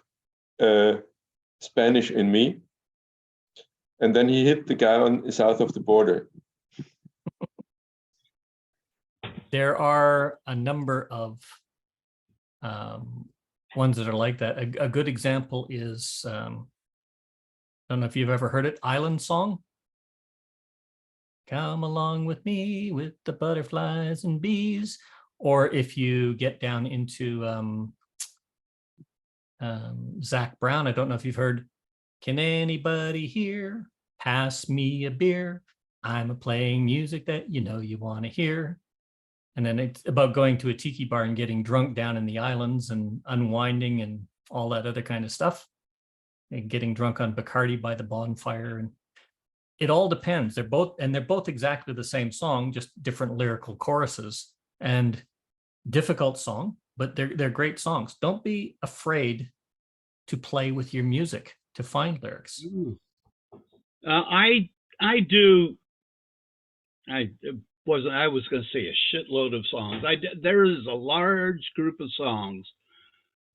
Spanish in me. And then he hit the guy on south of the border. There are a number of ones that are like that. A good example is, I don't know if you've ever heard it, Island Song. Come along with me with the butterflies and bees. Or if you get down into Zach Brown, I don't know if you've heard, can anybody here pass me a beer? I'm a playing music that you want to hear. And then it's about going to a tiki bar and getting drunk down in the islands and unwinding and all that other kind of stuff. And getting drunk on Bacardi by the bonfire. And it all depends. They're both exactly the same song, just different lyrical choruses. And difficult song, but they're great songs. Don't be afraid to play with your music to find lyrics. I was going to say a shitload of songs. There is a large group of songs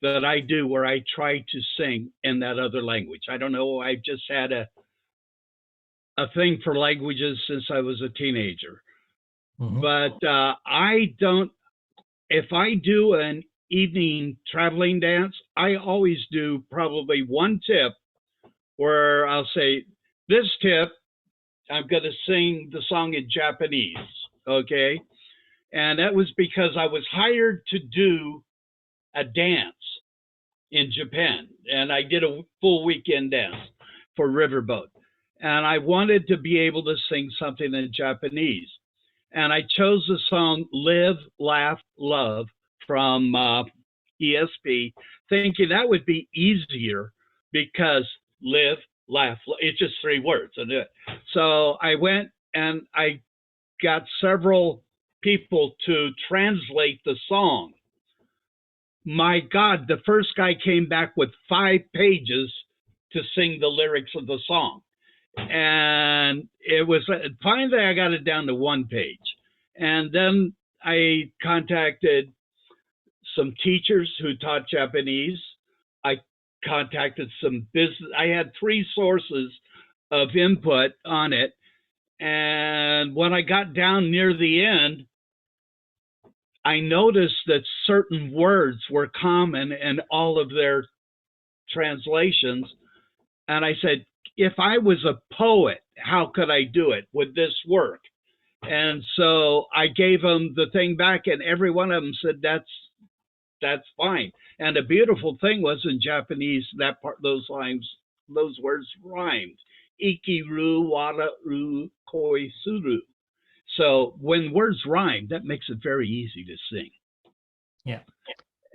that I do where I try to sing in that other language. I don't know. I've just had a thing for languages since I was a teenager. But I don't. If I do an evening traveling dance, I always do probably one tip where I'll say, this tip, I'm going to sing the song in Japanese. Okay. And that was because I was hired to do a dance in Japan. And I did a full weekend dance for Riverboat. And I wanted to be able to sing something in Japanese. And I chose the song Live, Laugh, Love from ESP, thinking that would be easier because live, laugh, it's just 3 words. So I went and I got several people to translate the song. My God, the first guy came back with 5 pages to sing the lyrics of the song. And it was finally I got it down to 1 page. And then I contacted some teachers who taught Japanese. I contacted some business. I had 3 sources of input on it. And when I got down near the end, I noticed that certain words were common in all of their translations. And I said, if I was a poet, how could I do it? Would this work? And so I gave them the thing back, and every one of them said, that's fine. And the beautiful thing was in Japanese, that part, those words rhymed. Ikiru, wararu, koi suru. So when words rhyme, that makes it very easy to sing. Yeah.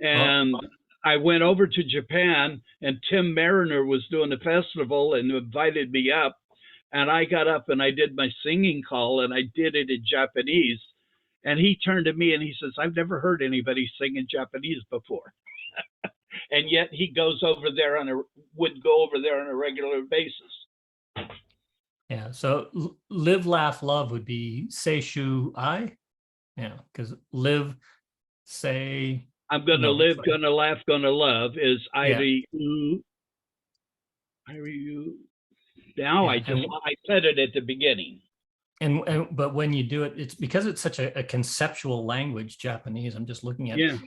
And I went over to Japan, and Tim Mariner was doing a festival and invited me up. And I got up and I did my singing call, and I did it in Japanese. And he turned to me and he says, I've never heard anybody sing in Japanese before. And yet he would go over there on a regular basis. Yeah. So live, laugh, love would be seishu I. Yeah. Because live, say. I'm going to live, going to laugh, going to love is Iriu. Now I said it at the beginning. But when you do it, it's because it's such a conceptual language, Japanese. I'm just looking at it.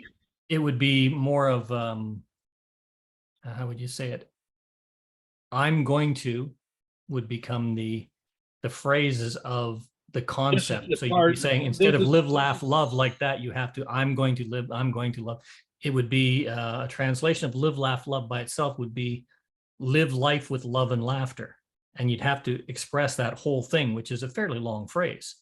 It would be more of how would you say it? I'm going to would become the phrases of the concept. So you'd be saying instead of live, laugh, love like that, you have to I'm going to live, I'm going to love. It would be a translation of live, laugh, love by itself would be live life with love and laughter. And you'd have to express that whole thing, which is a fairly long phrase.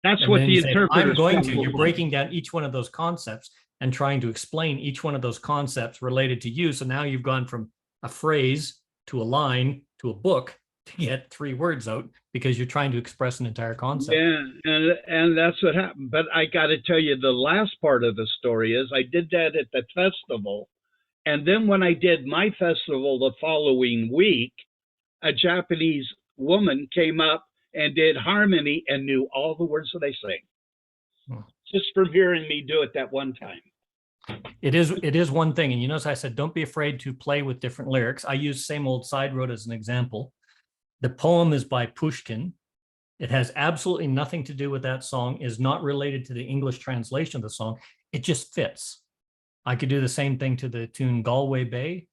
That's what the interpreter. I'm going to. You're breaking down each one of those concepts and trying to explain each one of those concepts related to you. So now you've gone from a phrase to a line to a book to get 3 words out because you're trying to express an entire concept. Yeah, and that's what happened. But I got to tell you, the last part of the story is I did that at the festival, and then when I did my festival the following week, a Japanese woman came up and did harmony and knew all the words that I sang. Just from hearing me do it that one time. It is one thing. And you notice I said, don't be afraid to play with different lyrics. I use Same Old Side Road as an example. The poem is by Pushkin. It has absolutely nothing to do with that song, is not related to the English translation of the song. It just fits. I could do the same thing to the tune Galway Bay.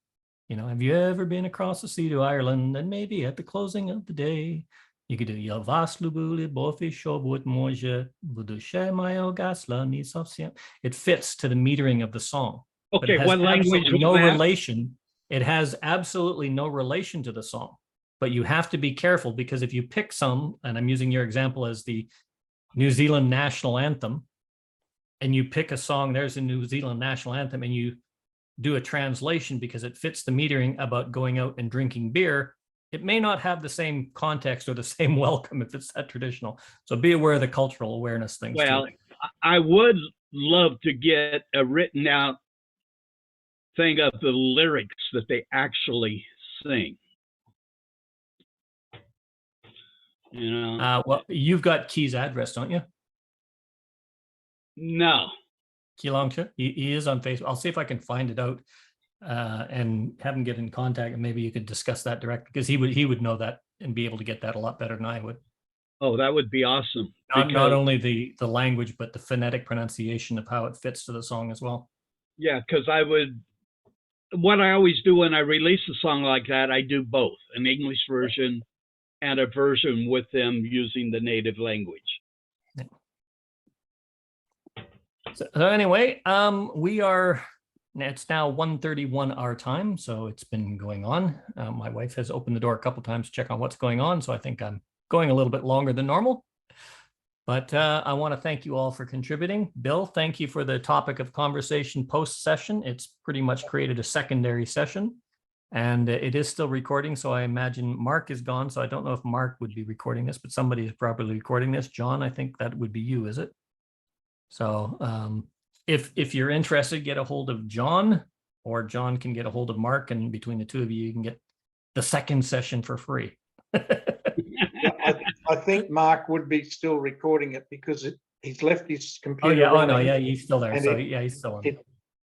You know, have you ever been across the sea to Ireland? And maybe at the closing of the day, you could do Ya vas lubuli bofi shobut moja vudushe mayo gasla nisofsiam. It fits to the metering of the song. Okay, what language? No relation. It has absolutely no relation to the song. But you have to be careful because if you pick some, and I'm using your example as the New Zealand national anthem, and you pick a song, there's a New Zealand national anthem, and you do a translation because it fits the metering about going out and drinking beer, it may not have the same context or the same welcome if it's that traditional. So be aware of the cultural awareness things. Well, too. I would love to get a written out thing of the lyrics that they actually sing. You know. Well, you've got Key's address, don't you? No. Key Longship. He is on Facebook. I'll see if I can find it out and have him get in contact, and maybe you could discuss that directly because he would know that and be able to get that a lot better than I would. Oh, that would be awesome. Not only the language, but the phonetic pronunciation of how it fits to the song as well. Yeah, because what I always do when I release a song like that, I do both, an English version and a version with them using the native language. So anyway, it's now 1:31 our time, so it's been going on. My wife has opened the door a couple times to check on what's going on, so I think I'm going a little bit longer than normal. But I want to thank you all for contributing. Bill, thank you for the topic of conversation post-session. It's pretty much created a secondary session, and it is still recording, so I imagine Mark is gone, so I don't know if Mark would be recording this, but somebody is probably recording this. John, I think that would be you, is it? So if you're interested, get a hold of John, or John can get a hold of Mark, and between the two of you, you can get the second session for free. I think Mark would be still recording it because he's left his computer. Oh yeah, oh no, running, yeah, he's still there. and So yeah, he's still on.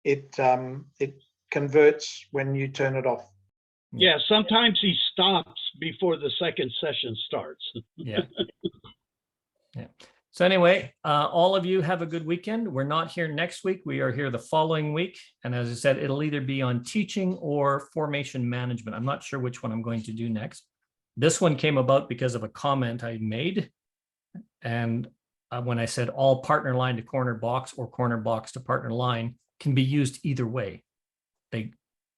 it converts when you turn it off. Yeah, sometimes he stops before the second session starts. Yeah. Yeah. So anyway, all of you have a good weekend. We're not here next week. We are here the following week. And as I said, it'll either be on teaching or formation management. I'm not sure which one I'm going to do next. This one came about because of a comment I made. And when I said all partner line to corner box or corner box to partner line can be used either way.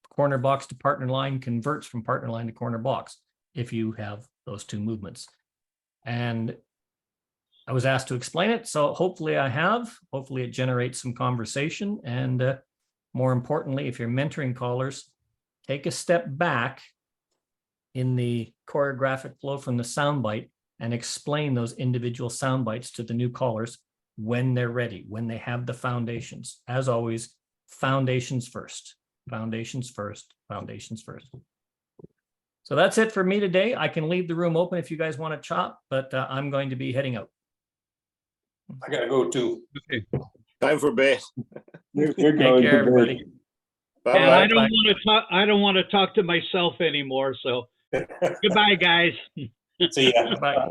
Corner box to partner line converts from partner line to corner box if you have those two movements. And I was asked to explain it, so hopefully I have. Hopefully it generates some conversation. And more importantly, if you're mentoring callers, take a step back in the choreographic flow from the soundbite and explain those individual sound bites to the new callers when they're ready, when they have the foundations. As always, foundations first, foundations first, foundations first. So that's it for me today. I can leave the room open if you guys want to chop, but I'm going to be heading out. I gotta go too. Okay. Time for bed. You're Take going care, to everybody. bed. Bye And bye. I don't want to talk. I don't want to talk to myself anymore. So goodbye, guys. See ya. Bye.